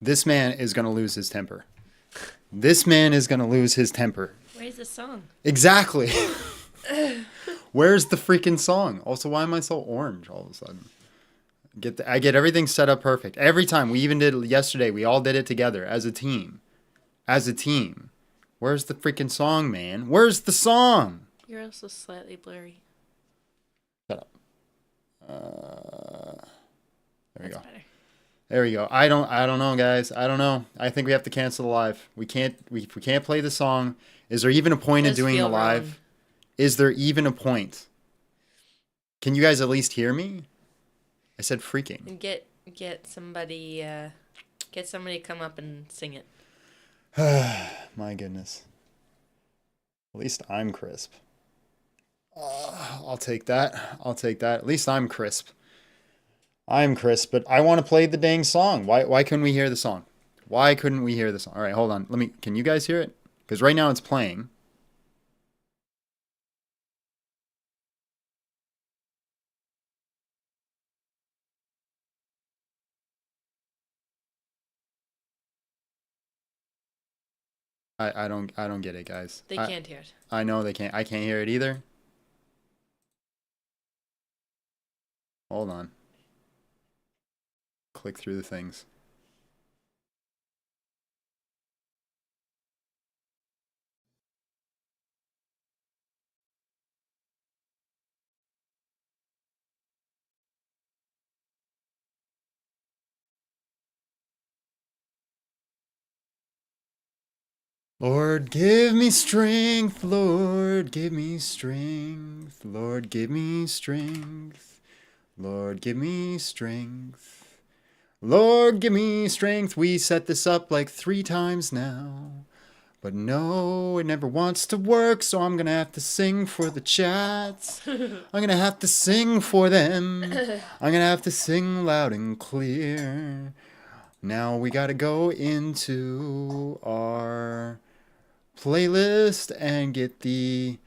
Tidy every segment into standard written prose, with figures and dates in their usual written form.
This man is going to lose his temper. This man is going to lose his temper. Where's the song? Exactly. Where's the freaking song? Also, why am I so orange all of a sudden? I get everything set up perfect. Every time. We even did it yesterday. We all did it together as a team. As a team. Where's the freaking song, man? Where's the song? You're also slightly blurry. Shut up. There we go. Better. There we go. I don't know, guys. I don't know. I think we have to cancel the live. We can't play the song. Is there even a point in doing the live? Wrong. Is there even a point? Can you guys at least hear me? I said freaking. And get somebody to come up and sing it. My goodness. At least I'm crisp. I'll take that. I'll take that. At least I'm crisp. I'm crisp, but I want to play the dang song. Why couldn't we hear the song? Why couldn't we hear the song? All right, hold on. Can you guys hear it? Because right now it's playing. I don't get it, guys. They can't hear it. I know they can't. I can't hear it either. Hold on. Click through the things. Lord, give me strength, Lord, give me strength, Lord, give me strength, Lord, give me strength, Lord, give me strength. We set this up like 3 times now, but no, it never wants to work, so I'm gonna have to sing for the chats. I'm gonna have to sing for them. I'm gonna have to sing loud and clear. Now we gotta go into our playlist and get the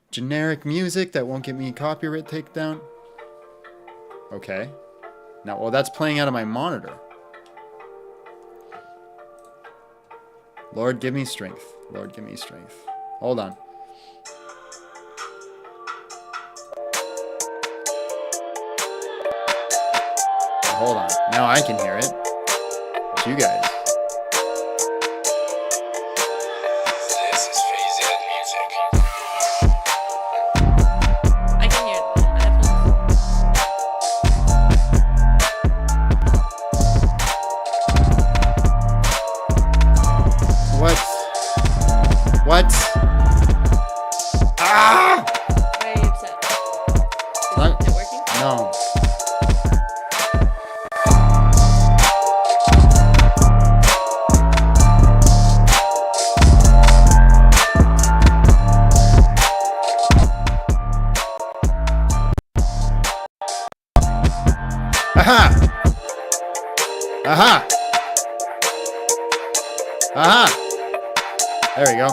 generic music that won't get me copyright takedown. Okay. Now, well, that's playing out of my monitor. Lord, give me strength. Lord, give me strength. Hold on. Hold on. Now I can hear it. But you guys. What? Ah! Why are you upset? Is it working? No. Aha! Aha! Aha! There we go.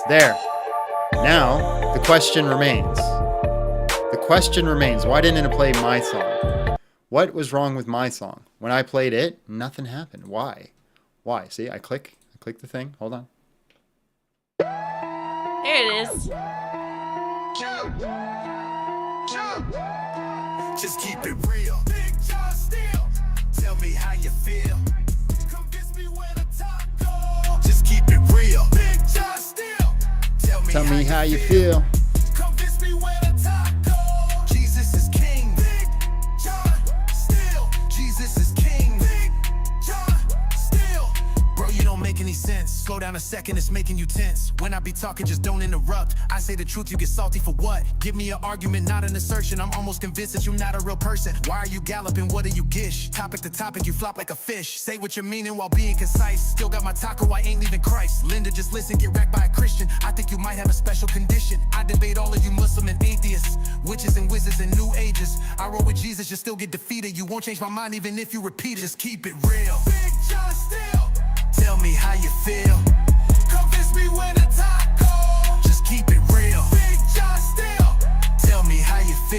There. Now, the question remains. The question remains, why didn't it play my song? What was wrong with my song? When I played it, nothing happened. Why? Why? See, I click the thing. Hold on. There it is. Just keep it real. Big John Steel. Tell me how you feel. Convince me where the top goes. Just keep it real. Big John Steel. Tell me how you feel. Convince me where the top goes. Jesus is king. Big John Steel. Jesus is king. Big John Steel. Bro, you don't make any sense. Slow down a second, it's making you tense. When I be talking, just don't interrupt. I say the truth, you get salty for what? Give me an argument, not an assertion. I'm almost convinced that you're not a real person. Why are you galloping? What do you gish? Topic to topic, you flop like a fish. Say what you're meaning while being concise. Still got my taco, I ain't leaving Christ. Linda, just listen, get wrecked by a Christian. I think you might have a special condition. I debate all of you Muslim and atheists, witches and wizards and new ages. I roll with Jesus, you still get defeated. You won't change my mind even if you repeat it. Just keep it real. Big John Steel. Tell me how you feel. Convince me when the top goes. Just keep it real. Big John Steel. Tell me how you feel.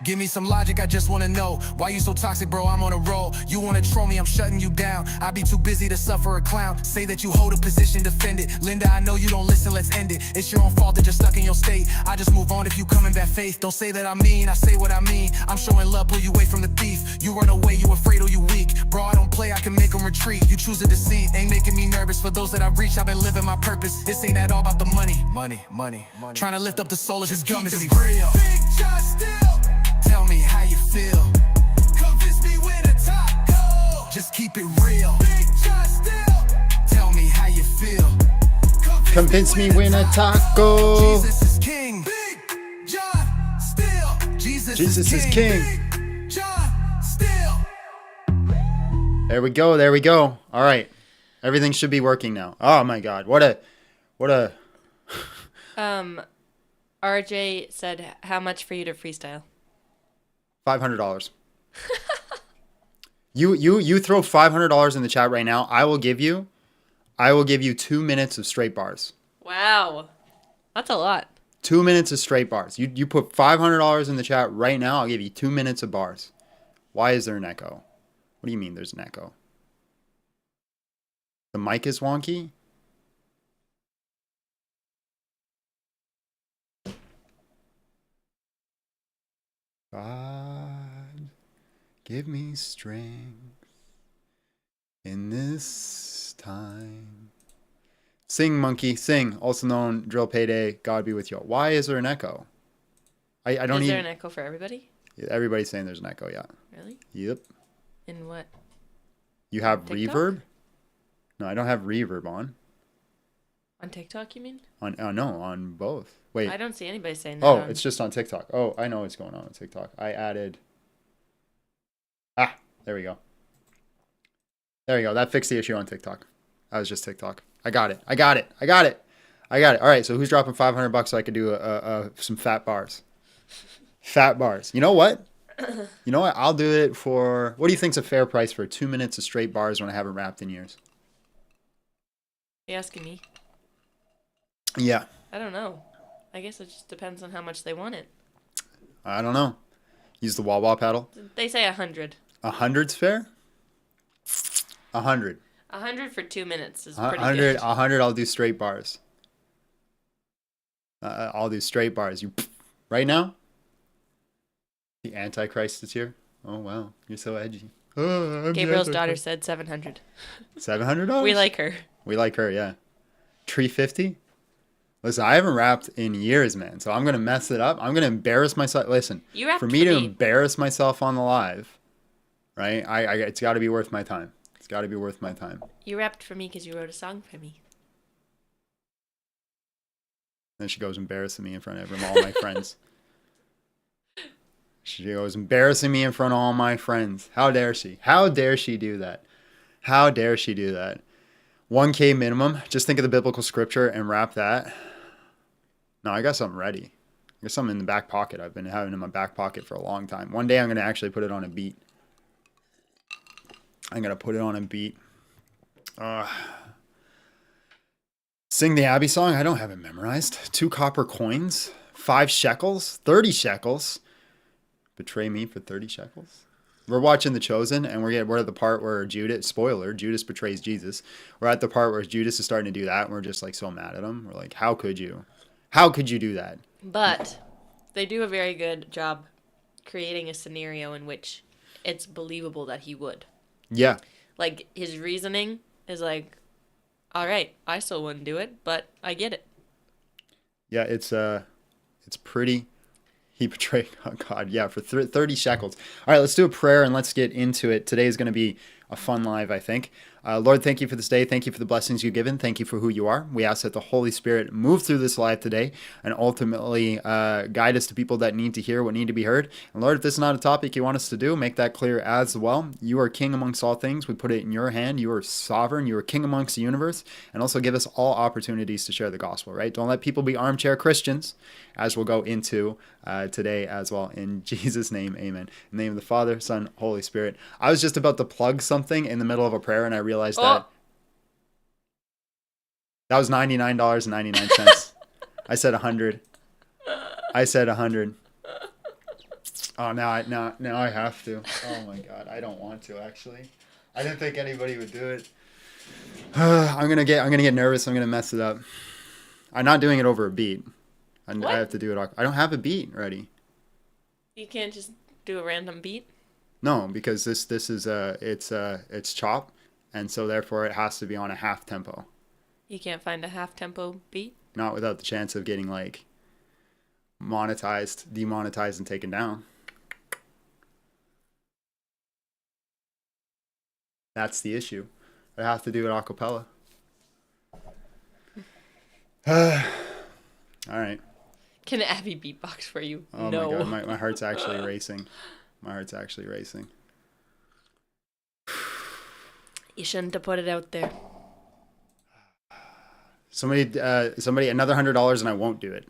Give me some logic, I just wanna know why you so toxic, bro, I'm on a roll. You wanna troll me, I'm shutting you down. I be too busy to suffer a clown. Say that you hold a position, defend it. Linda, I know you don't listen, let's end it. It's your own fault that you're stuck in your state. I just move on if you come in bad faith. Don't say that I mean, I say what I mean. I'm showing love, pull you away from the thief. You run away, you afraid or you weak. Bro, I don't play, I can make them retreat. You choose a deceit, ain't making me nervous. For those that I reach, I've been living my purpose. This ain't at all about the money. Money. Trying to lift up the soul of his gum is real. Big John still. Tell me how you feel. Convince me when the top goes. Just keep it real. Big John still. Tell me how you feel. Convince me when a taco. Jesus is king. Big John still. Jesus is king. Big John still. There we go. All right. Everything should be working now. Oh my God. What a RJ said, how much for you to freestyle? $500. You throw $500 in the chat right now. I will give you 2 minutes of straight bars. Wow. That's a lot. 2 minutes of straight bars. You put $500 in the chat right now. I'll give you 2 minutes of bars. Why is there an echo? What do you mean there's an echo? The mic is wonky? God, give me strength in this time. Sing, monkey, sing. Also known, drill payday, God be with you. Why is there an echo? I don't Is even... there an echo for everybody? Everybody's saying there's an echo, yeah. Really? Yep. In what? You have TikTok? reverb? No, I don't have reverb on. On TikTok, you mean? No, on both. Wait. I don't see anybody saying that. Oh, it's just on TikTok. Oh, I know what's going on TikTok. I added... there we go. There we go. That fixed the issue on TikTok. That was just TikTok. I got it. All right, so who's dropping $500 so I could do some fat bars? Fat bars. You know what? I'll do it for... What do you think's a fair price for 2 minutes of straight bars when I haven't rapped in years? You asking me? Yeah. I don't know. I guess it just depends on how much they want it. I don't know. Use the wah-wah paddle. They say 100. 100's fair? 100. 100 for 2 minutes is pretty 100, good. 100, I'll do straight bars. I'll do straight bars. You right now? The Antichrist is here. Oh, wow. You're so edgy. Oh, Gabriel's daughter said 700. $700? We like her. We like her, yeah. 350? Listen, I haven't rapped in years, man. So I'm going to mess it up. I'm going to embarrass myself. Listen, You rapped for me to embarrass myself on the live, right? It's got to be worth my time. It's got to be worth my time. You rapped for me because you wrote a song for me. Then she goes embarrassing me in front of all my friends. She goes embarrassing me in front of all my friends. How dare she? How dare she do that? How dare she do that? 1K minimum. Just think of the biblical scripture and rap that. No, I got something ready. I got something in the back pocket. I've been having in my back pocket for a long time. One day I'm going to actually put it on a beat. I'm going to put it on a beat. Sing the Abbey song. I don't have it memorized. 2 copper coins. 5 shekels. 30 shekels. Betray me for 30 shekels. We're watching The Chosen, and we're at the part where Judas betrays Jesus. We're at the part where Judas is starting to do that, and we're just like so mad at him. We're like, how could you? How could you do that? But they do a very good job creating a scenario in which it's believable that he would. Yeah. Like, his reasoning is like, all right, I still wouldn't do it, but I get it. Yeah, it's pretty. He betrayed God, yeah, for 30 shekels. All right, let's do a prayer and let's get into it. Today is going to be a fun live, I think. Lord, thank you for this day. Thank you for the blessings you've given. Thank you for who you are. We ask that the Holy Spirit move through this live today and ultimately guide us to people that need to hear what need to be heard. And Lord, if this is not a topic you want us to do, make that clear as well. You are king amongst all things. We put it in your hand. You are sovereign. You are king amongst the universe. And also give us all opportunities to share the gospel, right? Don't let people be armchair Christians, as we'll go into today as well. In Jesus' name, amen. In the name of the Father, Son, Holy Spirit. I was just about to plug something in the middle of a prayer, and I realized that was $99.99. I said 100. I said 100. Oh, now I have to. Oh my god, I don't want to actually. I didn't think anybody would do it. I'm gonna get nervous. I'm gonna mess it up. I'm not doing it over a beat. I What? have to do it. I don't have a beat ready. You can't just do a random beat? No, because this is it's chop, and so therefore it has to be on a half tempo. You can't find a half tempo beat? Not without the chance of getting like monetized, demonetized, and taken down. That's the issue. I have to do it a cappella. All right. Can Abby beatbox for you? Oh No. my god, my heart's actually racing. My heart's actually racing. You shouldn't have put it out there. Somebody, another $100 and I won't do it.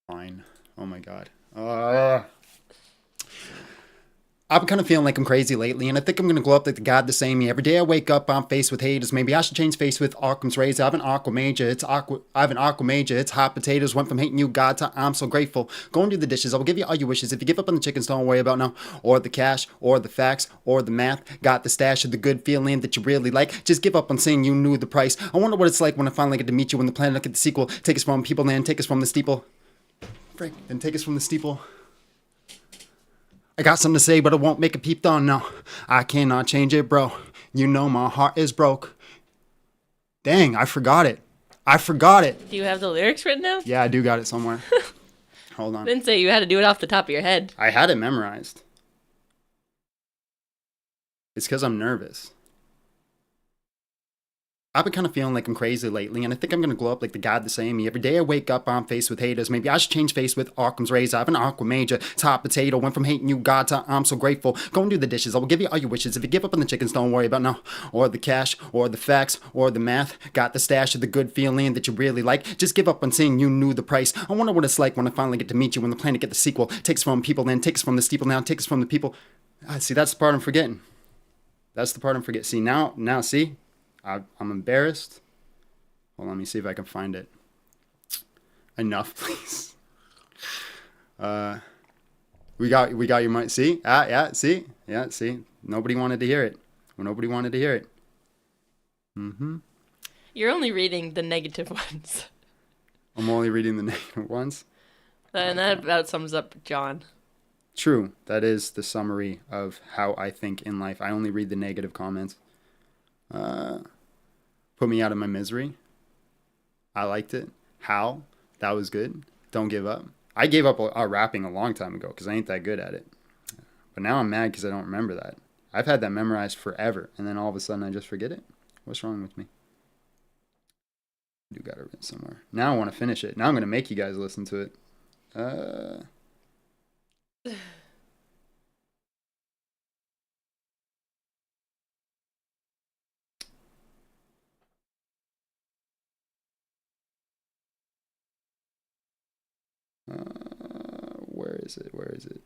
Fine. Oh my god. I've been kind of feeling like I'm crazy lately, and I think I'm gonna glow up like the god that's saying me. Every day I wake up, I'm faced with haters. Maybe I should change face with Occam's razor. I have an aqua major. I have an aqua major. It's hot potatoes. Went from hating you, God, to I'm so grateful. Go and do the dishes. I will give you all your wishes. If you give up on the chickens, don't worry about now. Or the cash, or the facts, or the math. Got the stash of the good feeling that you really like. Just give up on saying you knew the price. I wonder what it's like when I finally get to meet you. When the planet look at the sequel. Take us from people, then take us from the steeple. Frank, then take us from the steeple. I got something to say, but I won't make a peep on. No, I cannot change it, bro. You know my heart is broke. Dang, I forgot it. Do you have the lyrics written down? Yeah, I do got it somewhere. Hold on. Didn't say you had to do it off the top of your head. I had it memorized. It's because I'm nervous. I've been kind of feeling like I'm crazy lately, and I think I'm going to glow up like the god that's saying me. Every day I wake up, I'm faced with haters. Maybe I should change face with Occam's razor. I have an aqua major. Top potato. Went from hating you, God, to I'm so grateful. Go and do the dishes. I will give you all your wishes. If you give up on the chickens, don't worry about no. Or the cash, or the facts, or the math. Got the stash of the good feeling that you really like. Just give up on saying you knew the price. I wonder what it's like when I finally get to meet you. When the planet get the sequel. Takes from people, then takes from the steeple. Now takes from the people. See, that's the part I'm forgetting. That's the part I'm forgetting. See, now, see? I'm embarrassed. Well, let me see if I can find it. Enough, please. We got your mind. See? See? Nobody wanted to hear it. Nobody wanted to hear it. Mm-hmm. You're only reading the negative ones. I'm only reading the negative ones. And that about sums up John. True. That is the summary of how I think in life. I only read the negative comments. Put me out of my misery. I liked it. How? That was good. Don't give up. I gave up rapping a long time ago because I ain't that good at it. But now I'm mad because I don't remember that. I've had that memorized forever, and then all of a sudden I just forget it. What's wrong with me? I do got it written somewhere. Now I want to finish it. Now I'm going to make you guys listen to it. Where is it? Where is it?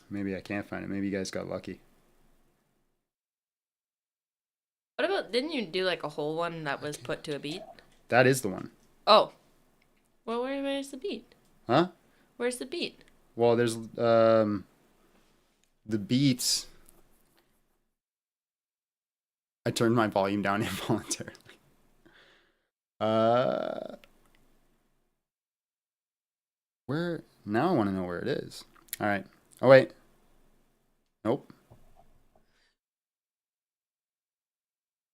Maybe I can't find it. Maybe you guys got lucky. What about, didn't you do like a whole one that was put to a beat? That is the one. Oh. Well, where's the beat? Huh? Where's the beat? Well, there's the beats. I turned my volume down involuntarily. Where? Now I want to know where it is. All right. Oh, wait. Nope.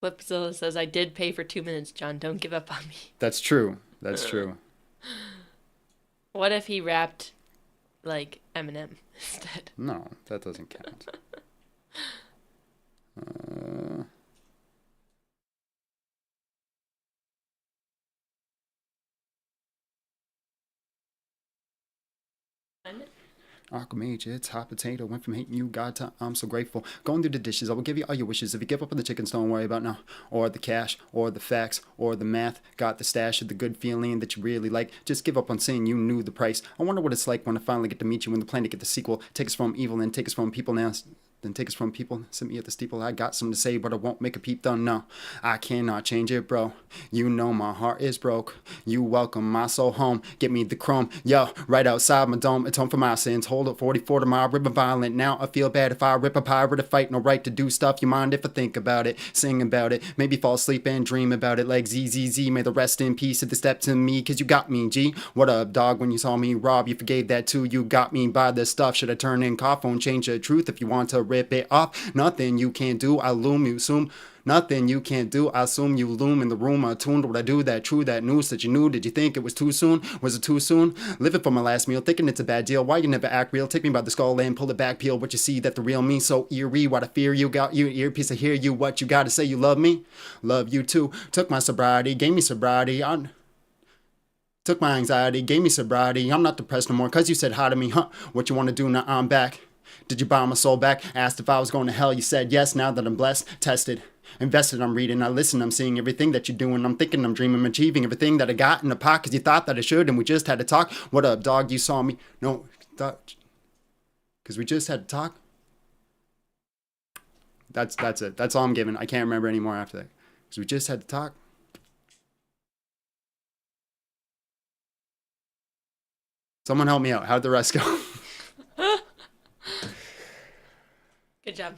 Flipzilla says, I did pay for 2 minutes, John. Don't give up on me. That's true. That's true. What if he rapped like Eminem instead? No, that doesn't count. Archmage, it's hot potato. Went from hating you, God, to I'm so grateful. Going through the dishes, I will give you all your wishes. If you give up on the chickens, don't worry about now. Or the cash, or the facts, or the math. Got the stash of the good feeling that you really like. Just give up on saying you knew the price. I wonder what it's like when I finally get to meet you. When the plan to get the sequel. Take us from evil and take us from people now. Then take us from people. Sit me at the steeple. I got something to say, but I won't make a peep done. No, I cannot change it, bro. You know my heart is broke. You welcome my soul home. Get me the chrome. Yo, right outside my dome. Atone for my sins. Hold up 44 to my river violent. Now I feel bad if I rip a pirate a fight. No right to do stuff. You mind if I think about it? Sing about it. Maybe fall asleep and dream about it. Like ZZZ. May the rest in peace if they step to me. Cause you got me, G. What up, dog? When you saw me rob, you forgave that too. You got me by the stuff. Should I turn in cough? Won't change the truth if you want to rip it off. Nothing you can't do, I loom, you assume. Nothing you can't do, I assume you loom in the room. I tuned what I do, that true, that news that you knew. Did you think it was too soon? Was it too soon? Living for my last meal, thinking it's a bad deal. Why you never act real? Take me by the skull and pull it back, peel what you see, that the real me so eerie. What I fear you, got you earpiece, I hear you. What you gotta say, you love me? Love you too. Took my sobriety, gave me sobriety. Took my anxiety, gave me sobriety. I'm not depressed no more, cause you said hi to me, huh? What you wanna do now? I'm back. Did you buy my soul back? Asked if I was going to hell. You said yes. Now that I'm blessed, tested, invested, I'm reading, I listen, I'm seeing everything that you're doing. I'm thinking, I'm dreaming, I'm achieving everything that I got in the pot because you thought that I should, and we just had to talk. What up, dog? You saw me? No, because we just had to talk. That's it. That's all I'm giving. I can't remember anymore after that. Because we just had to talk. Someone help me out. How'd the rest go? Good job.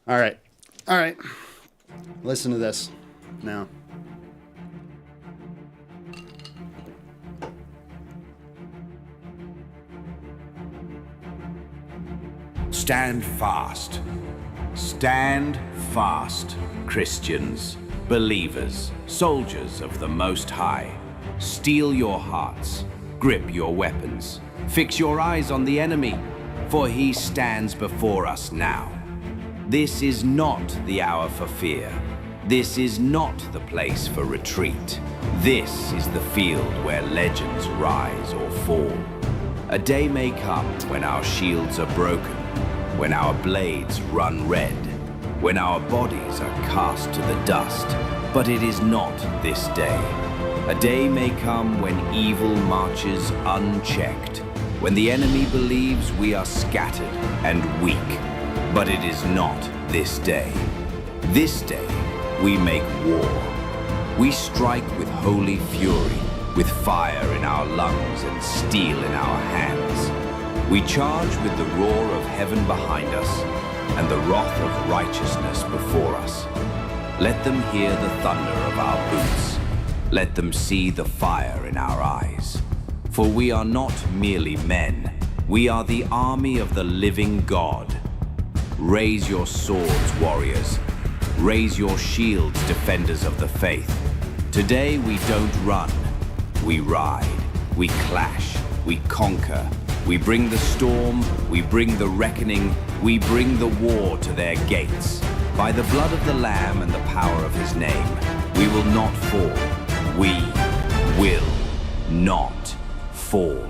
All right. Listen to this now. Stand fast. Stand fast, Christians, believers, soldiers of the Most High. Steel your hearts, grip your weapons, fix your eyes on the enemy, for he stands before us now. This is not the hour for fear. This is not the place for retreat. This is the field where legends rise or fall. A day may come when our shields are broken, when our blades run red, when our bodies are cast to the dust. But it is not this day. A day may come when evil marches unchecked, when the enemy believes we are scattered and weak. But it is not this day. This day, we make war. We strike with holy fury, with fire in our lungs and steel in our hands. We charge with the roar of heaven behind us and the wrath of righteousness before us. Let them hear the thunder of our boots. Let them see the fire in our eyes. For we are not merely men. We are the army of the living God. Raise your swords, warriors. Raise your shields, defenders of the faith. Today we don't run. We ride. We clash. We conquer. We bring the storm. We bring the reckoning. We bring the war to their gates. By the blood of the Lamb and the power of his name, we will not fall. We will not fall.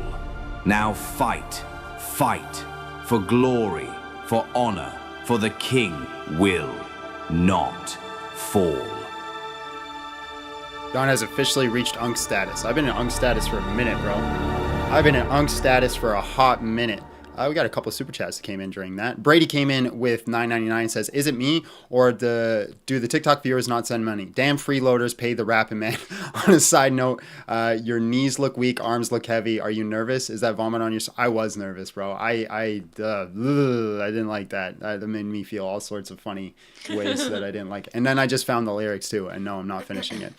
Now fight. Fight for glory, for honor, for the King will not fall. Don has officially reached Unk status. I've been in Unk status for a minute, bro. I've been in Unk status for a hot minute. We got a couple of super chats that came in during that. Brady came in with $9.99, says, is it me or do the TikTok viewers not send money? Damn freeloaders pay the rapping man. On a side note, your knees look weak, arms look heavy. Are you nervous? Is that vomit on your... I was nervous, bro. I didn't like that. That made me feel all sorts of funny ways that I didn't like it. And then I just found the lyrics too, and no, I'm not finishing it.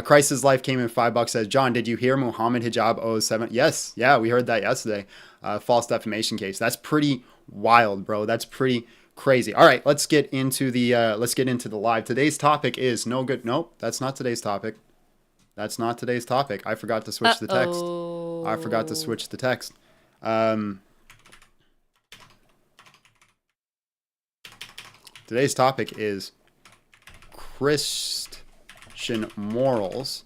Christ's Life came in $5, says, John, did you hear Muhammad Hijab 07? Yes, yeah, we heard that yesterday. False defamation case. That's pretty wild, bro. That's pretty crazy. All right, let's get into the live. Today's topic is no good. Nope, that's not today's topic. That's not today's topic. I forgot to switch the text. I forgot to switch the text. Today's topic is Christian morals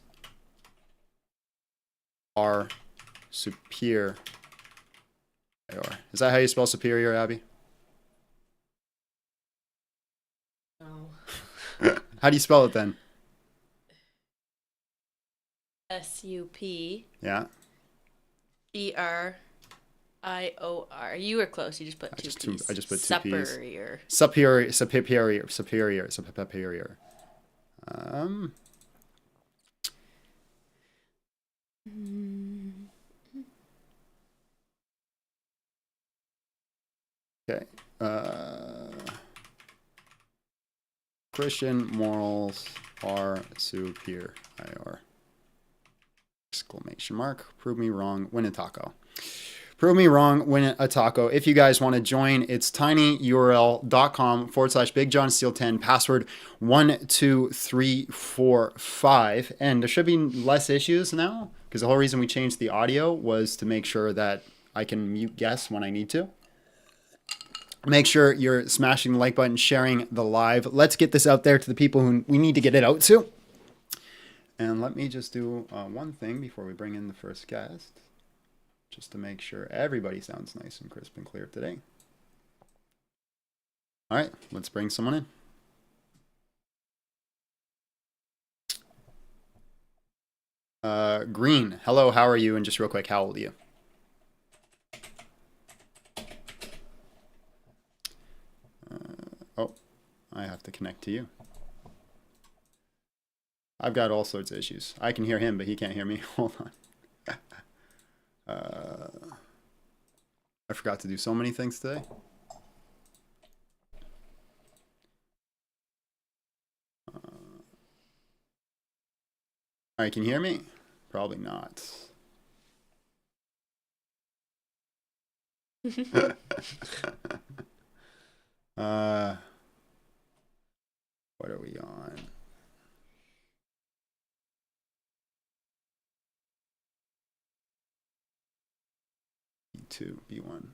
are superior Is that how you spell superior, Abby? No. How do you spell it then? SUPERIOR. Yeah. You were close. You just put two P's. I just put two P's. Superior. Superior. Okay. Christian morals are superior. Exclamation mark. Prove me wrong. Win a taco. Prove me wrong. Win a taco. If you guys want to join, it's tinyurl.com/BigJohnSteel10. Password 12345. And there should be less issues now, because the whole reason we changed the audio was to make sure that I can mute guests when I need to. Make sure you're smashing the like button, sharing the live. Let's get this out there to the people who we need to get it out to. And let me just do one thing before we bring in the first guest, just to make sure everybody sounds nice and crisp and clear today. All right, let's bring someone in. Green, hello, how are you? And just real quick, how old are you? Oh, I have to connect to you. I've got all sorts of issues. I can hear him, but he can't hear me. Hold on. I forgot to do so many things today. All right, can you hear me? Probably not. What are we on? B2, B1.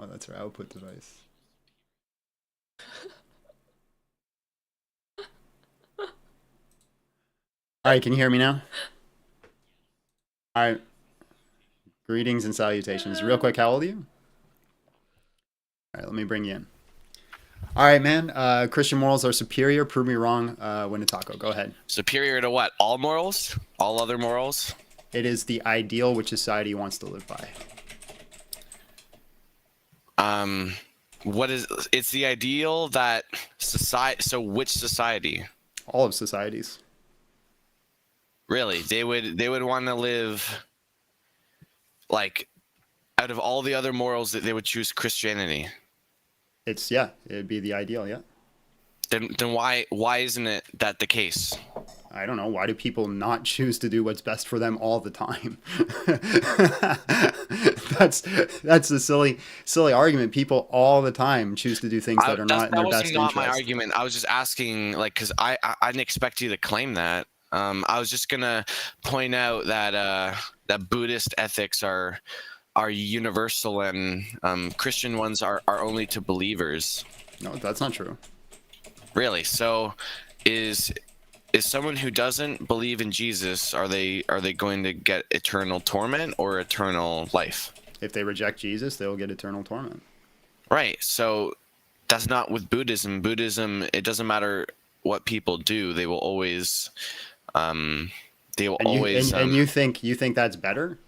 Oh, that's our output device. All right, can you hear me now? All right. Greetings and salutations. Real quick, how old are you? All right, let me bring you in. All right, man. Christian morals are superior. Prove me wrong. Win a taco. Go ahead. Superior to what? All morals? All other morals? It is the ideal which society wants to live by. It's the ideal that society. So which society? All of societies. Really, they would want to live like out of all the other morals that they would choose Christianity. It'd be the ideal, yeah. Then why isn't it that the case? I don't know. Why do people not choose to do what's best for them all the time? That's a silly argument. People all the time choose to do things that are not in their best interest. That was not my argument. I was just asking, like, because I didn't expect you to claim that. I was just gonna point out that that Buddhist ethics are universal and Christian ones are only to believers. No, that's not true. Really? So is someone who doesn't believe in Jesus, are they going to get eternal torment or eternal life? If they reject Jesus, they'll get eternal torment. Right. So that's not with Buddhism. Buddhism, it doesn't matter what people do, they will always and you think that's better?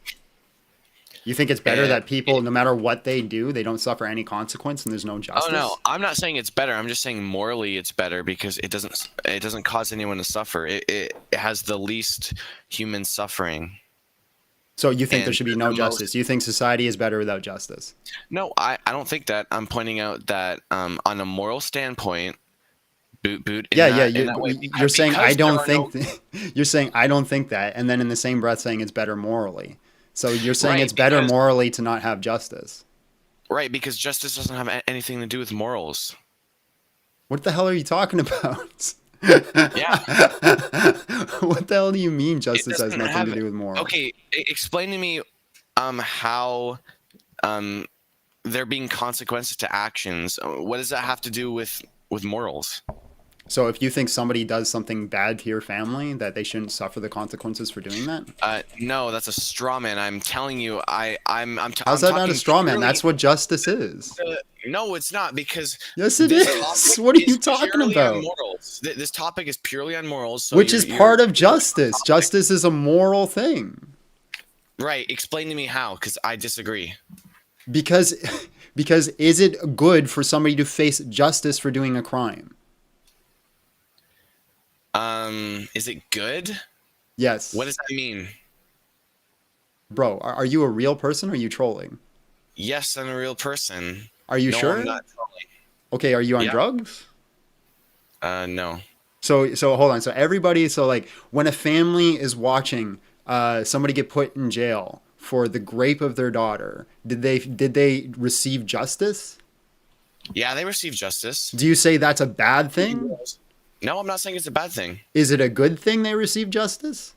You think it's better that people, no matter what they do, they don't suffer any consequence and there's no justice? Oh no, I'm not saying it's better. I'm just saying morally it's better because it doesn't cause anyone to suffer. It has the least human suffering. So you think there should be no justice? You think society is better without justice? No, I don't think that. I'm pointing out that on a moral standpoint, you're saying I don't think you're saying I don't think that, and then in the same breath saying it's better morally. So you're saying it's better morally to not have justice. Right, because justice doesn't have anything to do with morals. What the hell are you talking about? Yeah. What the hell do you mean It justice has doesn't nothing have to do with morals? Okay, explain to me how there being consequences to actions. What does that have to do with morals? So if you think somebody does something bad to your family, that they shouldn't suffer the consequences for doing that? No, that's a straw man. I'm telling you, I'm How's that not a talking straw man? purely. That's what justice is. No, it's not, because Yes, it this is. topic What are you is talking purely on about? morals. This topic is purely on morals. So Which is part of justice. Justice is a moral thing. Right. Explain to me how, because I disagree. Because because is it good for somebody to face justice for doing a crime? Is it good? Yes. What does that mean? Bro, are you a real person or are you trolling? Yes, I'm a real person. Are you No, sure? I'm not trolling. Okay, are you on Yeah. drugs? No. So hold on. So everybody, so like when a family is watching somebody get put in jail for the rape of their daughter, did they receive justice? Yeah, they receive justice. Do you say that's a bad thing? No, I'm not saying it's a bad thing. Is it a good thing they receive justice?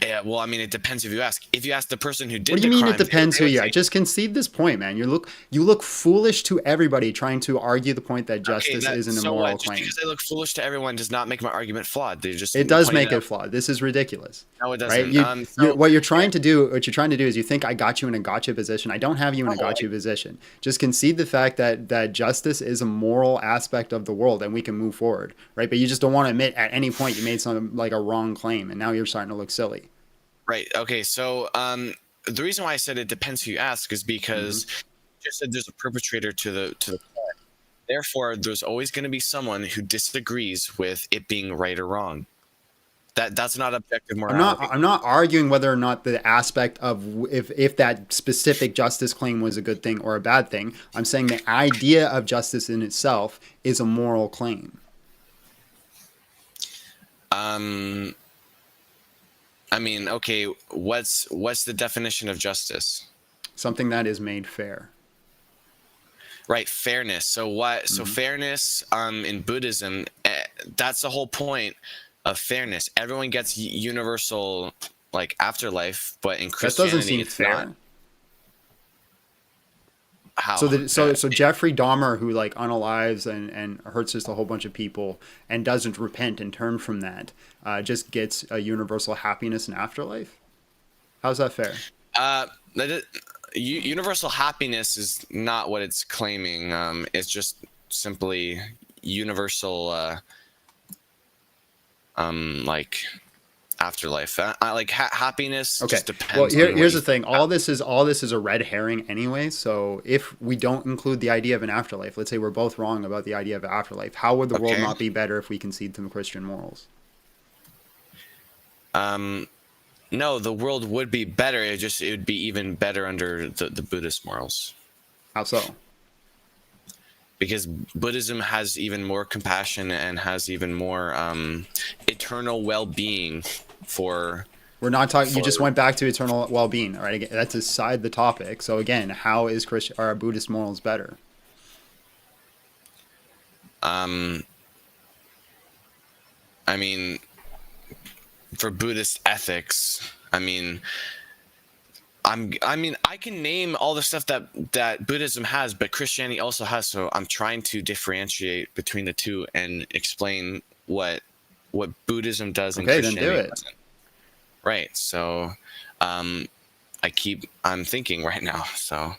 Yeah, well, I mean, it depends if you ask. If you ask the person who did What do you the mean crime, it depends they who would you are? say- Just concede this point, man. You look foolish to everybody trying to argue the point that justice isn't a so moral what? Just claim. because I look foolish to everyone does not make my argument flawed. They just It does point make it out. flawed. This is ridiculous. No, it Right? doesn't. So- What you're trying to do is you think I got you in a gotcha position. I don't have you in a No, gotcha position. Just concede the fact that justice is a moral aspect of the world and we can move forward, right? But you just don't want to admit at any point you made some like a wrong claim and now you're starting to look silly. Right. Okay. So the reason why I said it depends who you ask is because you just said there's a perpetrator to the crime. Therefore, there's always going to be someone who disagrees with it being right or wrong. That's not objective morality. I'm not arguing whether or not the aspect of if that specific justice claim was a good thing or a bad thing. I'm saying the idea of justice in itself is a moral claim. I mean, okay, what's the definition of justice? Something that is made fair. Right, fairness. So what? So fairness in Buddhism, that's the whole point of fairness. Everyone gets universal like afterlife, but in That Christianity doesn't seem it's fair. not. How? So Jeffrey Dahmer, who like unalives and hurts just a whole bunch of people and doesn't repent and turn from that, just gets a universal happiness in afterlife. How's that fair? Universal happiness is not what it's claiming. It's just simply universal, like afterlife. Like happiness Okay. just depends. Well, on here's what the thing. All this is a red herring anyway. So if we don't include the idea of an afterlife, let's say we're both wrong about the idea of an afterlife, how would the world Okay. not be better if we concede to Christian morals? No, the world would be better. It would be even better under the Buddhist morals. How so? Because Buddhism has even more compassion and has even more eternal well-being for. We're not talking. You just went back to eternal well-being. All right, again, that's aside the topic. So again, how is are Buddhist morals better? I mean, for Buddhist ethics, I mean, I can name all the stuff that Buddhism has, but Christianity also has. So I'm trying to differentiate between the two and explain what Buddhism does and Okay, then Christianity do it. doesn't. Right. So, I'm thinking right now. So,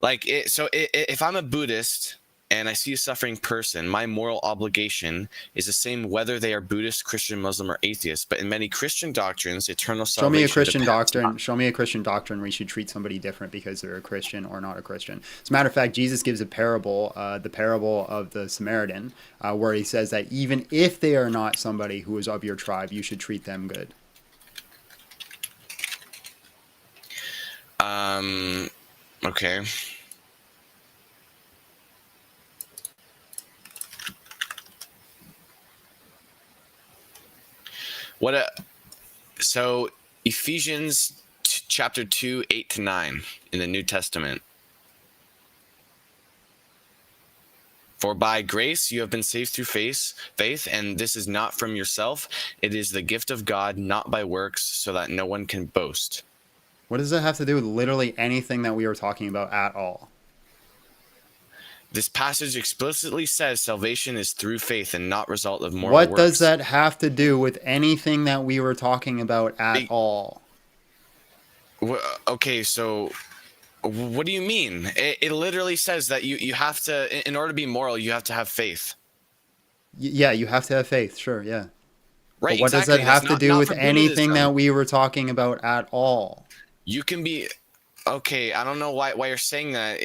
like, if I'm a Buddhist and I see a suffering person, my moral obligation is the same whether they are Buddhist, Christian, Muslim, or atheist. But in many Christian doctrines, eternal Show salvation me a Christian depends doctrine. Show me a Christian doctrine where you should treat somebody different because they're a Christian or not a Christian. As a matter of fact, Jesus gives a parable, the parable of the Samaritan, where he says that even if they are not somebody who is of your tribe, you should treat them good. Okay. So Ephesians chapter 2, 8-9 in the New Testament. For by grace you have been saved through faith, and this is not from yourself. It is the gift of God, not by works, so that no one can boast. What does that have to do with literally anything that we were talking about at all? This passage explicitly says salvation is through faith and not result of moral What works. does that have to do with anything that we were talking about at all? Okay, so what do you mean? It literally says that you have to, in order to be moral, you have to have faith. Yeah, you have to have faith. Sure, yeah. Right. But what exactly. does that have That's to do not with for anything Buddhism. that we were talking about at all? You can be okay. I don't know why you're saying that.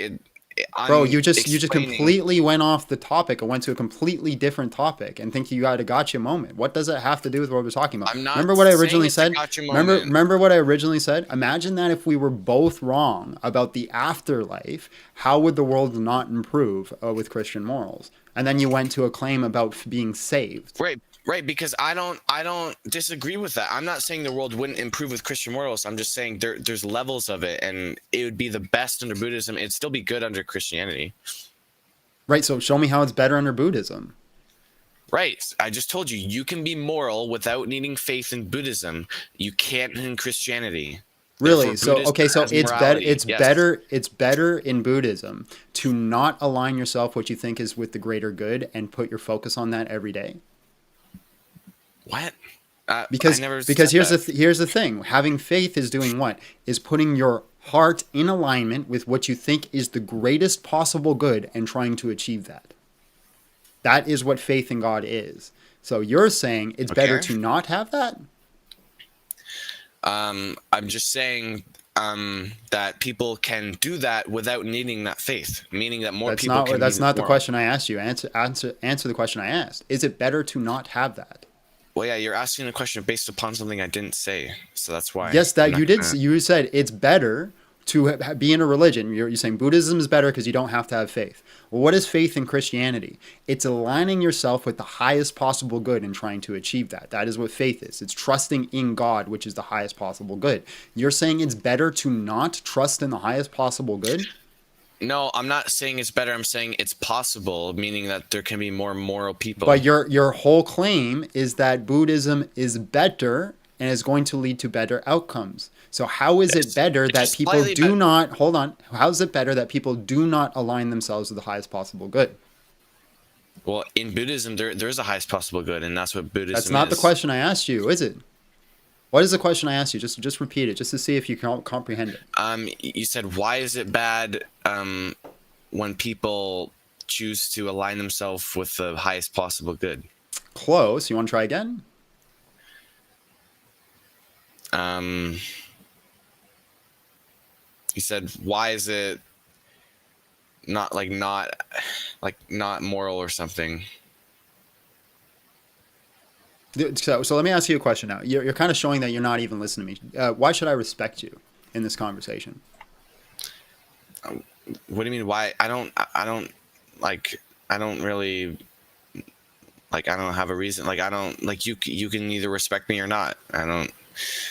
Bro, I'm you just explaining- completely went off the topic and went to a completely different topic and think you had a gotcha moment. What does it have to do with what we're talking about? I'm not Remember what I saying originally it's a said? gotcha moment. Remember what I originally said? Imagine that if we were both wrong about the afterlife, how would the world not improve with Christian morals? And then you went to a claim about being saved. Right, because I don't disagree with that. I'm not saying the world wouldn't improve with Christian morals. I'm just saying there's levels of it, and it would be the best under Buddhism. It'd still be good under Christianity. Right, so show me how it's better under Buddhism. Right. I just told you, you can be moral without needing faith in Buddhism. You can't in Christianity. Really? Therefore, So Buddhism okay, so has it's better morality. it's Yes. better in Buddhism to not align yourself what you think is with the greater good and put your focus on that every day. What? Because I never because said here's the thing. Having faith is doing what? Is putting your heart in alignment with what you think is the greatest possible good and trying to achieve that. That is what faith in God is. So you're saying it's better Okay. to not have that? I'm just saying that people can do that without needing that faith, meaning that more people can That's be not the moral. question I asked you. Answer the question I asked. Is it better to not have that? Well, yeah, you're asking a question based upon something I didn't say, so that's why. Yes, I'm that not you did. gonna- You said it's better to be in a religion. You're saying Buddhism is better because you don't have to have faith. Well, what is faith in Christianity? It's aligning yourself with the highest possible good and trying to achieve that. That is what faith is. It's trusting in God, which is the highest possible good. You're saying it's better to not trust in the highest possible good? No, I'm not saying it's better. I'm saying it's possible, meaning that there can be more moral people. But your whole claim is that Buddhism is better and is going to lead to better outcomes. So how is it better that just people slightly do bet- not, hold on, how is it better that people do not align themselves with the highest possible good? Well, in Buddhism, there is a highest possible good, and that's what Buddhism is. That's not the question I asked you, is it? What is the question I asked you? Just repeat it, just to see if you can comprehend it. You said, why is it bad when people choose to align themselves with the highest possible good? Close. You want to try again? You said, why is it not moral or something? So let me ask you a question now. You're kind of showing that you're not even listening to me. Why should I respect you in this conversation? What do you mean? Why? I don't really I don't have a reason. I don't you can either respect me or not. I don't.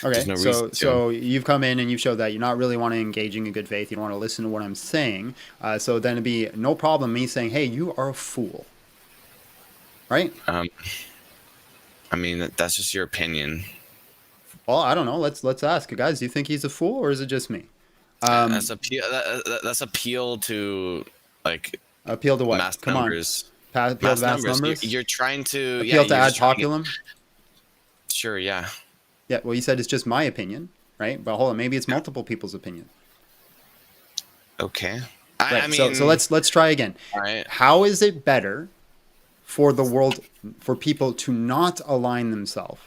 Okay, There's no reason to. so you've come in and you've showed that you're not really wanting to engage in good faith. You don't want to listen to what I'm saying. So then it'd be no problem me saying, hey, you are a fool. Right? I mean, that's just your opinion. Well, I don't know. Let's ask. Guys, do you think he's a fool or is it just me? That's appeal to Appeal to what? mass Come numbers. on. Appeal to mass numbers? You're trying to Appeal to you're ad just trying to- populum? Sure, yeah. Yeah, well, you said it's just my opinion, right? But hold on, maybe it's multiple people's opinion. Okay. Right. I mean, So let's try again. all right. How is it better for the world, for people to not align themselves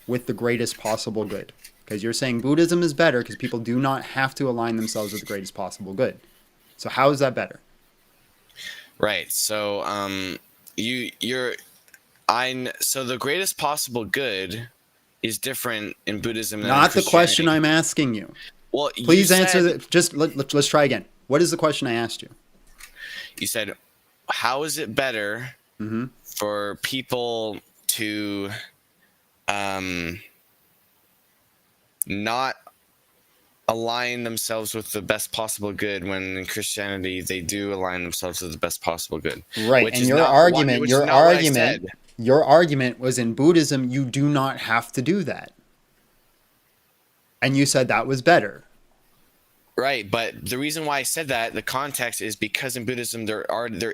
with the greatest possible good? Because you're saying Buddhism is better because people do not have to align themselves with the greatest possible good. So how is that better? Right. So so the greatest possible good is different in Buddhism than in Not the question Christianity. I'm asking you. Well, Please you answer said- that. Just let's try again. What is the question I asked you? You said, how is it better for people to not align themselves with the best possible good, when in Christianity they do align themselves with the best possible good. Right. Which And is your not argument, which is not what I said. your argument was in Buddhism, you do not have to do that. And you said that was better. Right, but the reason why I said that, the context is because in Buddhism there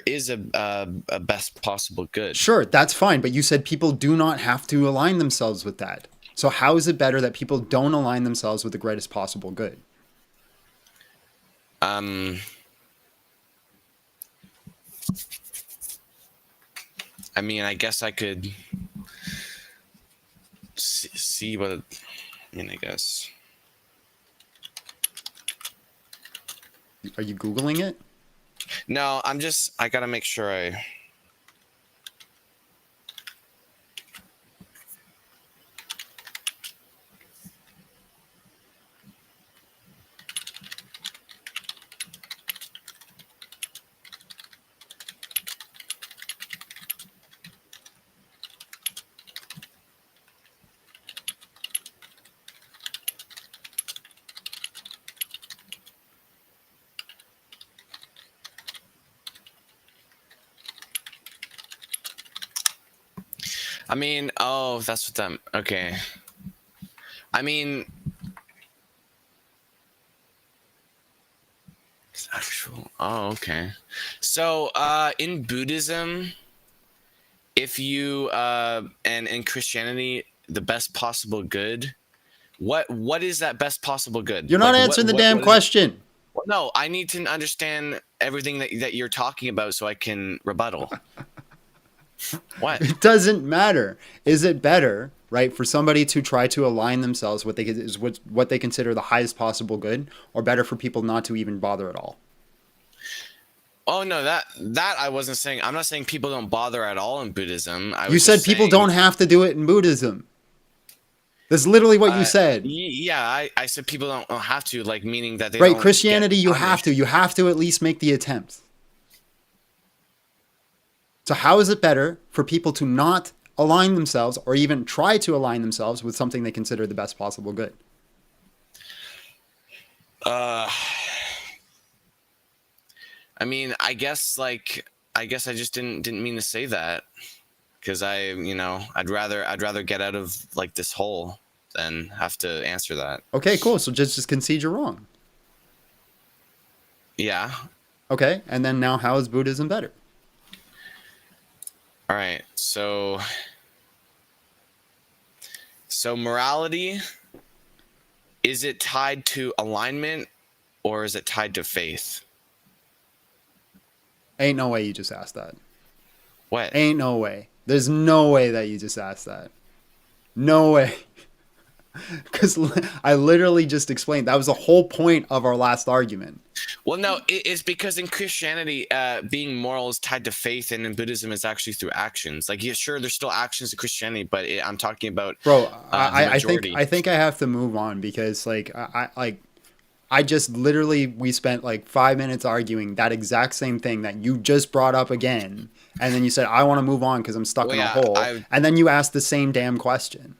is a best possible good. Sure, that's fine, but you said people do not have to align themselves with that. So how is it better that people don't align themselves with the greatest possible good? I mean, I guess I could see what. I mean, I guess. Are you Googling it? No, I gotta make sure I. I mean, oh, that's what that. Okay. I mean, it's actual. Oh, okay. So, in Buddhism, if you and in Christianity, the best possible good. What is that best possible good? You're not answering the damn question. Well, no, I need to understand everything that you're talking about so I can rebuttal. What? It doesn't matter. Is it better, right, for somebody to try to align themselves with what they consider the highest possible good, or better for people not to even bother at all? Oh no, that I wasn't saying. I'm not saying people don't bother at all in Buddhism. You said people don't have to do it in Buddhism. That's literally what you said. Yeah, I said people don't have to, like, meaning that they right, don't Christianity, get you punished. have to. You have to at least make the attempt. So how is it better for people to not align themselves or even try to align themselves with something they consider the best possible good? I mean, I guess I just didn't mean to say that, because I'd rather get out of like this hole than have to answer that. Okay, cool. So just concede you're wrong. Yeah. Okay, and then now how is Buddhism better? All right. So morality, is it tied to alignment or is it tied to faith? Ain't no way you just asked that. What? Ain't no way. There's no way that you just asked that. No way. Because I literally just explained that was the whole point of our last argument. Well, no, it's because in Christianity, being moral is tied to faith, and in Buddhism, it's actually through actions. Like, yeah, sure, there's still actions in Christianity, but I'm talking about I think I have to move on, because I just literally, we spent like 5 minutes arguing that exact same thing that you just brought up again, and then you said I want to move on because I'm stuck in a hole, and then you asked the same damn question.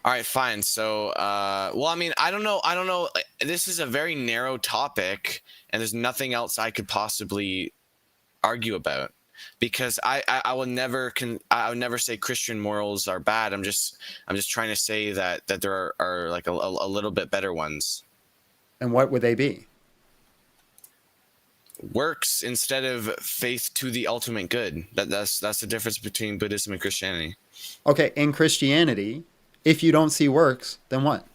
All right, fine. So, well, I mean, I don't know. This is a very narrow topic, and there's nothing else I could possibly argue about, because I would never say Christian morals are bad. I'm just trying to say that there are like a little bit better ones. And what would they be? Works instead of faith to the ultimate good. That's the difference between Buddhism and Christianity. Okay, in Christianity, if you don't see works, then what?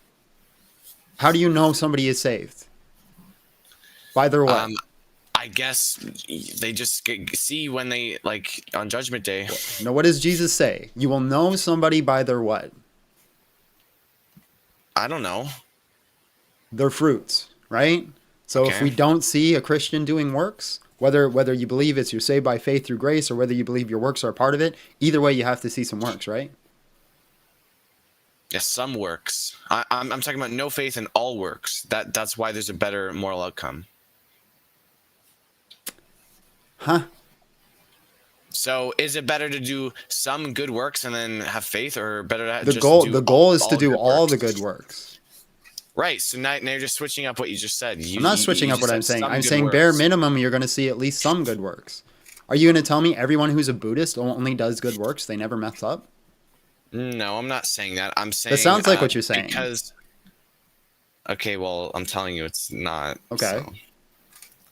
How do you know somebody is saved? By their what? I guess they just see when they, like, on Judgment Day. No, what does Jesus say? You will know somebody by their what? I don't know. Their fruits, right? So if we don't see a Christian doing works, whether you believe you're saved by faith through grace, or whether you believe your works are a part of it, either way you have to see some works, right? Yes, some works. I'm talking about no faith in all works. That's why there's a better moral outcome. Huh? So is it better to do some good works and then have faith, or better to the goal is to do all the good works? Right. So now you're just switching up what you just said. I'm not switching up what I'm said saying. some I'm good saying bare works. minimum, you're going to see at least some good works. Are you going to tell me everyone who's a Buddhist only does good works? They never mess up? No, I'm not saying that. I'm saying That sounds like what you're saying. because. Okay, well, I'm telling you, it's not. Okay. So.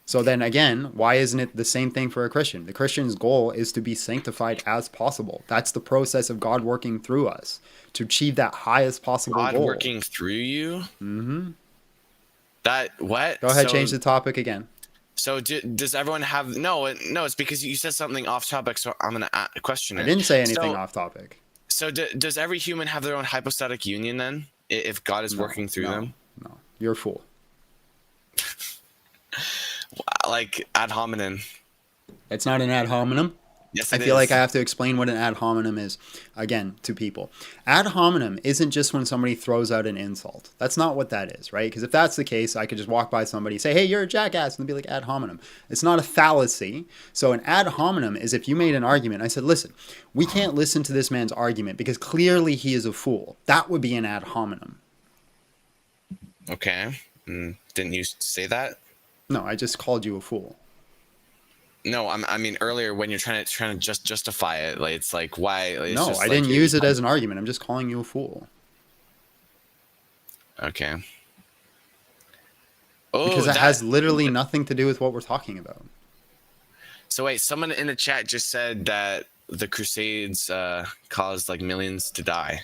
So then again, why isn't it the same thing for a Christian? The Christian's goal is to be sanctified as possible. That's the process of God working through us to achieve that highest possible God goal. working through you? Mm-hmm. That, what? Go ahead, change the topic again. So does everyone have... No, it's because you said something off topic, so I'm going to question it. I didn't say anything off topic. So does every human have their own hypostatic union then? If God is working through them? No, you're a fool. Like ad hominem. It's not an ad hominem. Yes, I feel like I have to explain what an ad hominem is, again, to people. Ad hominem isn't just when somebody throws out an insult. That's not what that is, right? Because if that's the case, I could just walk by somebody, say, hey, you're a jackass, and they'd be like, ad hominem. It's not a fallacy. So an ad hominem is if you made an argument. I said, listen, we can't listen to this man's argument because clearly he is a fool. That would be an ad hominem. Okay. Didn't you say that? No, I just called you a fool. No, I mean earlier when you're trying to just justify it, like it's like why? Like, no, I didn't use it as an argument. I'm just calling you a fool. Okay. Oh, because it has literally nothing to do with what we're talking about. So wait, someone in the chat just said that the Crusades caused like millions to die.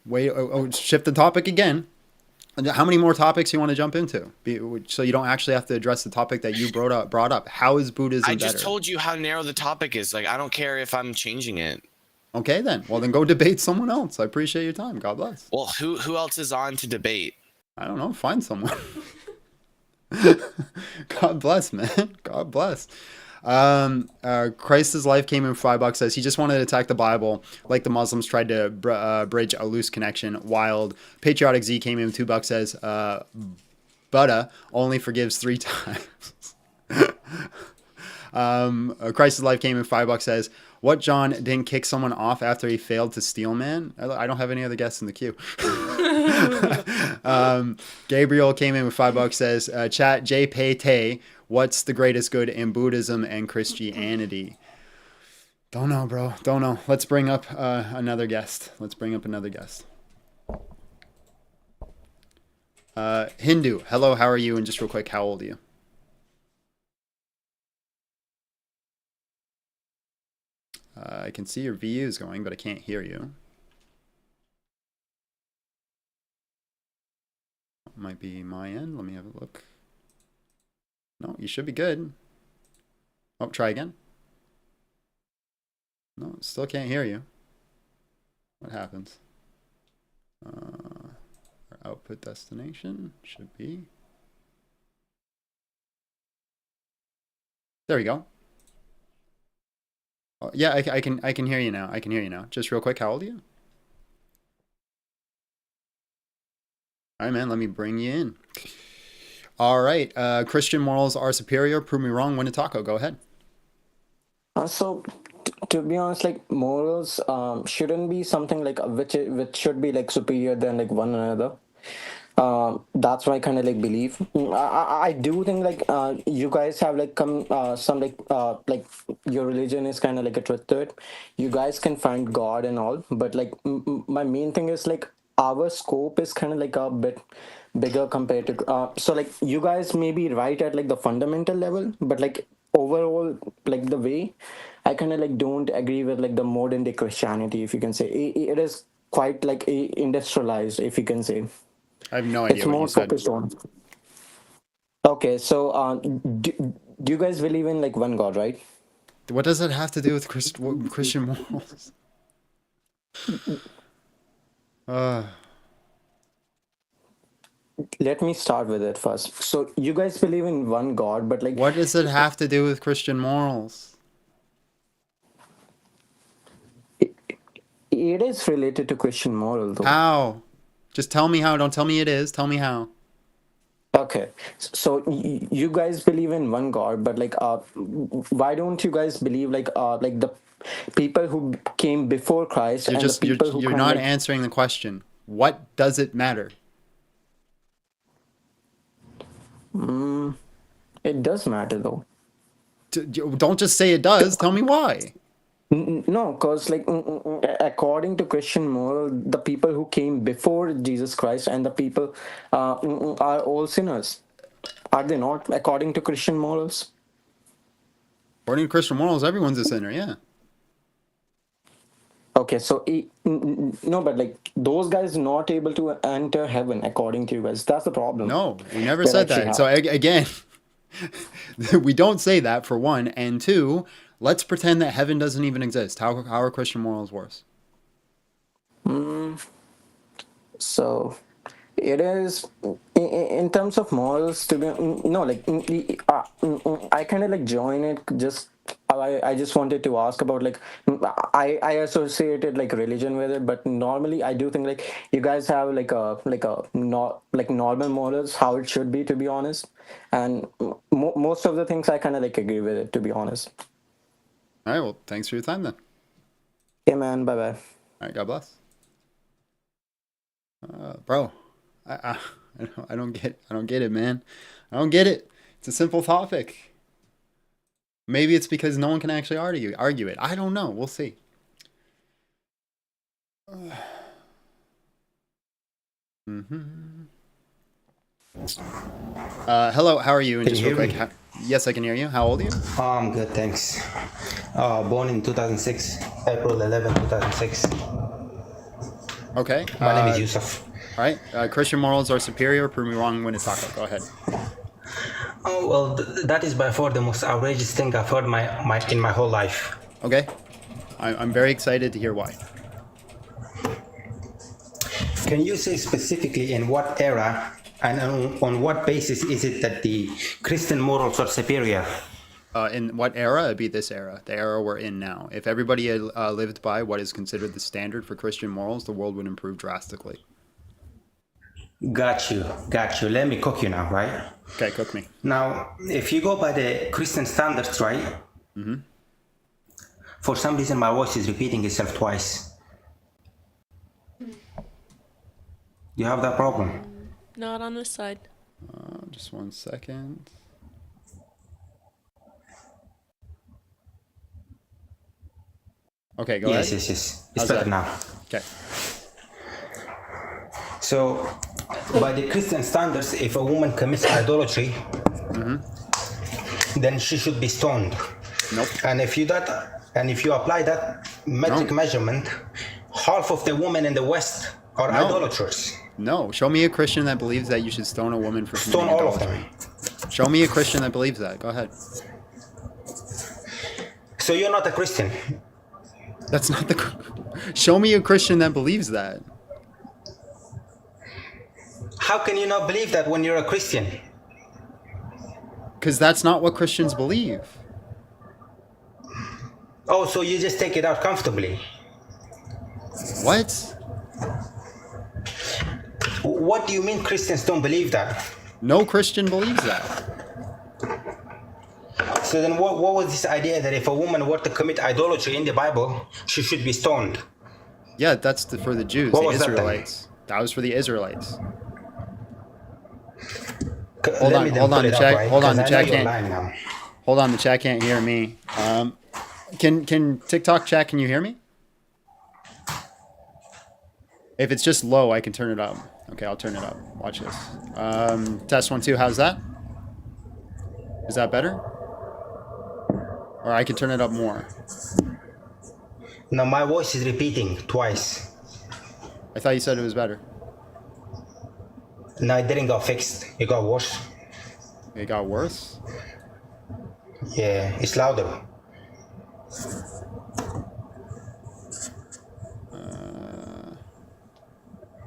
Wait, shift the topic again. How many more topics you want to jump into? So you don't actually have to address the topic that you brought up. How is Buddhism better? I just told you how narrow the topic is. Like, I don't care if I'm changing it. Okay, then. Well, then go debate someone else. I appreciate your time. God bless. Well, who else is on to debate? I don't know. Find someone. God bless, man. God bless. Christ's life came in $5 says he just wanted to attack the Bible like the Muslims tried to bridge a loose connection. Wild. Patriotic Z came in $2 says Buddha only forgives 3 times. Christ's life came in $5 says what John didn't kick someone off after he failed to steal man? I don't have any other guests in the queue. Gabriel came in with $5 says chat J Pay Tay. What's the greatest good in Buddhism and Christianity? Don't know, bro. Don't know. Let's bring up another guest. Hindu. Hello, how are you? And just real quick, how old are you? I can see your views going, but I can't hear you. Might be my end. Let me have a look. No, you should be good. Oh, try again. No, still can't hear you. What happens? Our output destination should be. There we go. Oh, yeah, I can hear you now. I can hear you now. Just real quick, how old are you? All right, man, let me bring you in. All right, Christian morals are superior. Prove me wrong. Win a taco. Go ahead. So, to be honest, like morals shouldn't be something like which should be like superior than like one another. That's my kind of like belief. I do think like you guys have like some like your religion is kind of like a truth to it. You guys can find God and all, but like my main thing is like our scope is kind of like a bit bigger compared to so like you guys may be right at like the fundamental level, but like overall like the way I kind of like don't agree with like the modern day Christianity, if you can say it is quite like industrialized, if you can say. I have no idea It's what more you said. focused on. Okay, so do you guys believe in like one God, right? What does it have to do with Christian morals? Let me start with it first. So you guys believe in one God, but like what does it have to do with Christian morals? It is related to Christian moral though. How? Just tell me how. Don't tell me it is. Tell me how. Okay, so you guys believe in one God, but like why don't you guys believe like the people who came before Christ You're and just the people who you're kind not of like, answering the question. What does it matter? Mm, it does matter though. Don't just say it does. Tell me why. No, because according to Christian moral, the people who came before Jesus Christ and the people are all sinners. Are they not? According to Christian morals. According to Christian morals, everyone's a sinner. Yeah. Okay, so no, but like those guys not able to enter heaven according to you guys. That's the problem No, we never that said actually that. So have. again, we don't say that for one, and two, let's pretend that heaven doesn't even exist. How are Christian morals worse? So it is in terms of morals to be no like I kind of like join it just. I just wanted to ask about like I associated like religion with it, but normally I do think like you guys have like a not like normal morals how it should be, to be honest, and most of the things I kind of like agree with it, to be honest. All right. Well, thanks for your time then. Okay, man. Bye bye. All right. God bless. Bro, I don't get it, man. I don't get it. It's a simple topic. Maybe it's because no one can actually argue it. I don't know. We'll see. Mm-hmm. Hello, how are you? And Can just you real hear quick, me? yes, I can hear you. How old are you? I'm good, thanks. Born in 2006, April 11, 2006. Okay. My name is Yusuf. All right. Christian morals are superior. Prove me wrong when it's taco. Go ahead. Oh, well, that is by far the most outrageous thing I've heard in my whole life. Okay. I'm very excited to hear why. Can you say specifically in what era and on what basis is it that the Christian morals are superior? In what era? It'd be this era, the era we're in now. If everybody had lived by what is considered the standard for Christian morals, the world would improve drastically. Got you. Let me cook you now, right? Okay, cook me. Now, if you go by the Christian standards, right? Mm-hmm. For some reason, my voice is repeating itself twice. You have that problem? Not on this side. Just 1 second. Okay, go ahead. Yes. It's How's better that? now. Okay. So, by the Christian standards, if a woman commits idolatry, then she should be stoned. Nope. And if you apply that metric measurement, half of the women in the West are idolaters. No. Show me a Christian that believes that you should stone a woman for Stone committing all of adultery. them. Show me a Christian that believes that. Go ahead. So you're not a Christian. That's not the. Show me a Christian that believes that. How can you not believe that when you're a Christian? Because that's not what Christians believe. Oh, so you just take it out comfortably. What? What do you mean Christians don't believe that? No Christian believes that. So then what was this idea that if a woman were to commit idolatry in the Bible, she should be stoned? Yeah, that's for the Jews, What the was that then? Israelites. That was for the Israelites. Hold on, the chat. Hold on, the chat can't. Hold on, the chat can't hear me. Can TikTok chat? Can you hear me? If it's just low, I can turn it up. Okay, I'll turn it up. Watch this. Test 1 2. How's that? Is that better? Or I can turn it up more. No, my voice is repeating twice. I thought you said it was better. No, it didn't got fixed. It got worse. It got worse? Yeah, it's louder.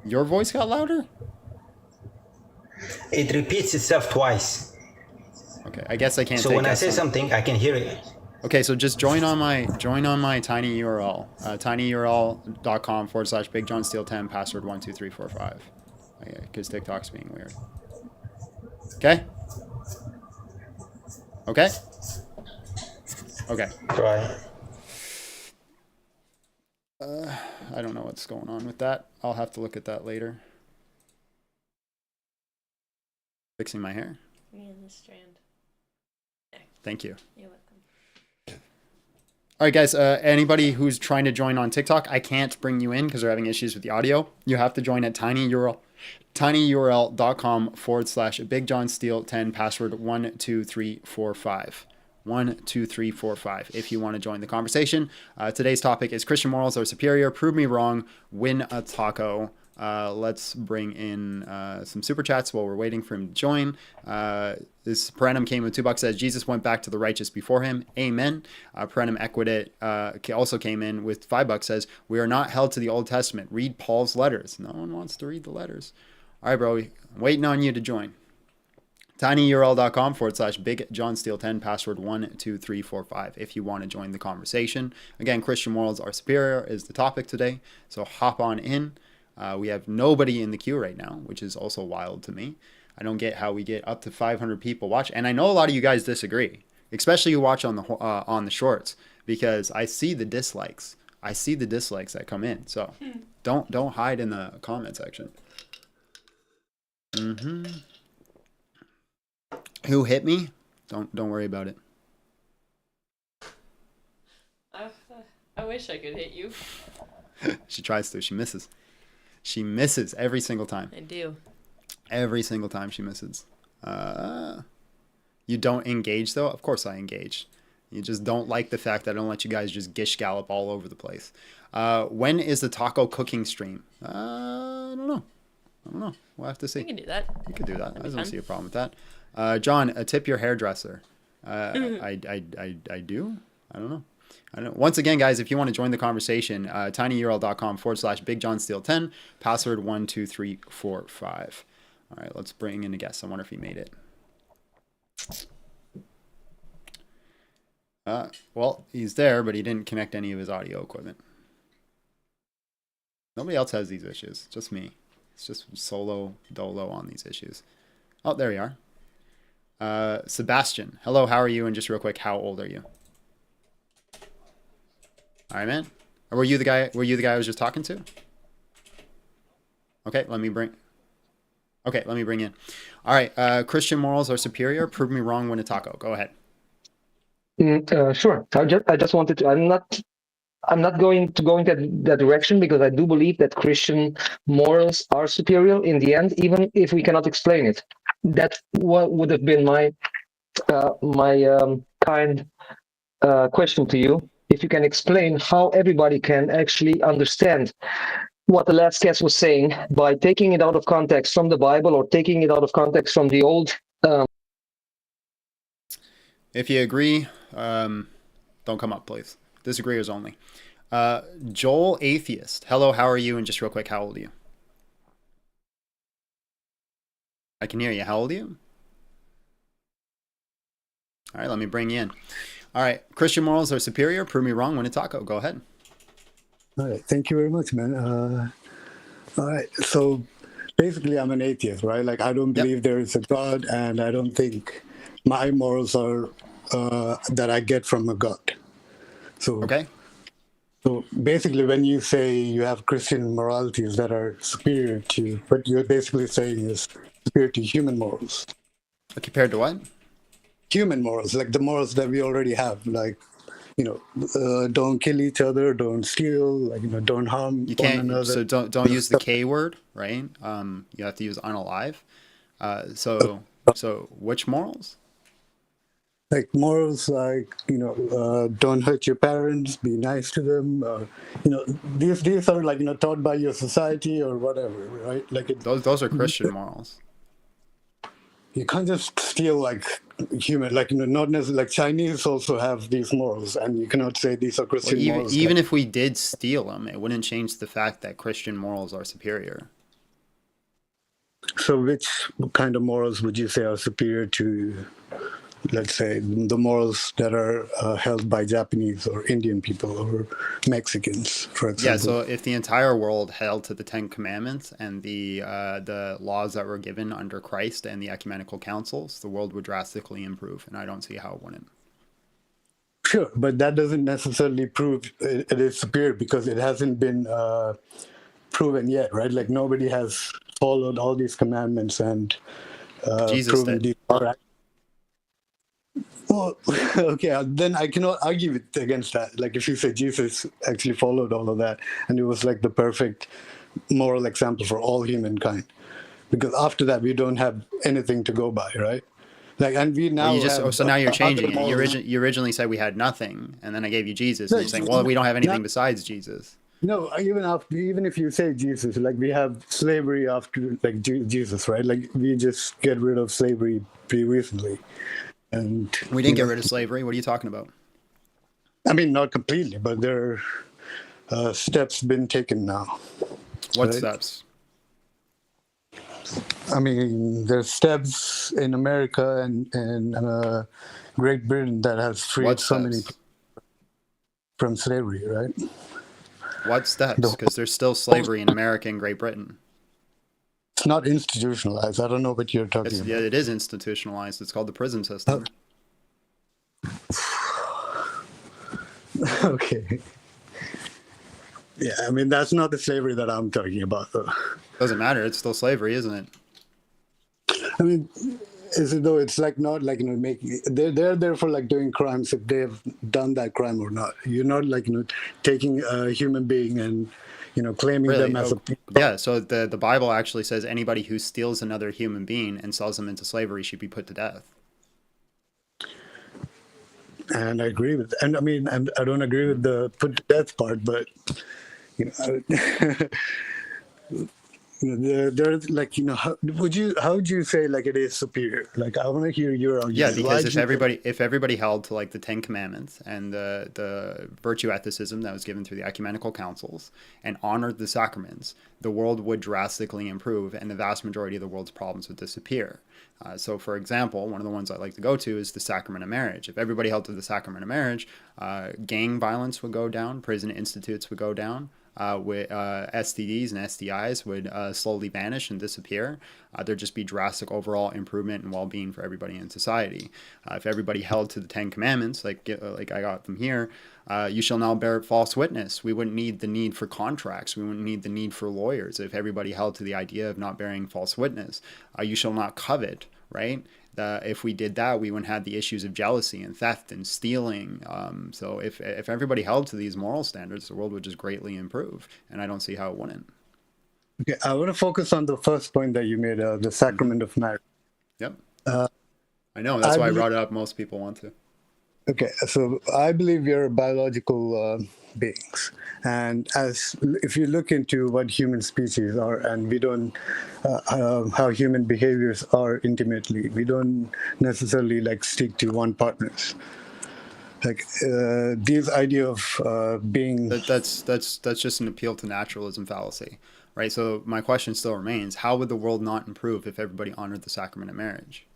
Your voice got louder? It repeats itself twice. Okay, I guess I can't. So take when I that say something, I can hear it. Okay, so just join on my tiny URL, tinyurl.com/Big John Steel 10 password 12345. Because TikTok's being weird. Okay. Okay. Okay. Right. I don't know what's going on with that. I'll have to look at that later. Fixing my hair. Me and this strand. Thank you. You're welcome. All right, guys. Anybody who's trying to join on TikTok, I can't bring you in because they're having issues with the audio. You have to join at tinyurl.com/BigJohnSteele10, password 12345. 12345 if you want to join the conversation. Today's topic is Christian morals are superior. Prove me wrong. Win a taco. Let's bring in some super chats while we're waiting for him to join. This Perenum came with $2, says Jesus went back to the righteous before him. Amen. Perenum Equidit also came in with $5, says we are not held to the Old Testament. Read Paul's letters. No one wants to read the letters. All right, bro. I'm waiting on you to join. tinyurl.com/BigJohnSteele10, password 12345 if you want to join the conversation. Again, Christian morals are superior is the topic today, so hop on in. We have nobody in the queue right now, which is also wild to me. I don't get how we get up to 500 people watch, and I know a lot of you guys disagree, especially you watch on the shorts, because I see the dislikes. I see the dislikes that come in, so don't hide in the comment section. Who hit me? Don't worry about it. I wish I could hit you. She tries to. She misses. She misses every single time. I do. Every single time she misses. You don't engage, though? Of course I engage. You just don't like the fact that I don't let you guys just gish gallop all over the place. When is the taco cooking stream? I don't know. We'll have to see. We can do that. You could do that. I don't fun. see a problem with that. John, tip your hairdresser. I do. I don't know. Once again, guys, if you want to join the conversation, tinyurl.com/BigJohnSteele10, password 12345. All right, let's bring in a guest. I wonder if he made it. Well, he's there, but he didn't connect any of his audio equipment. Nobody else has these issues, just me. It's just solo dolo on these issues. Oh, there you are. Sebastian, hello, how are you? And just real quick, how old are you? All right, man. Or were you the guy I was just talking to? Okay, let me bring in. All right, Christian morals are superior. Prove me wrong, win a taco. Go ahead. Sure. I just wanted to. I'm not going to go into that direction because I do believe that Christian morals are superior in the end, even if we cannot explain it. That would have been my kind question to you. If you can explain how everybody can actually understand what the last guest was saying by taking it out of context from the Bible or taking it out of context from the old. If you agree, don't come up, please. Disagreeers only. Joel Atheist. Hello, how are you? And just real quick, how old are you? I can hear you. How old are you? All right, let me bring you in. All right, Christian morals are superior. Prove me wrong. Win a taco. Go ahead. All right, thank you very much, man. All right, so basically I'm an atheist, right? Like I don't believe there is a God, and I don't think my morals are that I get from a God. So okay. So basically, when you say you have Christian moralities that are superior to, what you're basically saying is superior to human morals. Compared to what? Human morals, like the morals that we already have, like, don't kill each other, don't steal, like, don't harm you can't, one another. So don't use the K word, right? You have to use unalive. So which morals? Like morals, like, don't hurt your parents, be nice to them. These are like, taught by your society or whatever, right? Like those are Christian morals. You can't just steal like human, like, not necessarily, like Chinese also have these morals, and you cannot say these are Christian morals. Even if we did steal them, it wouldn't change the fact that Christian morals are superior. So which kind of morals would you say are superior to, let's say, the morals that are held by Japanese or Indian people or Mexicans, for example? Yeah, so if the entire world held to the Ten Commandments and the laws that were given under Christ and the ecumenical councils, the world would drastically improve, and I don't see how it wouldn't. Sure, but that doesn't necessarily prove it is superior because it hasn't been proven yet, right? Like nobody has followed all these commandments and Jesus proven did. these are Well, okay, then I cannot argue against that. Like if you say Jesus actually followed all of that, and it was like the perfect moral example for all humankind, because after that we don't have anything to go by, right? Like, and we Well, you now just have so now you're other changing it. morals. You originally said we had nothing, and then I gave you Jesus, No, and you're saying, well, we don't have no, anything besides Jesus. no, even if you say Jesus, like we have slavery after like Jesus, right? Like we just get rid of slavery pretty recently, and We didn't get rid of slavery. What are you talking about? I mean not completely, but there are steps been taken now. What Right? steps? I mean, there's steps in America and Great Britain that has freed What so many steps? people from slavery, right? What steps? The, Because there's still slavery in America and Great Britain. it's not institutionalized. I don't know what you're talking Yeah, about. it is institutionalized. It's called the prison system. Okay. Yeah, I mean, that's not the slavery that I'm talking about, though. Doesn't matter. It's still slavery, isn't it? I mean, is it though? It's like not like making. They're there for like doing crimes if they've done that crime or not. You're not like taking a human being and claiming Really? them as Oh, a. yeah. So the Bible actually says anybody who steals another human being and sells them into slavery should be put to death. And I agree with, and I mean, and I don't agree with the put to death part, but you know, there's like how would you say like it is superior? Like I want to hear your argument. Yeah, Why because do you think- if everybody held to like the Ten Commandments and the virtue ethicism that was given through the ecumenical councils and honored the sacraments, the world would drastically improve, and the vast majority of the world's problems would disappear. So, for example, one of the ones I like to go to is the sacrament of marriage. If everybody held to the sacrament of marriage, gang violence would go down, prison institutes would go down. STDs and STIs would slowly vanish and disappear. There'd just be drastic overall improvement and well-being for everybody in society. If everybody held to the Ten Commandments, like I got them here, you shall not bear false witness. We wouldn't need the need for contracts. We wouldn't need the need for lawyers if everybody held to the idea of not bearing false witness. You shall not covet, right? If we did that, we wouldn't have the issues of jealousy and theft and stealing. So if everybody held to these moral standards, the world would just greatly improve. And I don't see how it wouldn't. Okay, I want to focus on the first point that you made, the sacrament of marriage. Yep. I know. That's why I brought it up. Most people want to. Okay, so I believe we are biological beings, and if you look into what human species are, and we don't how human behaviors are intimately, we don't necessarily like stick to one partners. Like this idea of being that's just an appeal to naturalism fallacy, right? So my question still remains: how would the world not improve if everybody honored the sacrament of marriage?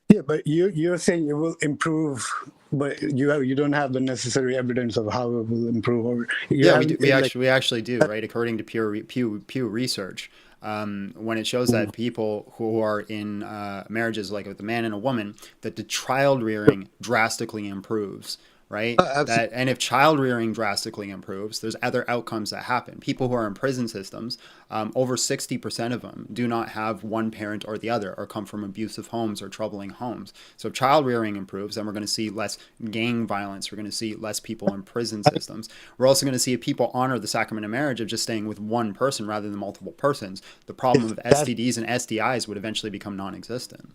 Yeah, but you're saying it will improve, but you don't have the necessary evidence of how it will improve. Or yeah, we do. We actually do, right? According to Pew Research, when it shows that people who are in marriages like with a man and a woman, that the child rearing drastically improves. Right? And if child rearing drastically improves, there's other outcomes that happen. People who are in prison systems, over 60% of them do not have one parent or the other, or come from abusive homes or troubling homes. So if child rearing improves, then we're going to see less gang violence. We're going to see less people in prison systems. We're also going to see if people honor the sacrament of marriage of just staying with one person rather than multiple persons, the problem of STDs and STIs would eventually become non-existent.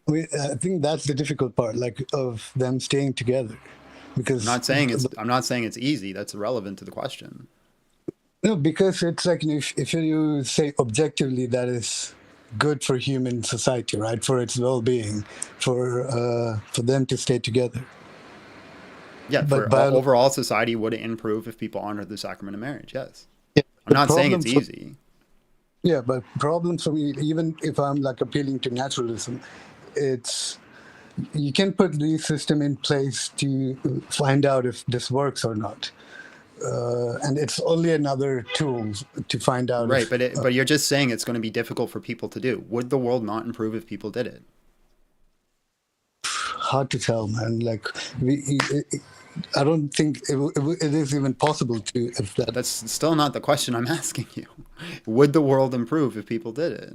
I think that's the difficult part, like of them staying together. Because I'm not saying it's easy. That's irrelevant to the question. No, because it's like if you say objectively that is good for human society, right? For its well-being, for them to stay together. Yeah, but overall society would improve if people honored the sacrament of marriage. Yes, yeah, I'm not saying it's easy. Yeah, but problems for me, even if I'm like appealing to naturalism, it's. You can put the system in place to find out if this works or not, and it's only another tool to find out. Right, but you're just saying it's going to be difficult for people to do. Would the world not improve if people did it? Hard to tell, man. Like I don't think it is even possible to. If that's still not the question I'm asking you. Would the world improve if people did it?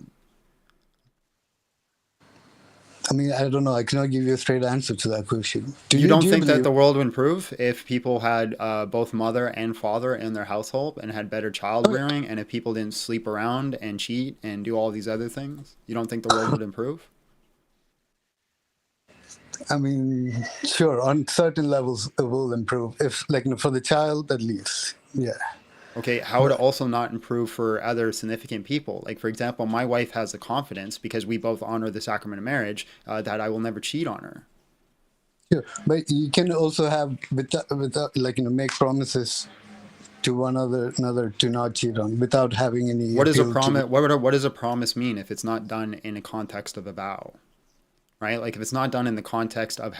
I mean, I don't know. I cannot give you a straight answer to that question. You don't Do you think that believe? the world would improve if people had both mother and father in their household and had better child rearing, and if people didn't sleep around and cheat and do all these other things? You don't think the world would improve? I mean, sure, on certain levels it will improve. If, like, for the child at least, yeah. Okay, how would it also not improve for other significant people? Like, for example, my wife has the confidence, because we both honor the sacrament of marriage, that I will never cheat on her. Sure, but you can also have without like make promises to one another to not cheat on without having any What is a appeal to. promise? What does a promise mean if it's not done in a context of a vow? Right? Like if it's not done in the context of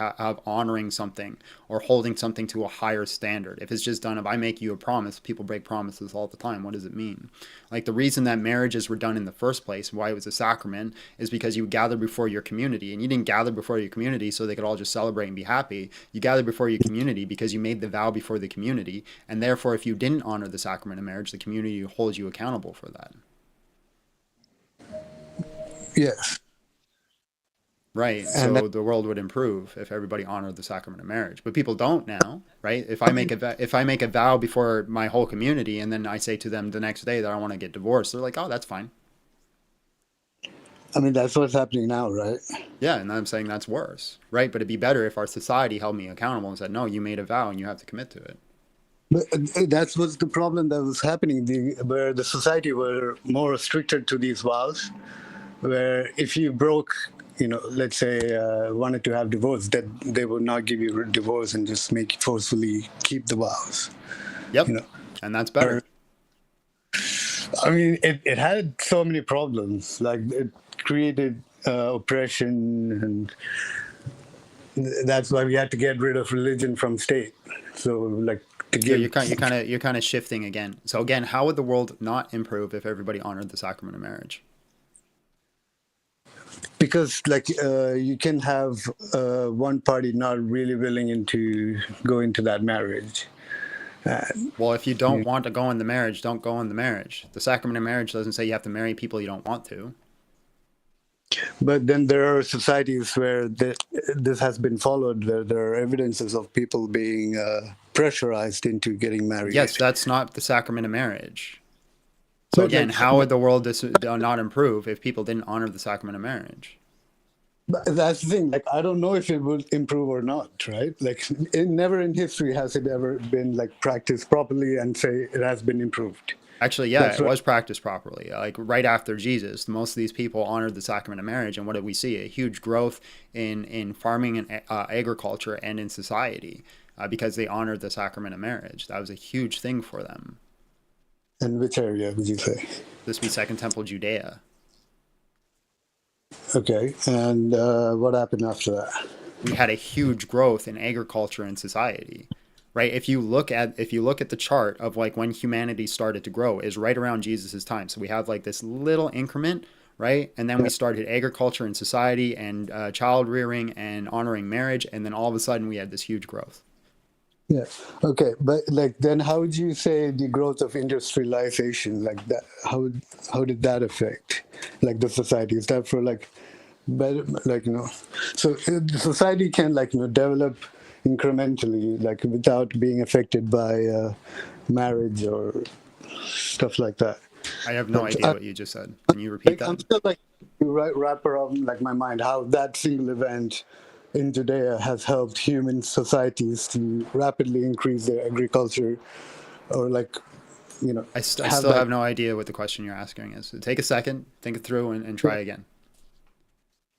honoring something or holding something to a higher standard. If it's just done, if I make you a promise, people break promises all the time. What does it mean? Like the reason that marriages were done in the first place, why it was a sacrament, is because you gathered before your community, and you didn't gather before your community so they could all just celebrate and be happy. You gathered before your community because you made the vow before the community, and therefore if you didn't honor the sacrament of marriage, the community holds you accountable for that. Yes. Right. And So the world would improve if everybody honored the sacrament of marriage. But people don't now, right? If I make a vow before my whole community, and then I say to them the next day that I want to get divorced, they're like, "Oh, that's fine." I mean, that's what's happening now, right? Yeah, and I'm saying that's worse, right? But it'd be better if our society held me accountable and said, "No, you made a vow and you have to commit to it." But that's what's the problem that was happening, where the society were more restricted to these vows, where if you broke, let's say wanted to have divorce, that they would not give you a divorce and just make you forcefully keep the vows. Yep. And that's better. I mean, it had so many problems. Like it created oppression, and that's why we had to get rid of religion from state. So, like, to So give. you're kind of shifting again. So again, how would the world not improve if everybody honored the sacrament of marriage? Because like you can have one party not really willing to go into that marriage. Well, if you don't want to go in the marriage, don't go in the marriage. The sacrament of marriage doesn't say you have to marry people you don't want to. But then there are societies where this has been followed. There are evidences of people being pressurized into getting married. Yes, that's not the sacrament of marriage. So But again, like, how would the world not improve if people didn't honor the sacrament of marriage? but that's the thing. Like, I don't know if it would improve or not, right? Like, never in history has it ever been like practiced properly and say it has been improved. Actually, yeah, That's it right. was practiced properly. Like right after Jesus, most of these people honored the sacrament of marriage, and what did we see? A huge growth in farming and agriculture and in society because they honored the sacrament of marriage. That was a huge thing for them. In which area would you say? This would be Second Temple Judea. Okay, and what happened after that? We had a huge growth in agriculture and society. Right? If you look at the chart of like when humanity started to grow is right around Jesus's time. So we have like this little increment, right? And then we started agriculture and society and child rearing and honoring marriage, and then all of a sudden we had this huge growth. Yeah. Okay, but like then, how would you say the growth of industrialization, like that? How did that affect like the society? Is that for like better, like So the society can like develop incrementally, like without being affected by marriage or stuff like that. I have no idea what you just said. Can you repeat that? I'm still like wrap around like my mind how that single event in Judea has helped human societies to rapidly increase their agriculture, or like I still have no idea what the question you're asking is. So take a second, think it through, and try again.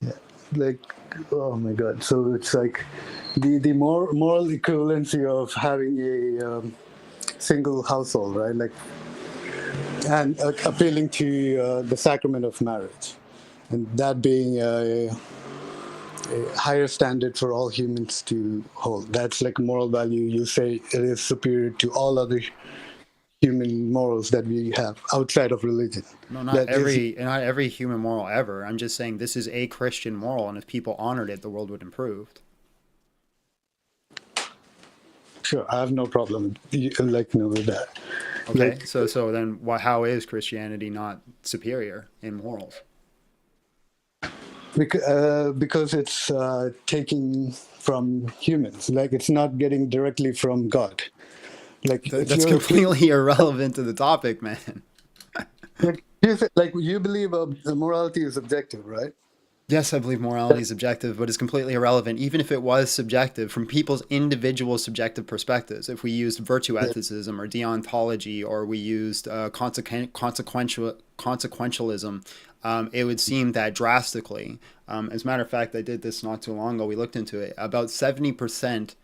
Yeah, like, oh my God. So it's like the moral equivalency of having a single household, right? Like, and appealing to the sacrament of marriage, and that being a higher standard for all humans to hold. That's like a moral value. You say it is superior to all other human morals that we have outside of religion. No, not every human moral ever. I'm just saying this is a Christian moral, and if people honored it, the world would improve. Sure, I have no problem with that. Okay, Like, so then how is Christianity not superior in morals? because it's taking from humans. Like it's not getting directly from God. Like if That's you're completely irrelevant to the topic, man. like you believe morality is objective, right? Yes, I believe morality is objective, but it's completely irrelevant, even if it was subjective, from people's individual subjective perspectives. If we used virtue Yeah. ethicism or deontology, or we used consequentialism, it would seem that drastically. As a matter of fact, I did this not too long ago. We looked into it. About 70%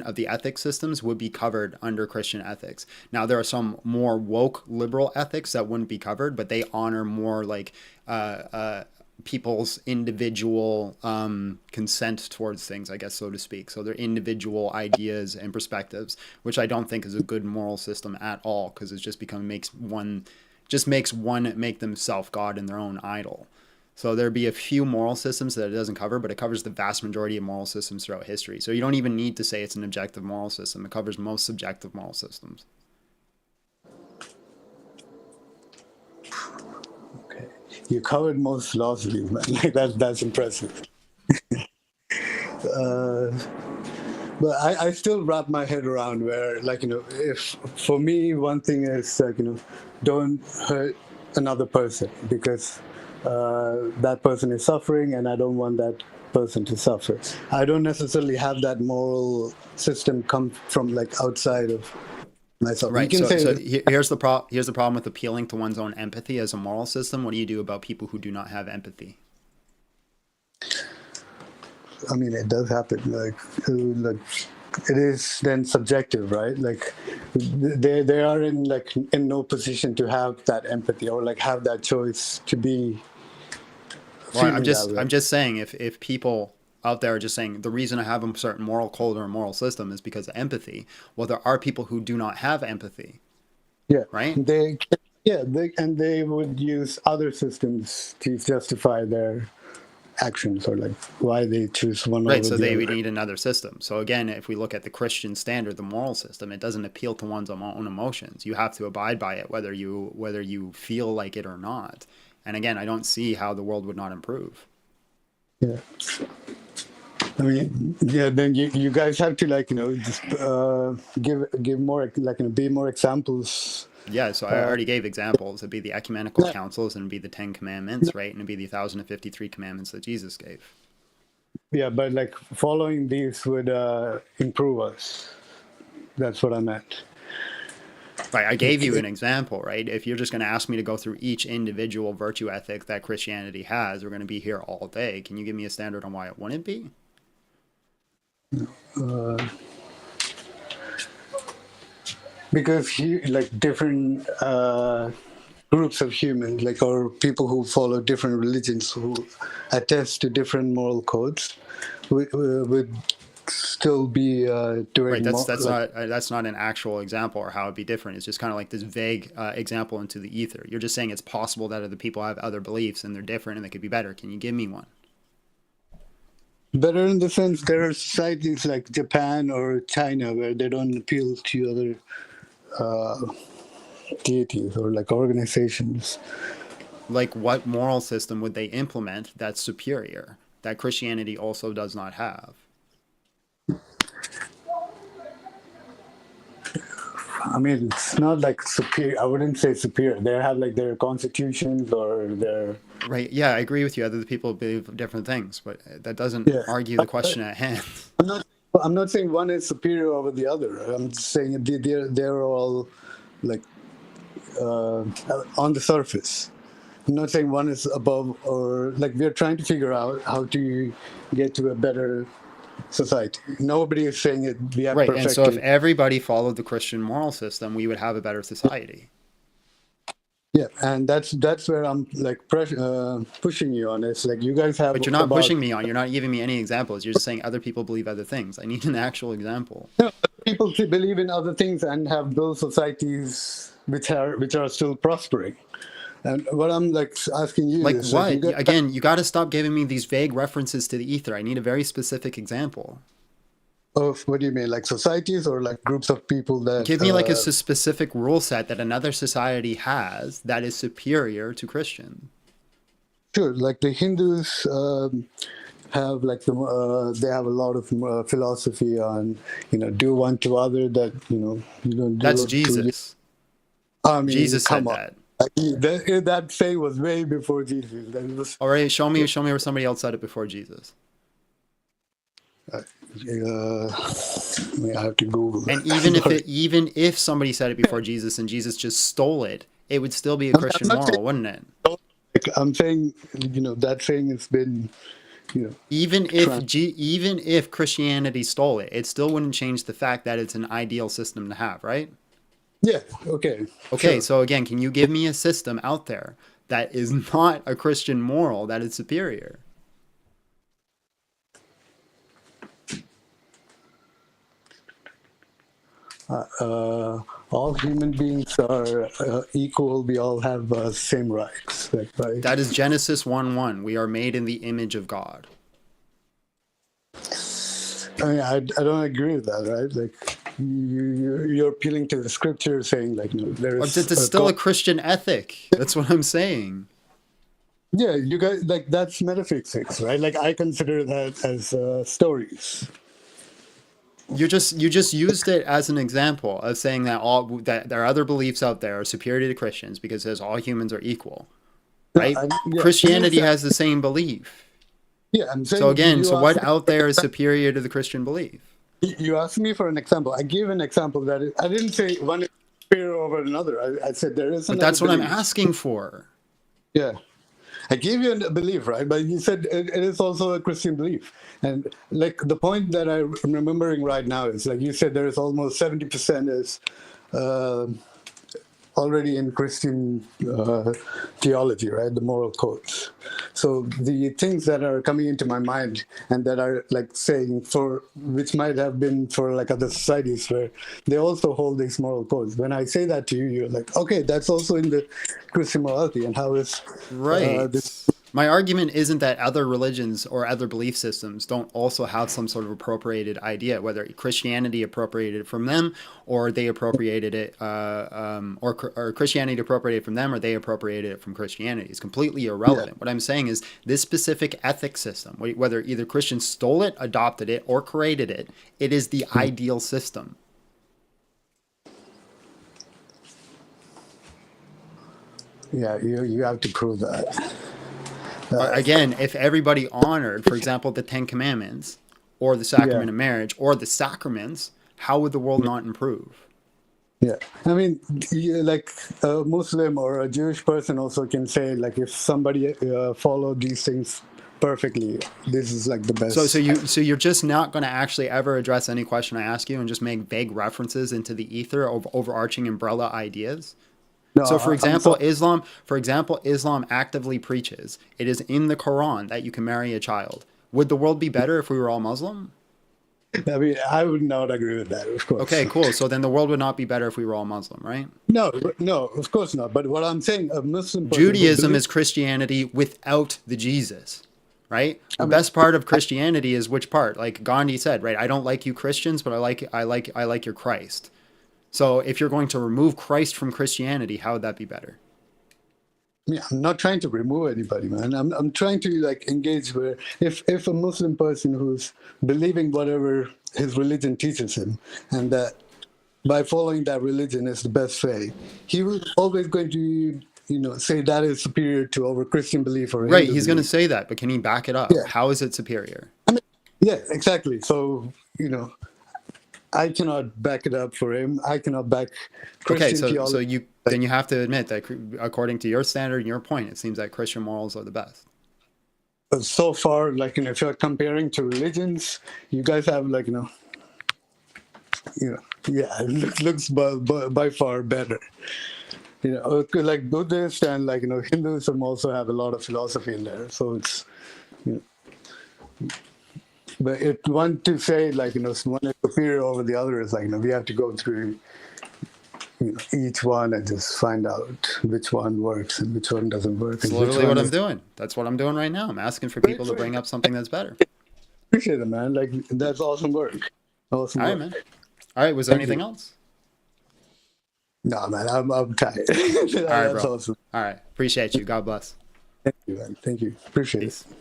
of the ethics systems would be covered under Christian ethics. Now, there are some more woke liberal ethics that wouldn't be covered, but they honor more like people's individual consent towards things, I guess, so to speak. So their individual ideas and perspectives, which I don't think is a good moral system at all, because it just makes one make themselves God and their own idol. So there'd be a few moral systems that it doesn't cover, but it covers the vast majority of moral systems throughout history. So you don't even need to say it's an objective moral system. It covers most subjective moral systems. Okay. You covered most philosophies, man. Like that's impressive. But I still wrap my head around where, like, if for me, one thing is, like, don't hurt another person because that person is suffering and I don't want that person to suffer. I don't necessarily have that moral system come from like outside of myself. Right. You can So say here's the problem with appealing to one's own empathy as a moral system. What do you do about people who do not have empathy? I mean, it does happen. Like it is then subjective, right? Like they are in no position to have that empathy or like have that choice to be. Well, I'm just saying if people out there are just saying the reason I have a certain moral code or a moral system is because of empathy. Well, there are people who do not have empathy. Yeah. Right. They would use other systems to justify their actions or like why they choose one right. over So the they other. would need another system. So again, if we look at the Christian standard, the moral system, it doesn't appeal to one's own emotions. You have to abide by it, whether you feel like it or not. And again, I don't see how the world would not improve. Yeah. I mean, yeah. Then you guys have to just give more be more examples. Yeah, so I already gave examples. It'd be the ecumenical councils and it'd be the 10 commandments, right? And it'd be the 1,053 commandments that Jesus gave. Yeah, but like following these would improve us. That's what I meant. Right, I gave you an example, right? If you're just going to ask me to go through each individual virtue ethic that Christianity has, we're going to be here all day. Can you give me a standard on why it wouldn't be? Because different groups of humans, or people who follow different religions, who attest to different moral codes, would still be doing. Right, that's not an actual example or how it'd be different. It's just kind of like this vague example into the ether. You're just saying it's possible that other people have other beliefs and they're different and they could be better. Can you give me one? Better in the sense there are societies like Japan or China where they don't appeal to other deities or like organizations. Like what moral system would they implement that's superior, that Christianity also does not have? I mean, it's not like superior. I wouldn't say superior. They have like their constitutions or their. Right. Yeah, I agree with you. Other people believe different things, but that doesn't argue the question at hand. I'm not saying one is superior over the other. I'm just saying they're all like on the surface. I'm not saying one is above or like we're trying to figure out how to get to a better society. Nobody is saying it. We have right. perfected. And so if everybody followed the Christian moral system, we would have a better society. Yeah, and that's where I'm like pushing you on. It's like you guys have. But you're not pushing me on. You're not giving me any examples. You're just saying other people believe other things. I need an actual example. No, people believe in other things and have built societies which are still prospering. And what I'm like asking you like is, what? Again, you got to stop giving me these vague references to the ether. I need a very specific example. Of what do you mean, like societies or like groups of people that give me like a specific rule set that another society has that is superior to Christian. Sure, like the Hindus have like they have a lot of philosophy on do unto other that you don't That's do to you. Jesus. I mean, Jesus come said on. that. That saying was way before Jesus. That was, All right, show me where somebody else said it before Jesus. I have to Google And that. even if somebody said it before Jesus and Jesus just stole it, it would still be a I'm Christian not saying, moral, wouldn't it? like, I'm saying, that saying has been, Even trans- even if Christianity stole it, it still wouldn't change the fact that it's an ideal system to have, right? yeah, okay, Okay, sure. so again, can you give me a system out there that is not a Christian moral that is superior? All human beings are equal. We all have same rights. Like, right? That is Genesis 1:1. We are made in the image of God. I mean, I don't agree with that, right? Like, you're appealing to the scripture, saying like, there's It's still a Christian ethic. That's what I'm saying. yeah, you guys like that's metaphysics, right? Like, I consider that as stories. You just used it as an example of saying that there are other beliefs out there are superior to Christians because it says all humans are equal, right? Yeah, Christianity has the same belief. yeah, I'm saying. So again, You what asked, out there is superior to the Christian belief? you asked me for an example. I gave an example I didn't say one is superior over another. I said there is But another that's what I'm belief. asking for. Yeah. I gave you a belief, right? But you said it is also a Christian belief. And like the point that I'm remembering right now is like you said there is almost 70% is uh, already in Christian theology, right? The moral codes. So the things that are coming into my mind and that are like saying which might have been for like other societies where they also hold these moral codes. When I say that to you, you're like, okay, that's also in the Christian morality. And how is Right. this? My argument isn't that other religions or other belief systems don't also have some sort of appropriated idea, whether Christianity appropriated it from them or they appropriated it, or Christianity appropriated it from them or they appropriated it from Christianity. It's completely irrelevant. What I'm saying is this specific ethics system, whether either Christians stole it, adopted it, or created it, it is the ideal system. Yeah, you have to prove that. Again, if everybody honored, for example, the Ten Commandments or the sacrament of marriage or the sacraments, how would the world not improve? Yeah, I mean, like a Muslim or a Jewish person also can say, like, if somebody followed these things perfectly, this is like the best. So you're just not going to actually ever address any question I ask you and just make vague references into the ether of overarching umbrella ideas? No, So for example, Islam actively preaches it is in the Quran that you can marry a child. Would the world be better if we were all Muslim? I mean, I would not agree with that, of course. Okay, cool. So then the world would not be better if we were all Muslim, right? No, of course not. But what I'm saying, a Muslim person Judaism is Christianity without the Jesus, right? The best part of Christianity is which part? Like Gandhi said, right? I don't like you Christians, but I like your Christ. So if you're going to remove Christ from Christianity, how would that be better? Yeah, I'm not trying to remove anybody, man. I'm trying to like engage where if a Muslim person who's believing whatever his religion teaches him, and that by following that religion is the best way, he was always going to say that is superior to our Christian belief or Right, Hindu he's going to belief. say that, but can he back it up? Yeah. How is it superior? Yeah, exactly. So I cannot back it up for him. I cannot back Christian Okay, so theology. then you have to admit that according to your standard and your point, it seems that Christian morals are the best. But so far, like if you're comparing to religions, you guys have like yeah, it looks by far better. Like Buddhist and like Hinduism also have a lot of philosophy in there. So it's but it one to say like one is superior over the other is like we have to go through each one and just find out which one works and which one doesn't work. That's literally what I'm doing. That's what I'm doing right now. I'm asking for people to bring up something that's better. Appreciate it, man. Like that's awesome work. Awesome All right, work. man. All right, was there anything else? No, man, I'm tired. All right, That's bro. awesome. All right, appreciate you. God bless. Thank you, man. Thank you. Appreciate Peace. it.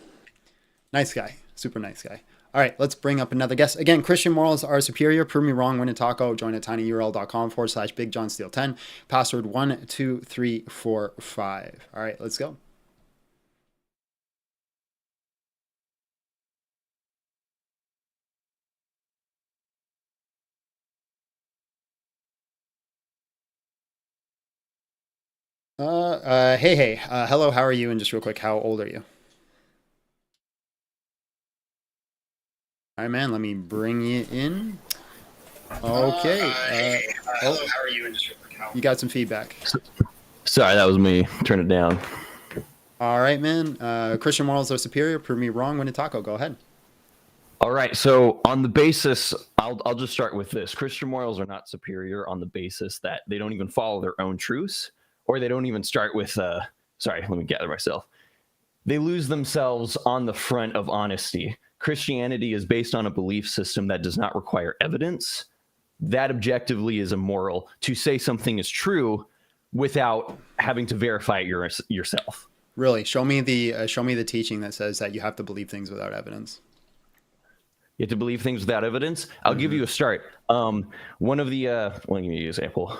Nice guy. Super nice guy. All right, let's bring up another guest. Again, Christian morals are superior. Prove me wrong. Win a taco. Join at tinyurl.com/BigJohnSteel10. Password 12345. All right, let's go. Hey. Hello, how are you? And just real quick, how old are you? All right, man, let me bring you in. Okay. Hello, how are you? And just real quick, you got some feedback. Sorry, that was me. Turn it down. All right, man. Christian morals are superior. Prove me wrong. Win a taco. Go ahead. All right. So on the basis, I'll just start with this. Christian morals are not superior on the basis that they don't even follow their own truths, or they don't even start with, sorry, let me gather myself. They lose themselves on the front of honesty. Christianity is based on a belief system that does not require evidence. That objectively is immoral. To say something is true without having to verify it yourself. Really, show me the teaching that says that you have to believe things without evidence. You have to believe things without evidence. I'll give you a start. One of the let me give you an example.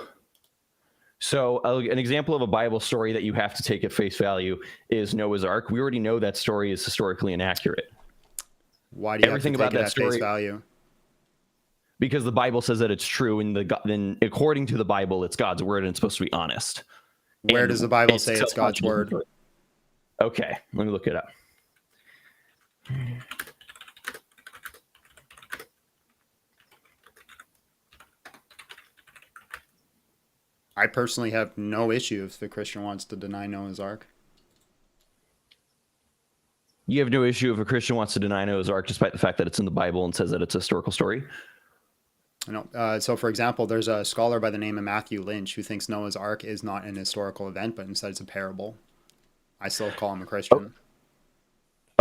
So an example of a Bible story that you have to take at face value is Noah's Ark. We already know that story is historically inaccurate. Why do you Everything have to take about it that at story, face value? Because the Bible says that it's true, and then according to the Bible, it's God's word, and it's supposed to be honest. Where And does the Bible say it's God's word? Okay, let me look it up. I personally have no issue if the Christian wants to deny Noah's Ark. You have no issue if a Christian wants to deny Noah's Ark, despite the fact that it's in the Bible and says that it's a historical story? No. So, for example, there's a scholar by the name of Matthew Lynch who thinks Noah's Ark is not an historical event, but instead it's a parable. I still call him a Christian.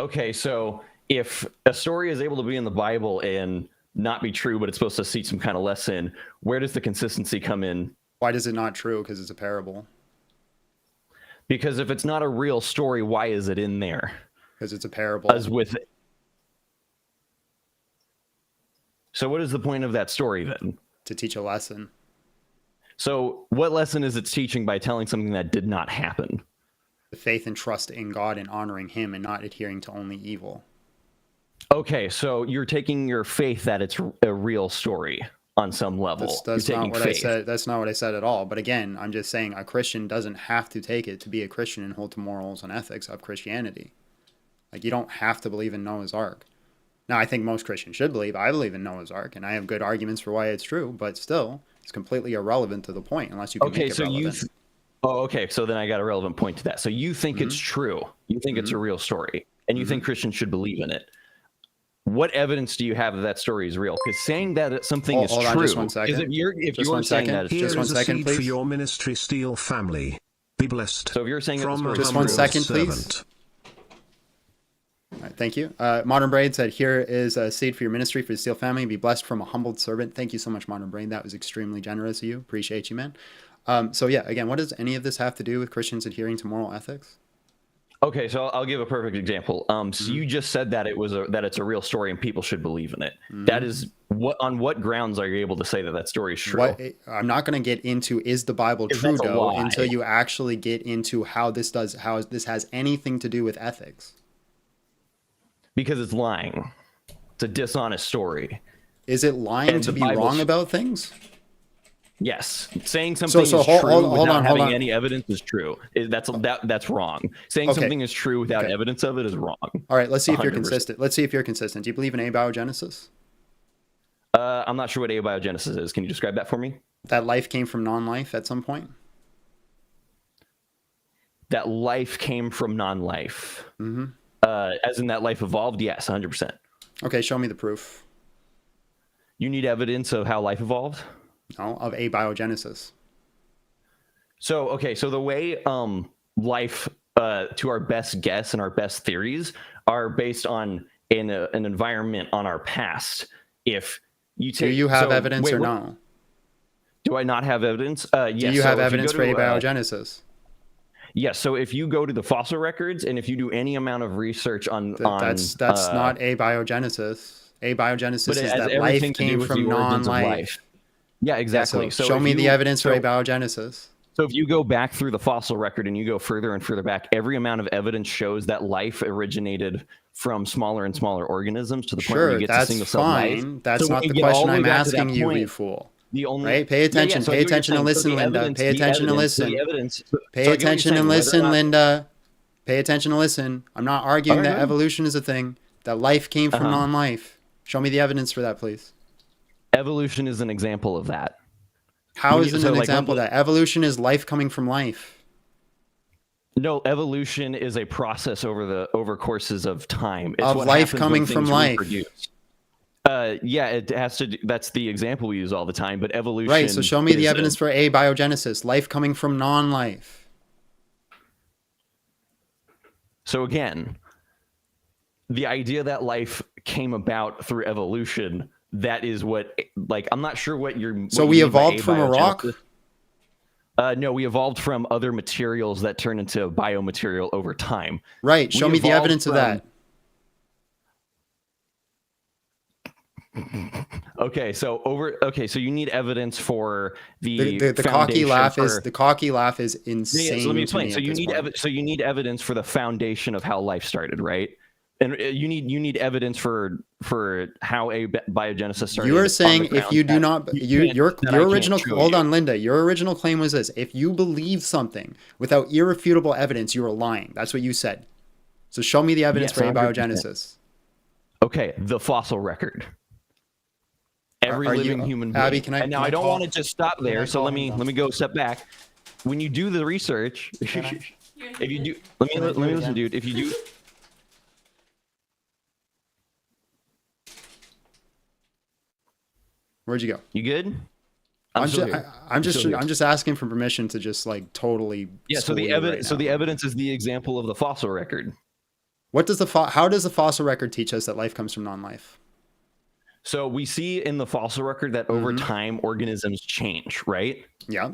Okay, so if a story is able to be in the Bible and not be true, but it's supposed to teach some kind of lesson, where does the consistency come in? Why is it not true? Because it's a parable. Because if it's not a real story, why is it in there? Because it's a parable. So what is the point of that story then? To teach a lesson. So what lesson is it teaching by telling something that did not happen? The faith and trust in God and honoring him and not adhering to only evil. Okay, so you're taking your faith that it's a real story on some level. That's not what I said. That's not what I said at all. But again, I'm just saying a Christian doesn't have to take it to be a Christian and hold to morals and ethics of Christianity. Like, you don't have to believe in Noah's Ark. Now, I think most Christians should believe. I believe in Noah's Ark, and I have good arguments for why it's true. But still, it's completely irrelevant to the point unless you can make it relevant. Okay, so then I got a relevant point to that. So you think it's true. You think it's a real story, and you think Christians should believe in it. What evidence do you have that that story is real? Because saying that something is true. On, just 1 second. If you're saying that it's just 1 second, please. For your ministry, Steel family, be blessed. So if you're saying from just 1 second, please. All right, thank you. Modern Braid said, here is a seed for your ministry for the Steel family. Be blessed from a humbled servant. Thank you so much, Modern Braid. That was extremely generous of you. Appreciate you, man. So yeah, again, what does any of this have to do with Christians adhering to moral ethics? Okay, so I'll give a perfect example. So you just said that it's a real story and people should believe in it. That is on what grounds are you able to say that that story is true? I'm not going to get into is the Bible true though until you actually get into how this has anything to do with ethics. Because it's lying. It's a dishonest story. Is it lying to be wrong about things? Yes, saying something is true without having any evidence is true. That's wrong. Saying something is true without evidence of it is wrong. All right, let's see if you're consistent. Do you believe in abiogenesis? I'm not sure what abiogenesis is. Can you describe that for me? That life came from non-life at some point. That life came from non-life. As in that life evolved? Yes, 100%. Okay, show me the proof. You need evidence of how life evolved? No, of abiogenesis. So the way life, to our best guess and our best theories, are based on an environment on our past. If you take, do you have evidence or no? Do I not have evidence? Yes. Do you have evidence for abiogenesis? Yeah, so if you go to the fossil records and if you do any amount of research on That's not abiogenesis. Abiogenesis but it is has that everything life to do came with from the origins of non-life. life. Yeah, exactly. Yeah, so show if me the you- evidence for so- abiogenesis. So if you go back through the fossil record and you go further and further back, every amount of evidence shows that life originated from smaller and smaller organisms to the point where Sure, you get to that's single-celled life. fine. That's So when not you the get all question the way I'm back to that asking you, point, you fool. the only Right? Pay attention. so I Pay get what you're attention and saying. So listen, the Linda. evidence- Pay the attention and evidence- so listen. the evidence- Pay so I get what you're attention saying, and whether or listen, not- Linda. Pay attention and listen. I'm not arguing Alright, that go ahead. evolution is a thing, that life came from Uh-huh. non-life. Show me the evidence for that, please. Evolution is an example of that. How When is you- it so, an like, example of when- that? Evolution is life coming from life. No, evolution is a process over courses of time. It's Of what life happens coming when from things life. reproduce. Yeah, it has to. That's the example we use all the time. But evolution. Right, so show me the is evidence for abiogenesis, life coming from non-life. So again, the idea that life came about through evolution. That is what. Like, I'm not sure what you're. So what we you mean by evolved from a rock? abiogenesis. No, we evolved from other materials that turn into biomaterial over time. Right, show We me the evolved evidence of from- that. Okay, so you need evidence for The cocky foundation laugh for- is Yeah, insane. so let me to explain. me So at you this need point. so you need evidence for the foundation of how life started, right? And you need evidence for how biogenesis started. You on are the saying if ground you do that not, you can't- your that I can't original, show hold you. on, Linda, your original claim was this: if you believe something without irrefutable evidence, you are lying. That's what you said. So show me the evidence Yes, for 100%. abiogenesis. Okay, the fossil record. Every Are you- living human being. Abby, can I- and now can I I don't call- want to just stop can there. I So call let him me down? go a step back. When you do the research, if you do, let Can I me do it listen, again? dude. If you do. Where'd you go? You good? I'm still just, here. I'm still here. just asking for permission to just like totally. Yeah. So school the you evidence. right so now. the evidence is the example of the fossil record. What does how does the fossil record teach us that life comes from non-life? So we see in the fossil record that over Mm-hmm. time organisms change, right? Yeah.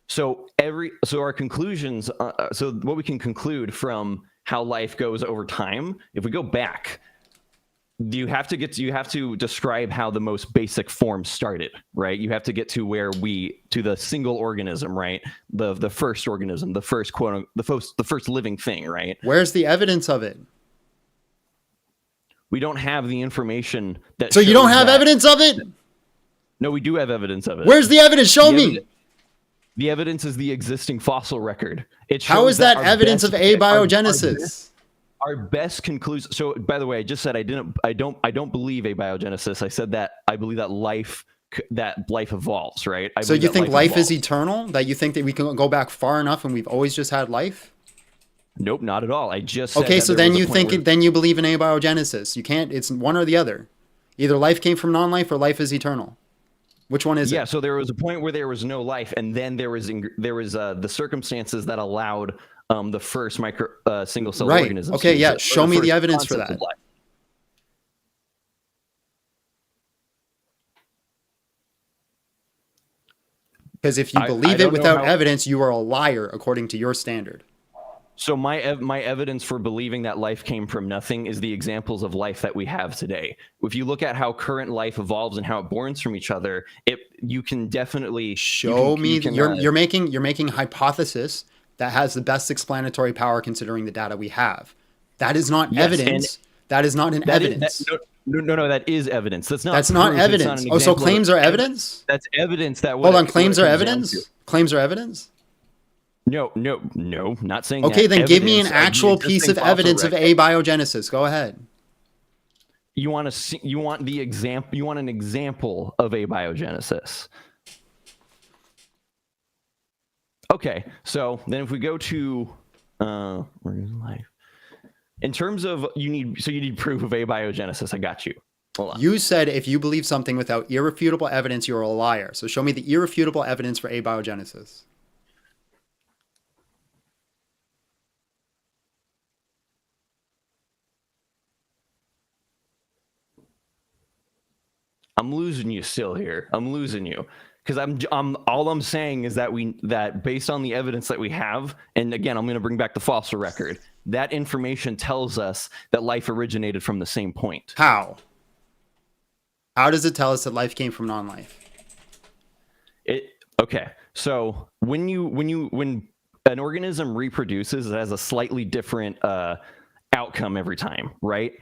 So our conclusions. So what we can conclude from how life goes over time, if we go back, you have to describe how the most basic form started, right? You have to get to to the single organism, right? The first organism, the first the first living thing, right? Where's the evidence of it? We don't have the information that. So you don't shows have that- evidence of it? No, we do have evidence of it. Where's the evidence? Show The me. The evidence is the existing fossil record. It How shows is that our evidence best- of abiogenesis? Our best conclusion. So, by the way, I just said I don't believe abiogenesis. I said that I believe that life evolves, right? I So believe you that think life is evolves. eternal? That you think that we can go back far enough and we've always just had life? Nope, not at all. I just said Okay, that so there then was a you point think where- then you believe in abiogenesis. You can't. It's one or the other. Either life came from non-life or life is eternal. Which one is yeah. it? So there was a point where there was no life, and then there was the circumstances that allowed the first single cell Right. organisms. Okay, to yeah, exist, or show me the first evidence for concept that. of life. Because if you I believe it don't know without how- evidence, you are a liar according to your standard. So my evidence for believing that life came from nothing is the examples of life that we have today. If you look at how current life evolves and how it borns from each other, you can definitely Show me. you can, You're making hypothesis that has the best explanatory power considering the data we have. That is not Yes, evidence. That is not an that is- evidence. no, that is evidence. That's not. That's not proof. It's evidence. an Oh, so example of- claims are evidence? That's evidence that. Hold on, claims are what it comes down evidence? to. Claims are evidence? No, not saying. Okay, that. then give me an Evidence of the actual piece existing of fossil evidence of record. abiogenesis. Go ahead. You want to see? You want the example? You want an example of abiogenesis? Okay, so then if we go to where is life? In terms of you need proof of abiogenesis. I got you. Hold on. You said if you believe something without irrefutable evidence, you're a liar. So show me the irrefutable evidence for abiogenesis. I'm losing you still here. I'm losing you because I'm all I'm saying is that based on the evidence that we have, and again, I'm going to bring back the fossil record. That information tells us that life originated from the same point. How? How does it tell us that life came from non-life? Okay. So when an organism reproduces, it has a slightly different outcome every time, right?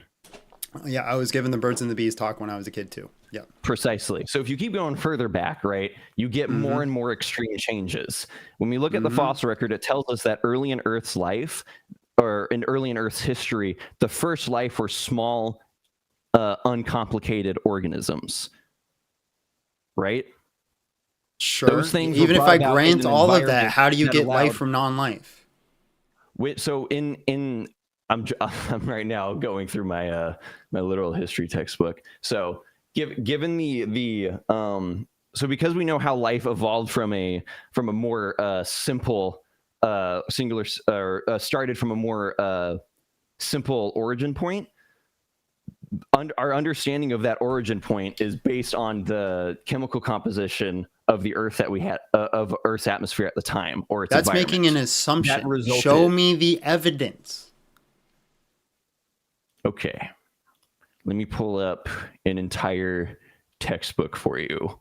Yeah, I was given the birds and the bees talk when I was a kid too. Yeah. Precisely. So if you keep going further back, right, you get more and more extreme changes. When we look at the fossil record, it tells us that early in Earth's life, or in early in Earth's history, the first life were small, uncomplicated organisms. Right? Sure. Those things even if I brought about in grant an all of that, environment how do you that get life allowed- from non-life? So I'm right now going through my my literal history textbook. So given the so because we know how life evolved from a more simple singular or started from a more simple origin point, our understanding of that origin point is based on the chemical composition of the Earth that we had of Earth's atmosphere at the time, or its That's environment. making an assumption. That resulted- Show me the evidence. Okay, let me pull up an entire textbook for you.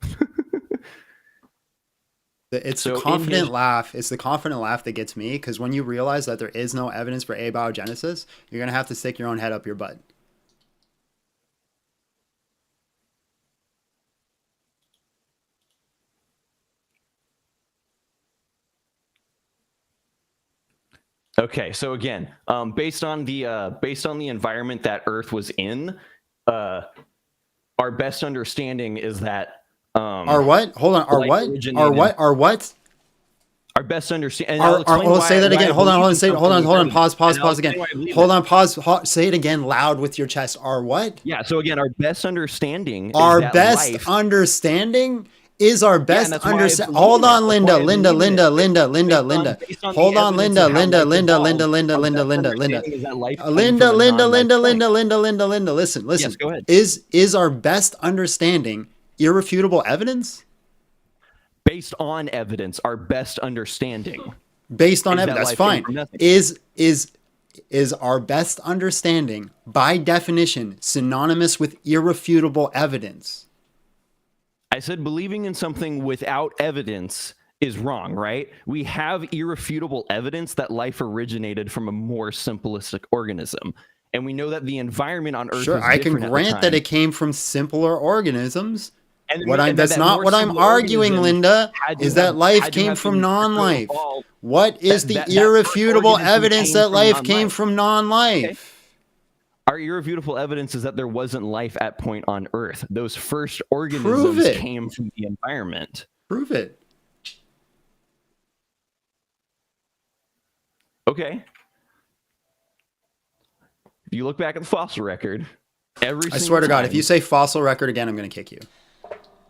It's So the in confident his- laugh. It's the confident laugh that gets me, because when you realize that there is no evidence for abiogenesis, you're gonna have to stick your own head up your butt. Okay, so again, based on the environment that Earth was in, our best understanding is that Our what? Hold on. Our life what? Our originated- what? Our what? Our best understanding. Say that again. Hold on. Say. Hold on. Pause again. Hold on. Pause. Say it again loud with your chest. Our what? Yeah. So again, our best understanding. Our is that best life, understanding is our best that's why I understanding. believe Hold it. on, That's why I Linda. believe it. Based on the Hold on, evidence Linda. of how life evolved, Linda. our best understanding is that life came from a Linda. non-life point. Listen. Yes, go ahead. Is our best understanding irrefutable evidence? Based on evidence, our best understanding. Based on Is that evidence, that's life came fine. from nothing. Is our best understanding, by definition, synonymous with irrefutable evidence? I said believing in something without evidence is wrong, right? We have irrefutable evidence that life originated from a more simplistic organism. And we know that the environment on Earth Sure, was I can different at the grant that time. it came from simpler organisms. And That's that not more what I'm simple arguing, organism Linda, had to is that have- life had to came have from been non-life. evolved. What is the that irrefutable organism evidence came that from life came non-life. from non-life? Okay. Our irrefutable evidence is that there wasn't life at point on Earth. Those first organisms it. came from the environment. Prove it. Okay. If you look back at the fossil record, I swear to God, if you say fossil record again, I'm going to kick you.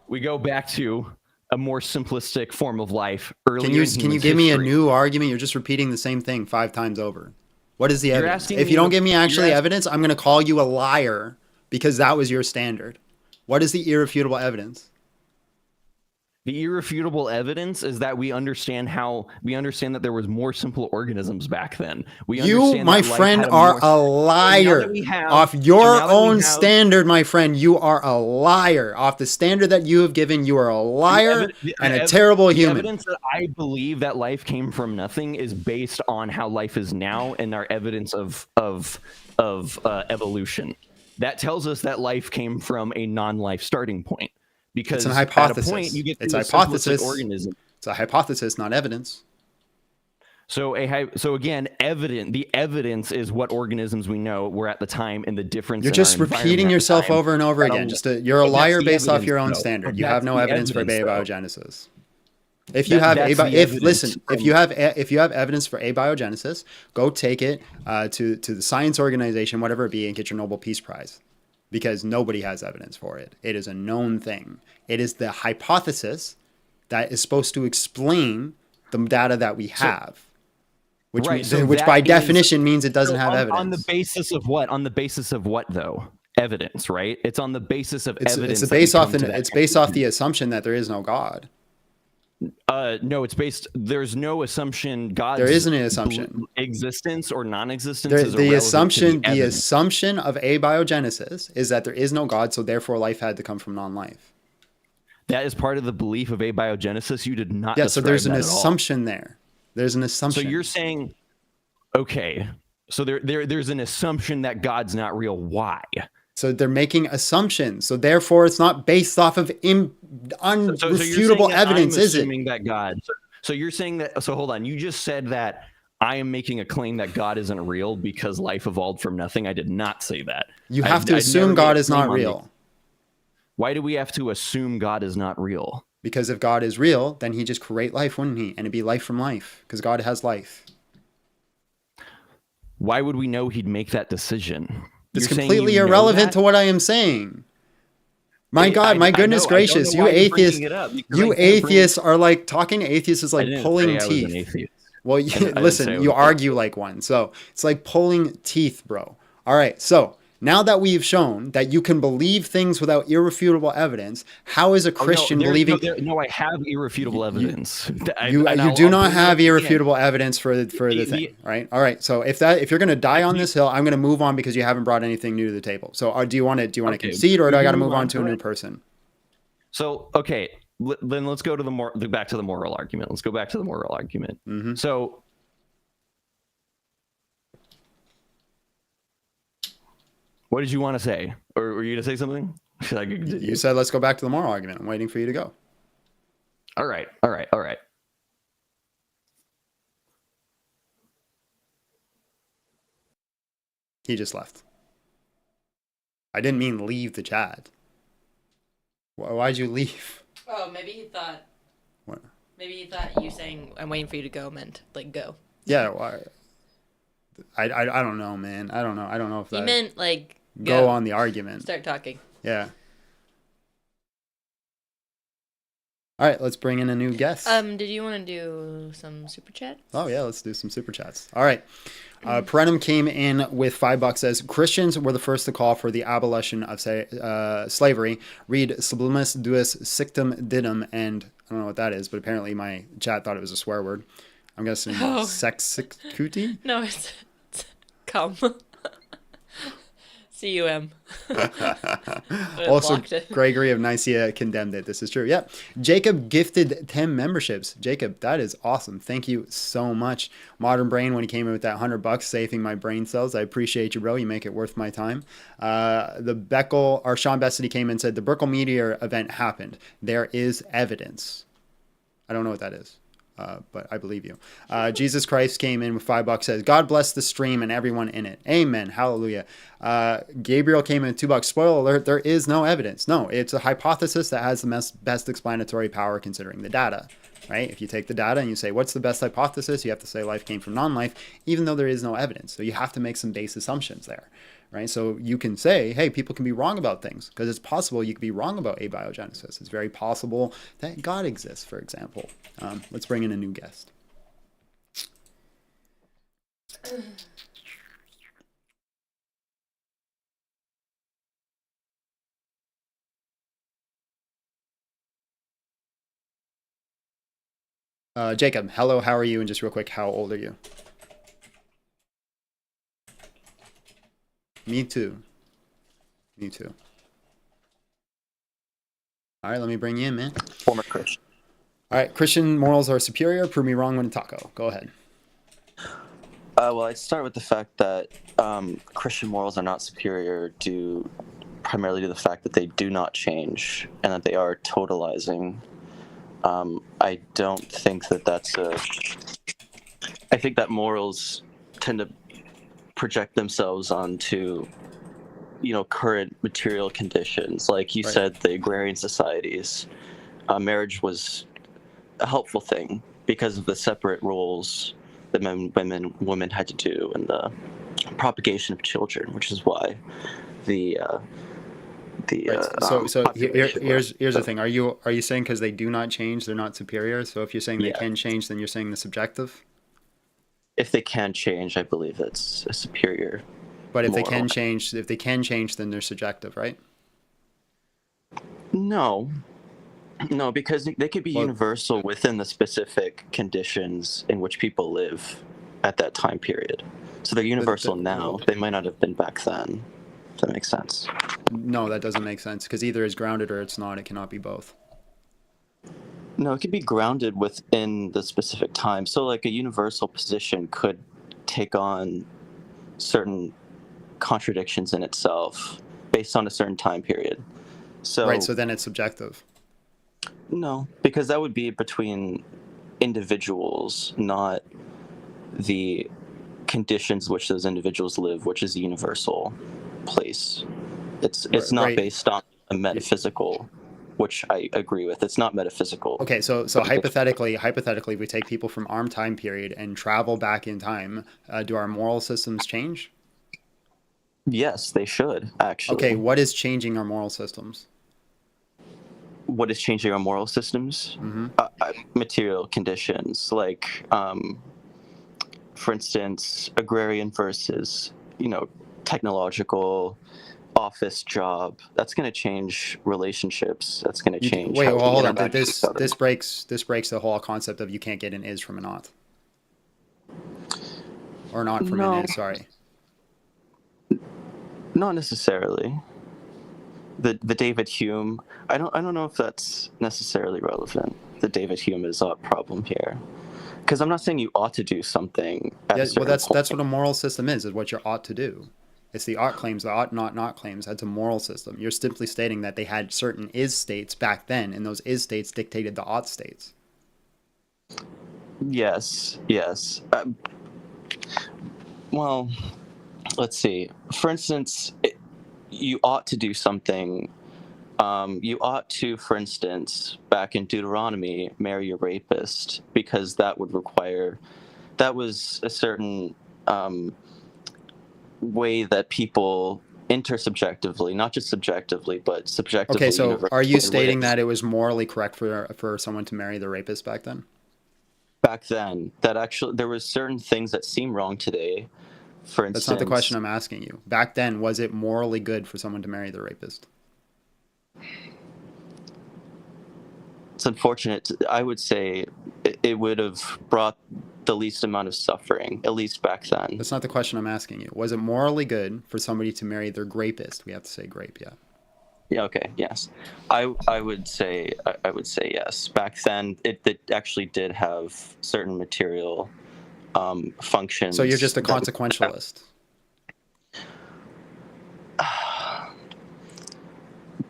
we go back to a more simplistic form of life earlier Can you in human give me a history. new argument? You're just repeating the same thing 5 times over. What is the You're evidence? asking If me you don't to- give me you're actually ask- evidence, I'm going to call you a liar, because that was your standard. What is the irrefutable evidence? The irrefutable evidence is that we understand that there was more simple organisms back then. We You, understand my that life friend, had are more- a liar. we have- Off so your now that we own have- standard, my friend, you are a liar. Off the standard that you have given, you are a liar and a terrible the human. evidence that I believe that life came from nothing is based on how life is now and our evidence of evolution. That tells us that life came from a non-life starting point. Because It's an hypothesis. At a point, you get It's to a a simplistic hypothesis. organism. It's a hypothesis, not evidence. So again, the evidence is what organisms we know were at the time and the difference. You're in just our repeating environment at the yourself time. over and over again. You're a But that's liar the based off evidence, your own though. standard. But You have that's no the evidence for evidence, though. abiogenesis. If you have That's the evidence if you have evidence for abiogenesis, go take it to the science organization, whatever it be, and get your Nobel Peace Prize, because nobody has evidence for it. It is a known thing. It is the hypothesis that is supposed to explain the data that we have, which Right, so which that by is- definition means it doesn't have evidence. On the basis of what? On the basis of what, though? Evidence, right? It's on the basis of evidence. It's that we based off come to that it's based off the assumption that there is no God. No, it's based. There's no assumption. God's There isn't an assumption. Existence or non-existence is The irrelevant to assumption, the the evidence. assumption of abiogenesis is that there is no God, so therefore life had to come from non-life. That is part of the belief of abiogenesis. You did not. Yeah, so there's an describe that at all. assumption there. There's an assumption. So you're saying, okay, so there's an assumption that God's not real. Why? So they're making assumptions. So therefore, it's not based off of unrefutable evidence, is it? Assuming that God. So you're saying that. So hold on. You just said that I am making a claim that God isn't real because life evolved from nothing. I did not say that. You have to assume God is not real. Why do we have to assume God is not real? Because if God is real, then he'd just create life, wouldn't he? And it'd be life from life, because God has life. Why would we know he'd make that decision? It's completely irrelevant to what I am saying. My God, my goodness gracious, you atheists, you atheists are like, talking to atheists is like pulling teeth. Well, listen, you argue like one. So it's like pulling teeth, bro. All right, so now that we've shown that you can believe things without irrefutable evidence, how is a Christian believing? No, I have irrefutable evidence. You do not have irrefutable evidence for the thing, right? All right. So if you're going to die on this hill, I'm going to move on because you haven't brought anything new to the table. So do you want to concede, or do I got to move on to a new person? So okay, then let's go to back to the moral argument. Let's go back to the moral argument. Mm-hmm. So. What did you want to say? Or were you going to say something? You said, let's go back to the moral argument. I'm waiting for you to go. All right. He just left. I didn't mean leave the chat. Why'd you leave? Oh, maybe he thought. What? Maybe he thought you saying "I'm waiting for you to go" meant like go. Yeah. Well, I don't know, man. I don't know if that. He meant like go on the argument. Start talking. Yeah. All right, let's bring in a new guest. Did you want to do some super chat? Oh yeah, let's do some super chats. All right. Perenum came in with $5. Says Christians were the first to call for the abolition of slavery. Read sublimis duis sictum didum, and I don't know what that is, but apparently my chat thought it was a swear word. I'm guessing sexicuti. No, it's cum. C-U-M. Also, Gregory of Nicaea condemned it. This is true. Yeah. Jacob gifted 10 memberships. Jacob, that is awesome. Thank you so much. Modern Brain, when he came in with that $100, saving my brain cells. I appreciate you, bro. You make it worth my time. The Beckel, or Sean Bessity came in and said, the Burkle meteor event happened. There is evidence. I don't know what that is. But I believe you. Jesus Christ came in with $5, says, God bless the stream and everyone in it. Amen. Hallelujah. Gabriel came in with $2. Spoiler alert, there is no evidence. No, it's a hypothesis that has the best explanatory power considering the data, right? If you take the data and you say, what's the best hypothesis? You have to say life came from non-life, even though there is no evidence. So you have to make some base assumptions there, right? So you can say, hey, people can be wrong about things, because it's possible you could be wrong about abiogenesis. It's very possible that God exists, for example. Let's bring in a new guest. Jacob, hello, how are you? And just real quick, how old are you? Me too. Me too. All right, let me bring you in, man. Former Christian. All right, Christian morals are superior. Prove me wrong when taco. Go ahead. Well, I'd start with the fact that Christian morals are not superior due primarily to the fact that they do not change and that they are totalizing. I don't think that that's a... I think that morals tend to project themselves onto, current material conditions. Like you said, the agrarian societies, marriage was a helpful thing because of the separate roles that women had to do and the propagation of children, which is why here's the thing. Are you saying because they do not change, they're not superior? So if you're saying they can change, then you're saying the subjective? If they can change, I believe that's a superior. But if moral. they can change, then they're subjective, right? No, No, because they could be Well, universal within the specific conditions in which people live at that time period. So they're universal now. They might not have been back then. If that makes sense. no, that doesn't make sense because either it's grounded or it's not. It cannot be both. No, it could be grounded within the specific time. So, like, a universal position could take on certain contradictions in itself based on a certain time period. So, Right, so then it's subjective. no, because that would be between individuals, not the conditions which those individuals live, which is a universal place. It's not Right. based on a metaphysical, which I agree with. It's not metaphysical. Okay, so hypothetically, we take people from our time period and travel back in time. Do our moral systems change? Yes, they should, actually. Okay, what is changing our moral systems? What is changing our moral systems? Material conditions, like, for instance, agrarian versus, technological office job. That's going to change relationships. That's going to change. Wait, how well, we hold on. interact with each other. This breaks the whole concept of you can't get an is from an ought, or not from an is. Sorry. Not necessarily. The David Hume. I don't know if that's necessarily relevant. The David Hume is a problem here, because I'm not saying you ought to do something. Yeah, well, that's what a moral system is what you ought to do. It's the ought claims, the ought not claims. That's a moral system. You're simply stating that they had certain is states back then, and those is states dictated the ought states. Yes. Well, let's see. For instance, you ought to do something. You ought to, for instance, back in Deuteronomy, marry a rapist, because that was a certain way that people intersubjectively, not just subjectively, but subjectively. Okay, so are you stating that it was morally correct for someone to marry the rapist back then? Back then, that actually there was certain things that seem wrong today. For instance, that's not the question I'm asking you. Back then, was it morally good for someone to marry the rapist? It's unfortunate. I would say it would have brought the least amount of suffering, at least back then. That's not the question I'm asking you. Was it morally good for somebody to marry their grapist? We have to say grape, yeah. Yeah. Okay. Yes, I would say yes. Back then, it actually did have certain material functions. So you're just a consequentialist.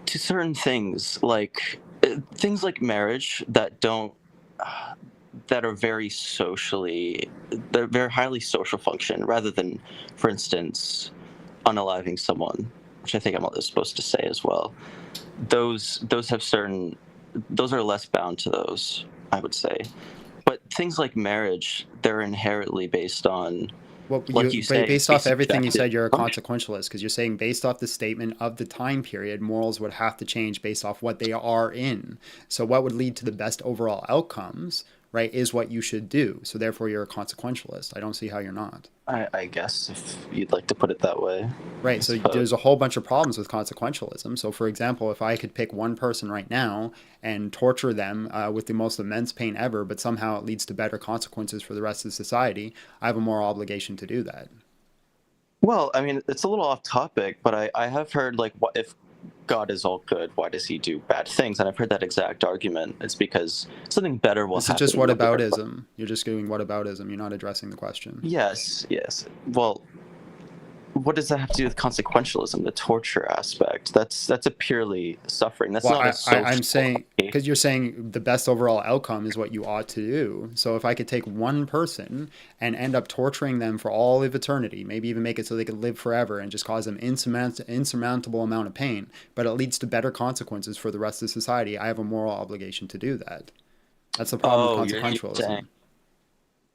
To certain things like marriage that are very socially, they're very highly social function, rather than, for instance, unaliving someone, which I think I'm supposed to say as well. Those are less bound to those, I would say. But things like marriage, they're inherently based on, based off everything you said, you're a consequentialist, because you're saying based off the statement of the time period, morals would have to change based off what they are in. So what would lead to the best overall outcomes, right, is what you should do. So therefore, you're a consequentialist. I don't see how you're not. I guess, if you'd like to put it that way. Right, so there's a whole bunch of problems with consequentialism. So for example, if I could pick one person right now and torture them with the most immense pain ever, but somehow it leads to better consequences for the rest of society, I have a moral obligation to do that. Well, I mean, it's a little off topic, but I have heard, like, what if God is all good, why does he do bad things? And I've heard that exact argument. It's because something better will happen. This is just whataboutism. You're just doing whataboutism. You're not addressing the question. Yes. Well, what does that have to do with consequentialism, the torture aspect? That's a purely suffering. That's not a social. I'm saying, because you're saying the best overall outcome is what you ought to do. So if I could take one person and end up torturing them for all of eternity, maybe even make it so they could live forever and just cause them insurmountable amount of pain, but it leads to better consequences for the rest of society, I have a moral obligation to do that. That's the problem with consequentialism.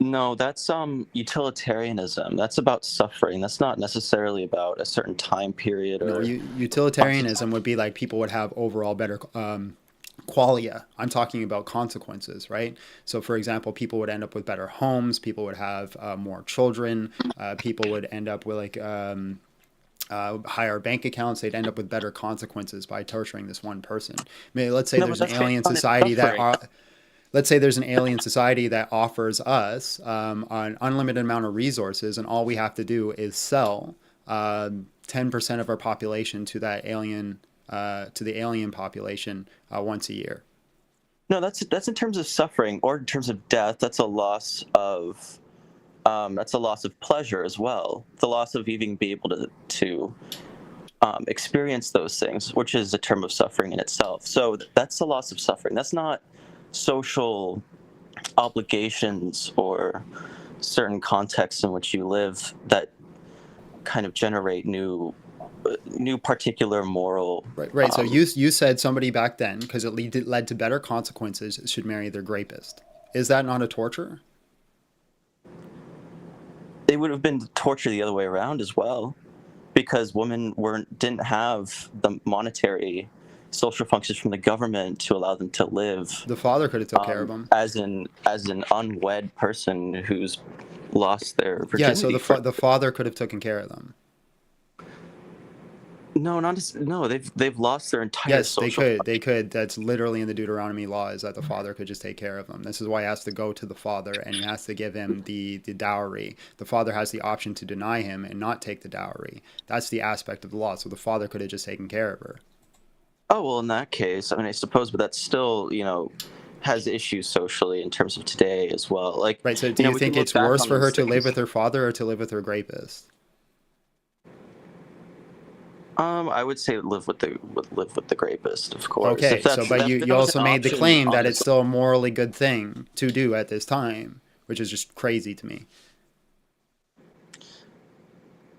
No, that's utilitarianism. That's about suffering. That's not necessarily about a certain time period. Or utilitarianism would be like people would have overall better qualia. I'm talking about consequences, right? So for example, people would end up with better homes. People would have more children. People would end up with higher bank accounts. They'd end up with better consequences by torturing this one person. I mean, let's say there's an alien society that let's say there's an alien society that offers us an unlimited amount of resources, and all we have to do is sell 10% of our population to that alien, to the alien population once a year. No, that's in terms of suffering, or in terms of death. That's a loss of pleasure as well. The loss of even being able to experience those things, which is a term of suffering in itself. So that's the loss of suffering. That's not social obligations or certain contexts in which you live that kind of generate new particular moral. Right. So you said somebody back then, because it led to better consequences, should marry their rapist. Is that not a torture? It would have been torture the other way around as well, because women didn't have the monetary social functions from the government to allow them to live. The father could have took care of them. As an unwed person who's lost their virginity. Yeah, so the father could have taken care of them. No, they've lost their entire social. Yes, they could. That's literally in the Deuteronomy law, is that the father could just take care of them. This is why he has to go to the father, and he has to give him the dowry. The father has the option to deny him and not take the dowry. That's the aspect of the law. So the father could have just taken care of her. Oh, well, in that case, I mean, I suppose, but that's still, has issues socially in terms of today as well. Like, right. So do you think it's worse for her to live with her father or to live with her rapist? I would say live with the rapist, of course. Okay, but you also made the claim that it's still a morally good thing to do at this time, which is just crazy to me.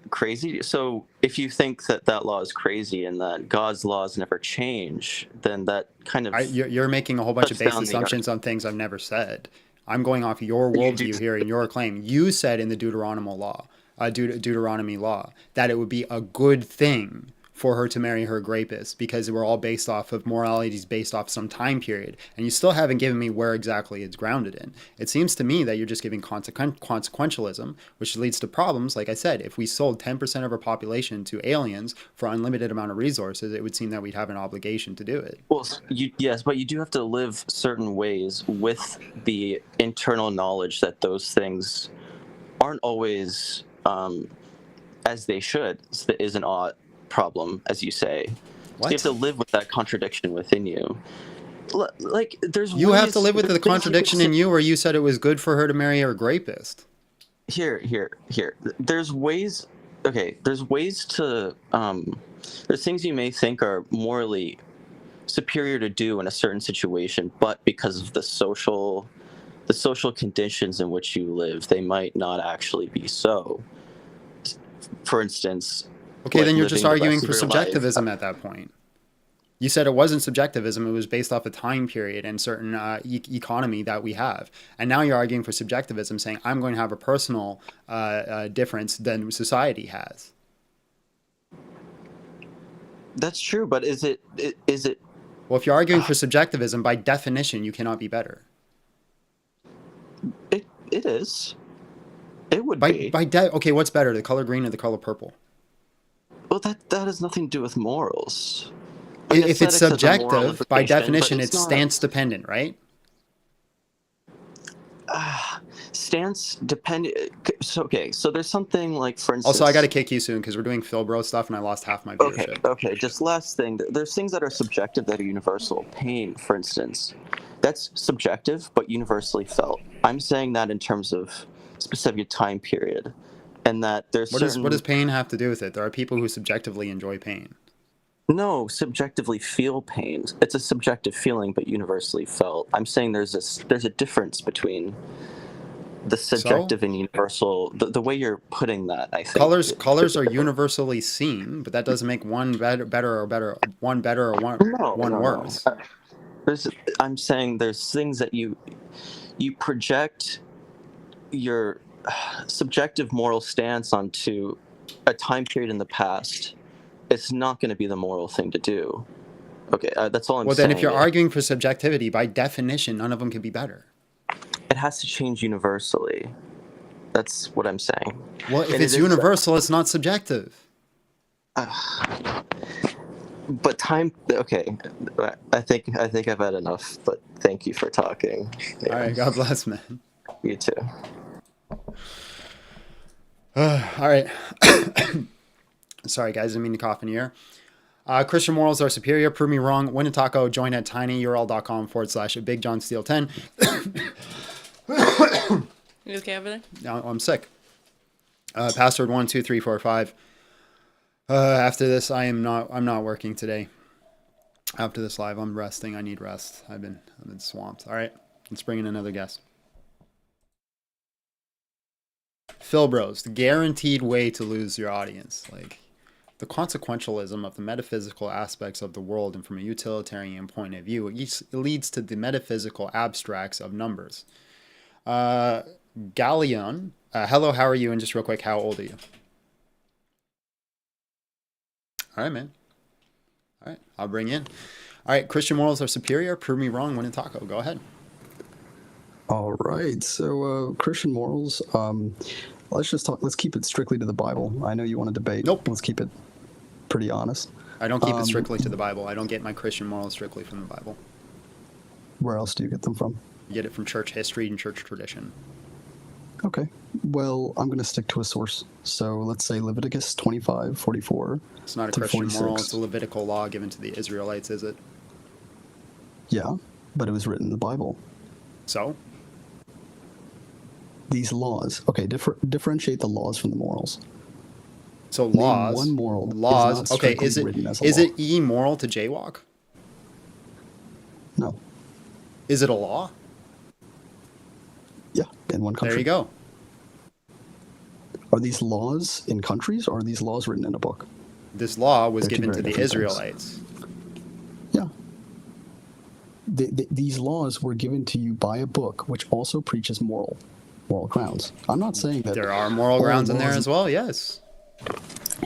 Crazy? So if you think that law is crazy and that God's laws never change, then that kind of... You're making a whole bunch of base assumptions on things I've never said. I'm going off your worldview here and your claim. You said in the Deuteronomy law that it would be a good thing for her to marry her rapist, because we're all based off of moralities based off some time period, and you still haven't given me where exactly it's grounded in. It seems to me that you're just giving consequentialism, which leads to problems. Like I said, if we sold 10% of our population to aliens for unlimited amount of resources, it would seem that we'd have an obligation to do it. Well, yes, but you do have to live certain ways with the internal knowledge that those things aren't always as they should. Is an odd problem, as you say. So you have to live with that contradiction within you. Like, you have to live with the contradiction in you, or you said it was good for her to marry her rapist. Here. There's ways. Okay, there's ways to. There's things you may think are morally superior to do in a certain situation, but because of the social conditions in which you live, they might not actually be so. For instance. Okay, then you're just arguing for subjectivism at that point. You said it wasn't subjectivism, it was based off a time period and certain economy that we have. And now you're arguing for subjectivism, saying I'm going to have a personal difference than society has. That's true, but is it? Well, if you're arguing for subjectivism, by definition, you cannot be better. It is. It would be. Okay, what's better, the color green or the color purple? Well, that has nothing to do with morals. If it's subjective, by definition, it's stance dependent, right? Stance dependent. So there's something like, for instance. Also, I got to kick you soon because we're doing Phil Bro stuff, and I lost half my viewership. Okay. Just last thing. There's things that are subjective that are universal. Pain, for instance, that's subjective but universally felt. I'm saying that in terms of specific time period. And that there's what does pain have to do with it? There are people who subjectively enjoy pain. No, subjectively feel pain. It's a subjective feeling, but universally felt. I'm saying there's a difference between the subjective and universal. The way you're putting that, I think. Colors are universally seen, but that doesn't make one better or one worse. I'm saying there's things that you project your subjective moral stance onto a time period in the past. It's not going to be the moral thing to do. Okay, that's all I'm saying. Well, then if you're arguing for subjectivity, by definition, none of them can be better. It has to change universally. That's what I'm saying. Well, if it's universal, it's not subjective. But time. Okay, I think I've had enough. But thank you for talking. Yeah. All right, God bless, man. You too. All right. Sorry, guys, I didn't mean to cough in your ear. Christian morals are superior. Prove me wrong. Win a taco. Join at tinyurl.com/BigJohnSteel10. You okay over there? No, I'm sick. Password 12345. After this, I'm not working today. After this live, I'm resting. I need rest. I've been swamped. All right, let's bring in another guest. Phil Bros, the guaranteed way to lose your audience. Like, the consequentialism of the metaphysical aspects of the world, and from a utilitarian point of view, it leads to the metaphysical abstracts of numbers. Galleon, hello, how are you? And just real quick, how old are you? All right, man. All right, I'll bring you in. All right, Christian morals are superior. Prove me wrong. Win a taco. Go ahead. All right. So Christian morals. Let's just talk. Let's keep it strictly to the Bible. I know you want to debate. Nope. Let's keep it pretty honest. I don't keep it strictly to the Bible. I don't get my Christian morals strictly from the Bible. Where else do you get them from? You get it from church history and church tradition. Okay. Well, I'm going to stick to a source. So let's say Leviticus 25:44. It's not a Christian moral. It's a Levitical law given to the Israelites, is it? Yeah, but it was written in the Bible. So? These laws. Okay, differentiate the laws from the morals. So laws. Name one moral. Laws. Okay, is it immoral to jaywalk? No. Is it a law? Yeah, in one country. There you go. Are these laws in countries, or are these laws written in a book? This law was given to the Israelites. Yeah. These laws were given to you by a book, which also preaches moral grounds. I'm not saying that there are moral grounds in there as well. Yes.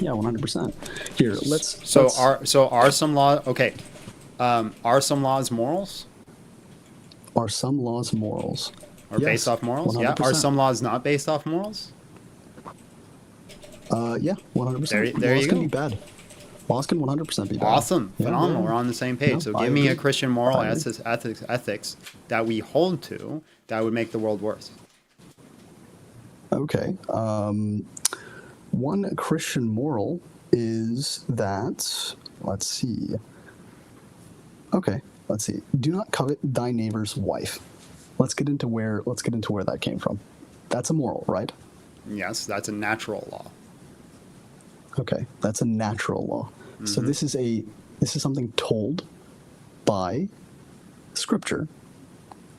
Yeah, 100%. Here, are some laws okay? Are some laws morals? Are some laws morals? Or yes, based off morals? 100%. Yeah. Are some laws not based off morals? Yeah, 100%. There laws you can go. be bad. Laws can 100% be bad. Awesome. Yeah, phenomenal. yeah. We're on the same page. No, so give me a Christian moral ethics that we hold to that would make the world worse. Okay. One Christian moral is that, let's see. Okay, let's see. Do not covet thy neighbor's wife. Let's get into where that came from. That's a moral, right? Yes, that's a natural law. Okay, that's a natural law. Mm-hmm. So this is something told by Scripture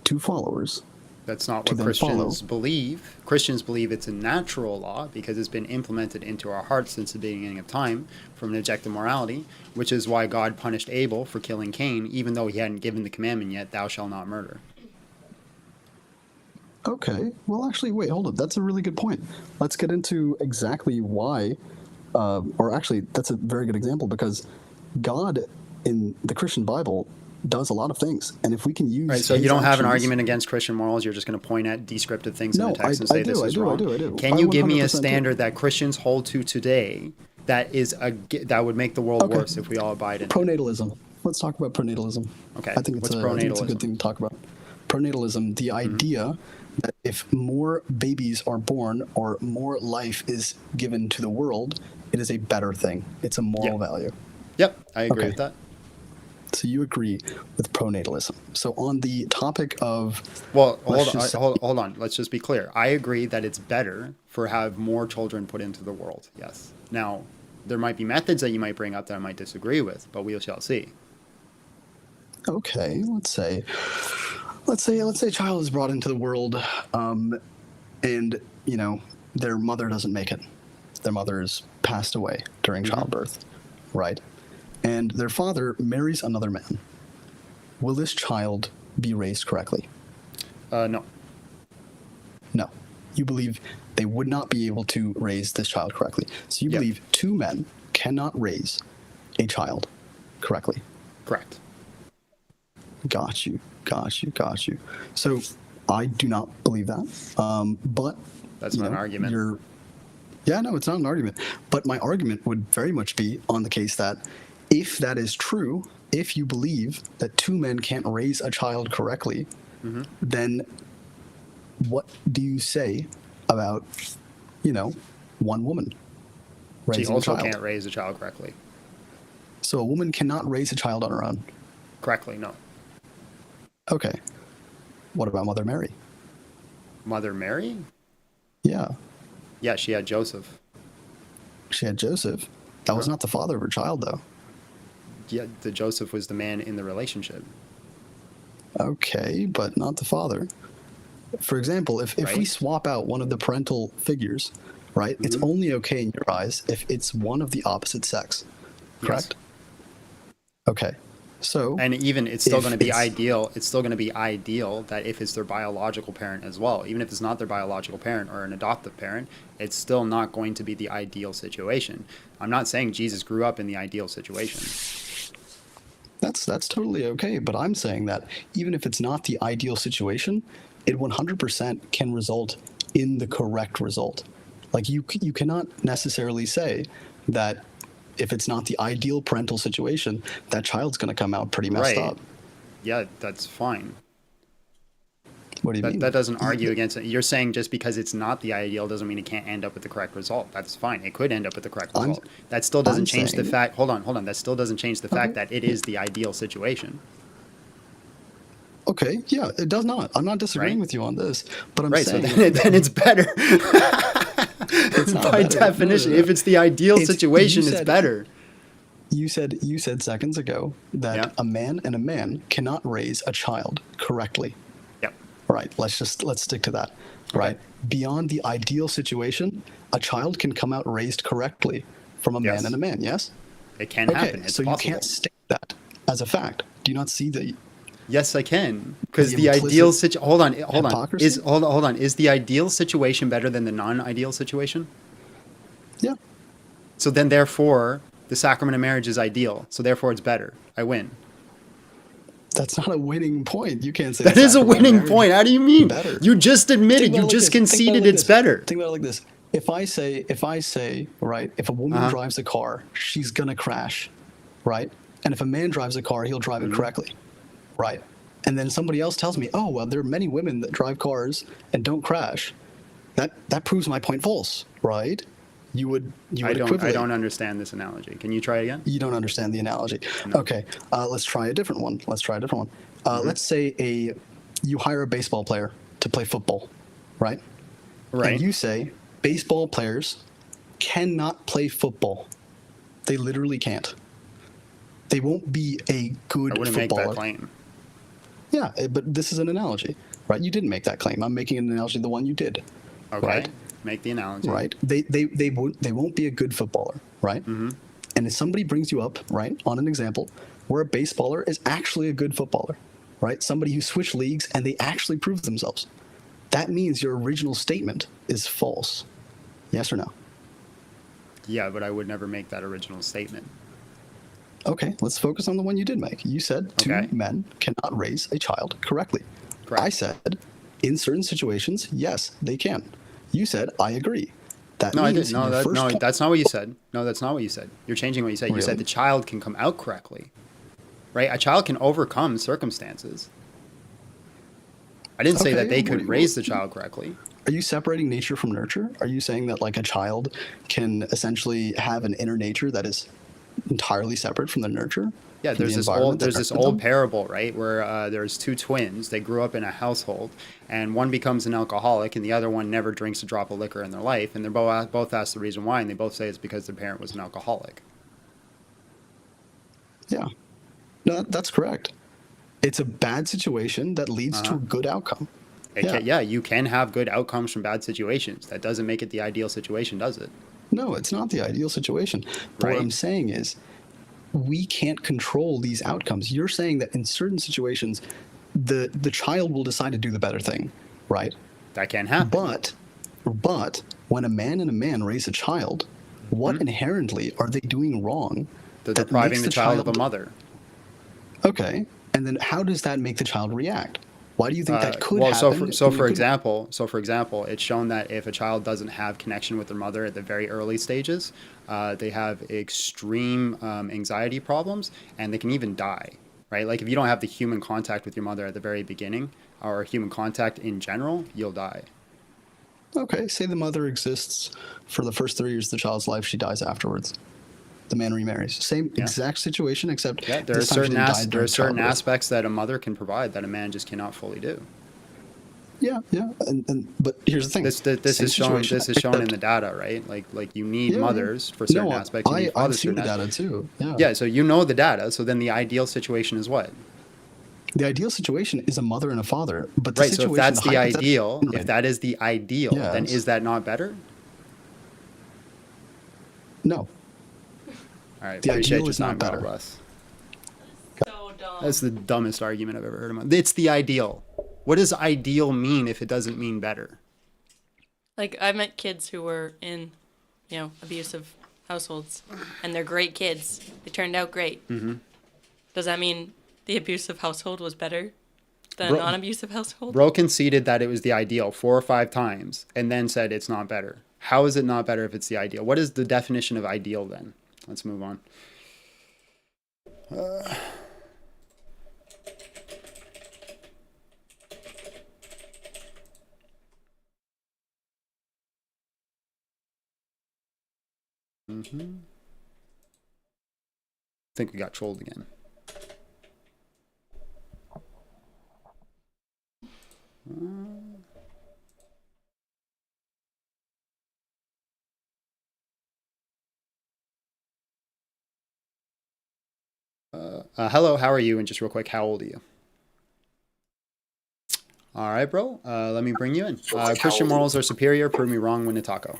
to followers. That's not what Christians believe. Christians believe it's a natural law because it's been implemented into our hearts since the beginning of time from an objective morality, which is why God punished Abel for killing Cain, even though he hadn't given the commandment yet, thou shalt not murder. Okay. Well, actually, wait, hold up. That's a really good point. Let's get into exactly why, or actually, that's a very good example because God in the Christian Bible does a lot of things. And if we can use... Right, so you don't have an argument against Christian morals. You're just going to point at descriptive things in the text and say this is wrong. I do. Can you give me a standard that Christians hold to today that would make the world worse if we all abide in it? Pronatalism. Let's talk about pronatalism. Okay. I think it's a good thing to talk about. Pronatalism, the idea that if more babies are born or more life is given to the world, it is a better thing. It's a moral value. Yep, I agree with that. So you agree with pronatalism. So on the topic of... Well, hold on. Let's just be clear. I agree that it's better for have more children put into the world. Yes. Now, there might be methods that you might bring up that I might disagree with, but we shall see. Okay, let's say a child is brought into the world, and their mother doesn't make it. Their mother is passed away during childbirth, right? And their father marries another man. Will this child be raised correctly? No. No. You believe they would not be able to raise this child correctly. So you believe two men cannot raise a child correctly. Correct. Got you. So I do not believe that. But that's not an argument. Yeah, no, it's not an argument. But my argument would very much be on the case that if that is true, if you believe that two men can't raise a child correctly, then what do you say about, one woman raising She also a child? can't raise a child correctly. So a woman cannot raise a child on her own? Correctly, no. Okay. What about Mother Mary? Mother Mary? Yeah. Yeah, she had Joseph. She had Joseph. That was not the father of her child, though. Yeah, the Joseph was the man in the relationship. Okay, but not the father. For example, if we swap out one of the parental figures, right, it's only okay in your eyes if it's one of the opposite sex, correct? Yes. Okay, so... And even, it's still going to be ideal. It's still going to be ideal that if it's their biological parent as well, even if it's not their biological parent or an adoptive parent, it's still not going to be the ideal situation. I'm not saying Jesus grew up in the ideal situation. That's totally okay, but I'm saying that even if it's not the ideal situation, it 100% can result in the correct result. Like you cannot necessarily say that if it's not the ideal parental situation, that child's going to come out pretty messed up. Yeah, that's fine. What do you mean? That doesn't argue against it. You're saying just because it's not the ideal doesn't mean it can't end up with the correct result. That's fine. It could end up with the correct result. That still doesn't change the fact. Hold on. That still doesn't change the fact that it is the ideal situation. Okay, yeah, it does not. I'm not disagreeing with you on this, but I'm saying... So then it's better. It's not by better. definition. If it's the ideal situation, it's better. You said seconds ago that a man and a man cannot raise a child correctly. Yep. Right. Let's stick to that. Right. Beyond the ideal situation, a child can come out raised correctly from a man and a man. Yes. It can happen. It's so possible. You can't state that as a fact. Do you not see the? Yes, I can, because the ideal situation. Hold on. Hold on. Is the ideal situation better than the non-ideal situation? Yeah. So then, therefore, the sacrament of marriage is ideal. So therefore, it's better. I win. That's not a winning point. You can't say that is a winning point. How do you mean? Better. You just admitted. You just conceded it's better. Think about it like this. If I say, right, if a woman drives a car, she's gonna crash, right? And if a man drives a car, he'll drive it correctly. Right. And then somebody else tells me, oh, well, there are many women that drive cars and don't crash. That proves my point false, right? You would equivalent. I don't understand this analogy. Can you try it again? You don't understand the analogy. No. Okay. Let's try a different one. Let's say you hire a baseball player to play football, right? Right. And you say baseball players cannot play football. They literally can't. They won't be a good footballer. I wouldn't make that claim. Yeah, but this is an analogy, right? You didn't make that claim. I'm making an analogy, the one you did. Okay. Right? Make the analogy. Right. They won't be a good footballer, right? Mm-hmm. And if somebody brings you up, right, on an example where a baseballer is actually a good footballer, right? Somebody who switched leagues and they actually proved themselves. That means your original statement is false. Yes or no? Yeah, but I would never make that original statement. Okay, let's focus on the one you did make. You said two men cannot raise a child correctly. Correct. I said, in certain situations, yes, they can. You said, I agree. That no, I means didn't. That's not what you said. No, that's not what you said. You're changing what you said. Really? You said the child can come out correctly, right? A child can overcome circumstances. I didn't say that they could raise the child correctly. Are you separating nature from nurture? Are you saying that like a child can essentially have an inner nature that is entirely separate from the nurture? Yeah, there's this old parable, right, where there's two twins. They grew up in a household, and one becomes an alcoholic, and the other one never drinks a drop of liquor in their life. And they're both asked the reason why, and they both say it's because their parent was an alcoholic. Yeah, no, that's correct. It's a bad situation that leads to a good outcome. You can have good outcomes from bad situations. That doesn't make it the ideal situation, does it? No, it's not the ideal situation. But what I'm saying is, we can't control these outcomes. You're saying that in certain situations, the child will decide to do the better thing, right? That can happen. But when a man and a man raise a child, what inherently are they doing wrong? They're depriving the child of a mother. Okay, and then how does that make the child react? Why do you think that could well, happen? for example, it's shown that if a child doesn't have connection with their mother at the very early stages, they have extreme anxiety problems, and they can even die. Right? Like if you don't have the human contact with your mother at the very beginning, or human contact in general, you'll die. Okay, say the mother exists for the first 3 years of the child's life, she dies afterwards. The man remarries. Same exact situation, except there are certain aspects that a mother can provide that a man just cannot fully do. Yeah, but here's the thing. This is shown in the data, right? Like you need mothers for certain aspects. You need fathers I've seen the data too. Yeah, so you know the data. So then the ideal situation is what? The ideal situation is a mother and a father. But the right. So if that's the ideal, right. if that is the ideal, then is that not better? No. All right. The ideal is not better. So dumb. That's the dumbest argument I've ever heard of. It's the ideal. What does ideal mean if it doesn't mean better? Like, I met kids who were in, abusive households, and they're great kids. They turned out great. Mm-hmm. Does that mean the abusive household was better than a non-abusive household? Bro conceded that it was the ideal 4 or 5 times, and then said it's not better. How is it not better if it's the ideal? What is the definition of ideal then? Let's move on. I think we got trolled again. Hello, how are you? And just real quick, how old are you? All right, bro. Let me bring you in. Christian morals are superior. Prove me wrong. Win a taco.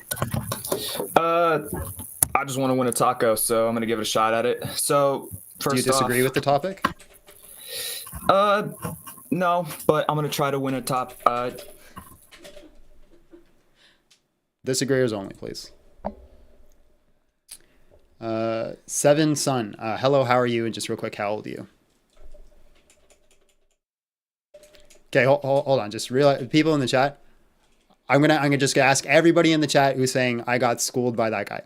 I just want to win a taco, so I'm gonna give it a shot at it. So first, do you disagree with the topic? No, but I'm gonna try to win a top. Disagreeers only, please. Seven Sun. Hello, how are you? And just real quick, how old are you? Okay, hold on. Just realize, people in the chat. I'm gonna just ask everybody in the chat who's saying I got schooled by that guy.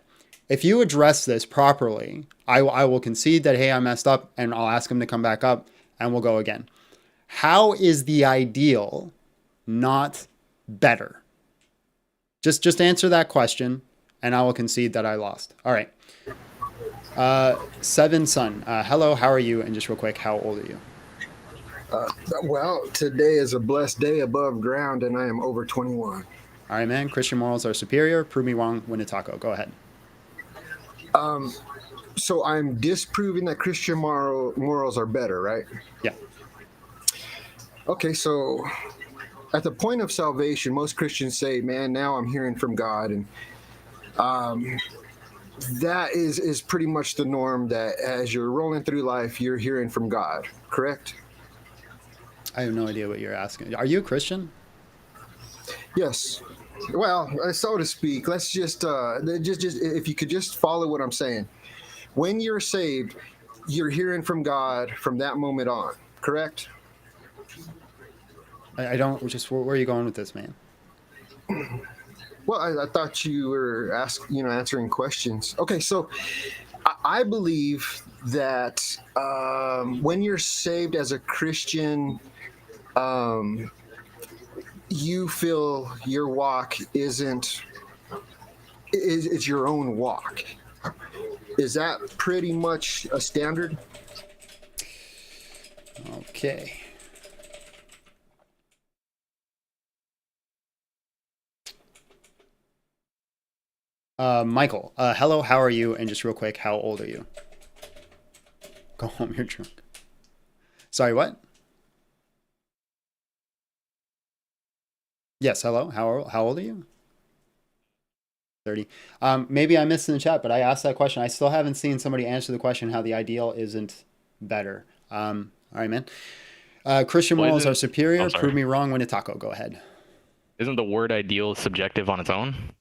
If you address this properly, I will concede that, hey, I messed up, and I'll ask him to come back up, and we'll go again. How is the ideal not better? Just answer that question, and I will concede that I lost. All right. Seven Sun. Hello, how are you? And just real quick, how old are you? Well, today is a blessed day above ground, and I am over 21. All right, man. Christian morals are superior. Prove me wrong. Win a taco. Go ahead. So I'm disproving that Christian morals are better, right? Yeah. Okay, so at the point of salvation, most Christians say, man, now I'm hearing from God. And that is pretty much the norm, that as you're rolling through life, you're hearing from God, correct? I have no idea what you're asking. Are you a Christian? Yes. Well, so to speak. Let's just if you could just follow what I'm saying. When you're saved, you're hearing from God from that moment on, correct? I don't. Just where are you going with this, man? Well, I thought you were answering questions. Okay, so I believe that when you're saved as a Christian, you feel your walk is your own walk. Is that pretty much a standard? Okay. Michael, hello, how are you? And just real quick, how old are you? Go home, you're drunk. Sorry, what? Yes, hello, how old are you? 30. Maybe I missed in the chat, but I asked that question. I still haven't seen somebody answer the question how the ideal isn't better. All right, man. Christian morals are superior. Prove me wrong. Win a taco. Go ahead. Isn't the word ideal subjective on its own?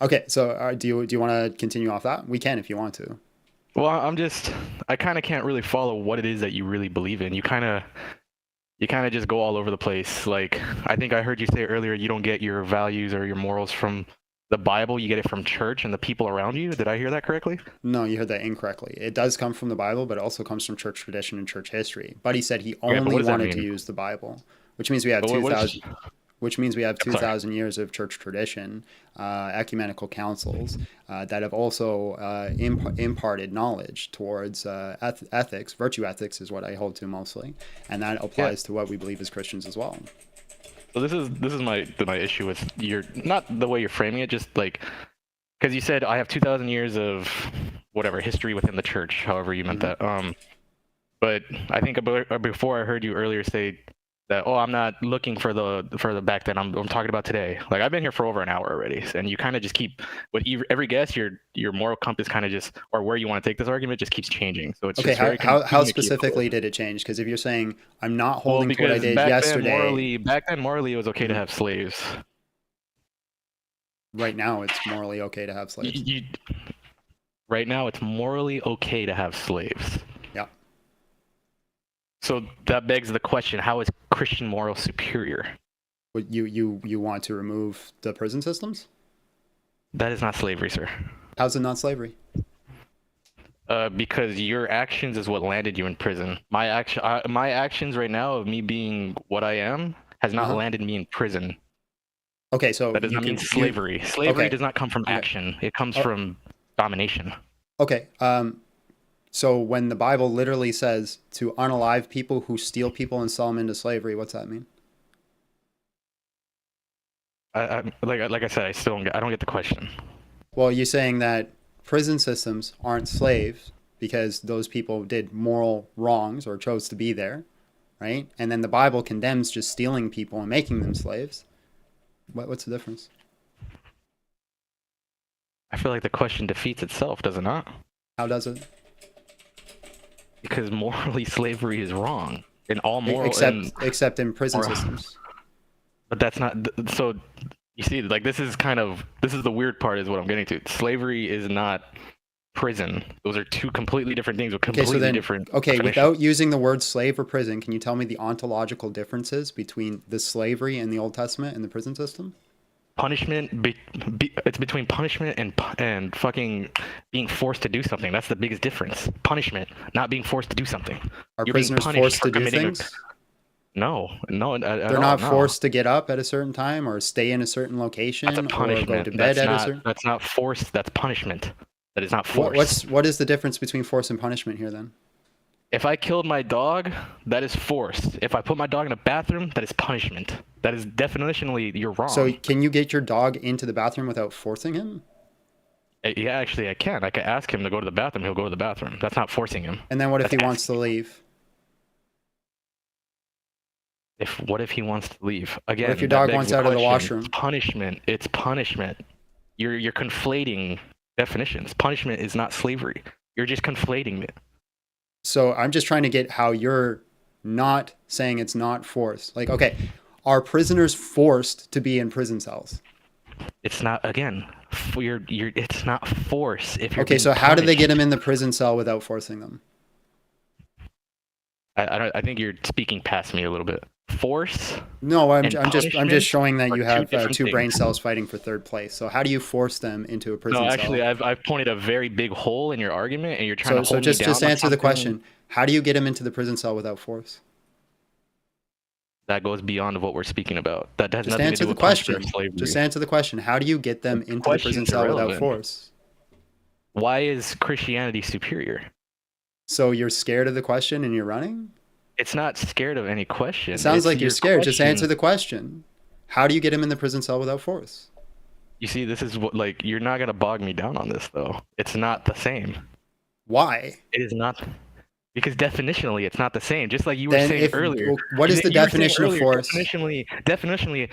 Okay, so do you want to continue off that? We can if you want to. Well, I kind of can't really follow what it is that you really believe in. You kind of just go all over the place. Like, I think I heard you say earlier, you don't get your values or your morals from the Bible, you get it from church and the people around you. Did I hear that correctly? No, you heard that incorrectly. It does come from the Bible, but it also comes from church tradition and church history. Buddy said he only wanted to use the Bible, which means we have 2,000. Which means we have 2,000 years of church tradition, ecumenical councils that have also imparted knowledge towards ethics. Virtue ethics is what I hold to mostly, and that applies to what we believe as Christians as well. So this is my issue with not the way you're framing it, just like, because you said I have 2,000 years of whatever history within the church, however you meant that. But I think before I heard you earlier say that, oh, I'm not looking for the back then. I'm talking about today. Like, I've been here for over an hour already, and you kind of just keep with every guess, your moral compass kind of just, or where you want to take this argument, just keeps changing. So it's okay. Just how specifically did it change? Because if you're saying I'm not holding to what I did yesterday, back then morally it was okay to have slaves. Right now it's morally okay to have slaves. Right now it's morally okay to have slaves. Yeah. So that begs the question: how is Christian moral superior? You want to remove the prison systems? That is not slavery, sir. How's it not slavery? Because your actions is what landed you in prison. My actions right now of me being what I am has not landed me in prison. Okay, so that does not mean slavery. Slavery does not come from action. It comes from domination. Okay. So when the Bible literally says to unalive people who steal people and sell them into slavery, what's that mean? Like I said, I don't get the question. Well, you're saying that prison systems aren't slaves because those people did moral wrongs or chose to be there, right? And then the Bible condemns just stealing people and making them slaves. What's the difference? I feel like the question defeats itself, does it not? How does it? Because morally, slavery is wrong in all moral, except in prison systems. But that's not so. You see, like this is the weird part, is what I'm getting to. Slavery is not prison. Those are two completely different things with completely different. Okay, without using the word slave or prison, can you tell me the ontological differences between the slavery in the Old Testament and the prison system? Punishment, it's between punishment and fucking being forced to do something. That's the biggest difference. Punishment, not being forced to do something. Are prisoners forced to do things? No. They're not forced to get up at a certain time or stay in a certain location or go to bed at a certain. That's not force. That's punishment. That is not force. What is the difference between force and punishment here then? If I killed my dog, that is force. If I put my dog in a bathroom, that is punishment. That is definitionally, you're wrong. So can you get your dog into the bathroom without forcing him? Yeah, actually I can. I can ask him to go to the bathroom. He'll go to the bathroom. That's not forcing him. And then what if he wants to leave? What if he wants to leave? Again, what if your dog wants out of the washroom? It's punishment. It's punishment. You're conflating definitions. Punishment is not slavery. You're just conflating it. So I'm just trying to get how you're not saying it's not force. Like, okay, are prisoners forced to be in prison cells? It's not, again, it's not force. If you're okay, so how do they get them in the prison cell without forcing them? I think you're speaking past me a little bit. Force? No, I'm just showing that you have two brain cells fighting for third place. So how do you force them into a prison cell? No, actually, I've pointed a very big hole in your argument, and you're trying to hold me down. So just answer the question. How do you get them into the prison cell without force? That goes beyond what we're speaking about. That has nothing to do with question. Just answer the question. How do you get them into the prison cell without force? Why is Christianity superior? So you're scared of the question and you're running? It's not scared of any question. It sounds like you're scared. Just answer the question. How do you get him in the prison cell without force? You see, this is what, like, you're not going to bog me down on this, though. It's not the same. Why? It is not. Because definitionally, it's not the same. Just like you were saying earlier. What is the definition of force? Definitionally,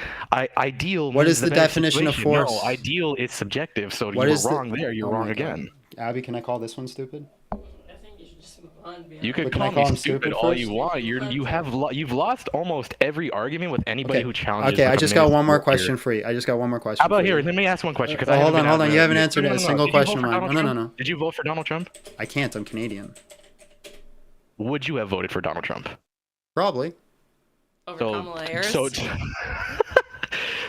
ideal. What is the definition of force? No, ideal is subjective. So you were wrong there. You're wrong again. Abby, can I call this one stupid? I think you should just move You could But can I call call me him stupid stupid all first? you want. You've lost almost every argument with anybody who challenges. Okay, I like, just a got minister one more here. question for you. I just got one more question. How about for here? you. Let me ask one question because I hold haven't on. been You haven't answered no, a no, no. single Did you question vote of for mine. Donald No. Trump? Did you vote for Donald Trump? I can't. I'm Canadian. Would you have voted for Donald Trump? Probably. Over Kamala Harris?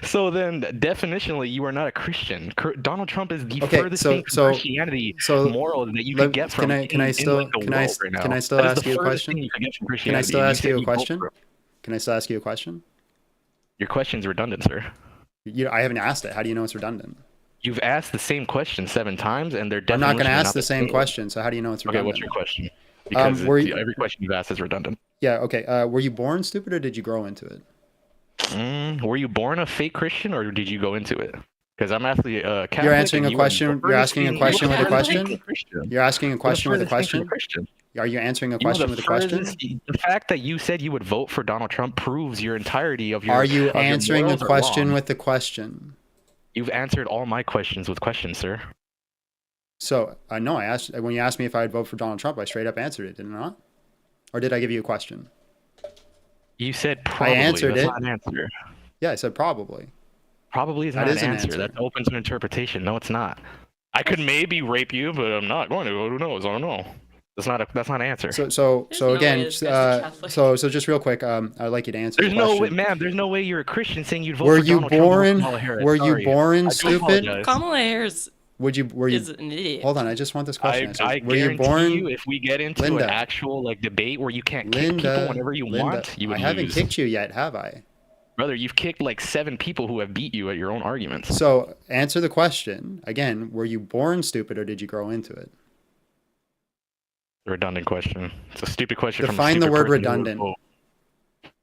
So then, definitionally, you are not a Christian. Donald Trump is the Okay, furthest so- thing from so- Christianity so moral that you could get from can I still in, like, the can I world right now. can I still That is ask the you a furthest question? thing you could get from Can I Christianity, still and ask you said a you'd vote question? for it. Can I still ask you a question? Your question's redundant, sir. I haven't asked it. How do you know it's redundant? You've asked the same question 7 times, and they're I'm not definitely going to ask the same question. So how do you know it's Okay, redundant? what's your question? Because every question you've asked is redundant. Yeah. Okay. Were you born stupid or did you grow into it? Were you born a fake Christian or did you go into it? Because I'm actually Catholic. You're answering and a question. You're asking a question with a question. You're asking a question with a question. Are you answering a question with a question? The fact that you said you would vote for Donald Trump proves your entirety of your. Are you of your answering a morals are question wrong. with a question? You've answered all my questions with questions, sir. So no, I asked when you asked me if I'd vote for Donald Trump. I straight up answered it, did I not? Or did I give you a question? You said probably. I answered That's it. not an answer. Yeah, I said probably. Probably is That not is an an answer. answer. That's open to interpretation. No, it's not. I could maybe rape you, but I'm not going to. Who knows? I don't know. That's not an answer. So again, so just real quick, I'd like you to answer. There's the no way, question. ma'am. There's no way you're a Christian saying you'd vote Were for you Donald Trump over born? Kamala Harris. Were you Sorry. born I do stupid? apologize. Kamala Harris Were you is an idiot. Hold on, I just want this question answered. I Were you guarantee born? you, if we get into Linda. an actual like debate where you can't kick people whenever you want, you would I haven't lose. kicked you yet, have I? Brother, you've kicked like 7 people who have beat you at your own arguments. So answer the question again. Were you born stupid or did you grow into it? A redundant question. It's a stupid question. Define from a the stupid word person redundant.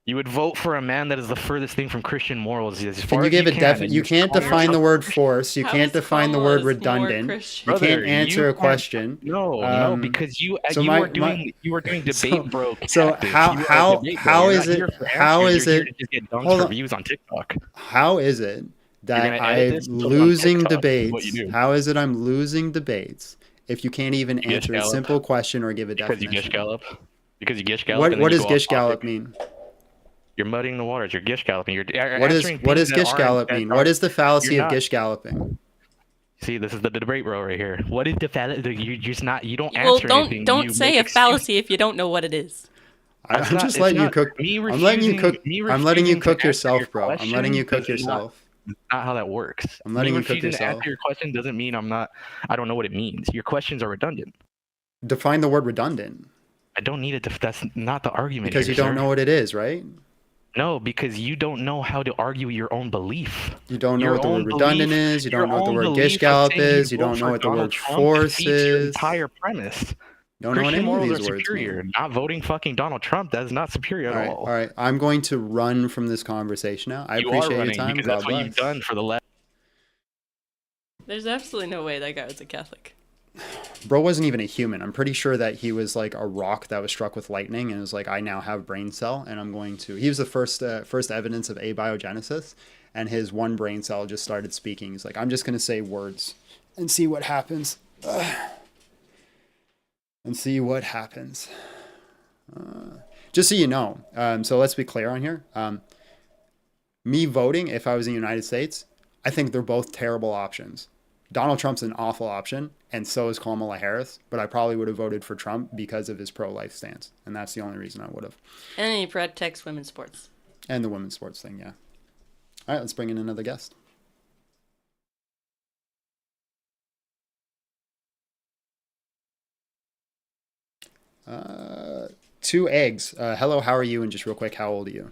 You would vote for a man that is the furthest thing from Christian morals. As far Can you as give a can, You can't define the word force. You How can't is define the word Kamala's more redundant. Christian? You can't Brother, answer you a can't- question. No, because you were doing debate bro. So tactics. how You are a how debate how bro. You're is not it here for how answers. is You're here it to just get dunked hold for on. views on TikTok. How is it that gonna edit I'm this and put it on losing TikTok, is what debates? you do. How is it I'm losing debates if you can't even You answer a Gallop. simple question or give a Because you definition? gish gallop. Because you gish gallop. What and what then does you go off gish gallop topic. mean? You're muddying the waters. You're gish galloping. You're What is answering what does things that gish aren't- gallop that mean? aren't- What is the fallacy you're of not- gish galloping? See, this is the debate bro right here. What is the fallacy? You just not. You don't Well, answer anything. don't You say make a excuses. fallacy if you don't know what it is. I'm It's not- just it's letting you not- cook. me I'm letting you refusing- cook. me I'm letting you refusing to cook answer yourself, your bro. I'm letting you question cook does not- yourself. Not how that works. I'm letting me you cook refusing to yourself. answer your question doesn't mean I don't know what it means. Your questions are redundant. Define the word redundant. I don't need it. That's not the argument. Because here, you don't sir. know what it is, right? No, because you don't know how to argue your own belief. You don't know Your what the own word redundant belief- is. You your don't know what the own word belief gish of gallop saying is. you'd You vote don't know for what the Donald word Trump force defeats your is. entire premise. Don't know what Christian any of morals these are words superior. mean. Not voting fucking Donald Trump, that is not superior at all. All right. I'm going to run from this conversation now. I You are appreciate your running time. because God that's what bless. you've done for the last. There's absolutely no way that guy was a Catholic. Bro wasn't even a human. I'm pretty sure that he was like a rock that was struck with lightning and was like, I now have brain cell and I'm going to. He was the first evidence of abiogenesis, and his one brain cell just started speaking. He's like, I'm just gonna say words and see what happens. And see what happens. Just so you know, so let's be clear on here. Me voting, if I was in the United States, I think they're both terrible options. Donald Trump's an awful option, and so is Kamala Harris, but I probably would have voted for Trump because of his pro-life stance, and that's the only reason I would have. And he protects women's sports. And the women's sports thing, yeah. All right, let's bring in another guest. Two eggs. Hello, how are you? And just real quick, how old are you?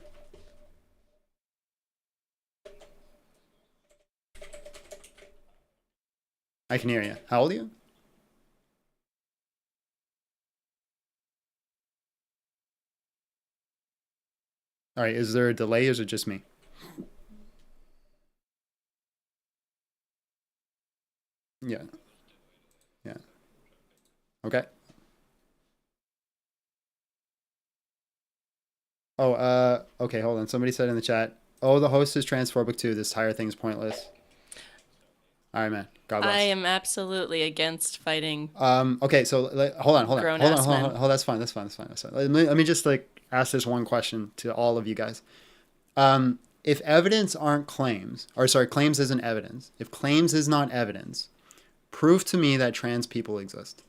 I can hear you. How old are you? All right, is there a delay or is it just me? Yeah. Yeah. Okay. Oh, okay, hold on. Somebody said in the chat, oh, the host is transphobic too. This entire thing's pointless. All right, man. God bless. I am absolutely against fighting. Okay, so hold on. Grown-ass men. That's fine. Let me just like ask this one question to all of you guys. If evidence aren't claims, or sorry, claims isn't evidence. If claims is not evidence, prove to me that trans people exist.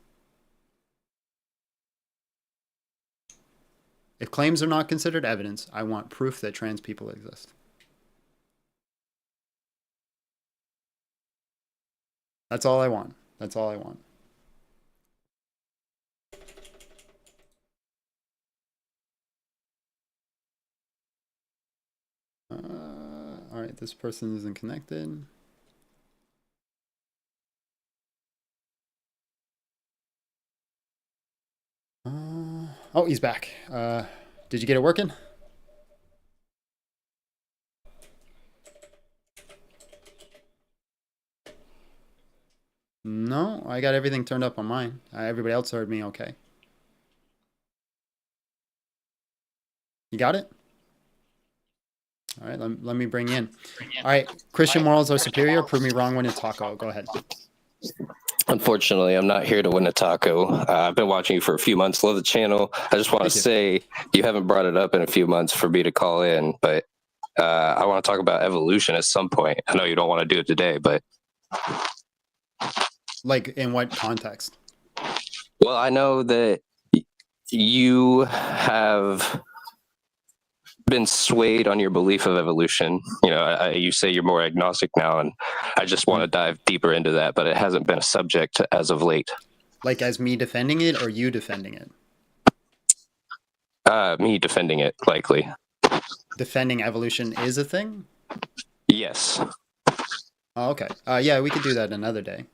If claims are not considered evidence, I want proof that trans people exist. That's all I want. That's all I want. All right, this person isn't connected. Oh, he's back. Did you get it working? No, I got everything turned up on mine. Everybody else heard me okay. You got it? All right, let me bring you in. All right, Christian morals are superior. Prove me wrong when it's taco. Go ahead. Unfortunately, I'm not here to win a taco. I've been watching you for a few months. Love the channel. I just want to say you haven't brought it up in a few months for me to call in, but I want to talk about evolution at some point. I know you don't want to do it today, but like in what context? Well, I know that you have been swayed on your belief of evolution. You know, you say you're more agnostic now, and I just want to dive deeper into that, but it hasn't been a subject as of late. Like as me defending it or you defending it? Me defending it, likely. Defending evolution is a thing? Yes. Oh, okay. Yeah, we could do that another day.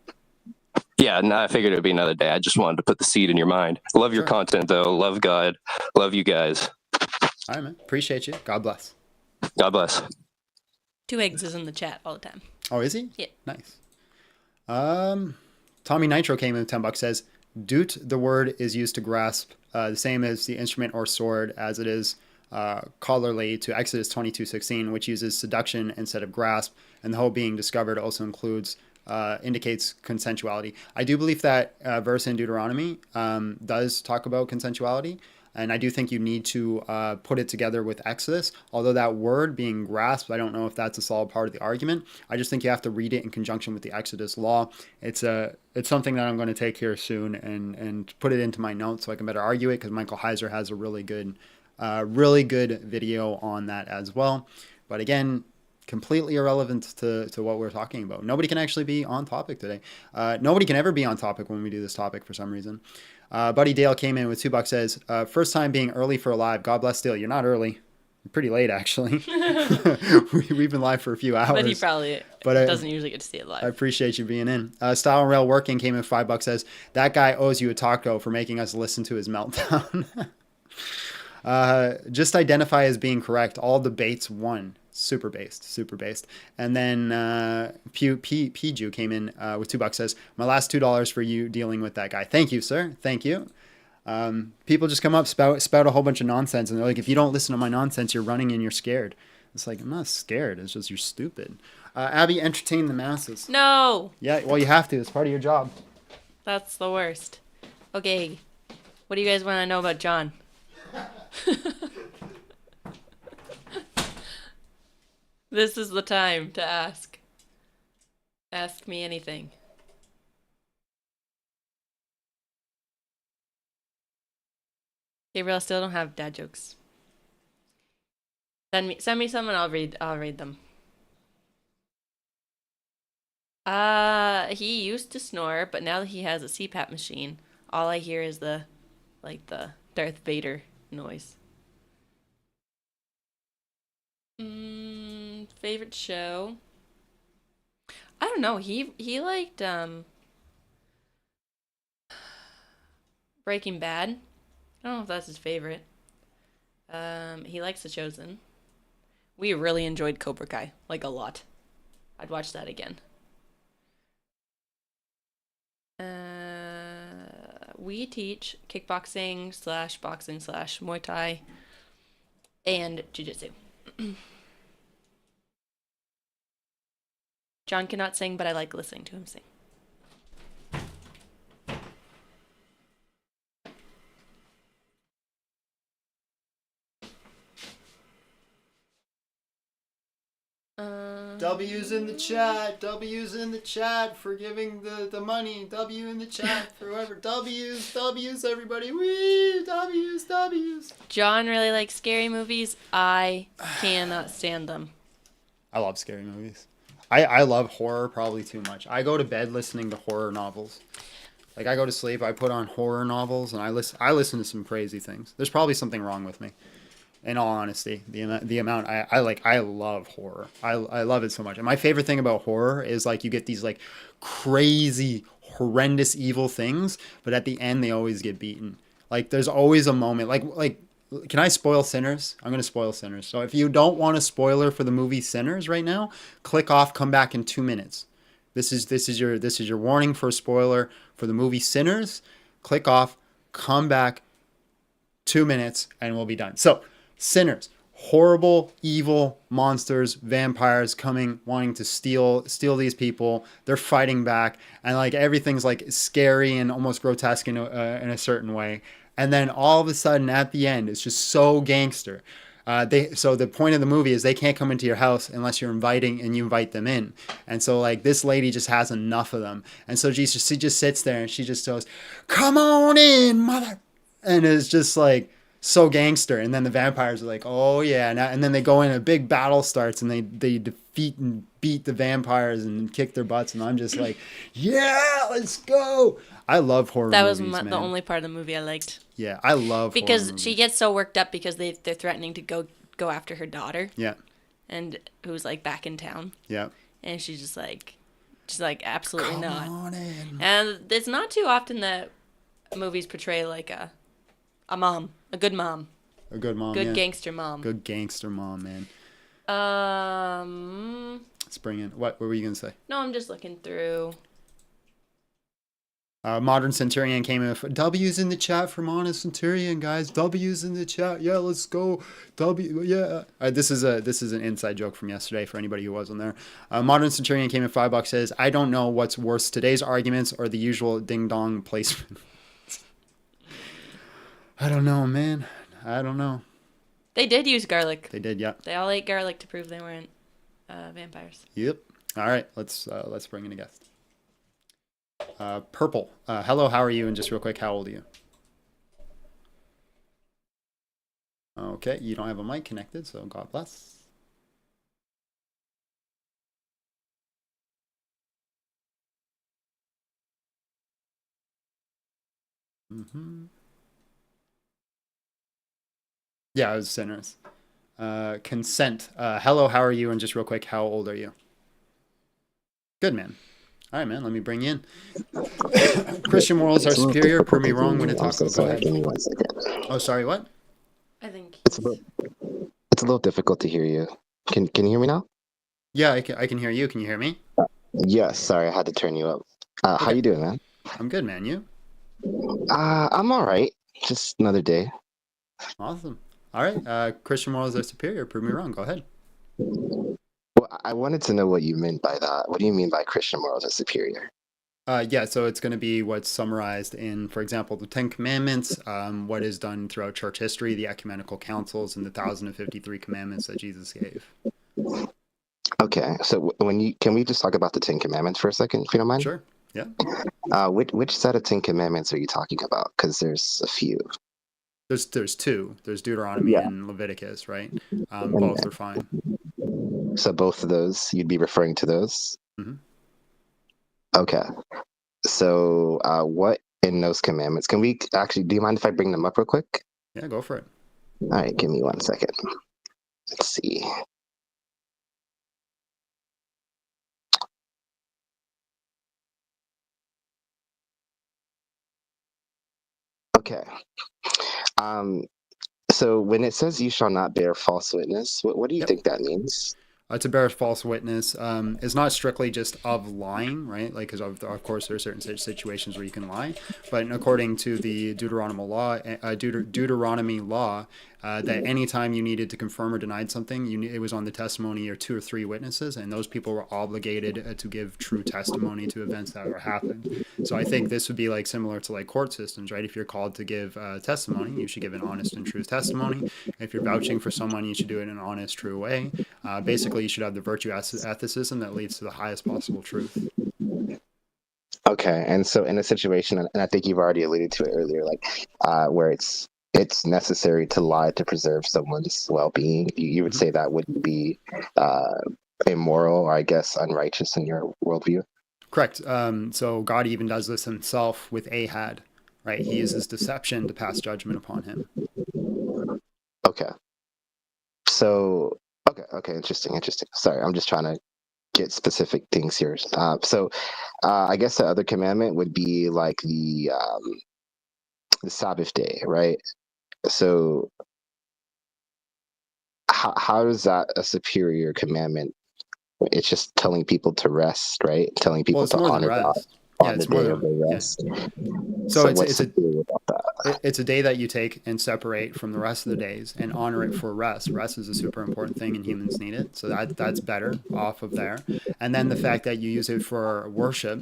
Yeah, no, I figured it would be another day. I just wanted to put the seed in your mind. Love your content, though. Love God. Love you guys. All right, man. Appreciate you. God bless. God bless. 2 eggs is in the chat all the time. Oh, is he? Yeah. Nice. Tommy Nitro came in with $10. Says, "Dut, the word is used to grasp, the same as the instrument or sword, as it is collarly to Exodus 22:16, which uses seduction instead of grasp, and the whole being discovered also indicates consensuality." I do believe that verse in Deuteronomy does talk about consensuality. And I do think you need to put it together with Exodus. Although that word being grasped, I don't know if that's a solid part of the argument. I just think you have to read it in conjunction with the Exodus law. It's something that I'm going to take here soon and put it into my notes so I can better argue it, because Michael Heiser has a really good video on that as well. But again, completely irrelevant to what we're talking about. Nobody can actually be on topic today. Nobody can ever be on topic when we do this topic for some reason. Buddy Dale came in with $2. Says, first time being early for a live. God bless Dale. You're not early. You're pretty late, actually. We've been live for a few hours. But he probably doesn't usually get to see it live. I appreciate you being in. Style and Rail Working came in with $5. Says, that guy owes you a taco for making us listen to his meltdown. Just identify as being correct. All debates won. Super based. And then Piju came in with $2. Says, my last $2 for you dealing with that guy. Thank you, sir. Thank you. People just come up, spout a whole bunch of nonsense, and they're like, if you don't listen to my nonsense, you're running and you're scared. It's like, I'm not scared. It's just you're stupid. Abby, entertain the masses. No. Yeah, well, you have to. It's part of your job. That's the worst. Okay. What do you guys want to know about John? This is the time to ask. Ask me anything. Gabriel, I still don't have dad jokes. Send me some and I'll read them. He used to snore, but now that he has a CPAP machine, all I hear is the Darth Vader noise. Favorite show? I don't know. He liked Breaking Bad. I don't know if that's his favorite. He likes The Chosen. We really enjoyed Cobra Kai, like a lot. I'd watch that again. We teach kickboxing / boxing / Muay Thai and Jiu-Jitsu. John cannot sing, but I like listening to him sing. W's in the chat. W's in the chat for giving the money. W in the chat for whoever. W's, everybody. Wee! W's. John really likes scary movies. I cannot stand them. I love scary movies. I love horror probably too much. I go to bed listening to horror novels. Like, I go to sleep, I put on horror novels, and I listen to some crazy things. There's probably something wrong with me. In all honesty, the amount I love horror. I love it so much. And my favorite thing about horror is like you get these like crazy, horrendous, evil things, but at the end they always get beaten. Like there's always a moment. Like can I spoil Sinners? I'm gonna spoil Sinners. So if you don't want a spoiler for the movie Sinners right now, click off. Come back in 2 minutes. This is your warning for a spoiler for the movie Sinners. Click off. Come back. 2 minutes, and we'll be done. So. Sinners, horrible, evil monsters, vampires coming, wanting to steal these people. They're fighting back, and like everything's like scary and almost grotesque in a certain way. And then all of a sudden, at the end, it's just so gangster. So the point of the movie is they can't come into your house unless you invite them in. And so like this lady just has enough of them, and so she just sits there and she just goes, "Come on in, mother," and it's just like. So gangster, and then the vampires are like, oh yeah, and then they go in, a big battle starts, and they defeat and beat the vampires and kick their butts, and I'm just like, yeah, let's go. I love horror movies. That was the only part of the movie I liked. Yeah, I love because horror she gets so worked up because they're threatening to go after her daughter. Yeah, and who's like back in town. Yeah, and she's like absolutely Come not. On in. And it's not too often that movies portray like a mom. A good mom. A good mom. Good yeah. gangster mom. Good gangster mom, man. Let's bring in. What were you gonna say? No, I'm just looking through. Modern Centurion came in with W's in the chat for Modern Centurion, guys. W's in the chat. Yeah, let's go. Yeah. This is an inside joke from yesterday for anybody who wasn't there. Modern Centurion came in $5. Says, I don't know what's worse, today's arguments or the usual ding dong placement. I don't know, man. I don't know. They did use garlic. They did, yeah. They all ate garlic to prove they weren't vampires. Yep. All right, let's bring in a guest. Purple. Hello, how are you? And just real quick, how old are you? Okay, you don't have a mic connected, so God bless. Mm-hmm. Yeah, it was Sinners. Consent. Hello, how are you? And just real quick, how old are you? Good, man. All right, man, let me bring you in. Christian morals are superior. Prove me wrong when it talks about. Go ahead. Give me 1 second. Oh, sorry, what? I think it's a little difficult to hear you. Can you hear me now? Yeah, I can hear you. Can you hear me? Yes, sorry, I had to turn you up. Okay. How you doing, man? I'm good, man. You? I'm all right. Just another day. Awesome. All right. Christian morals are superior. Prove me wrong. Go ahead. Well, I wanted to know what you meant by that. What do you mean by Christian morals are superior? Yeah, so it's going to be what's summarized in, for example, the Ten Commandments, what is done throughout church history, the ecumenical councils, and the 1,053 commandments that Jesus gave. Okay, so can we just talk about the Ten Commandments for a second, if you don't mind? Sure. Yeah. Which set of Ten Commandments are you talking about? Because there's a few. There's two. There's Deuteronomy and Leviticus, right? Both are fine. So both of those, you'd be referring to those? Mm-hmm. Okay. So what in those commandments? Can we actually, do you mind if I bring them up real quick? Yeah, go for it. All right, give me 1 second. Let's see. Okay. So when it says you shall not bear false witness, what do you think that means? To bear false witness is not strictly just of lying, right? Like, because of course there are certain situations where you can lie, but according to the Deuteronomy law, that anytime you needed to confirm or deny something, it was on the testimony of 2 or 3 witnesses, and those people were obligated to give true testimony to events that were happened. So I think this would be like similar to like court systems, right? If you're called to give testimony, you should give an honest and true testimony. If you're vouching for someone, you should do it in an honest, true way. Basically, you should have the virtue ethicism that leads to the highest possible truth. Okay, and so in a situation, and I think you've already alluded to it earlier, like where it's necessary to lie to preserve someone's well-being, you would say that wouldn't be immoral or I guess unrighteous in your worldview? Correct. So God even does this himself with Ahad, right? He uses deception to pass judgment upon him. Okay. So, okay, interesting. Sorry, I'm just trying to get specific things here. So I guess the other commandment would be like the Sabbath day, right? So how is that a superior commandment? It's just telling people to rest, right? Telling people to honor God on the day of the rest. So it's a day that you take and separate from the rest of the days and honor it for rest. Rest is a super important thing, and humans need it. So that's better off of there. And then the fact that you use it for worship,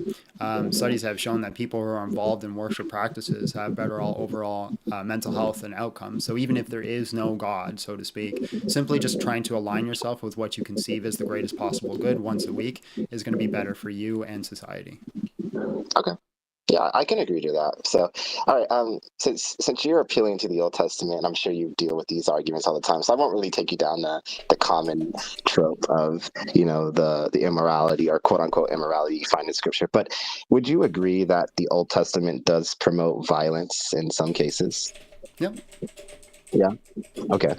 studies have shown that people who are involved in worship practices have better overall mental health and outcomes. So even if there is no God, so to speak, simply just trying to align yourself with what you conceive as the greatest possible good once a week is going to be better for you and society. Okay. Yeah, I can agree to that. So, all right. Since you're appealing to the Old Testament, I'm sure you deal with these arguments all the time. So I won't really take you down the common trope of the immorality or quote unquote immorality you find in Scripture. But would you agree that the Old Testament does promote violence in some cases? Yep. Yeah. Okay.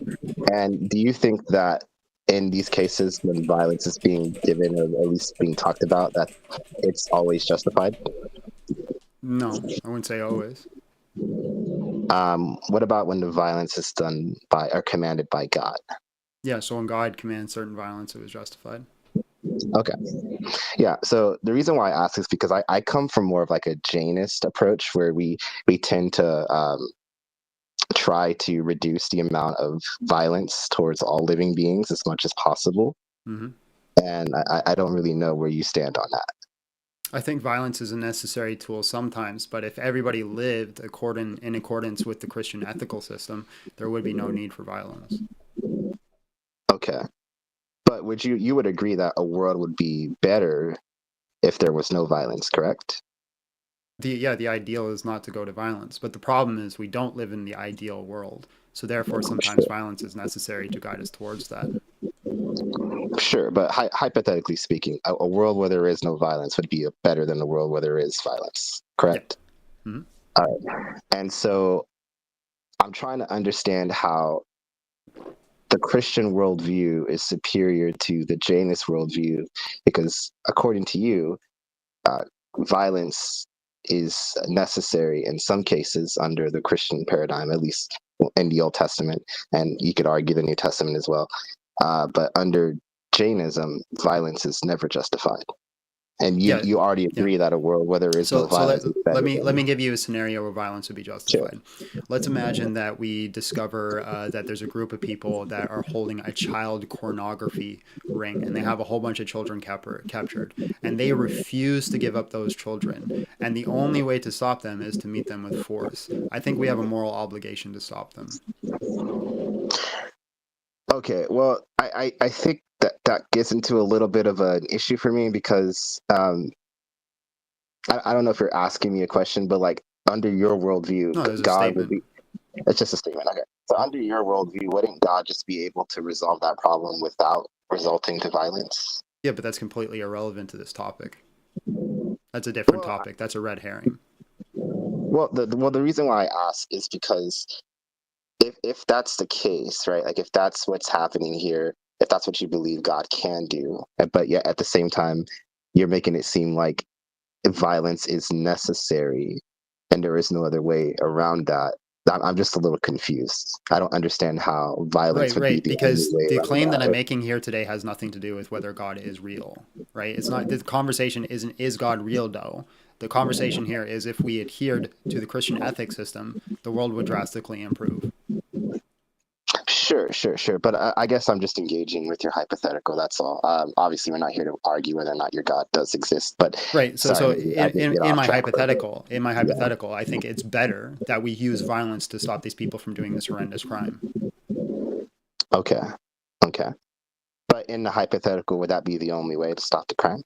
And do you think that in these cases, when violence is being given or at least being talked about, that it's always justified? No, I wouldn't say always. What about when the violence is done by or commanded by God? Yeah, so when God commands certain violence, it was justified. Okay. Yeah, so the reason why I ask is because I come from more of like a Jainist approach where we tend to try to reduce the amount of violence towards all living beings as much as possible. Mm-hmm. And I don't really know where you stand on that. I think violence is a necessary tool sometimes, but if everybody lived in accordance with the Christian ethical system, there would be no need for violence. Okay. But you would agree that a world would be better if there was no violence, correct? The ideal is not to go to violence, but the problem is we don't live in the ideal world. So therefore, sometimes violence is necessary to guide us towards that. Sure, but hypothetically speaking, a world where there is no violence would be better than a world where there is violence, correct? Yeah. Mm-hmm. All right. And so I'm trying to understand how the Christian worldview is superior to the Jainist worldview, because according to you, violence is necessary in some cases under the Christian paradigm, at least in the Old Testament, and you could argue the New Testament as well. But under Jainism, violence is never justified. And you already agree that a world where there is no violence is better. Let me give you a scenario where violence would be justified. Sure. Let's imagine that we discover that there's a group of people that are holding a child pornography ring, and they have a whole bunch of children captured, and they refuse to give up those children. And the only way to stop them is to meet them with force. I think we have a moral obligation to stop them. Okay, well, I think that gets into a little bit of an issue for me because I don't know if you're asking me a question, but like under your worldview, God would be. It's just a statement. Okay, so under your worldview, wouldn't God just be able to resolve that problem without resulting to violence? Yeah, but that's completely irrelevant to this topic. That's a different topic. That's a red herring. Well, the reason why I ask is because if that's the case, right? Like if that's what's happening here, if that's what you believe God can do, but yet at the same time, you're making it seem like violence is necessary and there is no other way around that. I'm just a little confused. I don't understand how violence would be the because only way the claim that I'm right? making here today has nothing to do with whether God is real, right? It's not, the conversation isn't, is God real though? The conversation here is if we adhered to the Christian ethics system, the world would drastically improve. Sure. But I guess I'm just engaging with your hypothetical. That's all. Obviously, we're not here to argue whether or not your God does exist. But right. So sorry, I did get in off my track for a bit. hypothetical, I think it's better that we use violence to stop these people from doing this horrendous crime. Okay. But in the hypothetical, would that be the only way to stop the crime?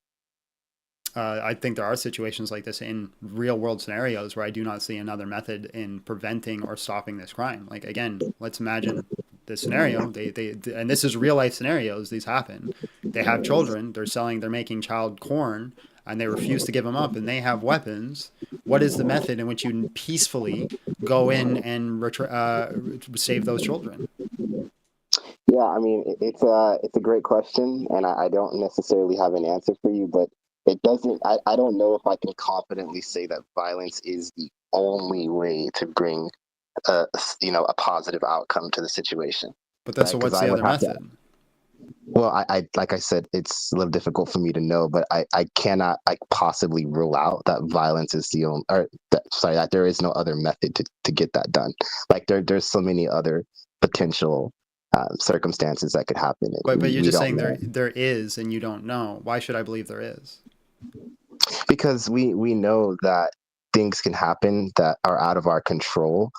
I think there are situations like this in real world scenarios where I do not see another method in preventing or stopping this crime. Like, again, let's imagine this scenario. And this is real life scenarios. These happen. They have children. They're making child corn, and they refuse to give them up, and they have weapons. What is the method in which you peacefully go in and save those children? Yeah, I mean, it's a great question, and I don't necessarily have an answer for you, but it doesn't. I don't know if I can confidently say that violence is the only way to bring a positive outcome to the situation. But that's right? what's 'Cause the I other would have to- method? Well, I like I said, it's a little difficult for me to know, but I cannot like possibly rule out that violence is the only, or that there is no other method to get that done. Like there's so many other potential circumstances that could happen. But you're We just don't saying know. there is, and you don't know. Why should I believe there is? Because we know that things can happen that are out of our control.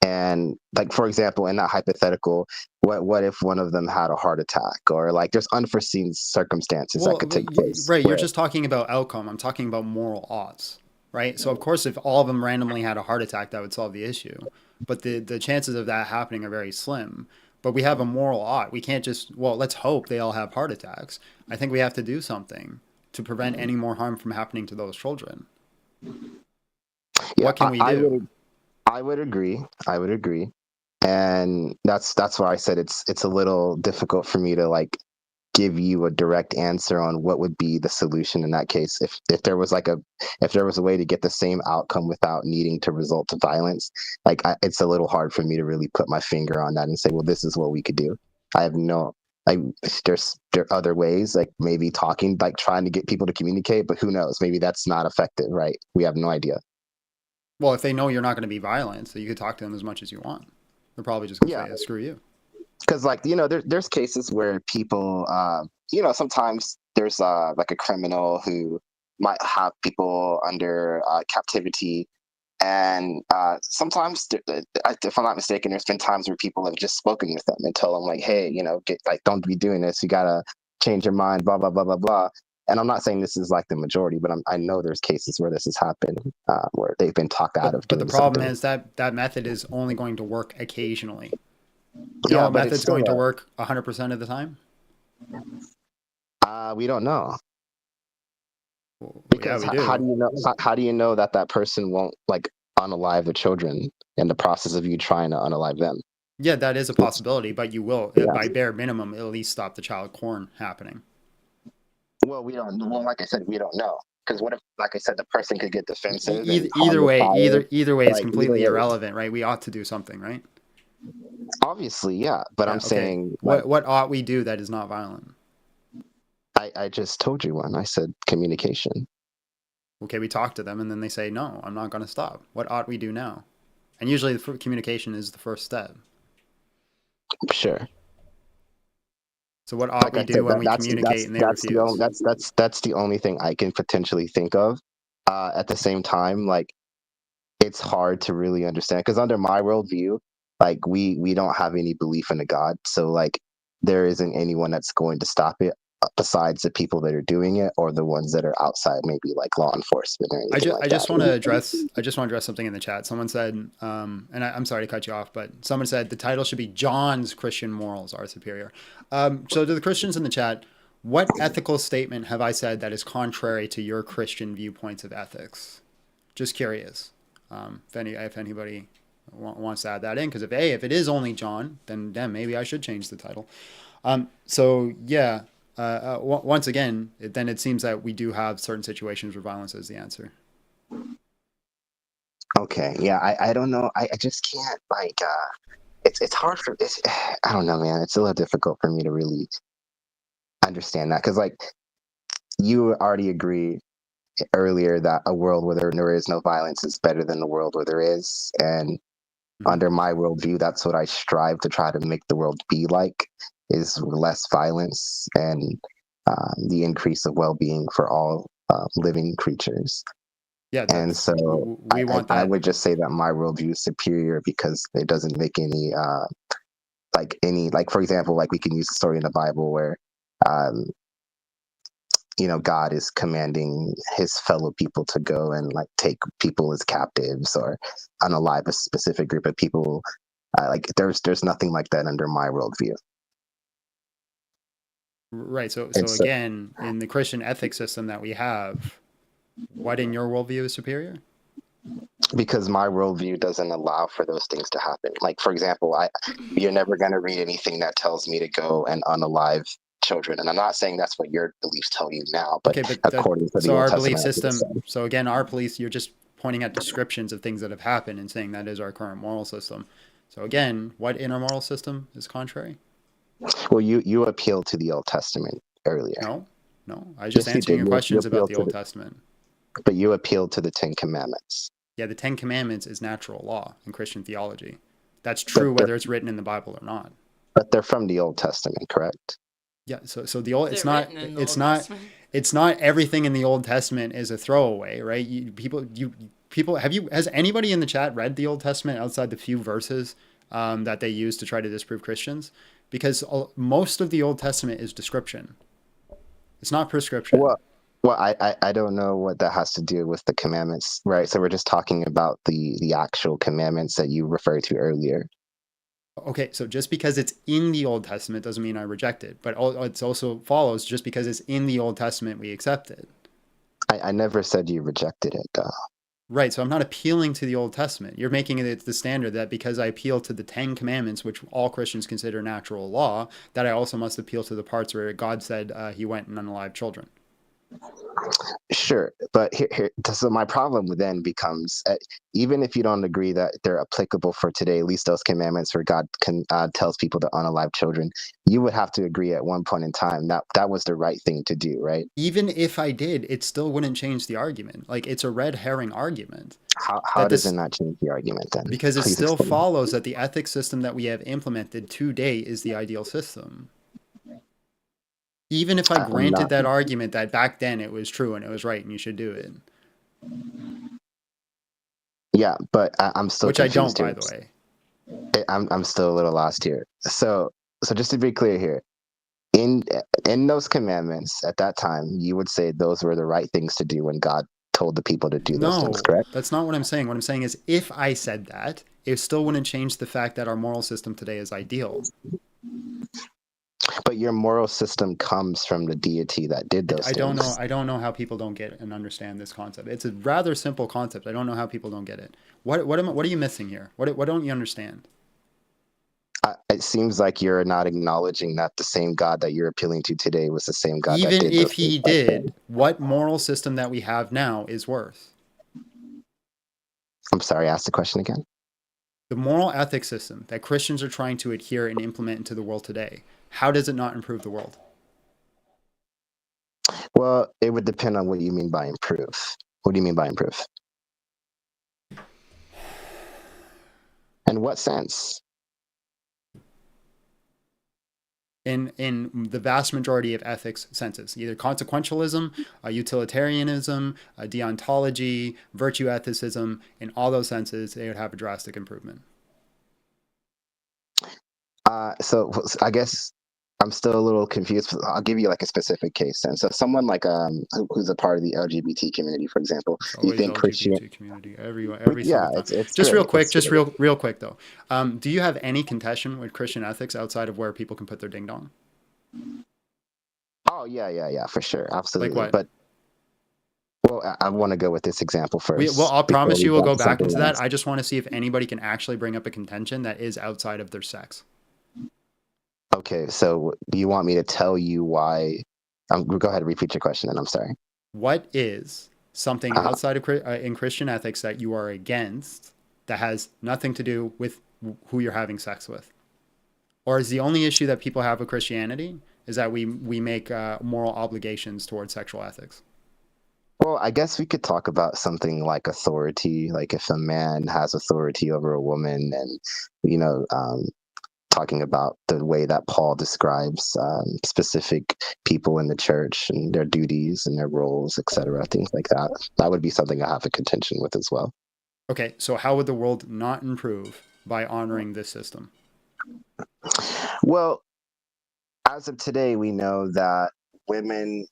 And like, for example, in that hypothetical, what if one of them had a heart attack, or like there's unforeseen circumstances that could take place. Right, you're just talking about outcome. I'm talking about moral odds, right? So of course, if all of them randomly had a heart attack, that would solve the issue. But the chances of that happening are very slim. But we have a moral ought. We can't just, well, let's hope they all have heart attacks. I think we have to do something to prevent any more harm from happening to those children. Yeah, what can we do? I would agree. And that's why I said it's a little difficult for me to like give you a direct answer on what would be the solution in that case. If there was a way to get the same outcome without needing to resort to violence, it's a little hard for me to really put my finger on that and say, well, this is what we could do. I have no, like, there are other ways, like maybe talking, like trying to get people to communicate, but who knows? Maybe that's not effective, right? We have no idea. Well, if they know you're not going to be violent, so you could talk to them as much as you want. They're probably just going to say, screw you. Because there's cases where people sometimes there's like a criminal who might have people under captivity, and sometimes if I'm not mistaken, there's been times where people have just spoken with them and told them like, hey, don't be doing this, you gotta change your mind, blah blah blah blah blah. And I'm not saying this is like the majority, but I know there's cases where this has happened, where they've been talked out of. But the problem is that method is only going to work occasionally. Yeah, what method's going to work 100% of the time? We don't know. Because we do. How do you know that person won't like unalive the children in the process of you trying to unalive them? Yeah, that is a possibility, but you will, by bare minimum, at least stop the child corn happening. Well, we don't. Well, like I said, we don't know. Because what if, like I said, the person could get defensive? Either way is completely irrelevant, right? We ought to do something, right? Obviously, yeah. But I'm saying, what ought we do that is not violent? I just told you one. I said communication. Okay, we talk to them, and then they say, no, I'm not going to stop. What ought we do now? And usually, the communication is the first step. Sure. So what ought we do when we communicate and they refuse? That's the only thing I can potentially think of. At the same time, like, it's hard to really understand, because under my worldview, like we don't have any belief in a God, so like there isn't anyone that's going to stop it besides the people that are doing it, or the ones that are outside, maybe like law enforcement or anything I just want to address something in the chat. Someone said, and I'm sorry to cut you off, but someone said the title should be John's Christian Morals Are Superior. So to the Christians in the chat, what ethical statement have I said that is contrary to your Christian viewpoints of ethics? Just curious. If anybody wants to add that in, because if it is only John, then maybe I should change the title. So yeah. Once again, then it seems that we do have certain situations where violence is the answer. Okay, yeah, I don't know. I just can't, like, it's hard for this. I don't know, man. It's a little difficult for me to really understand that, because like you already agreed earlier that a world where there is no violence is better than a world where there is, and Under my worldview, that's what I strive to try to make the world be like, is less violence and the increase of well-being for all living creatures. Yeah, And so we want I that. would just say that my worldview is superior because it doesn't make any like for example, like we can use the story in the Bible where um, God is commanding his fellow people to go and like take people as captives or unalive a specific group of people. Like there's nothing like that under my worldview. Right. So again, in the Christian ethics system that we have, what in your worldview is superior? Because my worldview doesn't allow for those things to happen. Like, for example, you're never going to read anything that tells me to go and unalive children. And I'm not saying that's what your beliefs tell you now, but, according to the Old our Testament, belief system. So again, our beliefs, you're just pointing at descriptions of things that have happened and saying that is our current moral system. So again, what in our moral system is contrary? Well, you appealed to the Old Testament earlier. No. I was just answering your questions about the Old Testament. But you appealed to the Ten Commandments. Yeah, the Ten Commandments is natural law in Christian theology. That's true whether it's written in the Bible or not. But they're from the Old Testament, correct? Yeah, so the old it's not everything in the Old Testament is a throwaway, right? Has anybody in the chat read the Old Testament outside the few verses that they use to try to disprove Christians? Because most of the Old Testament is description. It's not prescription. Well, I don't know what that has to do with the commandments, right? So we're just talking about the actual commandments that you referred to earlier. Okay, so just because it's in the Old Testament doesn't mean I reject it, but it also follows just because it's in the Old Testament we accept it. I never said you rejected it, though. Right, so I'm not appealing to the Old Testament. You're making it the standard that because I appeal to the Ten Commandments, which all Christians consider natural law, that I also must appeal to the parts where God said he went and unalived children. Sure, but so my problem then becomes, even if you don't agree that they're applicable for today, at least those commandments where God tells people to unalive children, you would have to agree at one point in time that was the right thing to do, right? Even if I did, it still wouldn't change the argument. Like, it's a red herring argument. How does it not change the argument then? Because it still follows that the ethics system that we have implemented today is the ideal system. Even if I granted that argument that back then it was true and it was right and you should do it. Yeah, but I'm still Which I confused don't, here. by the way. I'm still a little lost here. So just to be clear here, in those commandments at that time, you would say those were the right things to do when God told the people to do those things, correct? That's not what I'm saying. What I'm saying is if I said that, it still wouldn't change the fact that our moral system today is ideal. But your moral system comes from the deity that did those things. I don't know how people don't get and understand this concept. It's a rather simple concept. I don't know how people don't get it. What are you missing here? What don't you understand? It seems like you're not acknowledging that the same God that you're appealing to today was the same God Even that did if he did, what moral system that we have now is worse? I'm sorry, ask the question again. The moral ethics system that Christians are trying to adhere and implement into the world today, how does it not improve the world? Well, it would depend on what you mean by improve. What do you mean by improve? In what sense? In the vast majority of ethics senses, either consequentialism, utilitarianism, deontology, virtue ethicism, in all those senses, they would have a drastic improvement. So I guess I'm still a little confused. I'll give you like a specific case then. So someone like who's a part of the LGBT community, for example, you think Christian community, every yeah, single time. it's just great. real quick, just real quick though. Do you have any contention with Christian ethics outside of where people can put their ding dong? Oh yeah, for sure, absolutely. Like what? But well, I want to go with this example first. I'll promise you we'll go back into that. else. I just want to see if anybody can actually bring up a contention that is outside of their sex. Okay, so do you want me to tell you why? Go ahead and repeat your question, and I'm sorry. What is something outside of in Christian ethics that you are against that has nothing to do with who you're having sex with? Or is the only issue that people have with Christianity is that we make moral obligations towards sexual ethics? Well, I guess we could talk about something like authority, like if a man has authority over a woman, and you know, talking about the way that Paul describes specific people in the church and their duties and their roles, etc., things like that. That would be something I have a contention with as well. Okay, so how would the world not improve by honoring this system? Well, as of today, we know that women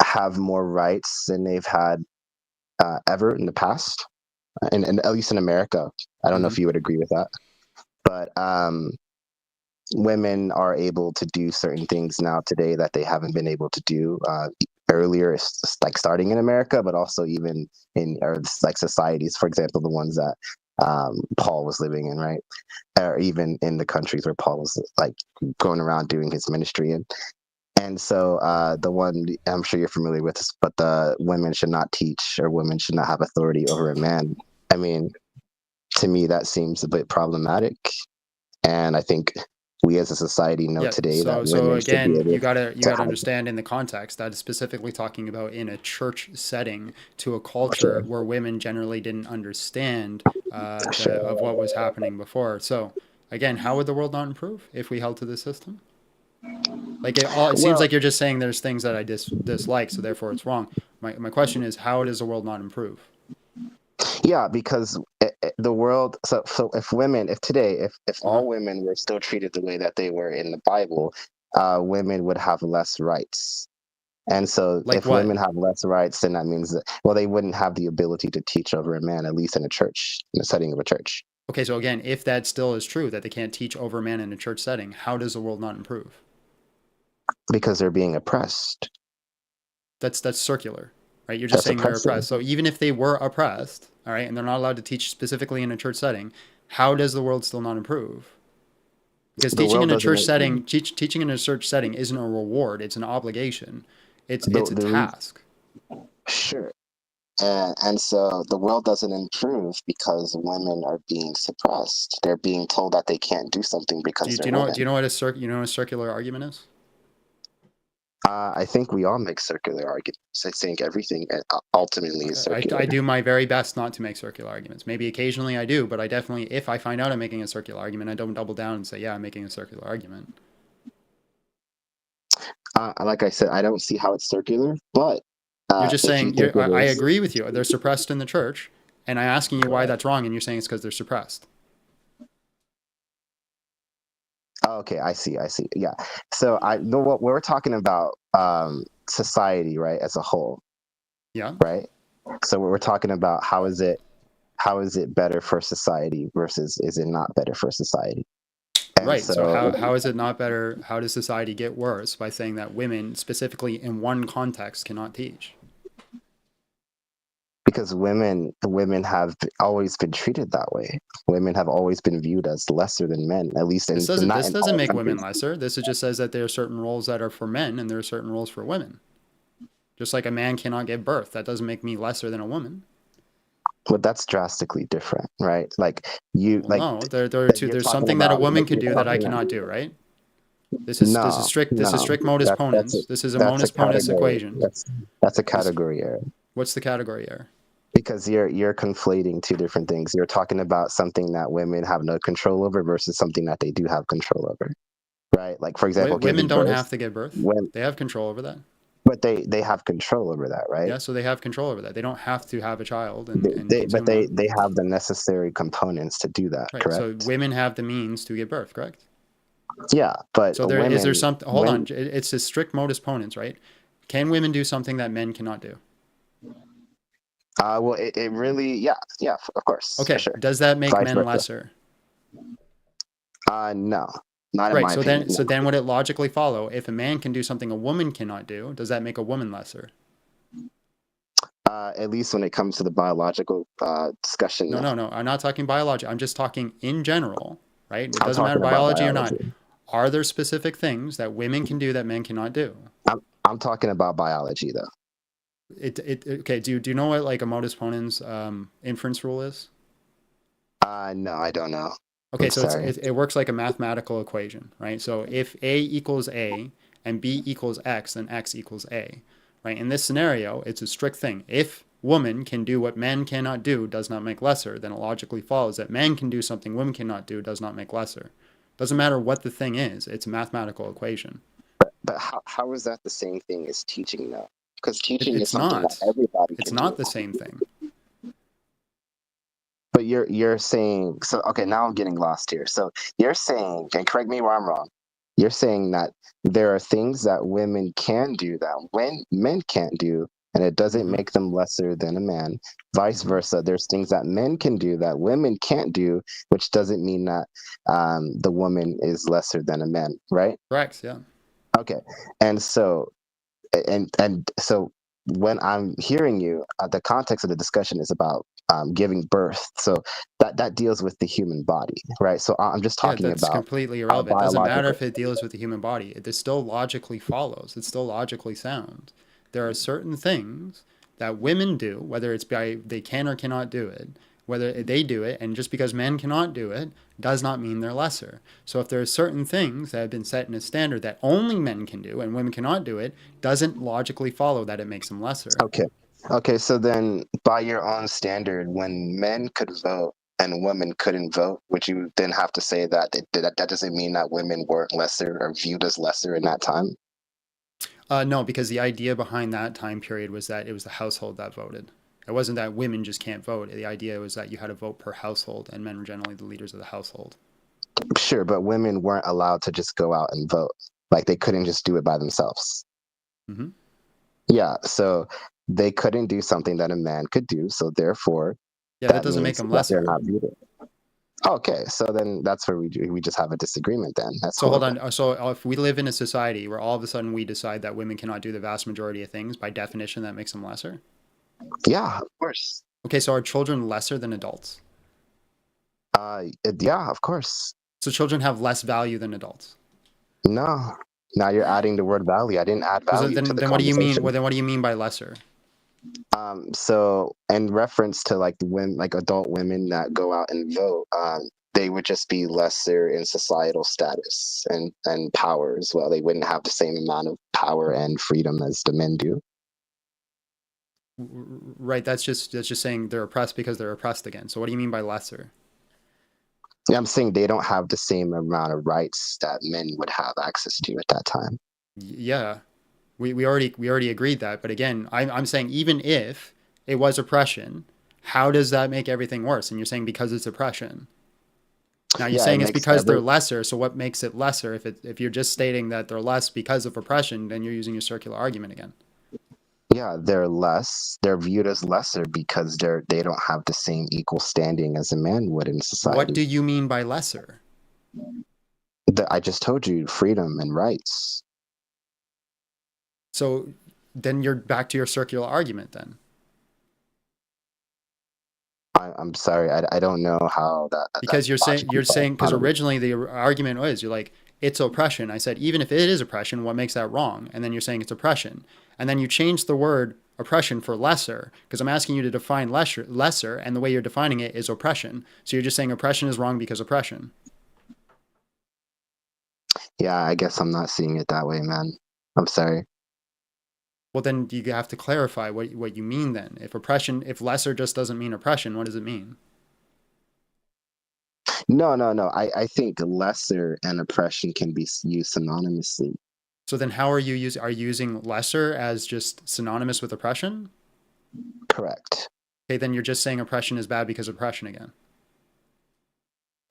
have more rights than they've had ever in the past, and at least in America. I don't know if you would agree with that, but women are able to do certain things now today that they haven't been able to do earlier, like starting in America, but also even in like societies, for example, the ones that Paul was living in, right? Or even in the countries where Paul was like going around doing his ministry in. And so the one I'm sure you're familiar with, but the women should not teach, or women should not have authority over a man. I mean, to me, that seems a bit problematic. And I think we as a society know today that women should be again, able you gotta to understand in the context that is specifically talking about in a church setting to a culture where women generally didn't understand of what was happening before. So again, how would the world not improve if we held to this system? Like it seems like you're just saying there's things that I dislike, so therefore it's wrong. My question is, how does the world not improve? Yeah, because the world. So if women, if all women were still treated the way that they were in the Bible, women would have less rights. And so Like if what? women have less rights, then that means that, well, they wouldn't have the ability to teach over a man, at least in a church, in the setting of a church. Okay, so again, if that still is true, that they can't teach over a man in a church setting, how does the world not improve? Because they're being oppressed. That's circular, right? You're just saying they're oppressed. So even if they were oppressed, all right, and they're not allowed to teach specifically in a church setting, how does the world still not improve? Because teaching in a church setting, teaching in a church setting isn't a reward; it's an obligation. It's a task. Sure. And so the world doesn't improve because women are being suppressed. They're being told that they can't do something because they're women. Do you know what a circular argument is? I think we all make circular arguments. I think everything ultimately is circular. I do my very best not to make circular arguments. Maybe occasionally I do, but I definitely, if I find out I'm making a circular argument, I don't double down and say, yeah, I'm making a circular argument. Like I said, I don't see how it's circular, but you're just saying, I agree with you. They're suppressed in the church, and I'm asking you why that's wrong, and you're saying it's because they're suppressed. Okay, I see. Yeah. So I know what we're talking about, society, right, as a whole. Yeah. Right. So we're talking about how is it better for society versus is it not better for society? And right. So how is it not better? How does society get worse by saying that women, specifically in one context, cannot teach? Because women have always been treated that way. Women have always been viewed as lesser than men, at least in this doesn't make women lesser. This just says that there are certain roles that are for men and there are certain roles for women. Just like a man cannot give birth, that doesn't make me lesser than a woman. But that's drastically different, right? Like you, well, like no, there's something that a woman could do that I cannot do, right? This is strict modus ponens. This is a modus ponens equation. That's a category error. What's the category error? Because you're conflating two different things. You're talking about something that women have no control over versus something that they do have control over, right? Like for example, women don't have to give birth. They have control over that. But they have control over that, right? Yeah, so they have control over that. They don't have to have a child. They have the necessary components to do that, right, correct? So women have the means to give birth, correct? Yeah, but so is there something? Hold on, it's a strict modus ponens, right? Can women do something that men cannot do? Well, it really, yeah, of course. Okay, sure. Does that make men lesser? No, not in my opinion. So then would it logically follow, if a man can do something a woman cannot do, does that make a woman lesser? At least when it comes to the biological discussion. No. I'm not talking biology. I'm just talking in general, right? It doesn't matter biology or not. Are there specific things that women can do that men cannot do? I'm talking about biology, though. Okay. Do you know what like a modus ponens inference rule is? No, I don't know. Okay, so it works like a mathematical equation, right? So if A equals A and B equals X, then X equals A, right? In this scenario, it's a strict thing. If woman can do what man cannot do, does not make lesser, then it logically follows that man can do something women cannot do, does not make lesser. Doesn't matter what the thing is, it's a mathematical equation. But how is that the same thing as teaching, though? Because teaching is It's something not. that everybody It's can not do. the same thing. But you're saying, so okay, now I'm getting lost here. So you're saying, and correct me where I'm wrong, you're saying that there are things that women can do that when men can't do, and it doesn't make them lesser than a man. Vice versa, there's things that men can do that women can't do, which doesn't mean that the woman is lesser than a man, right? Correct, yeah. Okay, and so so when I'm hearing you, the context of the discussion is about giving birth. So that deals with the human body, right? So I'm just Yeah, talking that's about completely irrelevant. It doesn't matter biological. if it deals with the human body. It still logically follows. It's still logically sound. There are certain things that women do, whether it's by they can or cannot do it, whether they do it, and just because men cannot do it does not mean they're lesser. So if there are certain things that have been set in a standard that only men can do and women cannot do it, doesn't logically follow that it makes them lesser. Okay, so then by your own standard, when men could vote and women couldn't vote, would you then have to say that that doesn't mean that women weren't lesser or viewed as lesser in that time? No, because the idea behind that time period was that it was the household that voted. It wasn't that women just can't vote. The idea was that you had to vote per household, and men were generally the leaders of the household. Sure, but women weren't allowed to just go out and vote. Like they couldn't just do it by themselves. Mm-hmm. Yeah, so they couldn't do something that a man could do, so therefore, yeah, that doesn't make them that they're lesser. not viewed. Okay, so then that's where we just have a disagreement. Then that's so horrible. hold on. So if we live in a society where all of a sudden we decide that women cannot do the vast majority of things, by definition, that makes them lesser. Yeah, of course. Okay, so are children lesser than adults? Yeah, of course. So children have less value than adults? No. Now you're adding the word value. I didn't add value to the then what do you mean? conversation. Well, then what do you mean by lesser? So in reference to like the women, like adult women that go out and vote, they would just be lesser in societal status and power as well. They wouldn't have the same amount of power and freedom as the men do. Right. That's just saying they're oppressed because they're oppressed again. So what do you mean by lesser? Yeah, I'm saying they don't have the same amount of rights that men would have access to at that time. Yeah, we already agreed that. But again, I'm saying even if it was oppression, how does that make everything worse? And you're saying because it's oppression. Now you're saying it's because they're lesser. So what makes it lesser? If you're just stating that they're less because of oppression, then you're using your circular argument again. Yeah, they're viewed as lesser because they don't have the same equal standing as a man would in society. What do you mean by lesser? I just told you freedom and rights. So then you're back to your circular argument then. I'm sorry, I don't know how that. Because you're saying because originally the argument was you're like it's oppression. I said even if it is oppression, what makes that wrong? And then you're saying it's oppression, and then you changed the word oppression for lesser because I'm asking you to define lesser, and the way you're defining it is oppression. So you're just saying oppression is wrong because oppression. Yeah, I guess I'm not seeing it that way, man. I'm sorry. Well, then you have to clarify what you mean then. If lesser just doesn't mean oppression, what does it mean? No. I think lesser and oppression can be used synonymously. So then how are you using lesser as just synonymous with oppression? Correct. Okay, then you're just saying oppression is bad because of oppression again.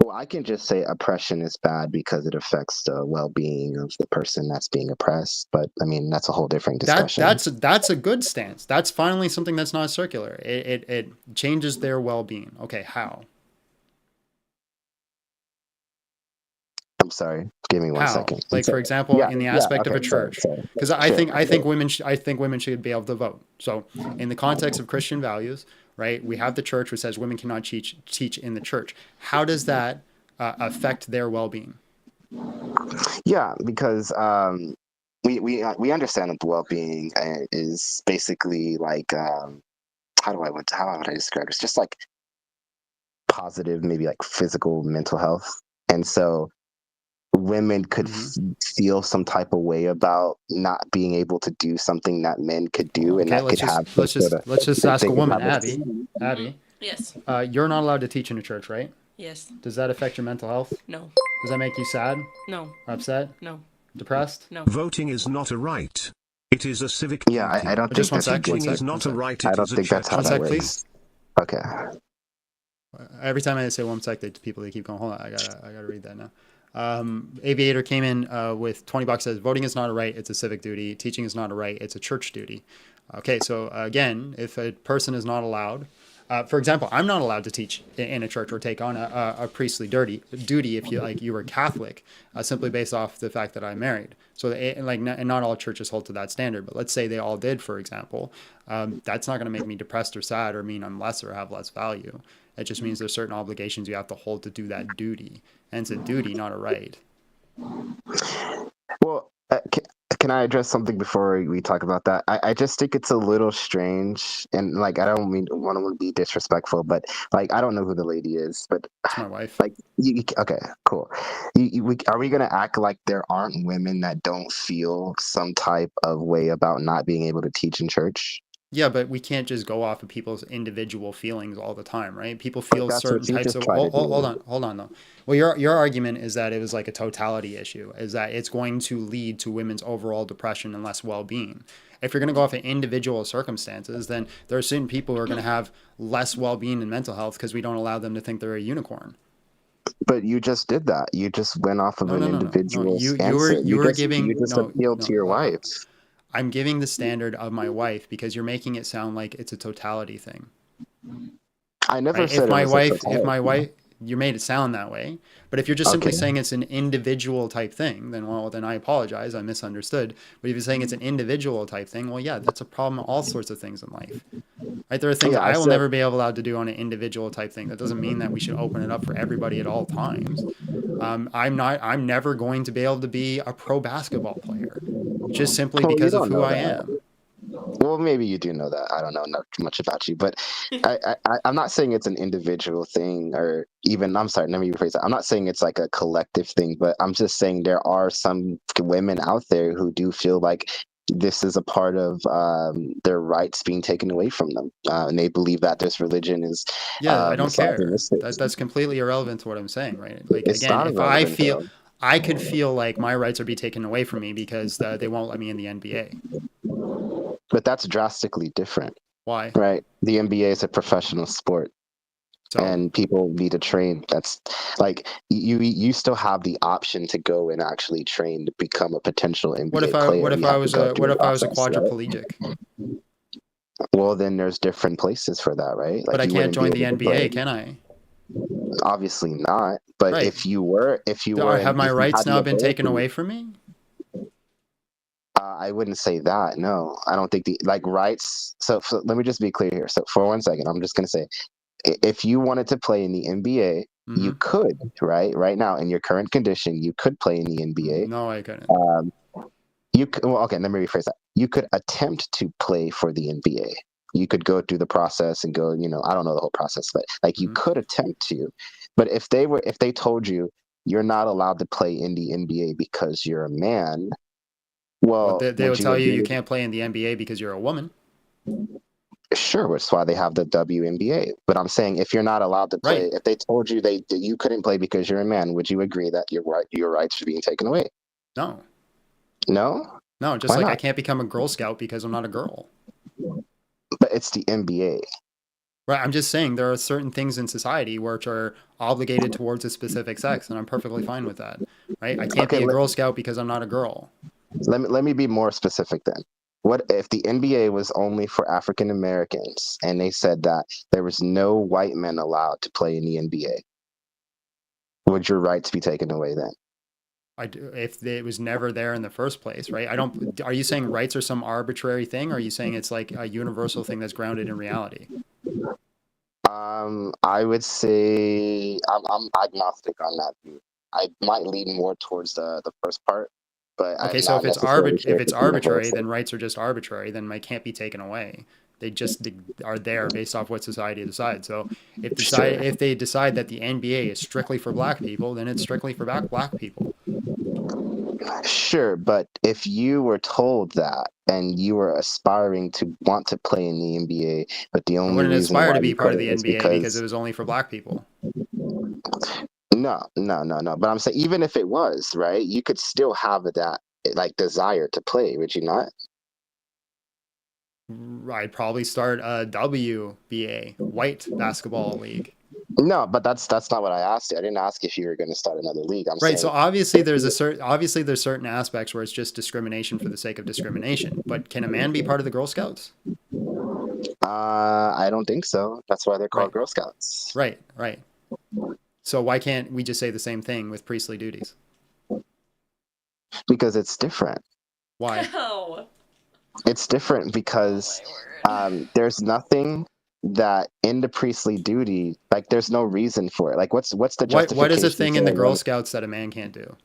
Well, I can just say oppression is bad because it affects the well-being of the person that's being oppressed. But I mean, that's a whole different discussion. That's a good stance. That's finally something that's not circular. It changes their well-being. Okay, how? I'm sorry. Give me one second. Like for example, in the aspect of a church, because I think women should be able to vote. So in the context of Christian values, right? We have the church which says women cannot teach in the church. How does that affect their well-being? Yeah, because we understand that the well-being is basically like how would I describe it? It's just like positive, maybe like physical, mental health, and so women could feel some type of way about not being able to do something that men could do, and Okay, that could have let's just they ask a could woman, have Abby. Yes. You're not allowed to teach in a church, right? Yes. Does that affect your mental health? No. Does that make you sad? No. Upset? No. Depressed? No. Voting is not a right. It is a civic duty. Yeah, I don't Just think one that's sec. Teaching is not a right. I It don't is a think that's how church that duty. works. Okay. Every time I say one sec, they keep going. Hold on, I gotta read that now. Aviator came in with $20. Says voting is not a right; it's a civic duty. Teaching is not a right; it's a church duty. Okay, so again, if a person is not allowed, for example, I'm not allowed to teach in a church or take on a priestly duty if you were Catholic, simply based off the fact that I'm married. So and not all churches hold to that standard, but let's say they all did, for example, that's not going to make me depressed or sad or mean I'm less or have less value. It just means there's certain obligations you have to hold to do that duty, and it's a duty, not a right. Well, can I address something before we talk about that? I just think it's a little strange, and like I don't want to be disrespectful, but like I don't know who the lady is, but it's my wife. Like, okay, cool. Are we gonna act like there aren't women that don't feel some type of way about not being able to teach in church? Yeah, but we can't just go off of people's individual feelings all the time, right? People feel that's certain what you types just of. tried to do. Hold on, though. Well, your argument is that it was like a totality issue, is that it's going to lead to women's overall depression and less well-being. If you're going to go off of individual circumstances, then there are certain people who are going to have less well-being and mental health because we don't allow them to think they're a unicorn. But you just did that. You just went off of an individual answer. You were giving. You just appealed to your wife. I'm giving the standard of my wife because you're making it sound like it's a totality thing. I never right? said If my wife, you made it sound that way. But if you're just simply saying it's an individual type thing, then I apologize. I misunderstood. But if you're saying it's an individual type thing, well, yeah, that's a problem. All sorts of things in life, right? There are things I will never be allowed to do on an individual type thing. That doesn't mean that we should open it up for everybody at all times. I'm never going to be able to be a pro basketball player, just simply because of who I am. Well, maybe you do know that. I don't know much about you, but I'm not saying it's an individual thing, or even, I'm sorry, let me rephrase that. I'm not saying it's like a collective thing, but I'm just saying there are some women out there who do feel like this is a part of their rights being taken away from them, and they believe that this religion is. I don't care. That's completely irrelevant to what I'm saying, right? Like it's again, if I feel. Though. I could feel like my rights are being taken away from me because they won't let me in the NBA. But that's drastically different. Why? Right. The NBA is a professional sport. So, and people need to train. That's like you still have the option to go and actually train to become a potential NBA player. What if I was a quadriplegic? Right? Well, then there's different places for that, right? Like, but I can't join the NBA, can I? Obviously not. But right. if you were, have my rights now been taken away from me? I wouldn't say that. No, I don't think rights. So let me just be clear here. So for 1 second, I'm just going to say, if you wanted to play in the NBA, you could, right now in your current condition, you could play in the NBA. No, I couldn't. Okay, let me rephrase that. You could attempt to play for the NBA. You could go through the process and go, I don't know the whole process, but you could attempt to. But if they told you you're not allowed to play in the NBA because you're a man, well, they would tell you can't play in the NBA because you're a woman. Sure, which is why they have the WNBA. But I'm saying if you're not allowed to play, if they told you you couldn't play because you're a man, would you agree that your rights are being taken away? No. No? No, just I can't become a Girl Scout because I'm not a girl. But it's the NBA. Right, I'm just saying there are certain things in society which are obligated towards a specific sex, and I'm perfectly fine with that. Right? I can't be a Girl Scout because I'm not a girl. Let me be more specific then. What if the NBA was only for African Americans and they said that there was no white men allowed to play in the NBA? Would your rights be taken away then? If it was never there in the first place, right? Are you saying rights are some arbitrary thing, or are you saying it's like a universal thing that's grounded in reality? I would say I'm agnostic on that view. I might lean more towards the first part. But okay, so if it's arbitrary, then rights are just arbitrary. Then they can't be taken away. They just are there based off what society decides. So if they decide that the NBA is strictly for black people, then it's strictly for black people. Sure, but if you were told that and you were aspiring to want to play in the NBA, but the I only wouldn't reason aspire why to be you part of the couldn't is NBA because it because was only for black people. no. But I'm saying even if it was, right, you could still have that like desire to play, would you not? I'd probably start a WBA, White Basketball League. No, but that's not what I asked you. I didn't ask if you were going to start another league. I'm Right. saying So obviously there's certain aspects where it's just discrimination for the sake of discrimination. But can a man be part of the Girl Scouts? I don't think so. That's why they're called Right. Girl Scouts. Right. So why can't we just say the same thing with priestly duties? Because it's different. Why? No. It's different because there's nothing that in the priestly duty, like there's no reason for it. Like what's the justification? What is a thing in the for Girl one? Scouts that a man can't do?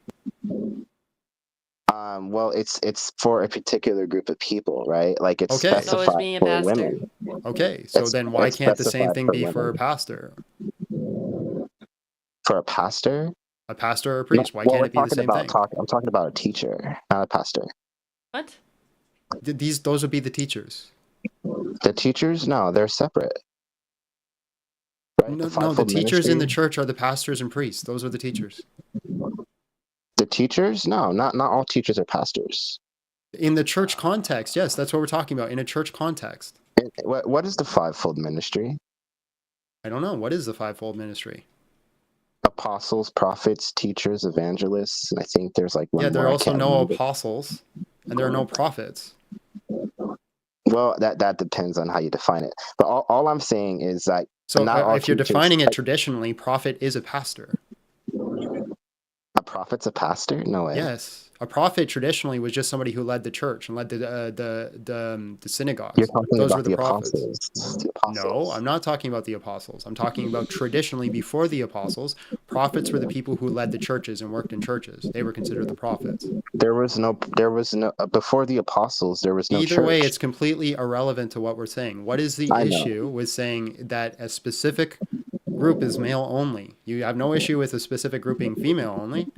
Well, it's for a particular group of people, right? Like it's Okay. So is specified being a for pastor. women. Okay. So then why It's can't the same specified thing for be for a women. pastor? For a pastor? A pastor or a No, priest? Why well, can't we're it be the talking same about thing? I'm talking about a teacher, not a pastor. What? Those would be the teachers. The teachers? No, they're separate. Right? No, The the fivefold teachers in the ministry? church are the pastors and priests. Those are the teachers. The teachers? No, not all teachers are pastors. In the church context, yes, that's what we're talking about. In a church context. What is the fivefold ministry? I don't know. What is the fivefold ministry? Apostles, prophets, teachers, evangelists, and I think there's like one Yeah, there more. are I also can't no remember. apostles, and there are no prophets. Well, that depends on how you define it. But all I'm saying is that So not all if you're teachers. defining it traditionally, prophet is a pastor. A prophet's a pastor? No way. Yes, a prophet traditionally was just somebody who led the church and led the synagogues. You're talking Those about were the prophets. The apostles. No, I'm not talking about the apostles. I'm talking about traditionally before the apostles, prophets were the people who led the churches and worked in churches. They were considered the prophets. There was no before the apostles. There was no Either church. way, it's completely irrelevant to what we're saying. What is the I know. issue with saying that a specific group is male only? You have no issue with a specific group being female only.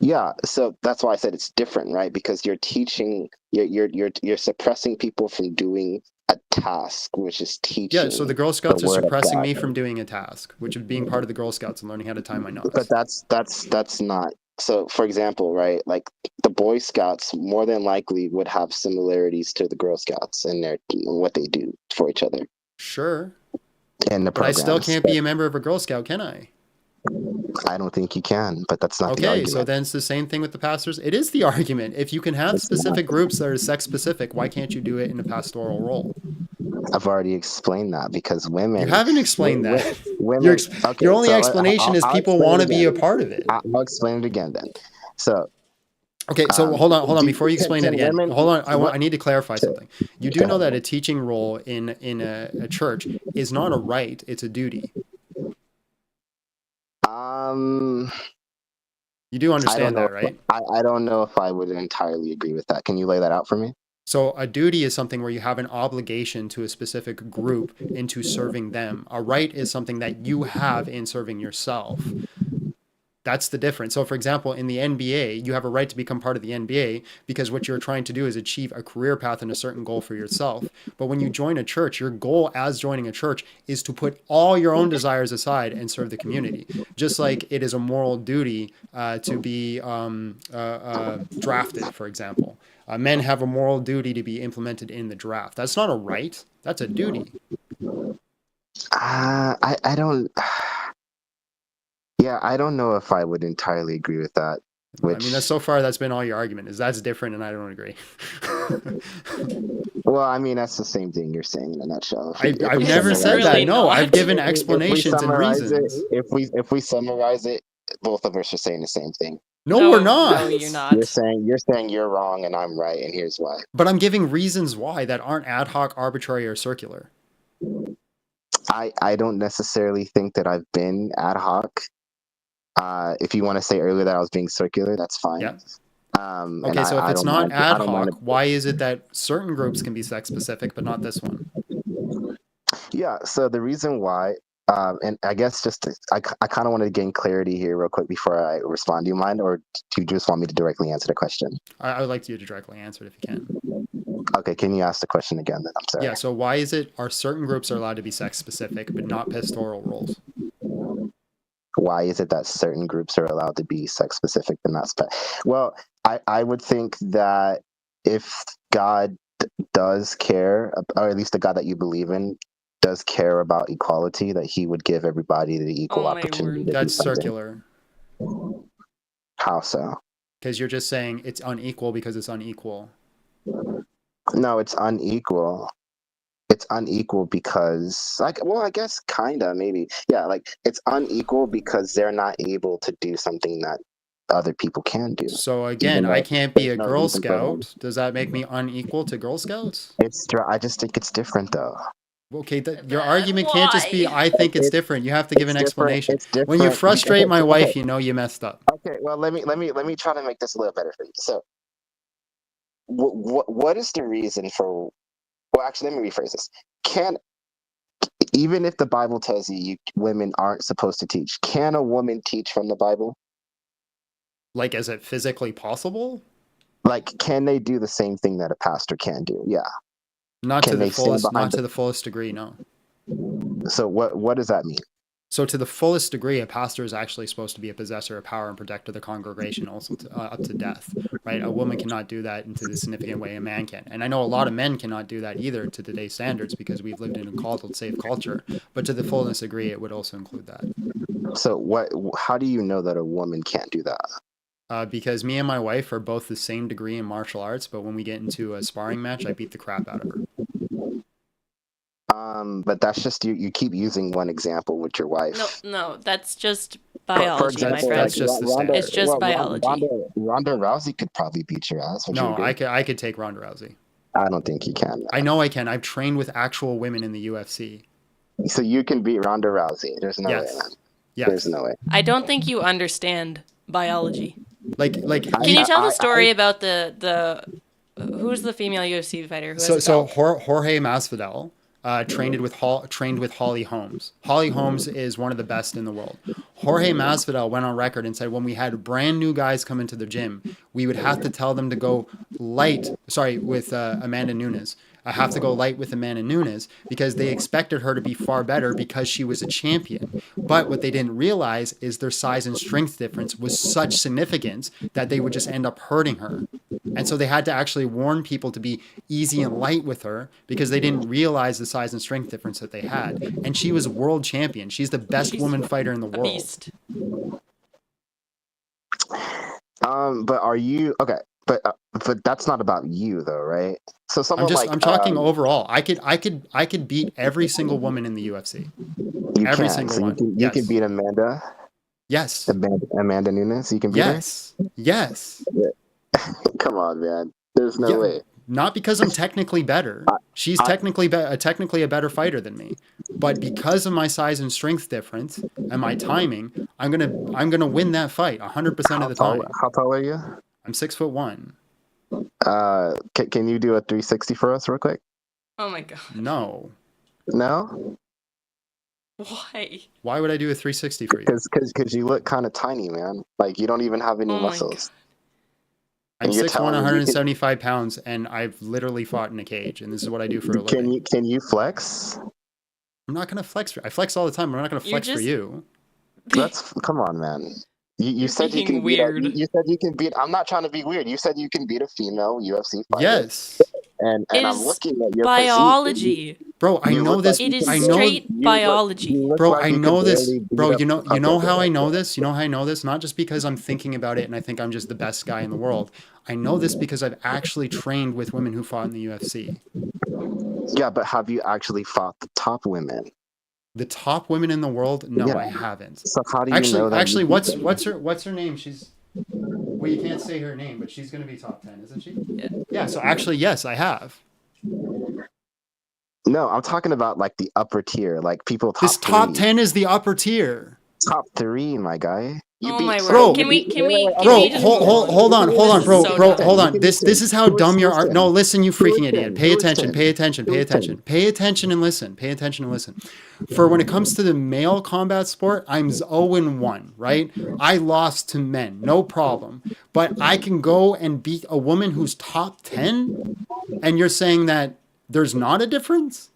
Yeah, so that's why I said it's different, right? Because you're teaching, you're suppressing people from doing a task, which is teaching. Yeah, so the Girl Scouts are word of suppressing God. me from doing a task, which is being part of the Girl Scouts and learning how to tie my knots. But that's not. So, for example, right, like the Boy Scouts more than likely would have similarities to the Girl Scouts in their what they do for each other. Sure. And the But I still programs. can't be a member of a Girl Scout, can I? I don't think you can, but that's not the Okay, argument. so then it's the same thing with the pastors. It is the argument. If you can have specific groups that are sex specific, why can't you do it in a pastoral role? I've already explained that because women. You haven't explained that. Women. Your only explanation is people want to be a part of it. I'll explain it again then. So. Okay, so hold on. Before you explain it again, women, hold on. I need to clarify something. You do know that a teaching role in a church is not a right; it's a duty. You do understand that, right? I don't know if I would entirely agree with that. Can you lay that out for me? So a duty is something where you have an obligation to a specific group into serving them. A right is something that you have in serving yourself. That's the difference. So for example, in the NBA, you have a right to become part of the NBA because what you're trying to do is achieve a career path and a certain goal for yourself. But when you join a church, your goal as joining a church is to put all your own desires aside and serve the community. Just like it is a moral duty to be drafted, for example. Men have a moral duty to be implemented in the draft. That's not a right. That's a duty. I don't. Yeah, I don't know if I would entirely agree with that. I mean, that's been all your argument is that's different, and I don't agree. Well, I mean, that's the same thing you're saying in a nutshell. I've never said that. No, I've given explanations and reasons. If we summarize it, both of us are saying the same thing. No, we're not. No, you're not. You're saying you're wrong and I'm right, and here's why. But I'm giving reasons why that aren't ad hoc, arbitrary, or circular. I don't necessarily think that I've been ad hoc. If you want to say earlier that I was being circular, that's fine. Yeah. Okay, so if it's not ad hoc, why is it that certain groups can be sex specific but not this one? Yeah, so the reason why And I guess I kind of want to gain clarity here real quick before I respond. Do you mind, or do you just want me to directly answer the question? I would like you to directly answer it if you can. Okay, can you ask the question again then? I'm sorry. Yeah, so why are certain groups are allowed to be sex specific but not pastoral roles? Why is it that certain groups are allowed to be sex specific but not well, I would think that if God does care, or at least the God that you believe in does care about equality, that he would give everybody the equal opportunity. That's circular. How so? Because you're just saying it's unequal because it's unequal. No, it's unequal. It's unequal because, I guess kinda, maybe. Yeah, it's unequal because they're not able to do something that other people can do. So again, I can't be a Girl Scout. Does that make me unequal to Girl Scouts? I just think it's different though. Okay, your argument can't just be, I think it's different. You have to give an explanation. When you frustrate my wife, you know you messed up. Okay, well, let me try to make this a little better for you. So, what is the reason for? Well, actually, let me rephrase this. Even if the Bible tells you women aren't supposed to teach, can a woman teach from the Bible? Like, is it physically possible? Can they do the same thing that a pastor can do? Yeah. Not to the fullest degree, no. So what does that mean? So to the fullest degree, a pastor is actually supposed to be a possessor of power and protector of the congregation, also up to death, right? A woman cannot do that into the significant way a man can. And I know a lot of men cannot do that either to today's standards because we've lived in a coddled, safe culture. But to the fullest degree, it would also include that. So how do you know that a woman can't do that? Because me and my wife are both the same degree in martial arts, but when we get into a sparring match, I beat the crap out of her. But that's just you keep using one example with your wife. No, that's just biology, my friend. That's just it's just biology. Ronda Rousey could probably beat your ass. No, I could take Ronda Rousey. I don't think you can. I know I can. I've trained with actual women in the UFC. So you can beat Ronda Rousey. There's no way, man. Yes. There's no way. I don't think you understand biology. Can you tell the story about the who's the female UFC fighter? So Jorge Masvidal trained with Holly Holmes. Holly Holmes is one of the best in the world. Jorge Masvidal went on record and said when we had brand new guys come into the gym, we would have to tell them to go light. Sorry, with Amanda Nunes. I have to go light with Amanda Nunes because they expected her to be far better because she was a champion. But what they didn't realize is their size and strength difference was such significance that they would just end up hurting her. And so they had to actually warn people to be easy and light with her because they didn't realize the size and strength difference that they had. And she was world champion. She's the best woman fighter in the world. Beast. But are you okay? But that's not about you though, right? So someone I'm talking overall. I could beat every single woman in the UFC. Every single one. You can beat Amanda. Yes. Amanda Nunes. You can beat her. Yes. Come on, man. There's no way. Not because I'm technically better. She's technically a better fighter than me. But because of my size and strength difference and my timing, I'm gonna win that fight 100% of the time. How tall are you? I'm 6'1". Can you do a 360 for us real quick? Oh my god. No. No? Why? Why would I do a 360 for you? Because you look kind of tiny, man. Like you don't even have any muscles. I'm 6'1", 175 pounds, and I've literally fought in a cage, and this is what I do for a living. Can you flex? I'm not gonna flex. I flex all the time, but I'm not gonna flex for you. Come on, man. You said you can weird. You said you can beat. I'm not trying to be weird. You said you can beat a female UFC fighter. Yes. And I'm looking at your biology. Bro, I know this. It is straight biology. Bro, I know this. Bro, you know how I know this? You know how I know this? Not just because I'm thinking about it and I think I'm just the best guy in the world. I know this because I've actually trained with women who fought in the UFC. Yeah, but have you actually fought the top women? The top women in the world? No, Yeah. I haven't. So how do you know that? Actually, what's her name? She's well, you can't say her name, but she's gonna be top 10, isn't she? Yeah. Yeah. So actually, yes, I have. No, I'm talking about like the upper tier, like people. This top 10 is the upper tier. Top 3, my guy. You Oh beat my so word! Can we Bro, just move on? hold on, This is bro, so bro, dumb. hold on. This is how dumb you are. No, listen, you freaking idiot. Pay attention, Listen. pay attention, pay attention, pay attention and listen. Pay attention and listen. For when it comes to the male combat sport, I'm 0-1, right? I lost to men, no problem. But I can go and beat a woman who's top 10, and you're saying that there's not a difference?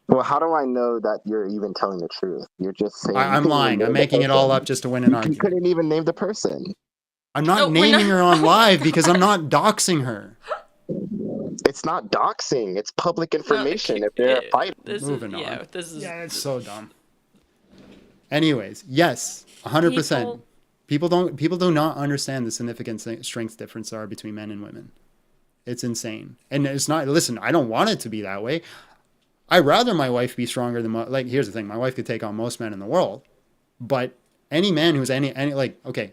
Well, how do I know that you're even telling the truth? You're just saying you I'm couldn't even lying. I'm name the making it all person. up just to win an You argument. couldn't even name the person. I'm not No, we're naming not- her on Oh my live because I'm not doxing her. It's not doxing. It's public information. No, if they're a fighter. This Moving is, yeah, on. this is Yeah, it's so dumb. Anyways, yes, 100%. People do not understand the significant strength difference there are between men and women. It's insane. And it's not, listen, I don't want it to be that way. I'd rather my wife be stronger than like, here's the thing, my wife could take on most men in the world, but any man who's any like, okay,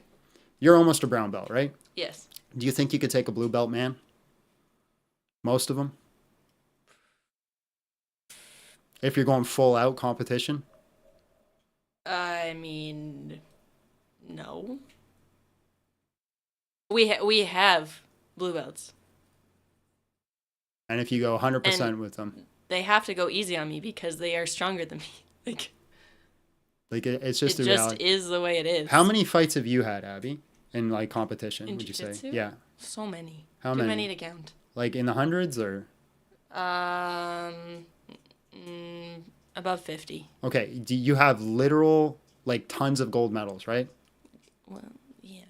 you're almost a brown belt, right? Yes. Do you think you could take a blue belt man? Most of them? If you're going full out competition? I mean, no. We have blue belts. And if you go 100% And with them? They have to go easy on me because they are stronger than me. Like it's just it the just reality. is the way it is. How many fights have you had, Abby, in like competition? In would you say? jiu-jitsu? Yeah. So many. How Too many? many to count. Like in the hundreds or? Above 50. Okay. Do you have literal like tons of gold medals, right? Well, yeah.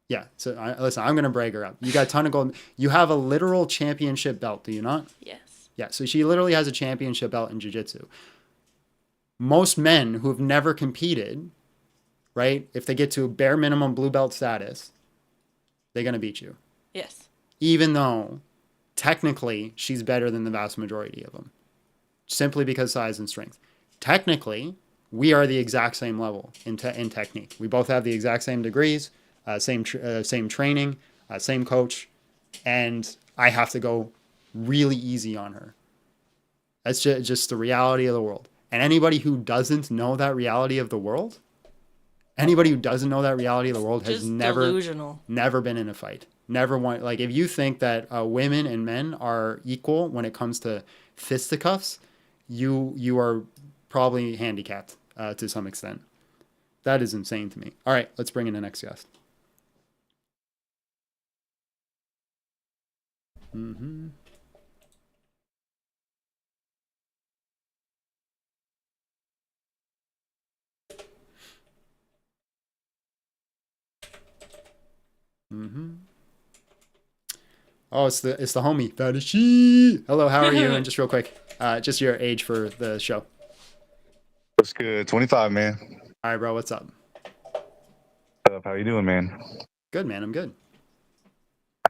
Yeah. So listen, I'm gonna brag her up. You got a ton of gold. You have a literal championship belt, do you not? Yes. Yeah. So she literally has a championship belt in jiu-jitsu. Most men who have never competed, right? If they get to bare minimum blue belt status, they're gonna beat you. Yes. Even though technically she's better than the vast majority of them, simply because size and strength. Technically, we are the exact same level in technique. We both have the exact same degrees, same training, same coach, and I have to go really easy on her. That's just the reality of the world. And anybody who doesn't know that reality of the world, has Just never delusional. never been in a fight. Never want, like, if you think that women and men are equal when it comes to fisticuffs, you are probably handicapped to some extent. That is insane to me. All right, let's bring in the next guest. Mm-hmm. Mm-hmm. Oh, it's the homie. That is she. Hello, how are you? And just real quick, just your age for the show. What's good? 25, man. All right, bro. What's up? What's up? How you doing, man? Good, man. I'm good.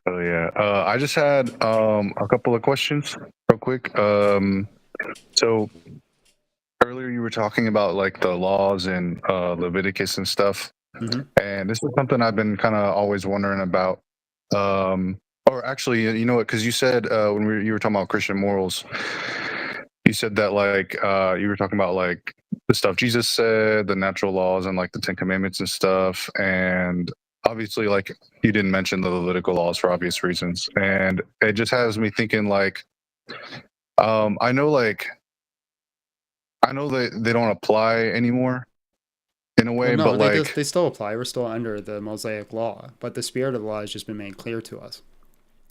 Oh yeah. I just had a couple of questions, real quick. So earlier you were talking about like the laws in Leviticus and stuff, and this is something I've been kind of always wondering about. Or actually, you know what? Because you said when you were talking about Christian morals, you said that like you were talking about like the stuff Jesus said, the natural laws, and like the Ten Commandments and stuff, and obviously like you didn't mention the Levitical laws for obvious reasons, and it just has me thinking like I know that they don't apply anymore in a way, Well, no, but they still apply. We're still under the Mosaic law, but the spirit of the law has just been made clear to us.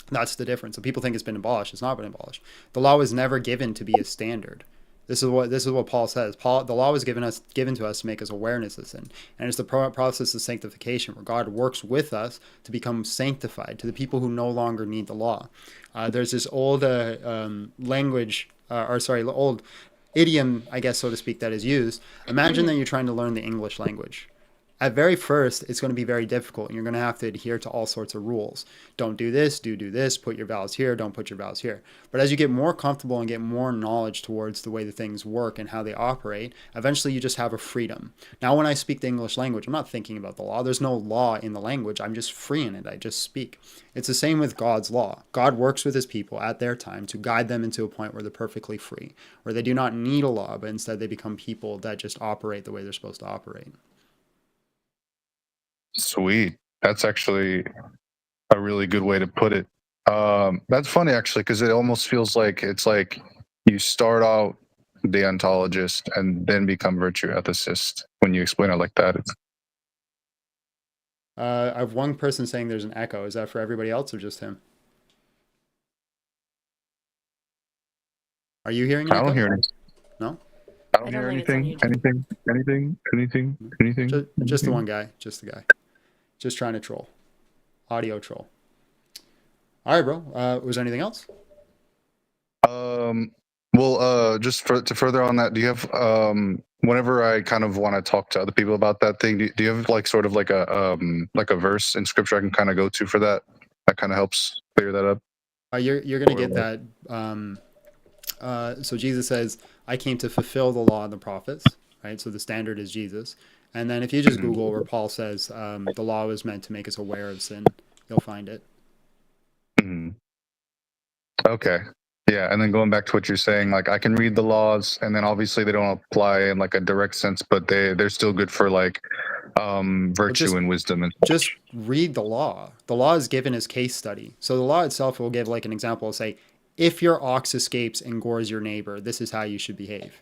That's the difference. So people think it's been abolished. It's not been abolished. The law was never given to be a standard. This is what Paul says. The law was given to us to make us awareness of sin, and it's the process of sanctification where God works with us to become sanctified to the people who no longer need the law. There's this old old idiom, I guess, so to speak, that is used. Imagine that you're trying to learn the English language. At very first, it's going to be very difficult, and you're going to have to adhere to all sorts of rules. Don't do this, do this, put your vowels here, don't put your vowels here. But as you get more comfortable and get more knowledge towards the way the things work and how they operate, eventually you just have a freedom. Now, when I speak the English language, I'm not thinking about the law. There's no law in the language. I'm just free in it. I just speak. It's the same with God's law. God works with his people at their time to guide them into a point where they're perfectly free, where they do not need a law, but instead they become people that just operate the way they're supposed to operate. Sweet. That's actually a really good way to put it. That's funny actually, because it almost feels like it's like you start out deontologist and then become virtue ethicist when you explain it like that. I have one person saying there's an echo. Is that for everybody else or just him? Are you hearing an I echo? don't hear anything. No? I don't hear anything. Anything. Just the one guy. Just the guy. Just trying to troll. Audio troll. All right, bro. Was there anything else? Well, just to further on that, do you have whenever I kind of want to talk to other people about that thing, do you have like sort of like a verse in scripture I can kind of go to for that? That kind of helps clear that up. You're gonna get that. So Jesus says, "I came to fulfill the law and the prophets." Right. So the standard is Jesus. And then if you just Google where Paul says the law was meant to make us aware of sin, you'll find it. Okay. Yeah, and then going back to what you're saying, like I can read the laws, and then obviously they don't apply in like a direct sense, but they're still good for like virtue and wisdom. And just read the law. The law is given as case study. So the law itself will give like an example. Say, if your ox escapes and gores your neighbor, this is how you should behave.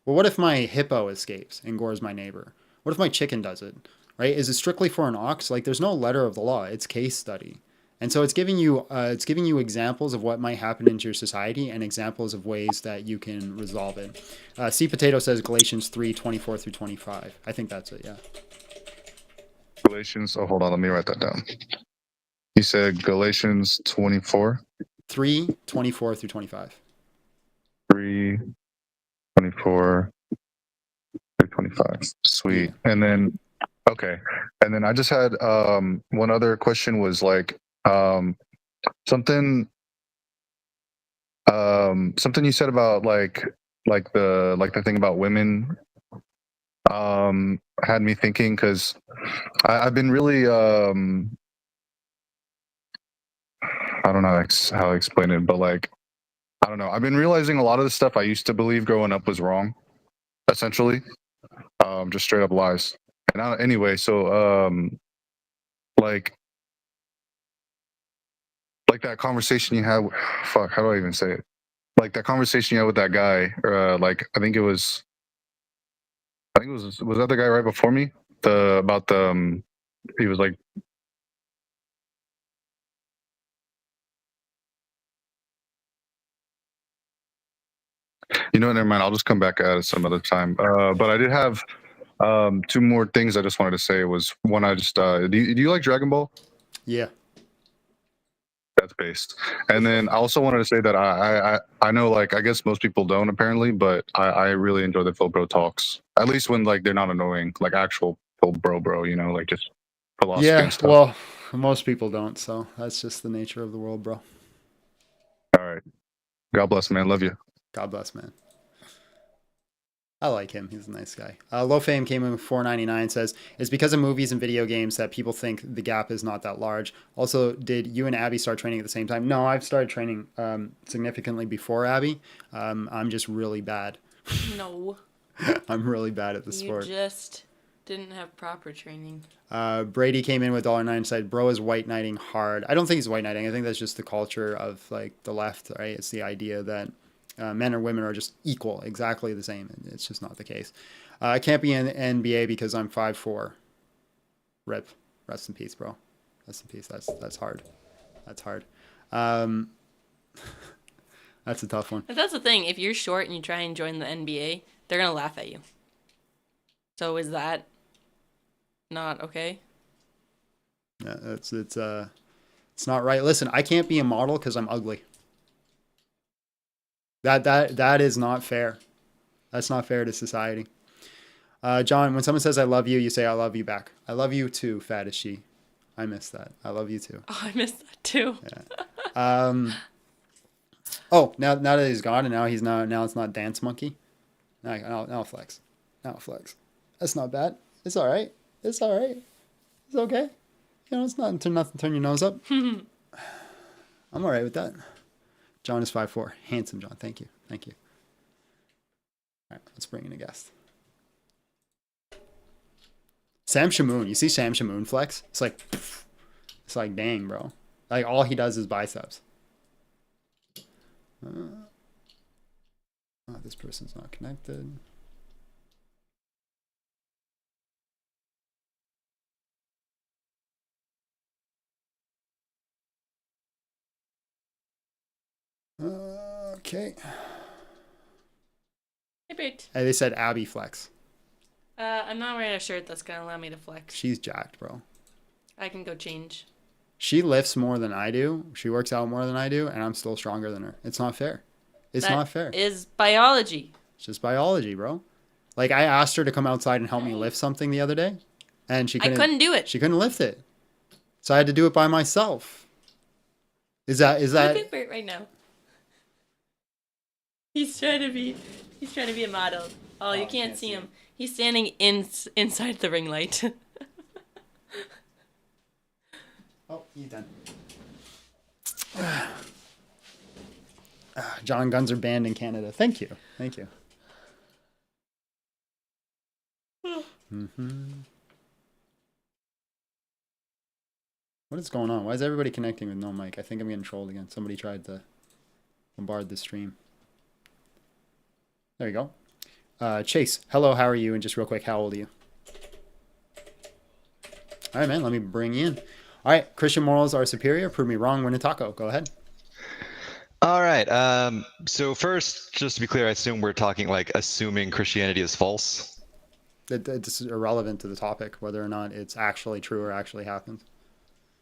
Well, what if my hippo escapes and gores my neighbor? What if my chicken does it? Right? Is it strictly for an ox? Like, there's no letter of the law. It's case study. And so it's giving you examples of what might happen into your society and examples of ways that you can resolve it. C Potato says Galatians 3:24 through 25. I think that's it, yeah. Galatians, oh, hold on, let me write that down. You said Galatians 24? 3:24 through 25. 3:24 through 25. Sweet. Yeah. And then, okay. And then I just had one other question was like, something you said about like the thing about women had me thinking, because I've been really I don't know how to explain it, but like I don't know, I've been realizing a lot of the stuff I used to believe growing up was wrong, essentially, just straight up lies. And anyway, so like that conversation you had, fuck, how do I even say it? Like that conversation you had with that guy, like I think it was was that the guy right before me? About the he was like, you know, never mind. I'll just come back at it some other time. But I did have two more things I just wanted to say. Was one, I just do you like Dragon Ball? Yeah. That's based. And then I also wanted to say that I know, like, I guess most people don't apparently, but I really enjoy the Phil Bro talks. At least when like they're not annoying, like actual Phil Bro, you know, like just philosophy and stuff. Well, most people don't, so that's just the nature of the world, bro. All right. God bless, man. Love you. God bless, man. I like him. He's a nice guy. Low Fame came in with $4.99. Says, it's because of movies and video games that people think the gap is not that large. Also, did you and Abby start training at the same time? No, I've started training significantly before Abby. I'm just really bad. No. I'm really bad at the sport. You just didn't have proper training. Brady came in with $1.09 and said, bro is white knighting hard. I don't think he's white knighting. I think that's just the culture of like the left, right? It's the idea that men or women are just equal, exactly the same. It's just not the case. I can't be in NBA because I'm 5'4". Rip. Rest in peace, bro. Rest in peace. That's hard. That's hard. That's a tough one. But that's the thing. If you're short and you try and join the NBA, they're gonna laugh at you. So is that not okay? Yeah, it's not right. Listen, I can't be a model because I'm ugly. That is not fair. That's not fair to society. John, when someone says I love you, you say I love you back. I love you too, fat as she. I miss that. I love you too. Oh, I miss that too. Yeah. Oh, now that he's gone and now it's not Dance Monkey. Now flex. Now flex. That's not bad. It's all right. It's all right. It's okay. You know, it's not nothing. Turn your nose up. I'm all right with that. John is 5'4". Handsome John. Thank you. Thank you. All right, let's bring in a guest. Sam Shamoon. You see Sam Shamoon flex? It's like, dang, bro. Like, all he does is biceps. This person's not connected. Okay. Hey, Bert. Hey, they said Abby flex. I'm not wearing a shirt that's gonna allow me to flex. She's jacked, bro. I can go change. She lifts more than I do. She works out more than I do, and I'm still stronger than her. It's not fair. It's not fair. Is biology. It's just biology, bro. Like, I asked her to come outside and help me lift something the other day, and she couldn't. I couldn't do it. She couldn't lift it, so I had to do it by myself. Is that? Look at Bert right now. He's trying to be a model. Oh, you can't see him. He's standing inside the ring light. Oh, he's done. John guns are banned in Canada. Thank you. Thank you. What is going on? Why is everybody connecting with no mic? I think I'm getting trolled again. Somebody tried to bombard the stream. There you go. Chase, hello, how are you? And just real quick, how old are you? All right, man, let me bring you in. All right, Christian morals are superior. Prove me wrong. Win a taco. Go ahead. All right. So first, just to be clear, I assume we're talking like assuming Christianity is false. It's irrelevant to the topic, whether or not it's actually true or actually happens.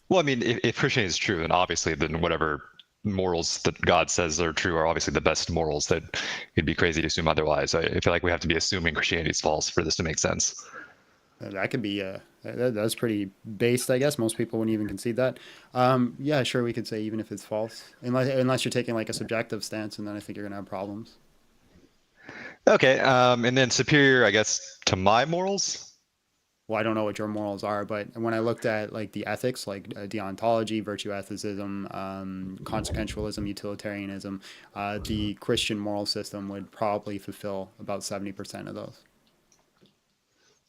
Well, I mean, if Christianity is true, then obviously, then whatever morals that God says are true are obviously the best morals. That it'd be crazy to assume otherwise. I feel like we have to be assuming Christianity is false for this to make sense. That could be that's pretty based, I guess. Most people wouldn't even concede that. Yeah, sure, we could say even if it's false, unless you're taking like a subjective stance, and then I think you're gonna have problems. Okay, and then superior, I guess, to my morals. Well, I don't know what your morals are, but when I looked at like the ethics, like deontology, virtue ethicism, consequentialism, utilitarianism, the Christian moral system would probably fulfill about 70% of those.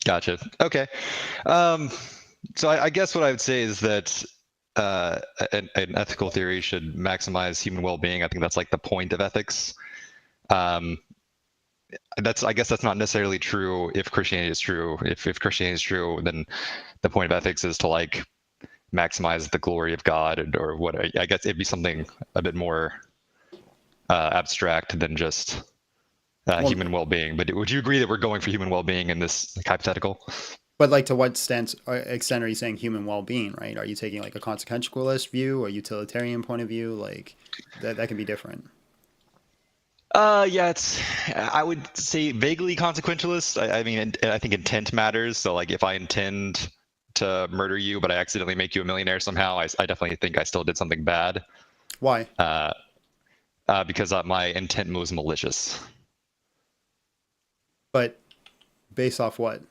Gotcha. Okay. So I guess what I would say is that an ethical theory should maximize human well-being. I think that's like the point of ethics. I guess that's not necessarily true if Christianity is true. If Christianity is true, then the point of ethics is to like maximize the glory of God, or what? I guess it'd be something a bit more abstract than just human well-being. But would you agree that we're going for human well-being in this hypothetical? But like, to what extent are you saying human well-being, right? Are you taking like a consequentialist view or utilitarian point of view? Like that can be different. Yeah, I would say vaguely consequentialist. I mean, I think intent matters. So like, if I intend to murder you, but I accidentally make you a millionaire somehow, I definitely think I still did something bad. Why? Because my intent was malicious. But based off what?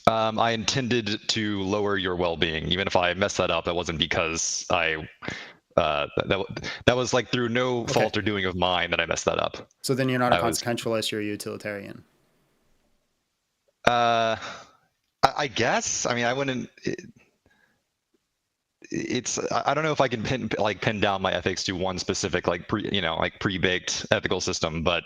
I intended to lower your well-being. Even if I messed that up, that wasn't because I that was like through no fault or doing of mine that I messed that up. So then you're not a consequentialist, you're a utilitarian. I guess. I mean, I wouldn't. I don't know if I can pin down my ethics to one specific pre-baked ethical system, but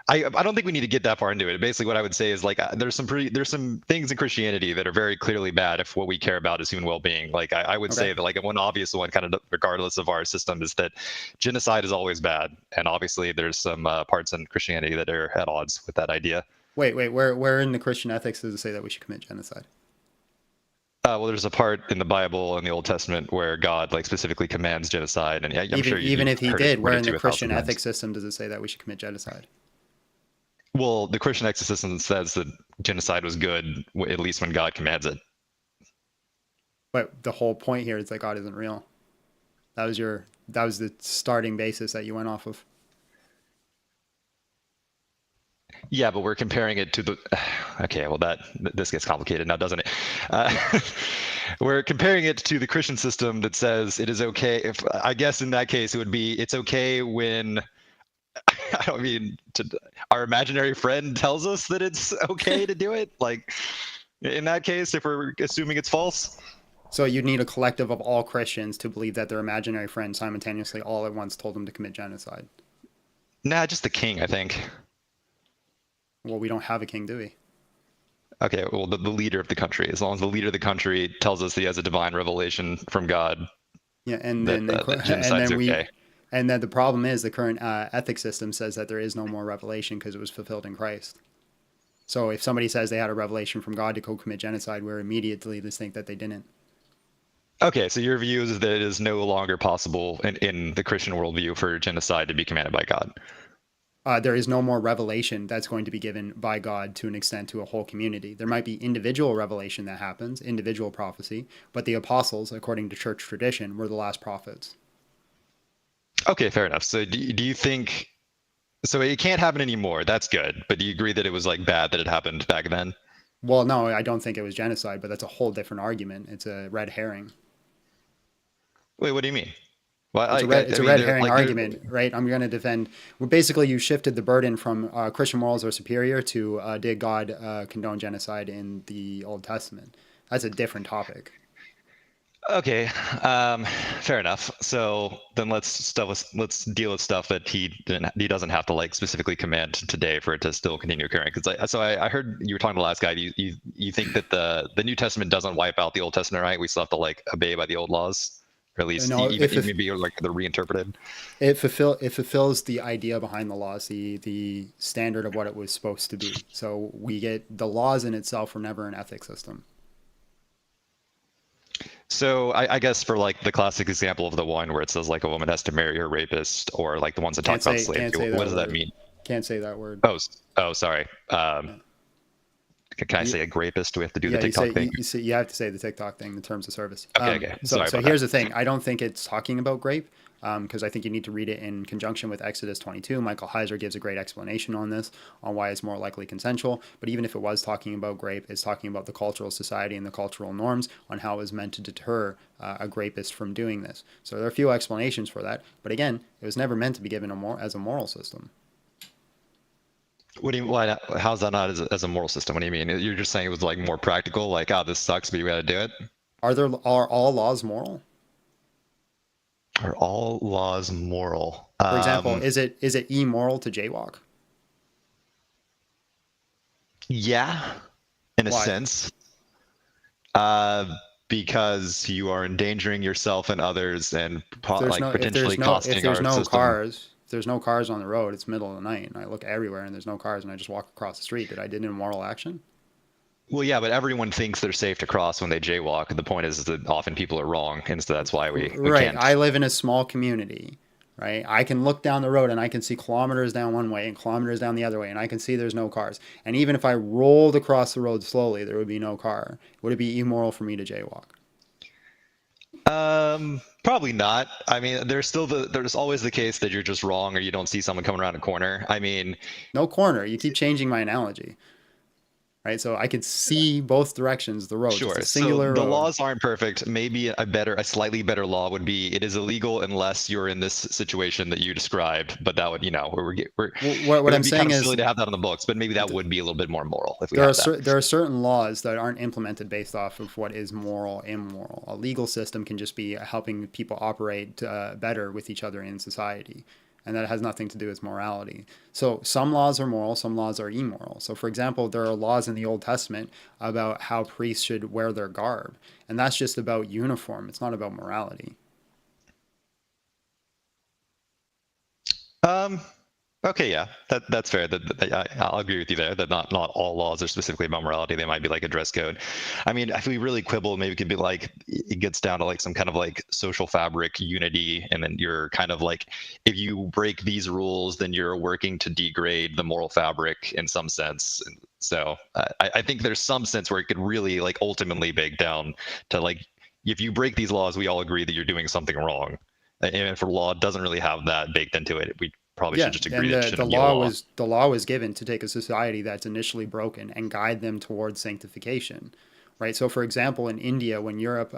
I don't think we need to get that far into it. Basically, what I would say is like there's some things in Christianity that are very clearly bad if what we care about is human well-being. Like I would say that like one obvious one, kind of regardless of our system, is that genocide is always bad, and obviously there's some parts in Christianity that are at odds with that idea. Wait, where in the Christian ethics does it say that we should commit genocide? Well, there's a part in the Bible in the Old Testament where God like specifically commands genocide, and I'm sure even if he did, where in the Christian ethics system does it say that we should commit genocide? Well, the Christian ethics system says that genocide was good, at least when God commands it. But the whole point here is that God isn't real. That was the starting basis that you went off of. Yeah, but we're comparing it to the. Okay, well this gets complicated now, doesn't it? We're comparing it to the Christian system that says it is okay. If I guess in that case it would be it's okay when I don't mean our imaginary friend tells us that it's okay to do it. Like in that case, if we're assuming it's false. So you'd need a collective of all Christians to believe that their imaginary friend simultaneously all at once told them to commit genocide. Nah, just the king, I think. Well, we don't have a king, do we? Okay, well, the leader of the country. As long as the leader of the country tells us that he has a divine revelation from God. Yeah, and then and then the problem is the current ethics system says that there is no more revelation because it was fulfilled in Christ. So if somebody says they had a revelation from God to go commit genocide, we're immediately to think that they didn't. Okay, so your view is that it is no longer possible in the Christian worldview for genocide to be commanded by God. There is no more revelation that's going to be given by God to an extent to a whole community. There might be individual revelation that happens, individual prophecy, but the apostles, according to church tradition, were the last prophets. Okay, fair enough. So do you think, so it can't happen anymore? That's good. But do you agree that it was like bad that it happened back then? Well, no, I don't think it was genocide, but that's a whole different argument. It's a red herring. Wait, what do you mean? Well, it's a red herring argument, right? I'm going to defend. Well, basically, you shifted the burden from Christian morals are superior to did God condone genocide in the Old Testament? That's a different topic. Okay, fair enough. So then let's deal with stuff that he doesn't have to like specifically command today for it to still continue occurring. Because I heard you were talking to the last guy. You think that the New Testament doesn't wipe out the Old Testament, right? We still have to like obey by the old laws. Or at least even maybe like they're reinterpreted. It fulfills the idea behind the laws, the standard of what it was supposed to be. So we get the laws in itself were never an ethics system. So I guess for like the classic example of the one where it says like a woman has to marry her rapist, or like the ones that talk about slavery, what does that mean? Can't say that word. Oh, sorry. Can I say a rapist? Do we have to do the TikTok thing? You have to say the TikTok thing, the terms of service. Okay. So here's the thing. I don't think it's talking about grape because I think you need to read it in conjunction with Exodus 22. Michael Heiser gives a great explanation on this, on why it's more likely consensual. But even if it was talking about grape, it's talking about the cultural society and the cultural norms on how it was meant to deter a grapist from doing this. So there are a few explanations for that. But again, it was never meant to be given as a moral system. What do you? Why? How's that not as a moral system? What do you mean? You're just saying it was like more practical, like, oh, this sucks, but you got to do it. Are all laws moral? Are all laws moral? For example, is it immoral to jaywalk? Yeah, in a sense. Because you are endangering yourself and others, and potentially costing our system. If there's no cars on the road, it's middle of the night, and I look everywhere and there's no cars, and I just walk across the street. Did I do an immoral action? Well, yeah, but everyone thinks they're safe to cross when they jaywalk. And the point is that often people are wrong, and so that's why we can't. I live in a small community, right? I can look down the road and I can see kilometers down one way and kilometers down the other way, and I can see there's no cars. And even if I rolled across the road slowly, there would be no car. Would it be immoral for me to jaywalk? Probably not. I mean, there's always the case that you're just wrong or you don't see someone coming around a corner. I mean, no corner. You keep changing my analogy. Right, so I could see both directions, the road. Sure. Singular so the laws aren't perfect. Maybe a slightly better law would be it is illegal unless you're in this situation that you described. But that would, what I'm saying is silly to have that on the books. But maybe that would be a little bit more moral if we there are certain laws that aren't implemented based off of what is moral, immoral. A legal system can just be helping people operate better with each other in society. And that has nothing to do with morality. So some laws are moral, some laws are immoral. So for example, there are laws in the Old Testament about how priests should wear their garb. And that's just about uniform. It's not about morality. Okay, yeah, that's fair. I'll agree with you there. That not all laws are specifically about morality. They might be like a dress code. I mean, if we really quibble, maybe it could be like it gets down to like some kind of like social fabric unity, and then you're kind of like if you break these rules, then you're working to degrade the moral fabric in some sense. So I think there's some sense where it could really like ultimately bake down to like if you break these laws, we all agree that you're doing something wrong. And if a law doesn't really have that baked into it, we probably should just agree that the law was given to take a society that's initially broken and guide them towards sanctification, right? So, for example, in India, when Europe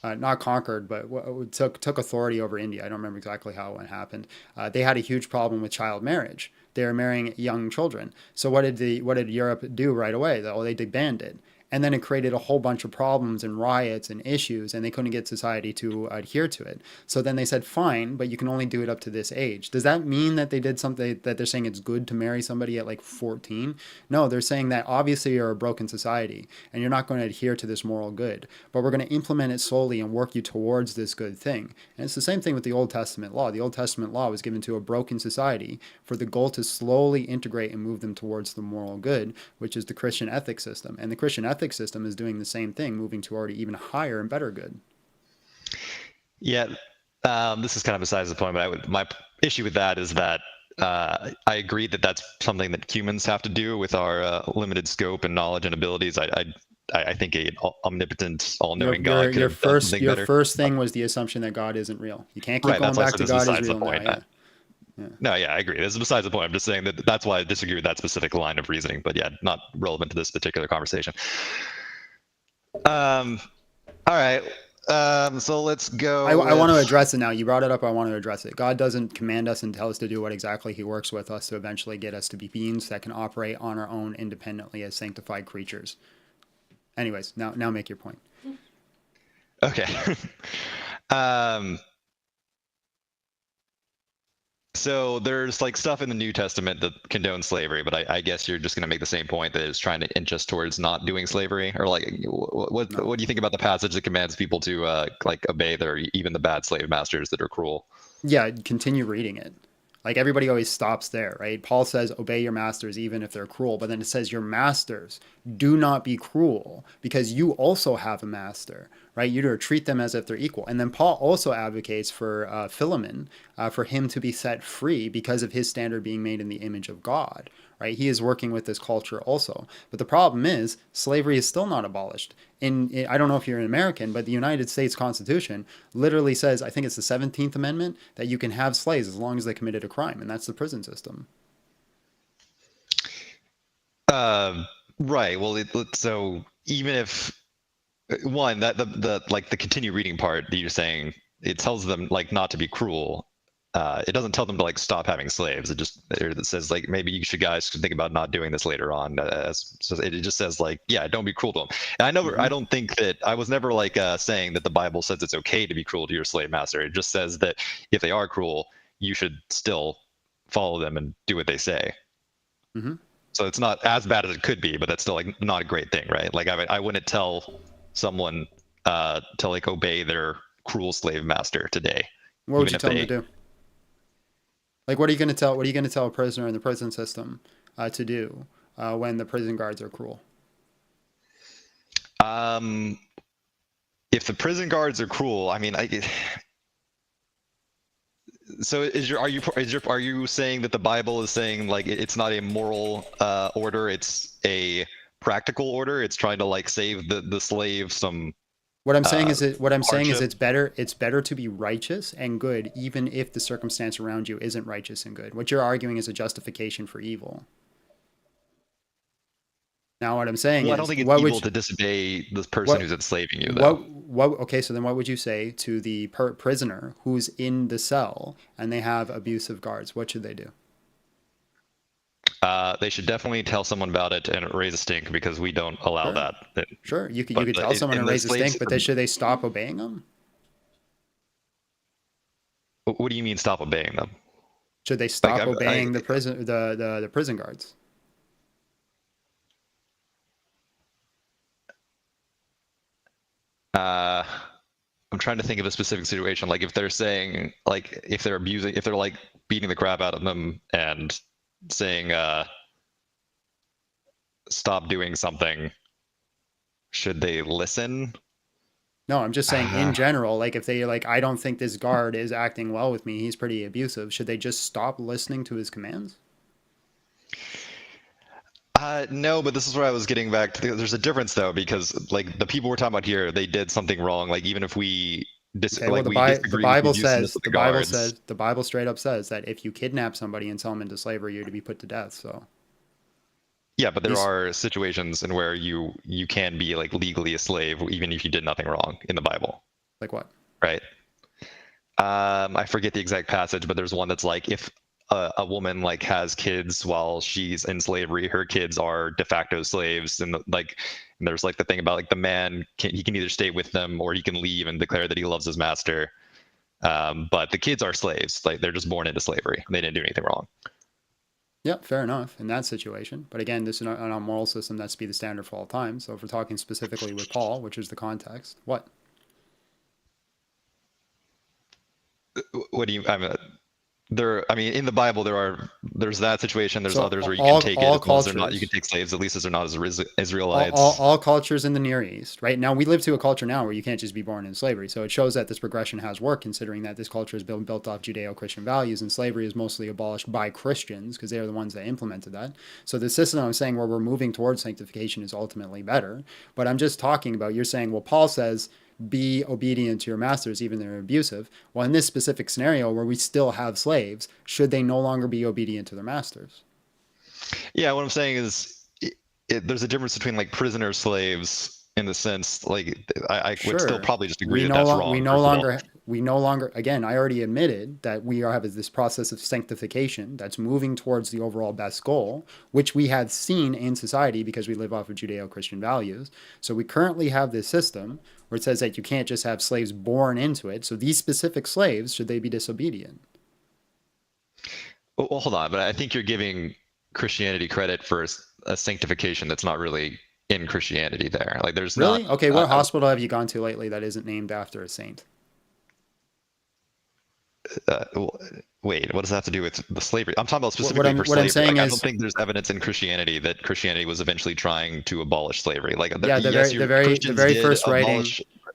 not conquered, but took authority over India. I don't remember exactly how it happened. They had a huge problem with child marriage. They were marrying young children. So what did Europe do right away? They banned it. And then it created a whole bunch of problems and riots and issues, and they couldn't get society to adhere to it. So then they said, fine, but you can only do it up to this age. Does that mean that they did something, that they're saying it's good to marry somebody at like 14? No, they're saying that obviously you're a broken society and you're not going to adhere to this moral good, but we're going to implement it slowly and work you towards this good thing. And it's the same thing with the Old Testament law. The Old Testament law was given to a broken society for the goal to slowly integrate and move them towards the moral good, which is the Christian ethics system. And the Christian ethics system is doing the same thing, moving toward even higher and better good. Yeah, this is kind of besides the point, but my issue with that is that I agree that that's something that humans have to do with our limited scope and knowledge and abilities. I think an omnipotent, all-knowing God could have done something better. Your first thing was the assumption that God isn't real. You can't keep going back to God is real now. Yeah. No, yeah, I agree. This is besides the point. I'm just saying that that's why I disagree with that specific line of reasoning. But yeah, not relevant to this particular conversation. All right. So let's go. I want to address it now. You brought it up. I want to address it. God doesn't command us and tell us to do what exactly he works with us to eventually get us to be beings that can operate on our own independently as sanctified creatures. Anyways, now make your point. Okay. So there's like stuff in the New Testament that condones slavery, but I guess you're just going to make the same point that it's trying to inch us towards not doing slavery, or like what do you think about the passage that commands people to like obey even the bad slave masters that are cruel? Yeah, continue reading it. Like everybody always stops there, right? Paul says, obey your masters even if they're cruel. But then it says, your masters, do not be cruel because you also have a master, right? You to treat them as if they're equal. And then Paul also advocates for Philemon, for him to be set free because of his standard being made in the image of God, right? He is working with this culture also. But the problem is slavery is still not abolished. I don't know if you're an American, but the United States Constitution literally says, I think it's the 17th Amendment, that you can have slaves as long as they committed a crime, and that's the prison system. Right. Well, so even if one that the like the continue reading part that you're saying, it tells them like not to be cruel. It doesn't tell them to like stop having slaves. It says like maybe you guys should think about not doing this later on. So it just says like, yeah, don't be cruel to them. And I don't think that I was never like saying that the Bible says it's okay to be cruel to your slave master. It just says that if they are cruel, you should still follow them and do what they say. Mm-hmm. So it's not as bad as it could be, but that's still like not a great thing, right? Like I wouldn't tell someone to like obey their cruel slave master today. What would you tell them to do? Like, what are you going to tell? What are you going to tell a prisoner in the prison system to do when the prison guards are cruel? If the prison guards are cruel, I mean, so are you saying that the Bible is saying like it's not a moral order, it's a practical order? It's trying to like save the slave some. What I'm saying is it's better to be righteous and good even if the circumstance around you isn't righteous and good. What you're arguing is a justification for evil. Now what I'm saying is, I don't think it's evil to disobey the person who's enslaving you, though. Okay, so then what would you say to the prisoner who's in the cell and they have abusive guards? What should they do? They should definitely tell someone about it and raise a stink because we don't allow that. Sure, you could tell someone and raise a stink, but should they stop obeying them? What do you mean stop obeying them? Should they stop obeying the prison guards? I'm trying to think of a specific situation. Like if they're saying, like if they're abusing, if they're like beating the crap out of them and saying stop doing something, should they listen? No, I'm just saying in general, like if they like, I don't think this guard is acting well with me, he's pretty abusive, should they just stop listening to his commands? No, but this is where I was getting back to. There's a difference though, because like the people we're talking about here, they did something wrong. Like even if we disagree, the Bible straight up says that if you kidnap somebody and sell them into slavery, you're to be put to death. So. Yeah, but there are situations in where you can be like legally a slave even if you did nothing wrong in the Bible. Like what? Right. I forget the exact passage, but there's one that's like, if a woman like has kids while she's in slavery, her kids are de facto slaves, and there's like the thing about like the man he can either stay with them or he can leave and declare that he loves his master. But the kids are slaves, like they're just born into slavery. They didn't do anything wrong. Yeah, fair enough in that situation. But again, this is not a moral system that's to be the standard for all time. So if we're talking specifically with Paul, which is the context, what? What do you? I mean, in the Bible, there's that situation. There's others where you can take it as long as they're not. You can take slaves at least as they're not as Israelites. All cultures in the Near East, right? Now we live to a culture now where you can't just be born in slavery. So it shows that this progression has worked, considering that this culture has been built off Judeo-Christian values, and slavery is mostly abolished by Christians because they are the ones that implemented that. So the system I'm saying where we're moving towards sanctification is ultimately better. But I'm just talking about, you're saying, well, Paul says, be obedient to your masters, even if they're abusive. Well, in this specific scenario where we still have slaves, should they no longer be obedient to their masters? Yeah, what I'm saying is there's a difference between like prisoner slaves in the sense, like I would still probably just agree that's wrong. We no longer, again, I already admitted that we have this process of sanctification that's moving towards the overall best goal, which we have seen in society because we live off of Judeo-Christian values. So we currently have this system where it says that you can't just have slaves born into it. So these specific slaves, should they be disobedient? Well, hold on, but I think you're giving Christianity credit for a sanctification that's not really in Christianity there. Like there's really? not... Okay, what hospital have you gone to lately that isn't named after a saint? Wait, what does that have to do with the slavery? I'm talking about specifically for slavery. I don't think there's evidence in Christianity that Christianity was eventually trying to abolish slavery. Like, yeah, the very first writing,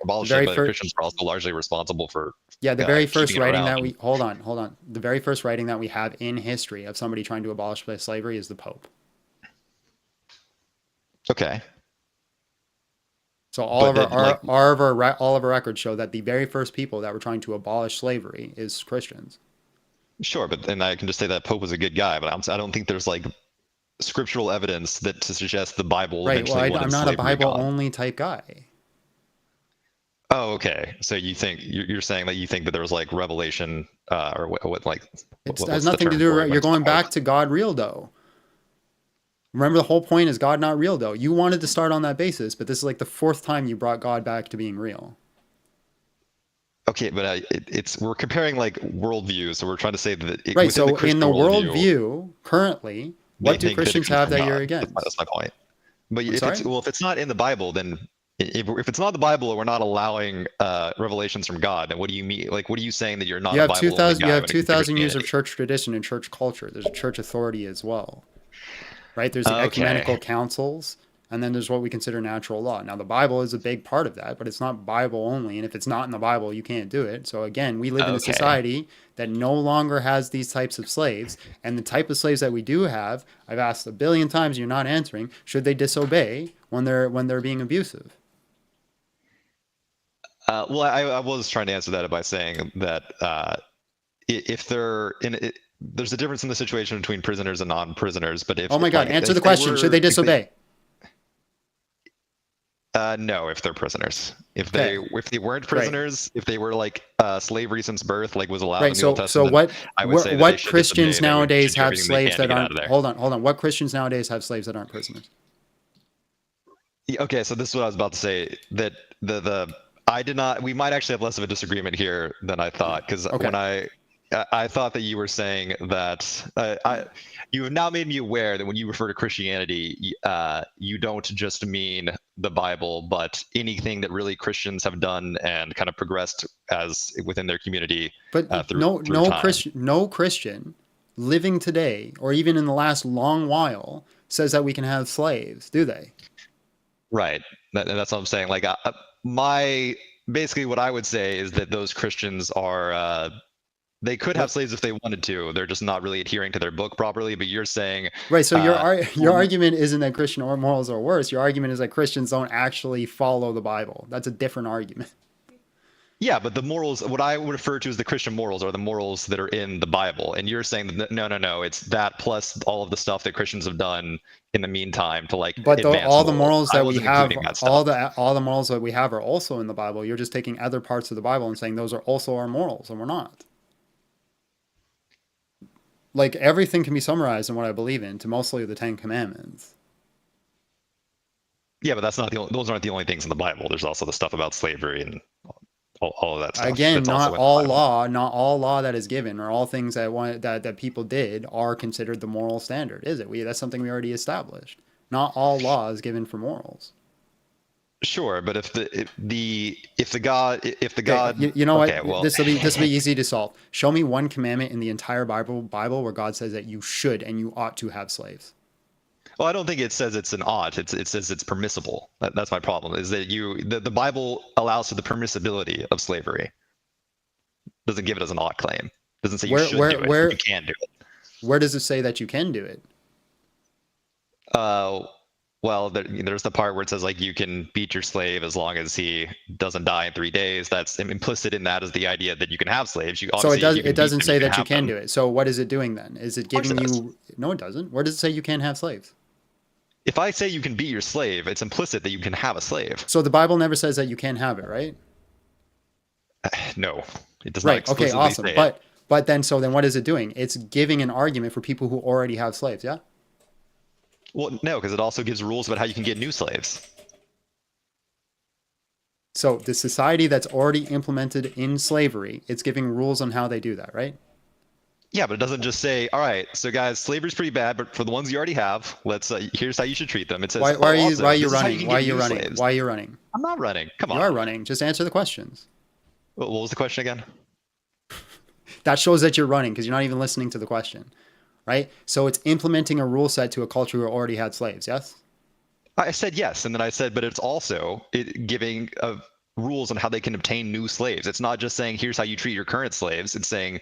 but Christians are also largely responsible for. Yeah, the very first writing that we hold on. The very first writing that we have in history of somebody trying to abolish slavery is the Pope. Okay. So all of our records show that the very first people that were trying to abolish slavery is Christians. Sure, but then I can just say that Pope was a good guy, but I don't think there's like scriptural evenance that to suggest the Bible. Right. Well, I'm not a Bible only type guy. Oh, okay. So you're saying that you think that there was like revelation or what like? It has nothing to do. You're going back to God real though. Remember, the whole point is God not real, though. You wanted to start on that basis, but this is like the fourth time you brought God back to being real. Okay, but we're comparing like worldviews, so we're trying to say that. Right. So in the worldview currently, what do Christians have that you're against? That's my point. But if it's not in the Bible, then if it's not the Bible, or we're not allowing revelations from God, then what do you mean? Like, what are you saying that you're not? You have 2,000 years of church tradition and church culture. There's a church authority as well. Right? There's the ecumenical councils, and then there's what we consider natural law. Now, the Bible is a big part of that, but it's not Bible only. And if it's not in the Bible, you can't do it. So again, we live in a society that no longer has these types of slaves. And the type of slaves that we do have, I've asked a billion times, you're not answering, should they disobey when they're being abusive? Well, I was trying to answer that by saying that if they're in it, there's a difference in the situation between prisoners and non-prisoners, but if oh my God, answer the question: should they disobey? No, if they're prisoners. If they weren't prisoners, if they were like slavery since birth, like was allowed in the Old Testament, I would say what Christians nowadays have slaves that aren't? Hold on. What Christians nowadays have slaves that aren't prisoners? Okay, so this is what I was about to say. That I did not. We might actually have less of a disagreement here than I thought, because when I thought that you were saying that you have now made me aware that when you refer to Christianity, you don't just mean the Bible, but anything that really Christians have done and kind of progressed as within their community. But through no Christian living today, or even in the last long while, says that we can have slaves, do they? Right. That's what I'm saying. Like basically what I would say is that those Christians are. They could have slaves if they wanted to. They're just not really adhering to their book properly. But you're saying right. So your argument isn't that Christian morals are worse. Your argument is that Christians don't actually follow the Bible. That's a different argument. Yeah, but the morals, what I would refer to as the Christian morals, are the morals that are in the Bible. And you're saying that no, it's that plus all of the stuff that Christians have done in the meantime to like But advance all the morals. morals I that we wasn't have, including that stuff. all the morals that we have are also in the Bible. You're just taking other parts of the Bible and saying those are also our morals, and we're not. Like everything can be summarized in what I believe in to mostly the Ten Commandments. Yeah, but that's not those aren't the only things in the Bible. There's also the stuff about slavery and all of that stuff. Again, That's not also in the all Bible. law that is given or all things that people did are considered the moral standard, is it? That's something we already established. Not all law is given for morals. Sure, but if the God you know okay, what? well, This will be easy to solve. Show me one commandment in the entire Bible where God says that you should and you ought to have slaves. well, I don't think it says it's an ought. It says it's permissible. That's my problem. Is that the Bible allows for the permissibility of slavery. Doesn't give it as an ought claim. Doesn't say you should do it. You can do it. Where does it say that you can do it? Well, there's the part where it says like you can beat your slave as long as he doesn't die in 3 days. That's implicit in that is the idea that you can have slaves. So it doesn't say that you can do it. So what is it doing then? Is it giving you? No, it doesn't. Where does it say you can't have slaves? If I say you can beat your slave, it's implicit that you can have a slave. So the Bible never says that you can't have it, right? No, it does not Right. Okay. explicitly Awesome. say it. But then what is it doing? It's giving an argument for people who already have slaves. Yeah. Well, no, because it also gives rules about how you can get new slaves. So the society that's already implemented in slavery, it's giving rules on how they do that, right? Yeah, but it doesn't just say, all right, so guys, slavery's pretty bad, but for the ones you already have, here's how you should treat them. It says, why are you running? Why are you running? Slaves. Why are you running? I'm not running. Come on. You are running. Just answer the questions. What was the question again? That shows that you're running because you're not even listening to the question, right? So it's implementing a rule set to a culture who already had slaves, yes? I said yes, and then I said, but it's also giving rules on how they can obtain new slaves. It's not just saying, here's how you treat your current slaves. It's saying,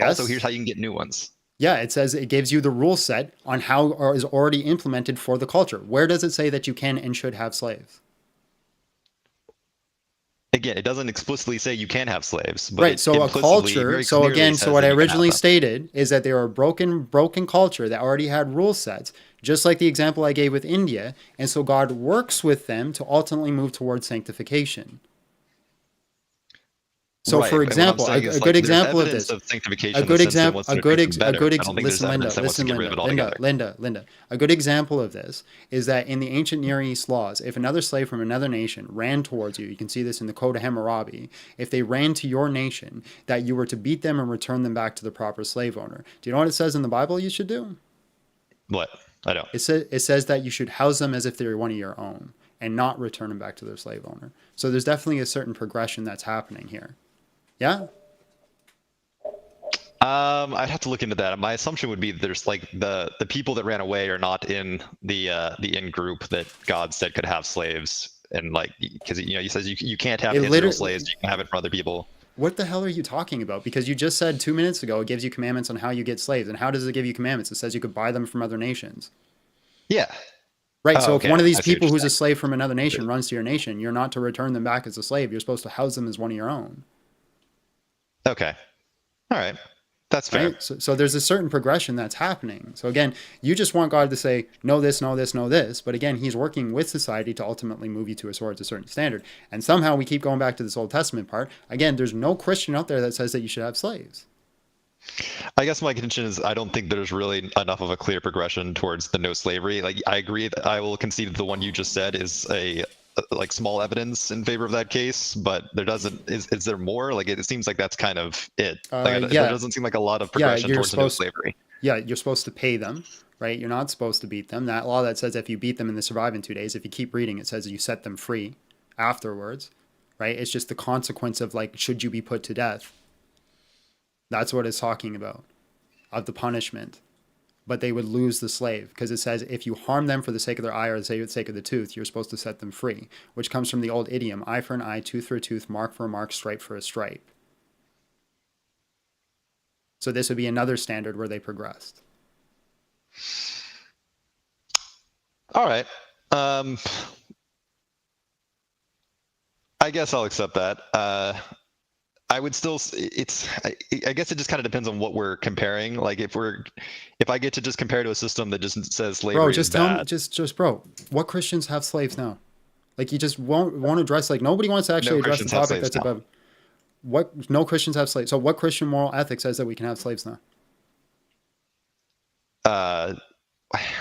also, here's how you can get new ones. Yeah, it says it gives you the rule set on how is already implemented for the culture. Where does it say that you can and should have slaves? Again, it doesn't explicitly say you can have slaves. But right. So a culture. So again, so what I originally stated is that they were a broken culture that already had rule sets, just like the example I gave with India. And so God works with them to ultimately move towards sanctification. So, for example, a good example of this, a good example, Linda, a good example of this is that in the ancient Near East laws, if another slave from another nation ran towards you, you can see this in the Code of Hammurabi, if they ran to your nation, that you were to beat them and return them back to the proper slave owner. Do you know what it says in the Bible you should do? What? I don't. It says that you should house them as if they were one of your own and not return them back to their slave owner. So there's definitely a certain progression that's happening here. Yeah. I'd have to look into that. My assumption would be there's like the people that ran away are not in the in group that God said could have slaves, and like because he says you can't have Israel slaves, you can have it for other people. What the hell are you talking about? Because you just said 2 minutes ago it gives you commandments on how you get slaves, and how does it give you commandments? It says you could buy them from other nations. Yeah. Right. So if one of these people who's a slave from another nation runs to your nation, you're not to return them back as a slave. You're supposed to house them as one of your own. Okay. All right. That's fair. Right? So there's a certain progression that's happening. So again, you just want God to say, no, this, no, this, no, this. But again, he's working with society to ultimately move you towards a certain standard. And somehow we keep going back to this Old Testament part. Again, there's no Christian out there that says that you should have slaves. I guess my contention is I don't think there's really enough of a clear progression towards the no slavery. Like I agree that I will concede that the one you just said is a like small evidence in favor of that case, but there doesn't is there more? Like it seems like that's kind of it. There doesn't seem like a lot of progression towards no slavery. Yeah, you're supposed to pay them, right? You're not supposed to beat them. That law that says if you beat them and they survive in 2 days, if you keep reading, it says you set them free afterwards, right? It's just the consequence of like, should you be put to death? That's what it's talking about, of the punishment. But they would lose the slave because it says if you harm them for the sake of their eye or the sake of the tooth, you're supposed to set them free, which comes from the old idiom, eye for an eye, tooth for a tooth, mark for a mark, stripe for a stripe. So this would be another standard where they progressed. All right. I guess I'll accept that. I would still. I guess it just kind of depends on what we're comparing. Like if I get to just compare to a system that just says slavery Bro, is just bad. tell me, just bro, what Christians have slaves now? Like you just won't address, like nobody wants to actually address the topic that's above. What? No Christians have slaves. So what Christian moral ethic says that we can have slaves now?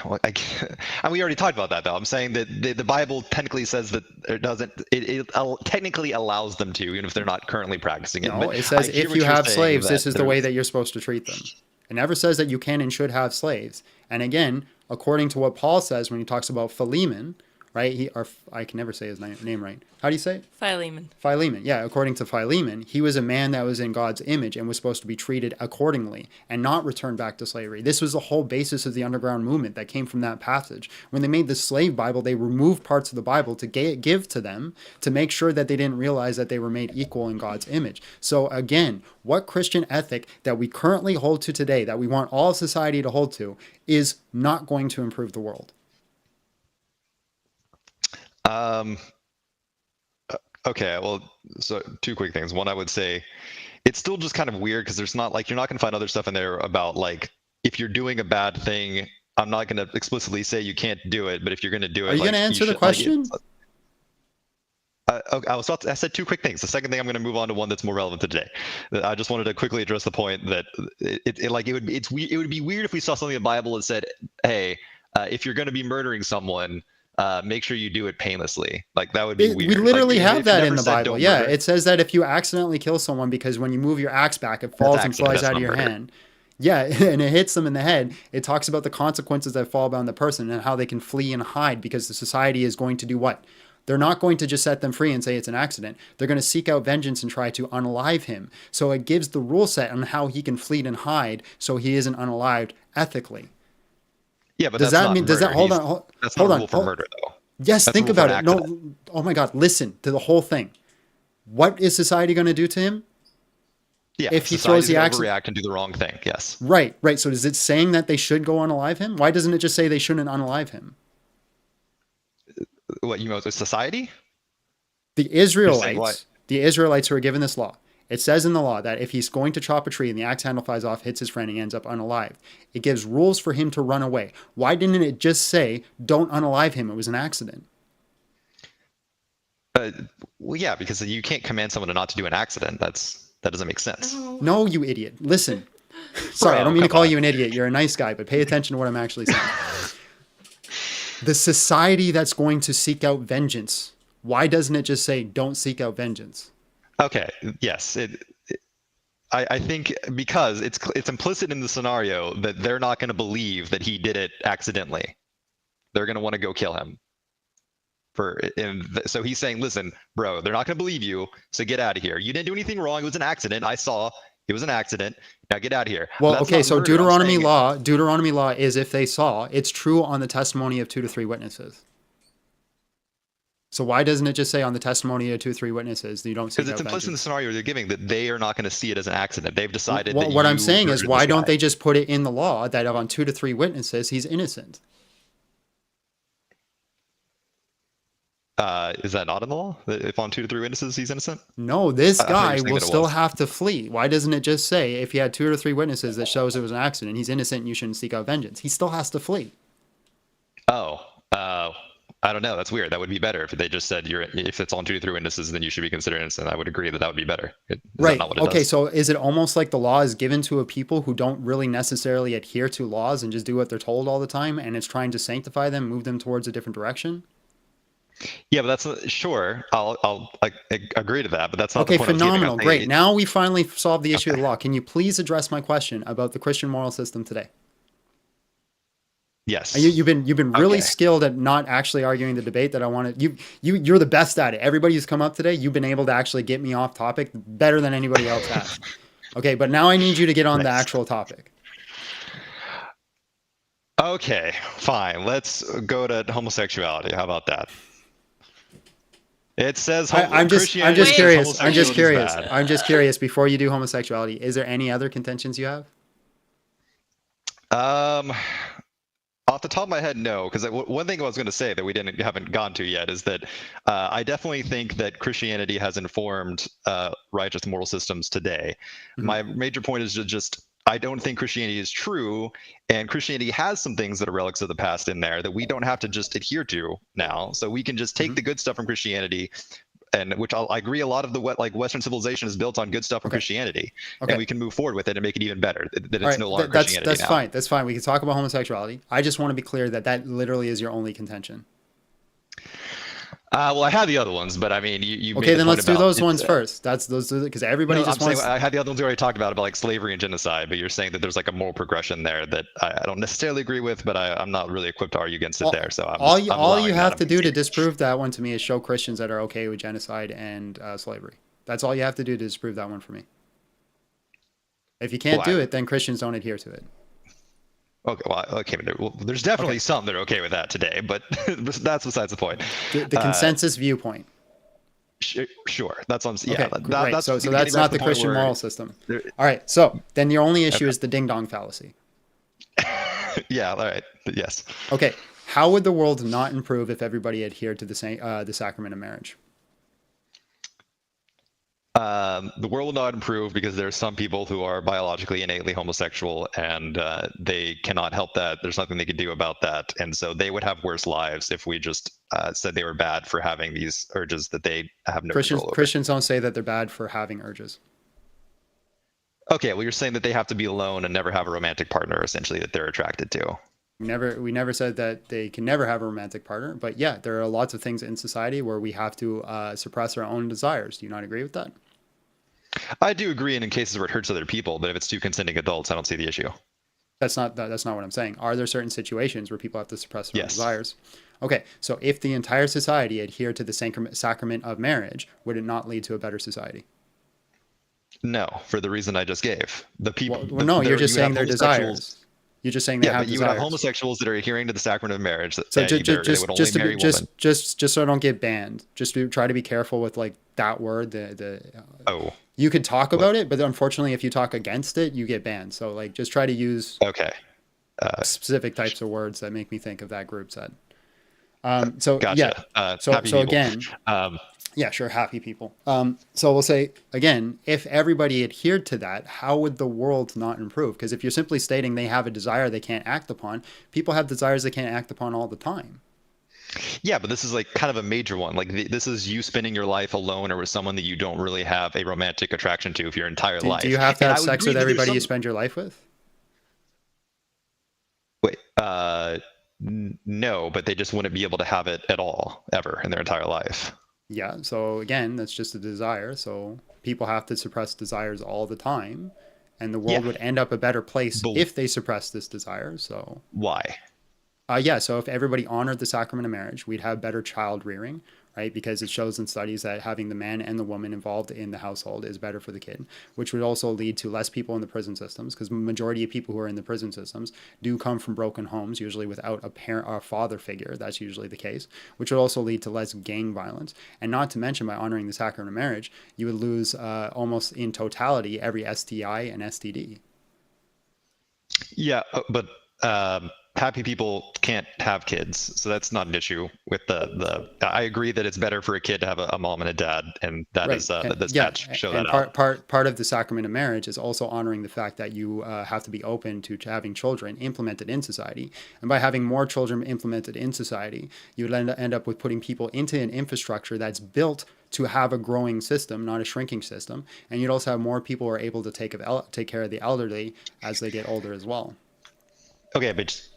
Well, and we already talked about that though. I'm saying that the Bible technically says that it doesn't. It technically allows them to, even if they're not currently practicing it. No, But it says I hear if what you you're have saying, slaves, that this is the way there's- that you're supposed to treat them. It never says that you can and should have slaves. And again, according to what Paul says when he talks about Philemon, right? I can never say his name right. How do you say it? Philemon. Philemon. Yeah, according to Philemon, he was a man that was in God's image and was supposed to be treated accordingly and not returned back to slavery. This was the whole basis of the underground movement that came from that passage. When they made the slave Bible, they removed parts of the Bible to give to them to make sure that they didn't realize that they were made equal in God's image. So again, what Christian ethic that we currently hold to today, that we want all society to hold to, is not going to improve the world. Okay, well, so two quick things. One, I would say it's still just kind of weird because there's not like you're not going to find other stuff in there about like if you're doing a bad thing. I'm not going to explicitly say you can't do it, but if you're going to do it, are you going to answer the question? Okay, I said two quick things. The second thing, I'm going to move on to one that's more relevant to today. I just wanted to quickly address the point that it would be weird if we saw something in the Bible that said, "Hey, if you're going to be murdering someone, make sure you do it painlessly." Like that would be weird. We literally like, have that in the said, Bible. "Don't Yeah, murder." it says that if you accidentally kill someone because when you move your axe back, it falls and flies out of your hand. Yeah, and it hits them in the head. It talks about the consequences that fall upon the person and how they can flee and hide because the society is going to do what? They're not going to just set them free and say it's an accident. They're going to seek out vengeance and try to unalive him. So it gives the rule set on how he can flee and hide so he isn't unalived ethically. Yeah, but does that's that not mean? Does murder. that hold on? That's Hold not a on. rule for murder, though. Yes, That's think a rule for about an it. accident. No, oh my God, listen to the whole thing. What is society going to do to him? Yeah, if he throws the axe, overreact and do the wrong thing. Yes. Right. So is it saying that they should go unalive him? Why doesn't it just say they shouldn't unalive him? What you know, society? The Israelites who are given this law. It says in the law that if he's going to chop a tree and the axe handle flies off, hits his friend, he ends up unalived. It gives rules for him to run away. Why didn't it just say, don't unalive him? It was an accident. Well, yeah, because you can't command someone to not to do an accident. That doesn't make sense. No, you idiot. Listen. Sorry, I don't mean to call you an idiot. You're a nice guy, but pay attention to what I'm actually saying. The society that's going to seek out vengeance, why doesn't it just say, don't seek out vengeance? Okay, yes. I think because it's implicit in the scenario that they're not going to believe that he did it accidentally. They're going to want to go kill him. So he's saying, listen, bro, they're not going to believe you, so get out of here. You didn't do anything wrong. It was an accident. I saw it was an accident. Now get out of here. Well, okay, so Deuteronomy law is if they saw, it's true on the testimony of 2 to 3 witnesses. So why doesn't it just say on the testimony of 2 or 3 witnesses that you don't see? Because it's implicit in the scenario they're giving that they are not going to see it as an accident. They've decided. Well, what I'm saying is, why don't they just put it in the law that on 2 to 3 witnesses he's innocent? Is that not in the law? If on 2 to 3 witnesses he's innocent? No, this guy will still have to flee. Why doesn't it just say if you had 2 or 3 witnesses that shows it was an accident, he's innocent and you shouldn't seek out vengeance? He still has to flee. I don't know. That's weird. That would be better if they just said if it's on 2 to 3 witnesses, then you should be considered innocent. I would agree that would be better. Right. Okay. So is it almost like the law is given to a people who don't really necessarily adhere to laws and just do what they're told all the time, and it's trying to sanctify them, move them towards a different direction? Yeah, but that's sure. I'll agree to that, but that's not okay. The point Phenomenal. Great. Now we finally solved the issue of the law. Can you please address my question about the Christian moral system today? Yes. You've been really skilled at not actually arguing the debate that I wanted. You're the best at it. Everybody who's come up today, you've been able to actually get me off topic better than anybody else has. Okay, but now I need you to get on the actual topic. Okay, fine. Let's go to homosexuality. How about that? It says I'm just curious. I'm just curious. Before you do homosexuality, is there any other contentions you have? Off the top of my head, no, because one thing I was going to say that we haven't gone to yet is that I definitely think that Christianity has informed righteous moral systems today. Mm-hmm. My major point is just I don't think Christianity is true, and Christianity has some things that are relics of the past in there that we don't have to just adhere to now. So we can just take the good stuff from Christianity, and which I agree a lot of the Western civilization is built on good stuff from Christianity, and we can move forward with it and make it even better. That it's no longer Christianity that's now. fine. That's fine. We can talk about homosexuality. I just want to be clear that that literally is your only contention. Well, I had the other ones, but I mean, you. Okay, then let's do those ones first. That's those because everybody just wants. I had the other ones we already talked about like slavery and genocide, but you're saying that there's like a moral progression there that I don't necessarily agree with, but I'm not really equipped to argue against it there. So all you have to do to disprove that one to me is show Christians that are okay with genocide and slavery. That's all you have to do to disprove that one for me. If you can't do it, then Christians don't adhere to it. Okay, there's definitely some that are okay with that today, but that's besides the point. The consensus viewpoint. Sure, that's what I'm saying. Okay, that's so that's not the Christian moral system. All right, so then your only issue is the ding dong fallacy. Yeah, all right, yes. Okay, how would the world not improve if everybody adhered to the sacrament of marriage? The world will not improve because there are some people who are biologically innately homosexual and they cannot help that. There's nothing they could do about that. And so they would have worse lives if we just said they were bad for having these urges that they have no control over. Christians don't say that they're bad for having urges. Okay, well, you're saying that they have to be alone and never have a romantic partner, essentially, that they're attracted to. We never said that they can never have a romantic partner. But yeah, there are lots of things in society where we have to suppress our own desires. Do you not agree with that? I do agree in cases where it hurts other people, but if it's two consenting adults, I don't see the issue. That's not what I'm saying. Are there certain situations where people have to suppress their own desires? Okay, so if the entire society adhered to the sacrament of marriage, would it not lead to a better society? No, for the reason I just gave. The people. Well, no, you're just saying their desires. You're just saying they have but you desires. would have homosexuals that are adhering to the sacrament of marriage. That So they would only marry women. just so I don't get banned. Just try to be careful with like that word. You could talk about it, but unfortunately, if you talk against it, you get banned. So like, just try to use specific types of words that make me think of that group set. So gotcha. yeah. So again, yeah, sure, happy people. So we'll say again, if everybody adhered to that, how would the world not improve? Because if you're simply stating they have a desire they can't act upon, people have desires they can't act upon all the time. Yeah, but this is like kind of a major one. Like this is you spending your life alone or with someone that you don't really have a romantic attraction to for your entire life. Do you have to have sex with everybody you spend your life with? Wait, no, but they just wouldn't be able to have it at all, ever in their entire life. Yeah, so again, that's just a desire. So people have to suppress desires all the time, and the world would end up a better place if they suppress this desire. So why? So if everybody honored the sacrament of marriage, we'd have better child rearing, right? Because it shows in studies that having the man and the woman involved in the household is better for the kid, which would also lead to less people in the prison systems, because the majority of people who are in the prison systems do come from broken homes, usually without a parent or a father figure. That's usually the case, which would also lead to less gang violence. And not to mention, by honoring the sacrament of marriage, you would lose almost in totality every STI and STD. Yeah, but happy people can't have kids, so that's not an issue with the I agree that it's better for a kid to have a mom and a dad, and that is stats show that out. Part of the sacrament of marriage is also honoring the fact that you have to be open to having children implemented in society, and by having more children implemented in society, you would end up with putting people into an infrastructure that's built to have a growing system, not a shrinking system, and you'd also have more people who are able to take care of the elderly as they get older as well. Okay, but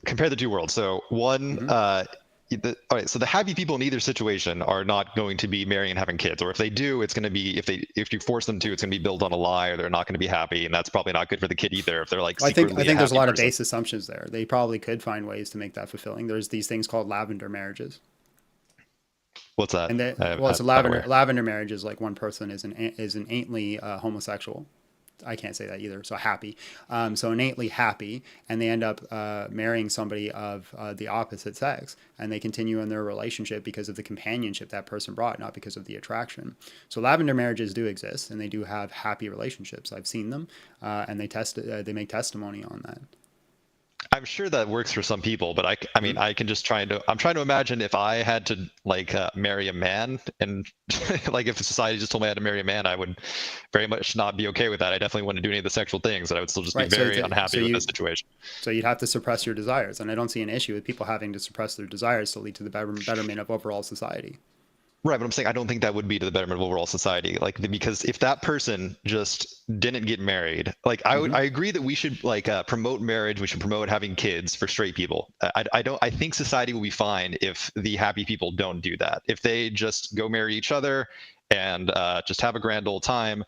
compare the two worlds. So one, all right. So the happy people in either situation are not going to be marrying and having kids, or if they do, it's going to be if you force them to, it's going to be built on a lie, or they're not going to be happy, and that's probably not good for the kid either. If they're like, I think there's a lot of base assumptions there. They probably could find ways to make that fulfilling. There's these things called lavender marriages. What's that? And it's a lavender marriage is like one person is innately homosexual. I can't say that either. So happy. So innately happy, and they end up marrying somebody of the opposite sex, and they continue in their relationship because of the companionship that person brought, not because of the attraction. So lavender marriages do exist, and they do have happy relationships. I've seen them, and they make testimony on that. I'm sure that works for some people, but I mean, I'm trying to imagine if I had to like marry a man, and like if society just told me I had to marry a man, I would very much not be okay with that. I definitely wouldn't do any of the sexual things, and I would still just be very unhappy with the situation. So you'd have to suppress your desires, and I don't see an issue with people having to suppress their desires to lead to the betterment of overall society. Right, but I'm saying I don't think that would be to the betterment of overall society. Like, because if that person just didn't get married, like I agree that we should like promote marriage. We should promote having kids for straight people. I think society will be fine if the happy people don't do that. If they just go marry each other and just have a grand old time.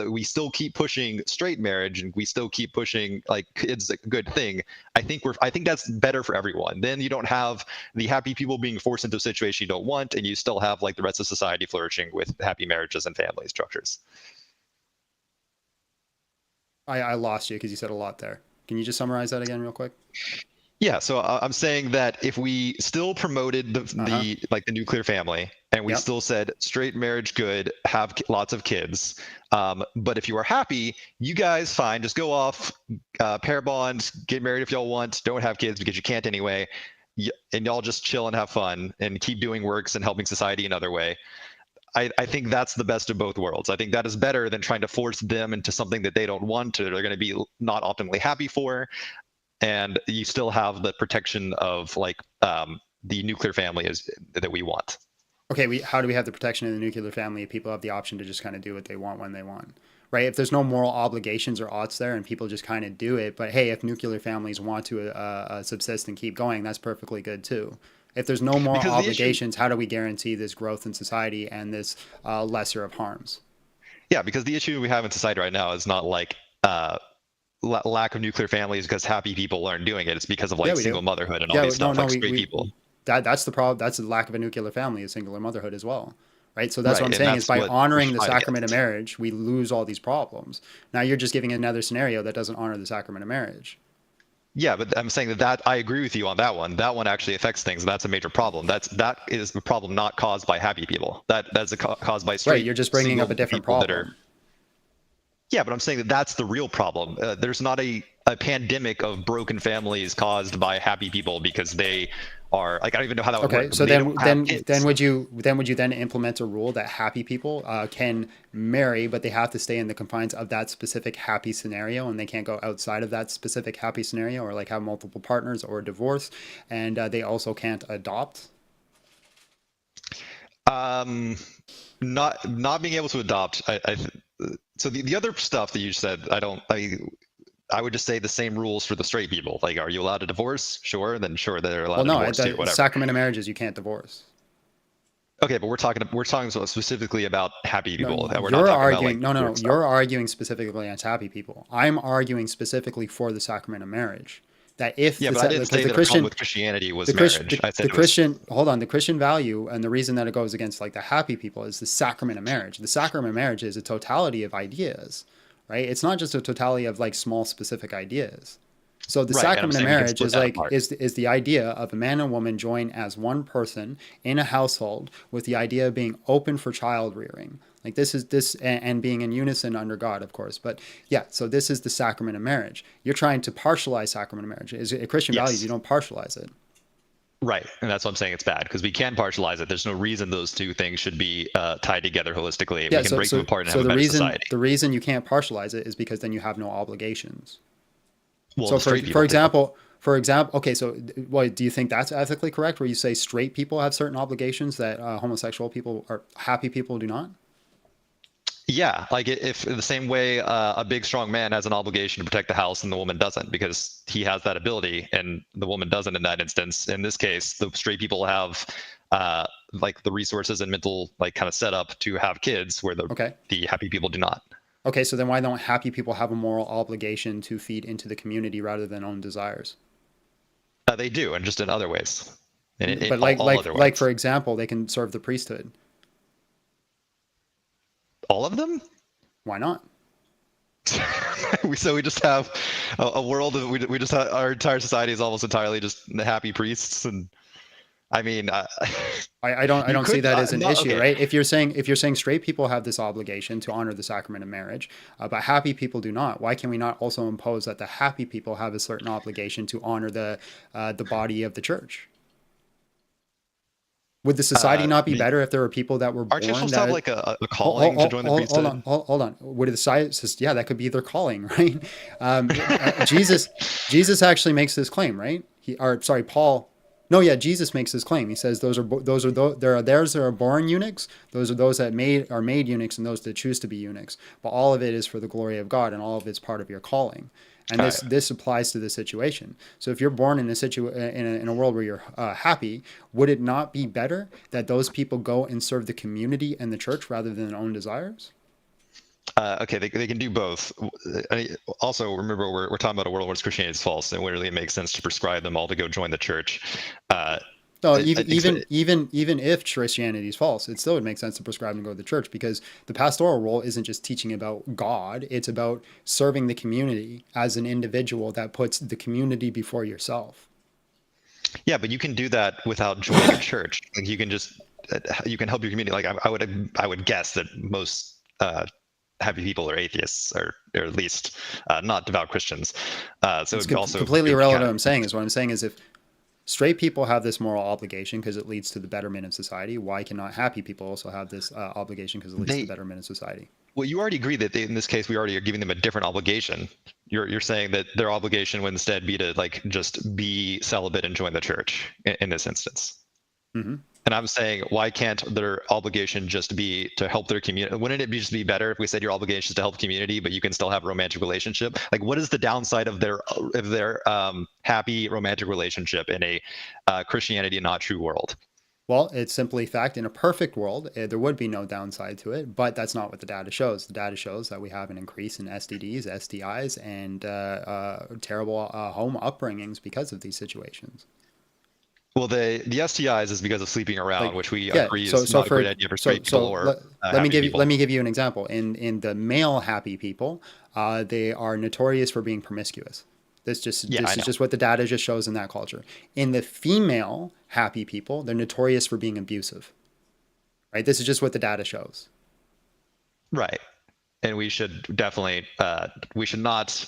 We still keep pushing straight marriage, and we still keep pushing like kids a good thing. I think that's better for everyone. Then you don't have the happy people being forced into a situation you don't want, and you still have like the rest of society flourishing with happy marriages and family structures. I lost you because you said a lot there. Can you just summarize that again real quick? Yeah, so I'm saying that if we still promoted the nuclear family, and we still said straight marriage good, have lots of kids, but if you are happy, you guys fine, just go off, pair bond, get married if y'all want, don't have kids because you can't anyway, and y'all just chill and have fun and keep doing works and helping society another way. I think that's the best of both worlds. I think that is better than trying to force them into something that they don't want or they're going to be not optimally happy for. And you still have the protection of like the nuclear family that we want. Okay, how do we have the protection of the nuclear family if people have the option to just kind of do what they want when they want, right? If there's no moral obligations or oughts there and people just kind of do it, but hey, if nuclear families want to subsist and keep going, that's perfectly good too. If there's no moral obligations, how do we guarantee this growth in society and this lesser of harms? Yeah, because the issue we have in society right now is not like lack of nuclear families because happy people aren't doing it. It's because of like single motherhood and all these stuff, like straight people. That's the problem. That's the lack of a nuclear family, is singular motherhood as well, right? So that's what I'm saying is by honoring the sacrament of marriage, we lose all these problems. Now you're just giving another scenario that doesn't honor the sacrament of marriage. Yeah, but I'm saying that I agree with you on that one. That one actually affects things, and that's a major problem. That is a problem not caused by happy people. That's caused by straight. Right, you're just bringing up a different problem. Yeah, but I'm saying that's the real problem. There's not a pandemic of broken families caused by happy people because they are like, I don't even know how that would work. Okay, so then would you then implement a rule that happy people can marry, but they have to stay in the confines of that specific happy scenario, and they can't go outside of that specific happy scenario, or like have multiple partners or divorce, and they also can't adopt? Not being able to adopt. So the other stuff that you said, I would just say the same rules for the straight people. Like, are you allowed to divorce? Sure, then sure they're allowed to divorce too. Whatever. Sacrament of marriage is you can't divorce. Okay, but we're talking specifically about happy people. You're arguing specifically against happy people. I'm arguing specifically for the sacrament of marriage. That if but I didn't say the problem with Christianity was marriage. I said the Christian value and the reason that it goes against like the happy people is the sacrament of marriage. The sacrament of marriage is a totality of ideas, right? It's not just a totality of like small specific ideas. So the sacrament of marriage is like is the idea of a man and woman join as one person in a household with the idea of being open for child rearing. Like this and being in unison under God, of course. But yeah, so this is the sacrament of marriage. You're trying to partialize sacrament of marriage. Is it Christian values? You don't partialize it. Right, and that's what I'm saying. It's bad because we can partialize it. There's no reason those two things should be tied together holistically. Yeah, we can break them apart and have a better society. The reason you can't partialize it is because then you have no obligations. Well, so for example, okay, so do you think that's ethically correct, where you say straight people have certain obligations that homosexual people or happy people do not? Yeah, like if the same way a big strong man has an obligation to protect the house and the woman doesn't because he has that ability and the woman doesn't in that instance. In this case, the straight people have like the resources and mental like kind of setup to have kids where the happy people do not. Okay, so then why don't happy people have a moral obligation to feed into the community rather than own desires? They do, and just in other ways. But like for example, they can serve the priesthood. All of them? Why not? So we just have a world of we just have, our entire society is almost entirely just happy priests and I mean, I don't see that as an issue, okay. right? If you're saying straight people have this obligation to honor the sacrament of marriage, but happy people do not, why can we not also impose that the happy people have a certain obligation to honor the body of the church? Would the society not be better if there were people that were born? Aren't you supposed to have like a calling to join the priesthood? Hold on. Would the society? Yeah, that could be their calling, right? Jesus actually makes this claim, right? Paul. No, yeah, Jesus makes this claim. He says those are theirs that are born eunuchs. Those are those that are made eunuchs, and those that choose to be eunuchs. But all of it is for the glory of God, and all of it's part of your calling. And this applies to the situation. So if you're born in a world where you're happy, would it not be better that those people go and serve the community and the church rather than their own desires? Okay, they can do both. Also, remember, we're talking about a world where Christianity is false, and where it makes sense to prescribe them all to go join the church. No, even if Christianity is false, it still would make sense to prescribe and go to the church, because the pastoral role isn't just teaching about God; it's about serving the community as an individual that puts the community before yourself. Yeah, but you can do that without joining a church. Like you can help your community. Like I would guess that most happy people are atheists, or at least not devout Christians. So it's also completely irrelevant. What I'm saying is if straight people have this moral obligation because it leads to the betterment of society, why cannot happy people also have this obligation because it leads to the betterment of society? Well, you already agree that in this case we already are giving them a different obligation. You're saying that their obligation would instead be to like just be celibate and join the church in this instance. Mm-hmm. And I'm saying, why can't their obligation just be to help their community? Wouldn't it just be better if we said your obligation is to help the community, but you can still have a romantic relationship? Like, what is the downside of their happy romantic relationship in a Christianity not true world? Well, it's simply fact. In a perfect world, there would be no downside to it, but that's not what the data shows. The data shows that we have an increase in STDs, STIs, and terrible home upbringings because of these situations. Well, the STIs is because of sleeping around, which we agree is not a great idea for straight people or let me give you an example. In the male happy people, they are notorious for being promiscuous. This is just what the data just shows in that culture. In the female happy people, they're notorious for being abusive. Right? This is just what the data shows. Right. And we should definitely we should not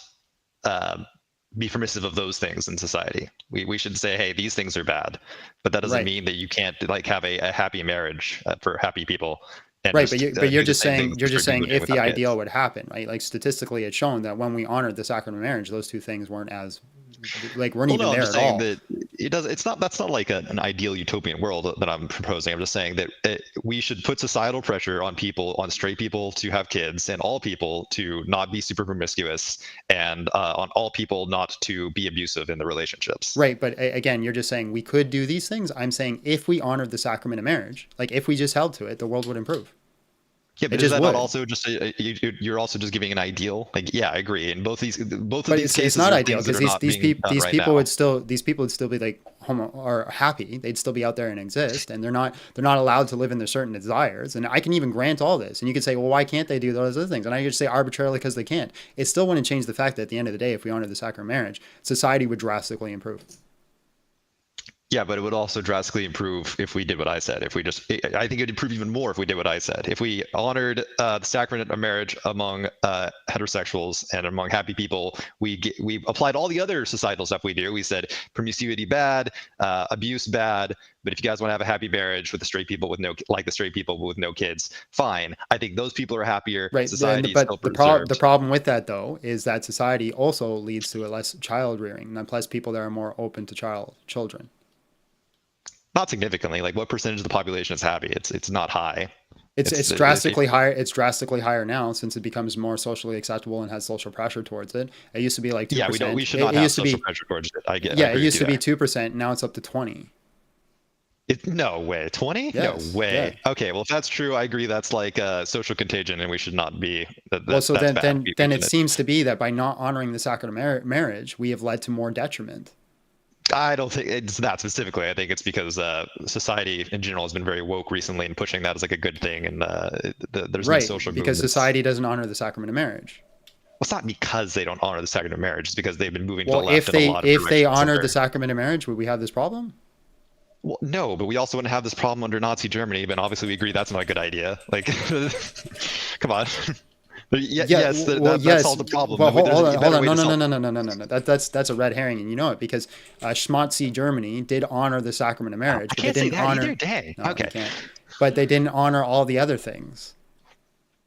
be permissive of those things in society. We should say, hey, these things are bad, but that doesn't mean that you can't like have a happy marriage for happy people. And right, but you're just saying if the ideal would happen, right? Like statistically, it's shown that when we honored the sacrament of marriage, those two things weren't even there at all. That it does. It's not. That's not like an ideal utopian world that I'm proposing. I'm just saying that we should put societal pressure on people, on straight people to have kids, and all people to not be super promiscuous, and on all people not to be abusive in their relationships. Right, but again, you're just saying we could do these things. I'm saying if we honored the sacrament of marriage, like if we just held to it, the world would improve. Yeah, but is that not also just you're also just giving an ideal? Like, yeah, I agree. And both of these cases, it's not ideal because these people would still be like homo or happy. They'd still be out there and exist, and they're not allowed to live in their certain desires. And I can even grant all this, and you could say, well, why can't they do those other things? And I could say arbitrarily because they can't. It still wouldn't change the fact that at the end of the day, if we honor the sacrament of marriage, society would drastically improve. Yeah, but it would also drastically improve if we did what I said. I think it would improve even more if we did what I said. If we honored the sacrament of marriage among heterosexuals and among happy people, we applied all the other societal stuff we do. We said promiscuity bad, abuse bad, but if you guys want to have a happy marriage with the straight people with no kids, fine. I think those people are happier. Right. Society but the problem with that though is that society also leads to a less child rearing, and plus people that are more open to children. Not significantly. Like, what percentage of the population is happy? It's not high. It's drastically higher. It's drastically higher now since it becomes more socially acceptable and has social pressure towards it. It used to be like 2%. Yeah, we should not have social pressure towards it. It used to be 2%. Now it's up to 20%. No way. 20? Yes, no way. yeah. Okay, well, if that's true, I agree. That's like social contagion, and we should not be. Then it seems to be that by not honoring the sacrament of marriage, we have led to more detriment. I don't think it's that specifically. I think it's because society in general has been very woke recently and pushing that as like a good thing. And there's no social because society doesn't honor the sacrament of marriage. Well, it's not because they don't honor the sacrament of marriage. It's because they've been moving to the left. If they honored the sacrament of marriage, would we have this problem? Well, no, but we also wouldn't have this problem under Nazi Germany. But obviously, we agree that's not a good idea. Like, come on. Yes, that yes. solves the problem. Well, There's hold a on, better hold on. way No, to no, no, solve no, no, no, no, no, no. That's a red herring, and you know it because Schmatzi Germany did honor the sacrament of marriage, I but can't they say didn't that honor. either. Dang. No, Okay. you can't. But they didn't honor all the other things.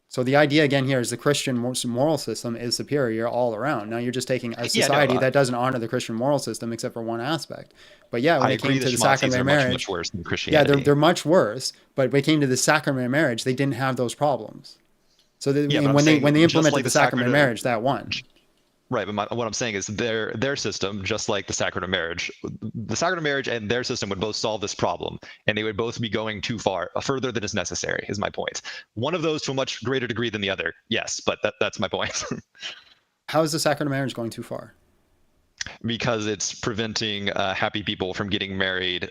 So the idea again here is the Christian moral system is superior all around. Now you're just taking a society that doesn't honor the Christian moral system except for one aspect. But yeah, when I it came agree to the the Schmatzis sacrament are of much, marriage, much worse than yeah, Christianity. they're much worse. But when it came to the sacrament of marriage, they didn't have those problems. So when they implemented the sacrament of marriage, that won. Right, but what I'm saying is their system, just like the sacrament of marriage, the sacrament of marriage and their system would both solve this problem, and they would both be going too far, further than is necessary. Is my point. One of those to a much greater degree than the other, yes, but that's my point. How is the sacrament of marriage going too far? Because it's preventing happy people from getting married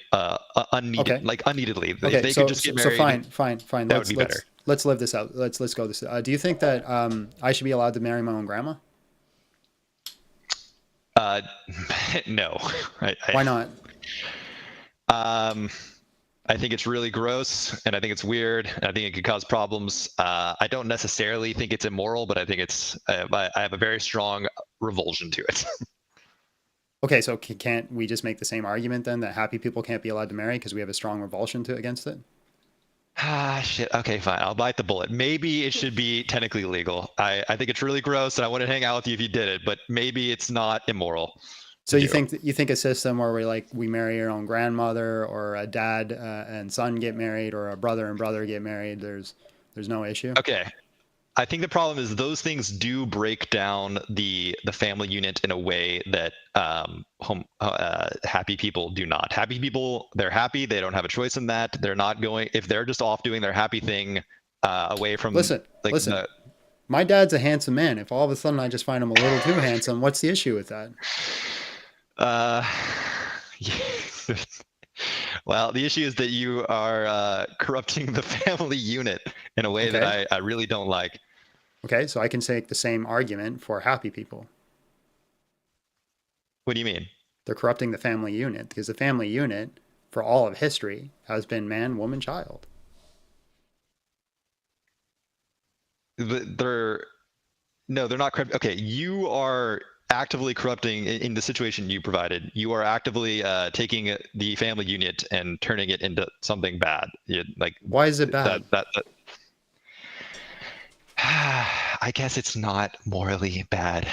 unneededly. Okay, If they could just get married, fine. That would be better. Let's live this out. Let's go this. Do you think that I should be allowed to marry my own grandma? No. Why not? I think it's really gross, and I think it's weird, and I think it could cause problems. I don't necessarily think it's immoral, but I think it's. I have a very strong revulsion to it. Okay, so can't we just make the same argument then that happy people can't be allowed to marry because we have a strong revulsion against it? Shit. Okay, fine. I'll bite the bullet. Maybe it should be technically legal. I think it's really gross, and I wouldn't hang out with you if you did it. But maybe it's not immoral. So you think a system where we marry our own grandmother, or a dad and son get married, or a brother and brother get married, there's no issue? Okay. I think the problem is those things do break down the family unit in a way that happy people do not. Happy people, they're happy. They don't have a choice in that. They're not going, if they're just off doing their happy thing away from. Listen. My dad's a handsome man. If all of a sudden I just find him a little too handsome, what's the issue with that? Well, the issue is that you are corrupting the family unit in a way that I really don't like. Okay, so I can take the same argument for happy people. What do you mean? They're corrupting the family unit because the family unit, for all of history, has been man, woman, child. They're not corrupt. Okay, you are actively corrupting in the situation you provided. You are actively taking the family unit and turning it into something bad. Why is it bad? I guess it's not morally bad.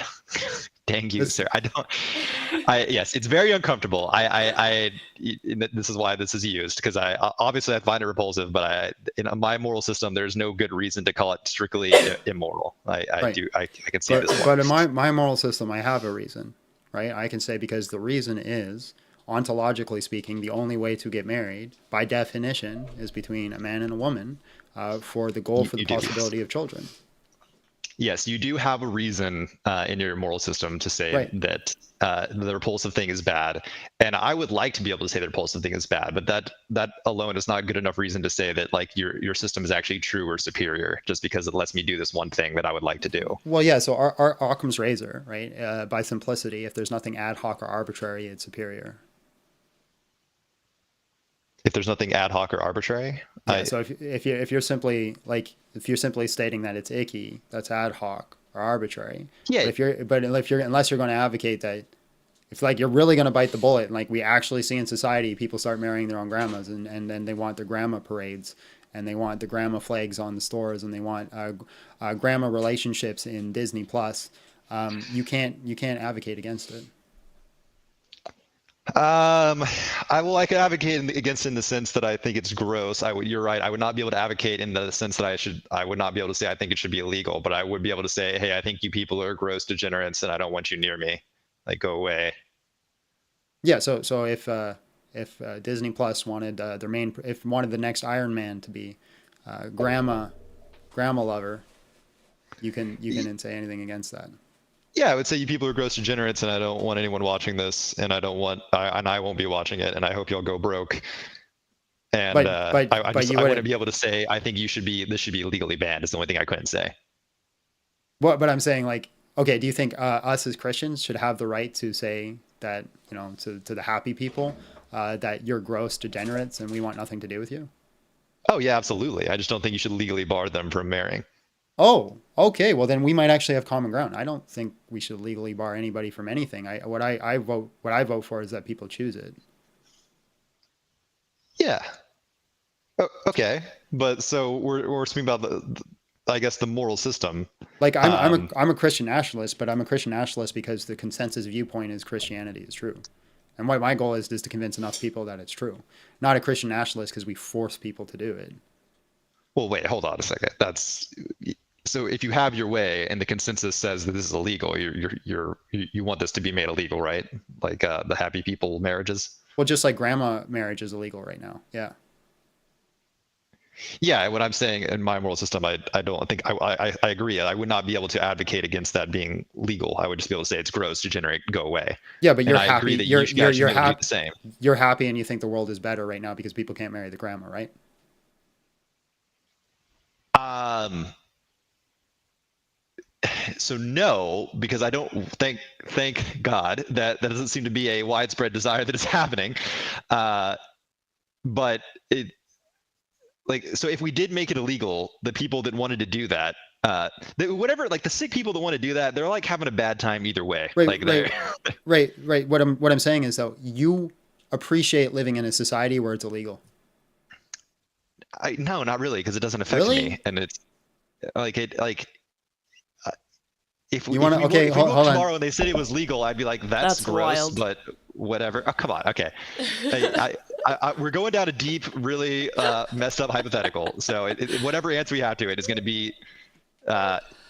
Dang you, sir. Yes, it's very uncomfortable. This is why this is used, because obviously I find it repulsive, but in my moral system, there's no good reason to call it strictly immoral. I can see this. But in my moral system, I have a reason, right? I can say because the reason is, ontologically speaking, the only way to get married, by definition, is between a man and a woman, for the goal for the possibility of children. Yes, you do have a reason in your moral system to say that the repulsive thing is bad, and I would like to be able to say the repulsive thing is bad, but that alone is not good enough reason to say that like your system is actually true or superior just because it lets me do this one thing that I would like to do. Well, yeah. So our Occam's razor, right? By simplicity, if there's nothing ad hoc or arbitrary, it's superior. If there's nothing ad hoc or arbitrary. Yeah, so if you're simply stating that it's icky, that's ad hoc or arbitrary. Yeah. But unless you're going to advocate that, if like you're really going to bite the bullet, and like we actually see in society, people start marrying their own grandmas, and then they want their grandma parades, and they want the grandma flags on the stores, and they want grandma relationships in Disney Plus. You can't advocate against it. I can advocate against in the sense that I think it's gross. You're right. I would not be able to advocate in the sense that I would not be able to say I think it should be illegal, but I would be able to say, hey, I think you people are gross degenerates, and I don't want you near me. Like, go away. Yeah. So if Disney Plus wanted wanted the next Iron Man to be grandma lover, you can say anything against that. Yeah, I would say you people are gross degenerates, and I don't want anyone watching this, and I won't be watching it, and I hope you'll go broke. And I wouldn't be able to say I think this should be legally banned. Is the only thing I couldn't say. But I'm saying, like, okay, do you think us as Christians should have the right to say that, to the happy people, that you're gross degenerates and we want nothing to do with you? Oh yeah, absolutely. I just don't think you should legally bar them from marrying. Oh, okay. Well, then we might actually have common ground. I don't think we should legally bar anybody from anything. What I vote for is that people choose it. Yeah. Okay, but so we're speaking about I guess the moral system. Like I'm a Christian nationalist, but I'm a Christian nationalist because the consensus viewpoint is Christianity is true. And what my goal is to convince enough people that it's true. Not a Christian nationalist because we force people to do it. Well, wait, hold on a second. That's so if you have your way and the consensus says that this is illegal, you want this to be made illegal, right? Like the happy people marriages. Well, just like grandma marriage is illegal right now. Yeah. Yeah, what I'm saying in my moral system, I don't think I agree. I would not be able to advocate against that being legal. I would just be able to say it's gross, degenerate, go away. Yeah, but you're and I happy. agree that You're happy. The same. You're happy, and you think the world is better right now because people can't marry the grandma, right? So no, because I don't thank God that doesn't seem to be a widespread desire that is happening. But it. Like, so if we did make it illegal, the people that wanted to do that, whatever, like the sick people that want to do that, they're like having a bad time either way. Right, like right. What I'm saying is though, you appreciate living in a society where it's illegal. No, not really, because it doesn't affect me, and it's if we hold woke tomorrow on. and they said it was legal, I'd be like, that's gross, wild. But whatever. Oh, come on. Okay. We're going down a deep, really messed up hypothetical. So whatever answer we have to it is going to be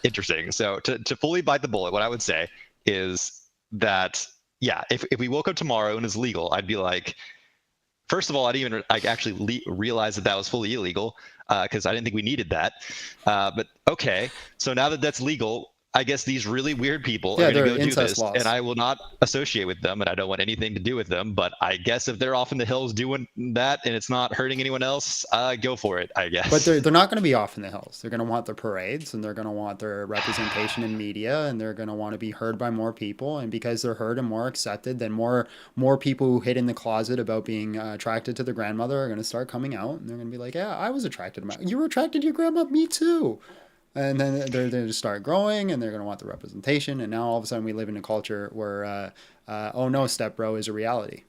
interesting. So to fully bite the bullet, what I would say is that, yeah, if we woke up tomorrow and it's legal, I'd be like, first of all, I didn't even actually realize that was fully illegal because I didn't think we needed that. But okay, so now that that's legal, I guess these really weird people are going to go do this, and I will not associate with them, and I don't want anything to do with them. But I guess if they're off in the hills doing that and it's not hurting anyone else, go for it, I guess. But they're not going to be off in the hills. They're going to want their parades, and they're going to want their representation in media, and they're going to want to be heard by more people. And because they're heard and more accepted, then more people who hid in the closet about being attracted to their grandmother are going to start coming out, and they're going to be like, "Yeah, I was attracted to my. You were attracted to your grandma, me too." And then they're going to start growing, and they're going to want the representation. And now all of a sudden we live in a culture where, oh no, step bro is a reality.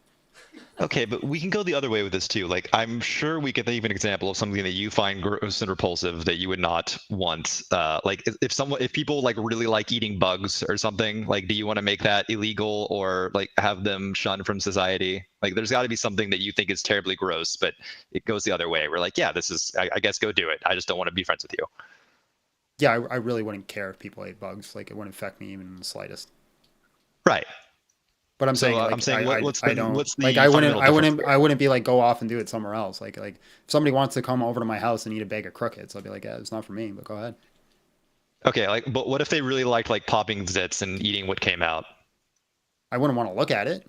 Okay, but we can go the other way with this too. Like, I'm sure we could think of an example of something that you find gross and repulsive that you would not want. Like, if people like really like eating bugs or something, like, do you want to make that illegal or like have them shunned from society? Like, there's got to be something that you think is terribly gross, but it goes the other way. We're like, yeah, this is, I guess, go do it. I just don't want to be friends with you. Yeah, I really wouldn't care if people ate bugs. Like, it wouldn't affect me even in the slightest. Right. But I'm saying, like, I'm saying, I wouldn't be like, go off and do it somewhere else. Like if somebody wants to come over to my house and eat a bag of crickets, I'll be like, yeah, it's not for me, but go ahead. Okay, like, but what if they really liked like popping zits and eating what came out? I wouldn't want to look at it.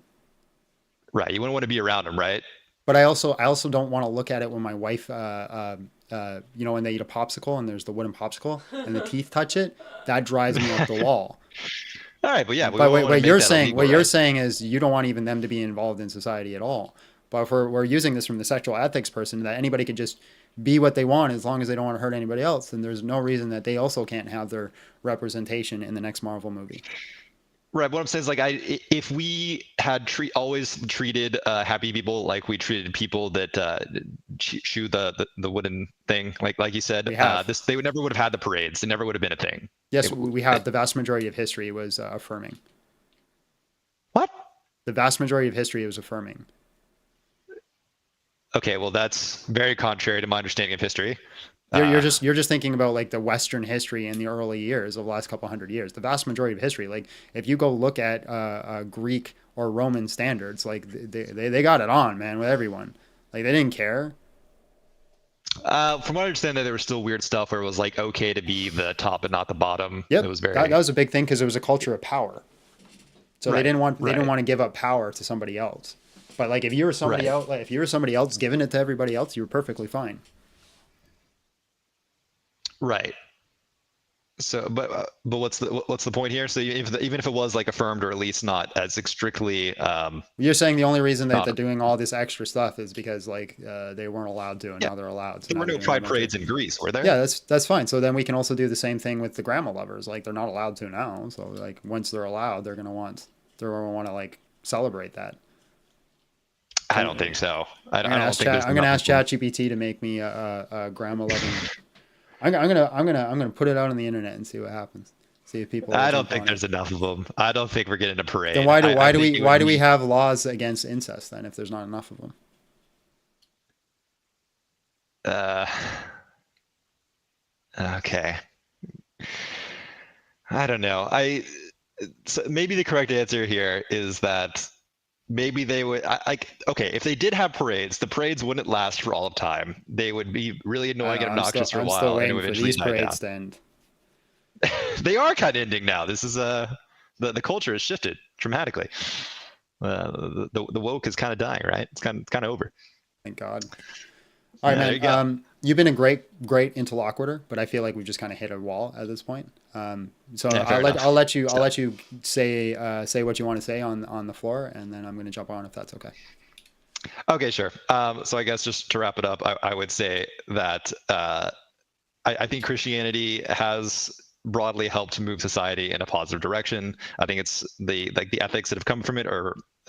Right, you wouldn't want to be around them, right? But I also don't want to look at it when my wife, you know, when they eat a popsicle and there's the wooden popsicle and the teeth touch it, that drives me up the wall. All right, but yeah. But what you're saying is you don't want even them to be involved in society at all. But if we're using this from the sexual ethics person, that anybody could just be what they want as long as they don't want to hurt anybody else, then there's no reason that they also can't have their representation in the next Marvel movie. Right. What I'm saying is, like, if we had always treated happy people like we treated people that chew the wooden thing, like you said, they never would have had the parades. It never would have been a thing. Yes, we have. The vast majority of history was affirming. What? The vast majority of history was affirming. Okay, well, that's very contrary to my understanding of history. You're just thinking about like the Western history in the early years of the last couple hundred years. The vast majority of history, like if you go look at Greek or Roman standards, like they got it on, man, with everyone. Like they didn't care. From what I understand, that there was still weird stuff where it was like okay to be the top and not the bottom. Yep, it was very. That was a big thing because it was a culture of power. So they didn't want to give up power to somebody else. But like if you were somebody else, like if you were somebody else giving it to everybody else, you were perfectly fine. Right. So, but what's the point here? So even if it was like affirmed or at least not as strictly, You're saying the only reason that they're doing all this extra stuff is because like they weren't allowed to, and now they're allowed. So there were no pride parades in Greece, were there? Yeah, that's fine. So then we can also do the same thing with the grandma lovers. Like they're not allowed to now. So like once they're allowed, they're gonna want to like celebrate that. I don't think so. I'm gonna ask ChatGPT to make me a grandma loving. I'm gonna put it out on the internet and see what happens. See if people. I don't think there's enough of them. I don't think we're getting a parade. Then why do we have laws against incest then if there's not enough of them? Okay. I don't know. So maybe the correct answer here is that maybe they would okay, if they did have parades, the parades wouldn't last for all of time. They would be really annoying and obnoxious for a while. I'm still waiting for these parades to end. They are kind of ending now. This is the culture has shifted dramatically. The woke is kind of dying, right? It's kind of over. Thank God. All right, man. You've been a great interlocutor, but I feel like we've just kind of hit a wall at this point. So I'll let you say what you want to say on the floor, and then I'm going to jump on if that's okay. Okay, sure. So I guess just to wrap it up, I would say that I think Christianity has broadly helped move society in a positive direction. I think it's the ethics that have come from it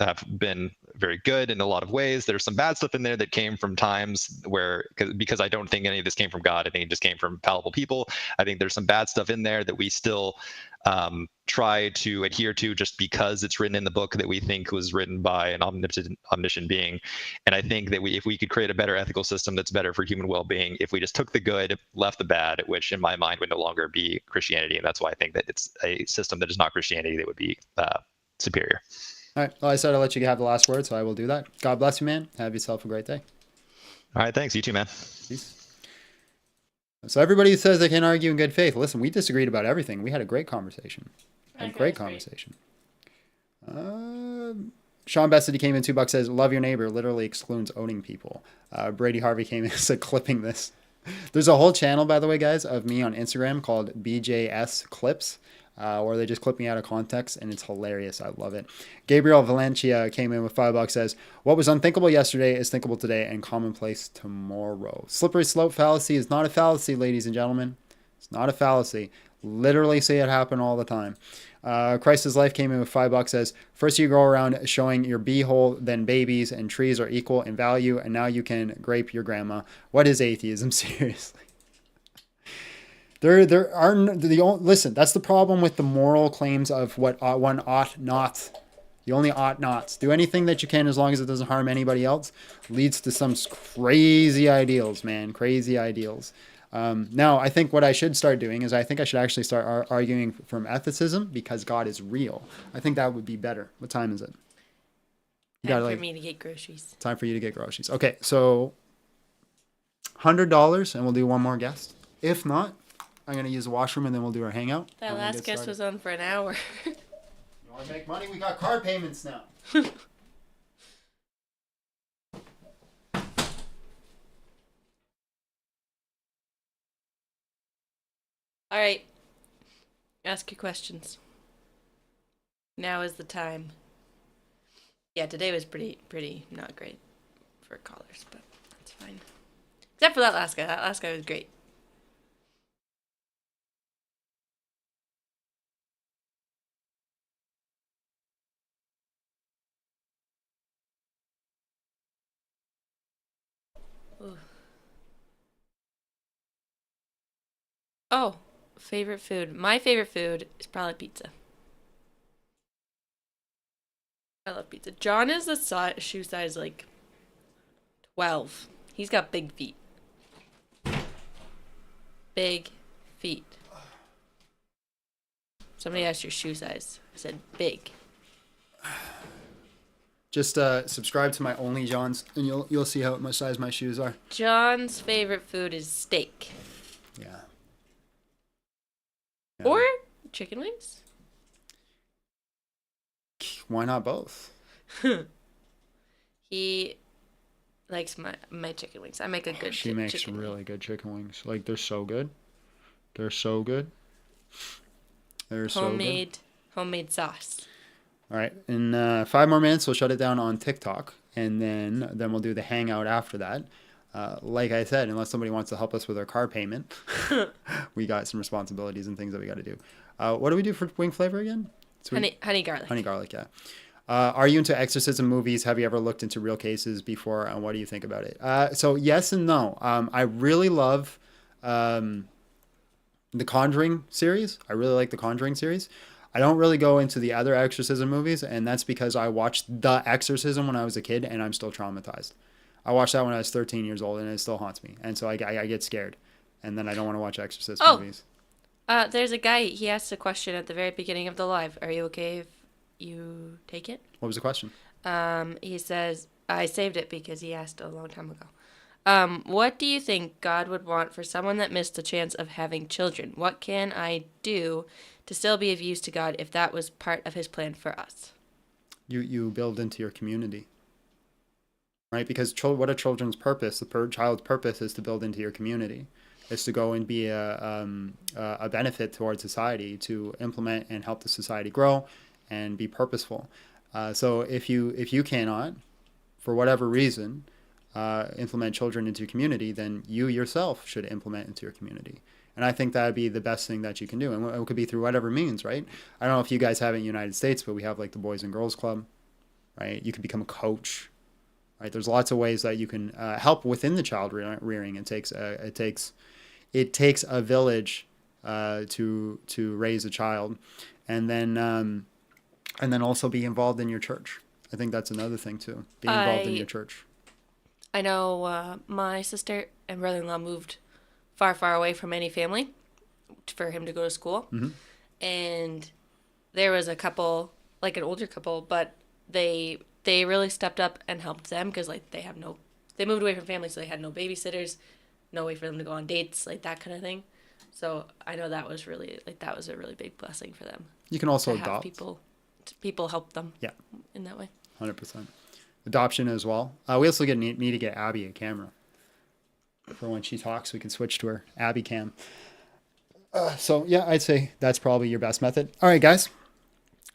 have been very good in a lot of ways. There's some bad stuff in there that came from times where, because I don't think any of this came from God, I think it just came from fallible people. I think there's some bad stuff in there that we still try to adhere to just because it's written in the book that we think was written by an omniscient being. And I think that if we could create a better ethical system that's better for human well-being, if we just took the good, left the bad, which in my mind would no longer be Christianity. And that's why I think that it's a system that is not Christianity that would be superior. All right. Well, I said I'll let you have the last word, so I will do that. God bless you, man. Have yourself a great day. All right. Thanks. You too, man. Peace. So everybody who says they can't argue in good faith, listen, we disagreed about everything. We had a great conversation. Great conversation. Sean Bessity came in $2, says, love your neighbor literally excludes owning people. Brady Harvey came in and said, clipping this. There's a whole channel, by the way, guys, of me on Instagram called BJS Clips. Where they just clip me out of context, and it's hilarious. I love it. Gabriel Valencia came in with $5, says, what was unthinkable yesterday is thinkable today and commonplace tomorrow. Slippery slope fallacy is not a fallacy, ladies and gentlemen. It's not a fallacy. Literally see it happen all the time. Christ's Life came in with $5, says, first you go around showing your beehole, then babies and trees are equal in value, and now you can grape your grandma. What is atheism? Seriously. There are listen. That's the problem with the moral claims of what one ought not. You only ought not do anything that you can as long as it doesn't harm anybody else. Leads to some crazy ideals, man. Crazy ideals. Now, I think what I should start doing is I think I should actually start arguing from ethicism because God is real. I think that would be better. What time is it? Time for me to get groceries. Time for you to get groceries. Okay, so $100, and we'll do one more guest. If not, I'm going to use the washroom, and then we'll do our hangout. That last guest was on for an hour. You want to make money? We got card payments now. All right. Ask your questions. Now is the time. Yeah, today was pretty not great for callers, but that's fine. Except for that last guy. That last guy was great. Ooh. Oh, favorite food. My favorite food is probably pizza. I love pizza. John is the shoe size like 12. He's got big feet. Big feet. Somebody asked your shoe size. I said big. Just subscribe to my Only John's, and you'll see how much size my shoes are. John's favorite food is steak. Yeah. Or chicken wings. Why not both? He likes my chicken wings. I make a good She makes really good chicken wings. Like, they're so good. They're so good. They're homemade sauce. All right, in 5 more minutes, we'll shut it down on TikTok, and then we'll do the hangout after that. Like I said, unless somebody wants to help us with our car payment, we got some responsibilities and things that we got to do. What do we do for wing flavor again? Honey garlic. Honey garlic, yeah. Are you into exorcism movies? Have you ever looked into real cases before? And what do you think about it? So yes and no. I really love the Conjuring series. I really like the Conjuring series. I don't really go into the other exorcism movies, and that's because I watched The Exorcism when I was a kid, and I'm still traumatized. I watched that when I was 13 years old, and it still haunts me. And so I get scared, and then I don't want to watch exorcism movies. There's a guy, he asked a question at the very beginning of the live. Are you okay if you take it? What was the question? He says, I saved it because he asked a long time ago. What do you think God would want for someone that missed the chance of having children? What can I do to still be of use to God if that was part of his plan for us? You build into your community, right? Because what a children's purpose, the child's purpose is to build into your community. Is to go and be a benefit towards society, to implement and help the society grow and be purposeful. So if you cannot, for whatever reason, implement children into your community, then you yourself should implement into your community. And I think that would be the best thing that you can do. And it could be through whatever means, right? I don't know if you guys have it in the United States, but we have like the Boys and Girls Club, right? You could become a coach, right? There's lots of ways that you can help within the child rearing. It takes a village to raise a child, and then also be involved in your church. I think that's another thing too. Be involved in your church. I know my sister and brother-in-law moved far away from any family for him to go to school. Mm-hmm. And there was a couple, like an older couple, but they really stepped up and helped them because like they moved away from family, so they had no babysitters, no way for them to go on dates, like that kind of thing. So I know that was a really big blessing for them. You can also to adopt. People help them. Yeah. In that way. 100%. Adoption as well. We also need to get Abby a camera for when she talks. We can switch to her Abby cam. So yeah, I'd say that's probably your best method. All right, guys,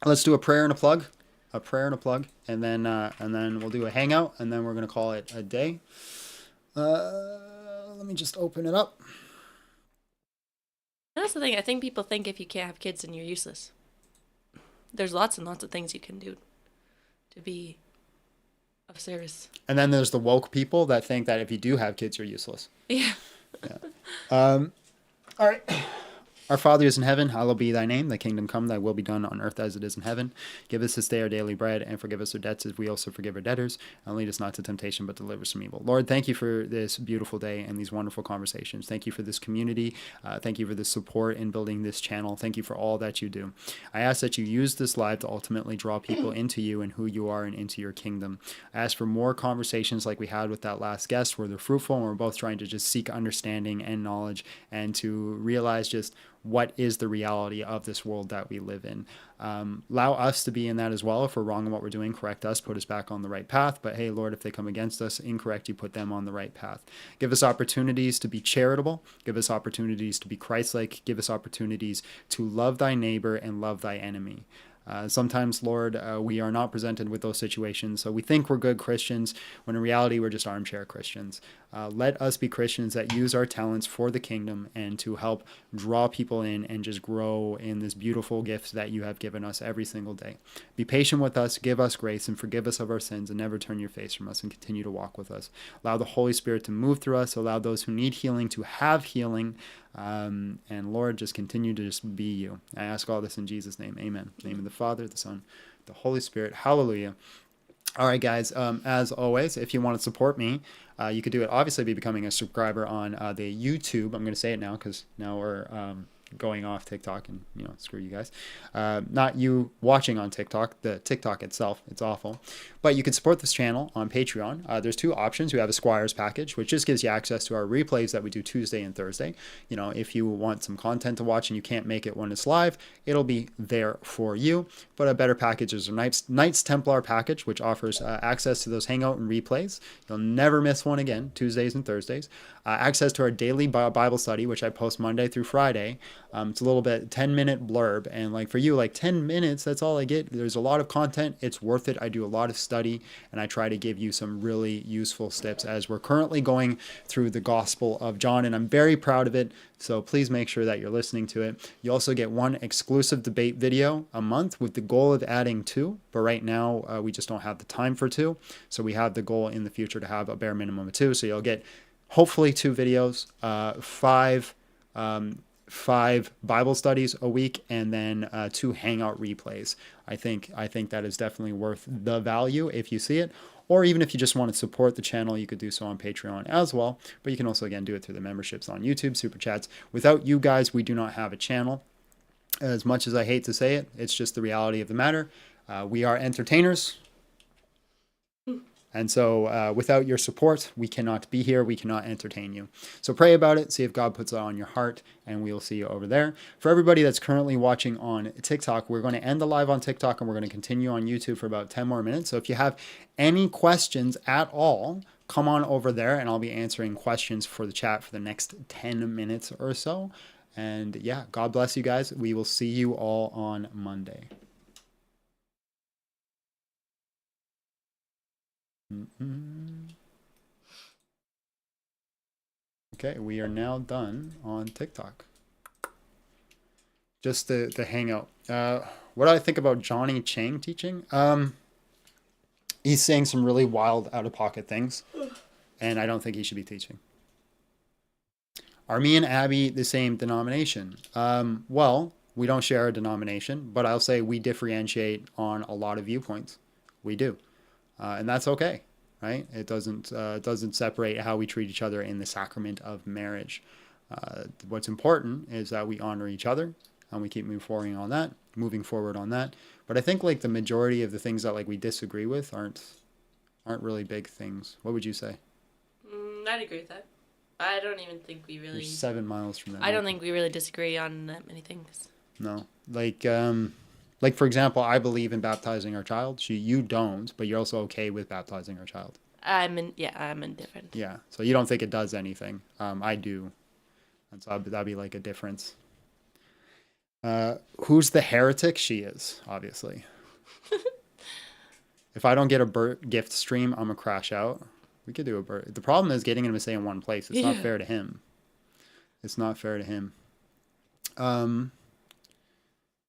let's do a prayer and a plug, and then we'll do a hangout, and then we're gonna call it a day. Let me just open it up. That's the thing. I think people think if you can't have kids, then you're useless. There's lots and lots of things you can do to be of service. And then there's the woke people that think that if you do have kids, you're useless. Yeah. All right. Our Father is in heaven, hallowed be thy name. Thy kingdom come, thy will be done on earth as it is in heaven. Give us this day our daily bread, and forgive us our debts as we also forgive our debtors. And lead us not to temptation, but deliver us from evil. Lord, thank you for this beautiful day and these wonderful conversations. Thank you for this community. Thank you for the support in building this channel. Thank you for all that you do. I ask that you use this live to ultimately draw people into you and who you are and into your kingdom. I ask for more conversations like we had with that last guest where they're fruitful and we're both trying to just seek understanding and knowledge and to realize just what is the reality of this world that we live in. Allow us to be in that as well. If we're wrong in what we're doing, correct us, put us back on the right path. But hey, Lord, if they come against us incorrect, you put them on the right path. Give us opportunities to be charitable. Give us opportunities to be Christ-like. Give us opportunities to love thy neighbor and love thy enemy. Sometimes, Lord, we are not presented with those situations, so we think we're good Christians, when in reality we're just armchair Christians. Let us be Christians that use our talents for the kingdom and to help draw people in and just grow in this beautiful gift that you have given us every single day. Be patient with us, give us grace, and forgive us of our sins, and never turn your face from us, and continue to walk with us. Allow the Holy Spirit to move through us. Allow those who need healing to have healing. And Lord, just continue to just be you. I ask all this in Jesus' name. Amen. In the name of the Father, the Son, the Holy Spirit. Hallelujah. All right, guys, as always, if you want to support me, you could do it, obviously, by becoming a subscriber on the YouTube. I'm going to say it now because now we're going off TikTok and, screw you guys. Not you watching on TikTok, the TikTok itself, it's awful. But you can support this channel on Patreon. There's two options. We have a Squires package, which just gives you access to our replays that we do Tuesday and Thursday. If you want some content to watch and you can't make it when it's live, it'll be there for you. But a better package is a Knights Templar package, which offers access to those hangout and replays. You'll never miss one again, Tuesdays and Thursdays. Access to our daily Bible study, which I post Monday through Friday. It's a little bit 10-minute blurb, and like for you, like 10 minutes, that's all I get. There's a lot of content. It's worth it. I do a lot of study, and I try to give you some really useful steps as we're currently going through the Gospel of John, and I'm very proud of it. So please make sure that you're listening to it. You also get one exclusive debate video a month with the goal of adding 2, but right now we just don't have the time for 2. So we have the goal in the future to have a bare minimum of 2. So you'll get hopefully 2 videos, 5 Bible studies a week, and then 2 Hangout replays. I think that is definitely worth the value if you see it. Or even if you just want to support the channel, you could do so on Patreon as well. But you can also, again, do it through the memberships on YouTube, Super Chats. Without you guys, we do not have a channel. As much as I hate to say it, it's just the reality of the matter. We are entertainers. And so without your support, we cannot be here. We cannot entertain you. So pray about it. See if God puts it on your heart, and we'll see you over there. For everybody that's currently watching on TikTok, we're going to end the live on TikTok, and we're going to continue on YouTube for about 10 more minutes. So if you have any questions at all, come on over there, and I'll be answering questions for the chat for the next 10 minutes or so. And yeah, God bless you guys. We will see you all on Monday. Okay, we are now done on TikTok. Just the hangout. What do I think about Johnny Chang teaching? He's saying some really wild, out-of-pocket things, and I don't think he should be teaching. Are me and Abby the same denomination? Well, we don't share a denomination, but I'll say we differentiate on a lot of viewpoints. We do. And that's okay, right? It doesn't separate how we treat each other in the sacrament of marriage. What's important is that we honor each other, and we keep moving forward on that. But I think like the majority of the things that like we disagree with aren't really big things. What would you say? I'd agree with that. I don't even think we really. You're 7 miles from that. I don't think we really disagree on that many things. No, like for example, I believe in baptizing our child. You don't, but you're also okay with baptizing our child. I'm indifferent. Yeah, so you don't think it does anything. I do, and so that'd be like a difference. Who's the heretic? She is, obviously. If I don't get a Bert gift stream, I'm gonna crash out. We could do a Bert. The problem is getting him to stay in one place. It's not fair to him. It's not fair to him.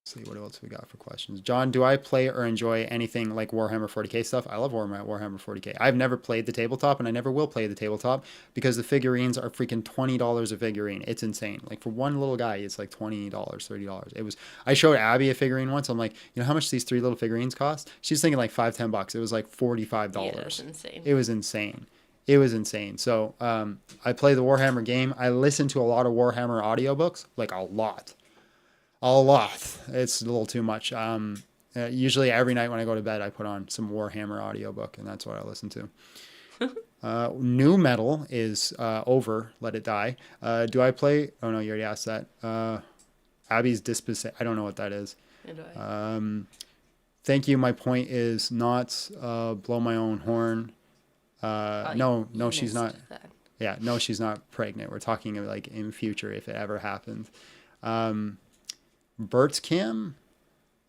See what else we got for questions. John, do I play or enjoy anything like Warhammer 40k stuff? I love Warhammer 40k. I've never played the tabletop, and I never will play the tabletop because the figurines are freaking $20 a figurine. It's insane. Like for one little guy, it's like $20, $30. I showed Abby a figurine once. I'm like, you know how much these 3 little figurines cost? She's thinking like $5-10. It was like $45. Yeah, that's insane. It was insane. It was insane. So I play the Warhammer game. I listen to a lot of Warhammer audiobooks, like a lot. It's a little too much. Usually every night when I go to bed, I put on some Warhammer audiobook, and that's what I listen to. New metal is over. Let it die. Do I play? Oh no, you already asked that. Abby's dispossessed. I don't know what that is. Thank you. My point is not blow my own horn. No, she's not. Yeah, no, she's not pregnant. We're talking like in future if it ever happens. Bert's Cam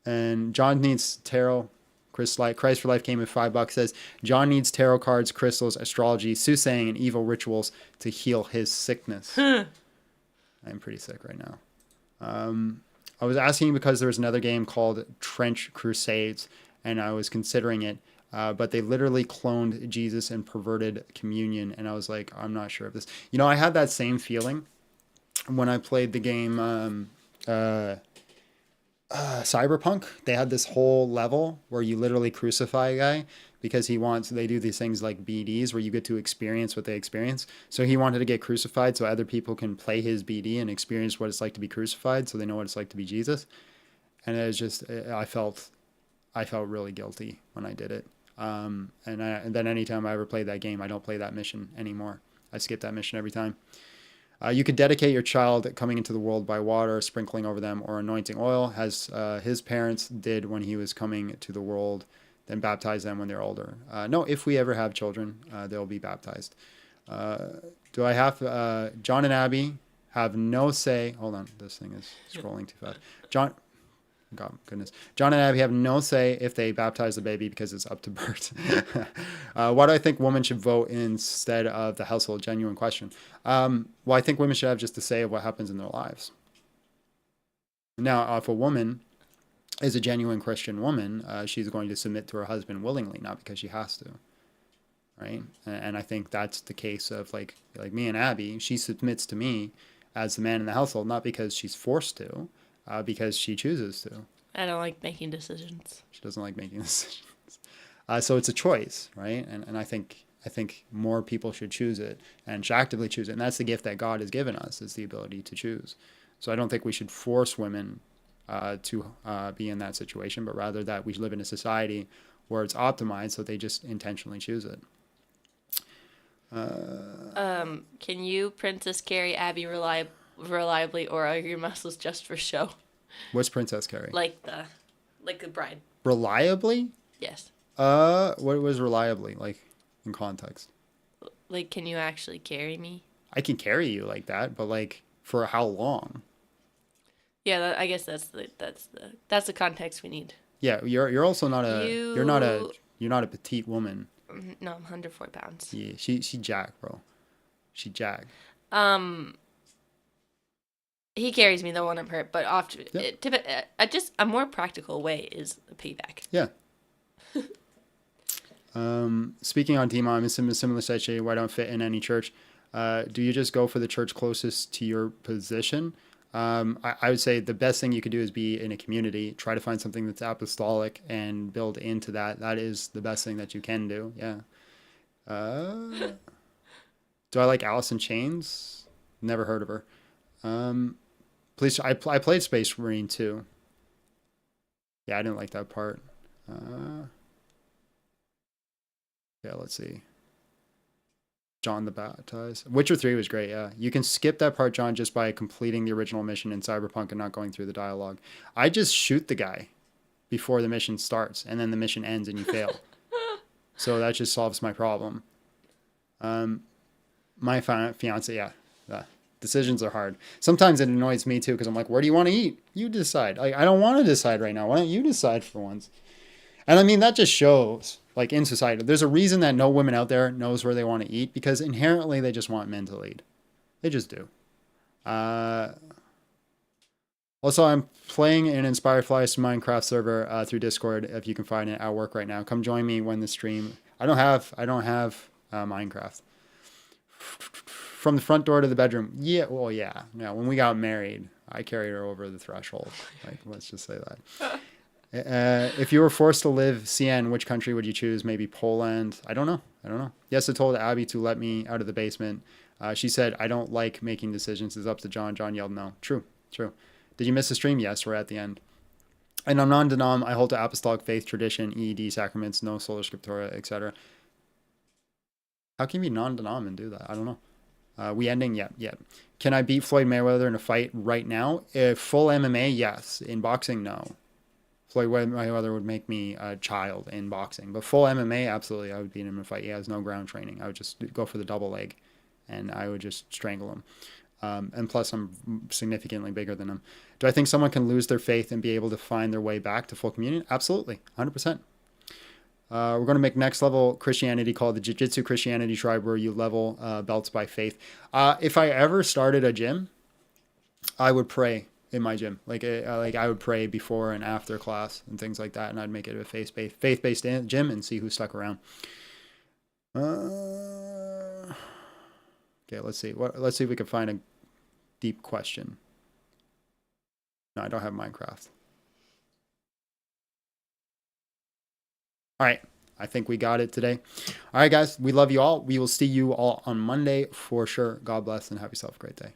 and John needs tarot. Christ for Life came with $5. Says John needs tarot cards, crystals, astrology, soothsaying, and evil rituals to heal his sickness. I'm pretty sick right now. I was asking because there was another game called Trench Crusades, and I was considering it, but they literally cloned Jesus and perverted communion, and I was like, I'm not sure of this. You know, I had that same feeling when I played the game Cyberpunk. They had this whole level where you literally crucify a guy because they do these things like BDs where you get to experience what they experience. So he wanted to get crucified so other people can play his BD and experience what it's like to be crucified so they know what it's like to be Jesus. And it was just, I felt really guilty when I did it. And then anytime I ever played that game, I don't play that mission anymore. I skip that mission every time. You could dedicate your child coming into the world by water, sprinkling over them, or anointing oil, as his parents did when he was coming to the world, then baptize them when they're older. No, if we ever have children, they'll be baptized. Do I have John and Abby have no say. Hold on, this thing is scrolling too fast. John, God, goodness. John and Abby have no say if they baptize the baby because it's up to Bert. Why do I think women should vote instead of the household? Genuine question. Well, I think women should have just a say of what happens in their lives. Now, if a woman is a genuine Christian woman, she's going to submit to her husband willingly, not because she has to. Right? And I think that's the case of like me and Abby. She submits to me as the man in the household, not because she's forced to, because she chooses to. I don't like making decisions. She doesn't like making decisions. So it's a choice, right? And I think more people should choose it and should actively choose it. And that's the gift that God has given us, is the ability to choose. So I don't think we should force women to be in that situation, but rather that we live in a society where it's optimized so they just intentionally choose it. Can you Princess Carrie Abby reliably, or are your muscles just for show? What's Princess Carrie? Like the bride. Reliably? Yes. What was reliably, like, in context? Like, can you actually carry me? I can carry you like that, but like for how long? Yeah, I guess that's the context we need. Yeah, you're also not you're not a petite woman. No, I'm 104 pounds. Yeah, she jack, bro. She jack. He carries me though when I'm hurt, but often a more practical way is a payback. Yeah. Speaking on Dima, I'm in a similar situation where I don't fit in any church. Do you just go for the church closest to your position? I would say the best thing you could do is be in a community. Try to find something that's apostolic and build into that. That is the best thing that you can do. Yeah. Do I like Alice in Chains? Never heard of her. Please, I played Space Marine too. Yeah, I didn't like that part. Yeah, let's see. John the Baptized. Witcher 3 was great, yeah. You can skip that part, John, just by completing the original mission in Cyberpunk and not going through the dialogue. I just shoot the guy before the mission starts, and then the mission ends and you fail. So that just solves my problem. My fiance, yeah. Decisions are hard. Sometimes it annoys me too, because I'm like, where do you want to eat? You decide. I don't want to decide right now. Why don't you decide for once? And I mean, that just shows, like, in society, there's a reason that no women out there knows where they want to eat, because inherently they just want men to lead. They just do. Also, I'm playing an Inspired Flies Minecraft server through Discord, if you can find it, at work right now. Come join me when the stream. I don't have Minecraft. From the front door to the bedroom. Yeah, well, yeah. When we got married, I carried her over the threshold. Like, let's just say that. If you were forced to live CN, which country would you choose? Maybe Poland? I don't know. Yes, I told Abby to let me out of the basement. She said, I don't like making decisions. It's up to John. John yelled no. True. Did you miss the stream? Yes, we're at the end. And I'm non-denom. I hold to apostolic faith, tradition, EED, sacraments, no sola scriptura, etc. How can you be non-denom and do that? I don't know. We ending? Yeah. Can I beat Floyd Mayweather in a fight right now? If full MMA, yes. In boxing, no. Floyd Mayweather would make me a child in boxing. But full MMA, absolutely, I would beat him in a fight. He has no ground training. I would just go for the double leg, and I would just strangle him. And plus, I'm significantly bigger than him. Do I think someone can lose their faith and be able to find their way back to full communion? Absolutely, 100%. We're going to make next level Christianity called the Jiu-Jitsu Christianity Tribe, where you level belts by faith. If I ever started a gym, I would pray in my gym. Like I would pray before and after class and things like that, and I'd make it a faith-based gym and see who stuck around. Okay, let's see. Let's see if we can find a deep question. No, I don't have Minecraft. All right. I think we got it today. All right, guys. We love you all. We will see you all on Monday for sure. God bless and have yourself a great day.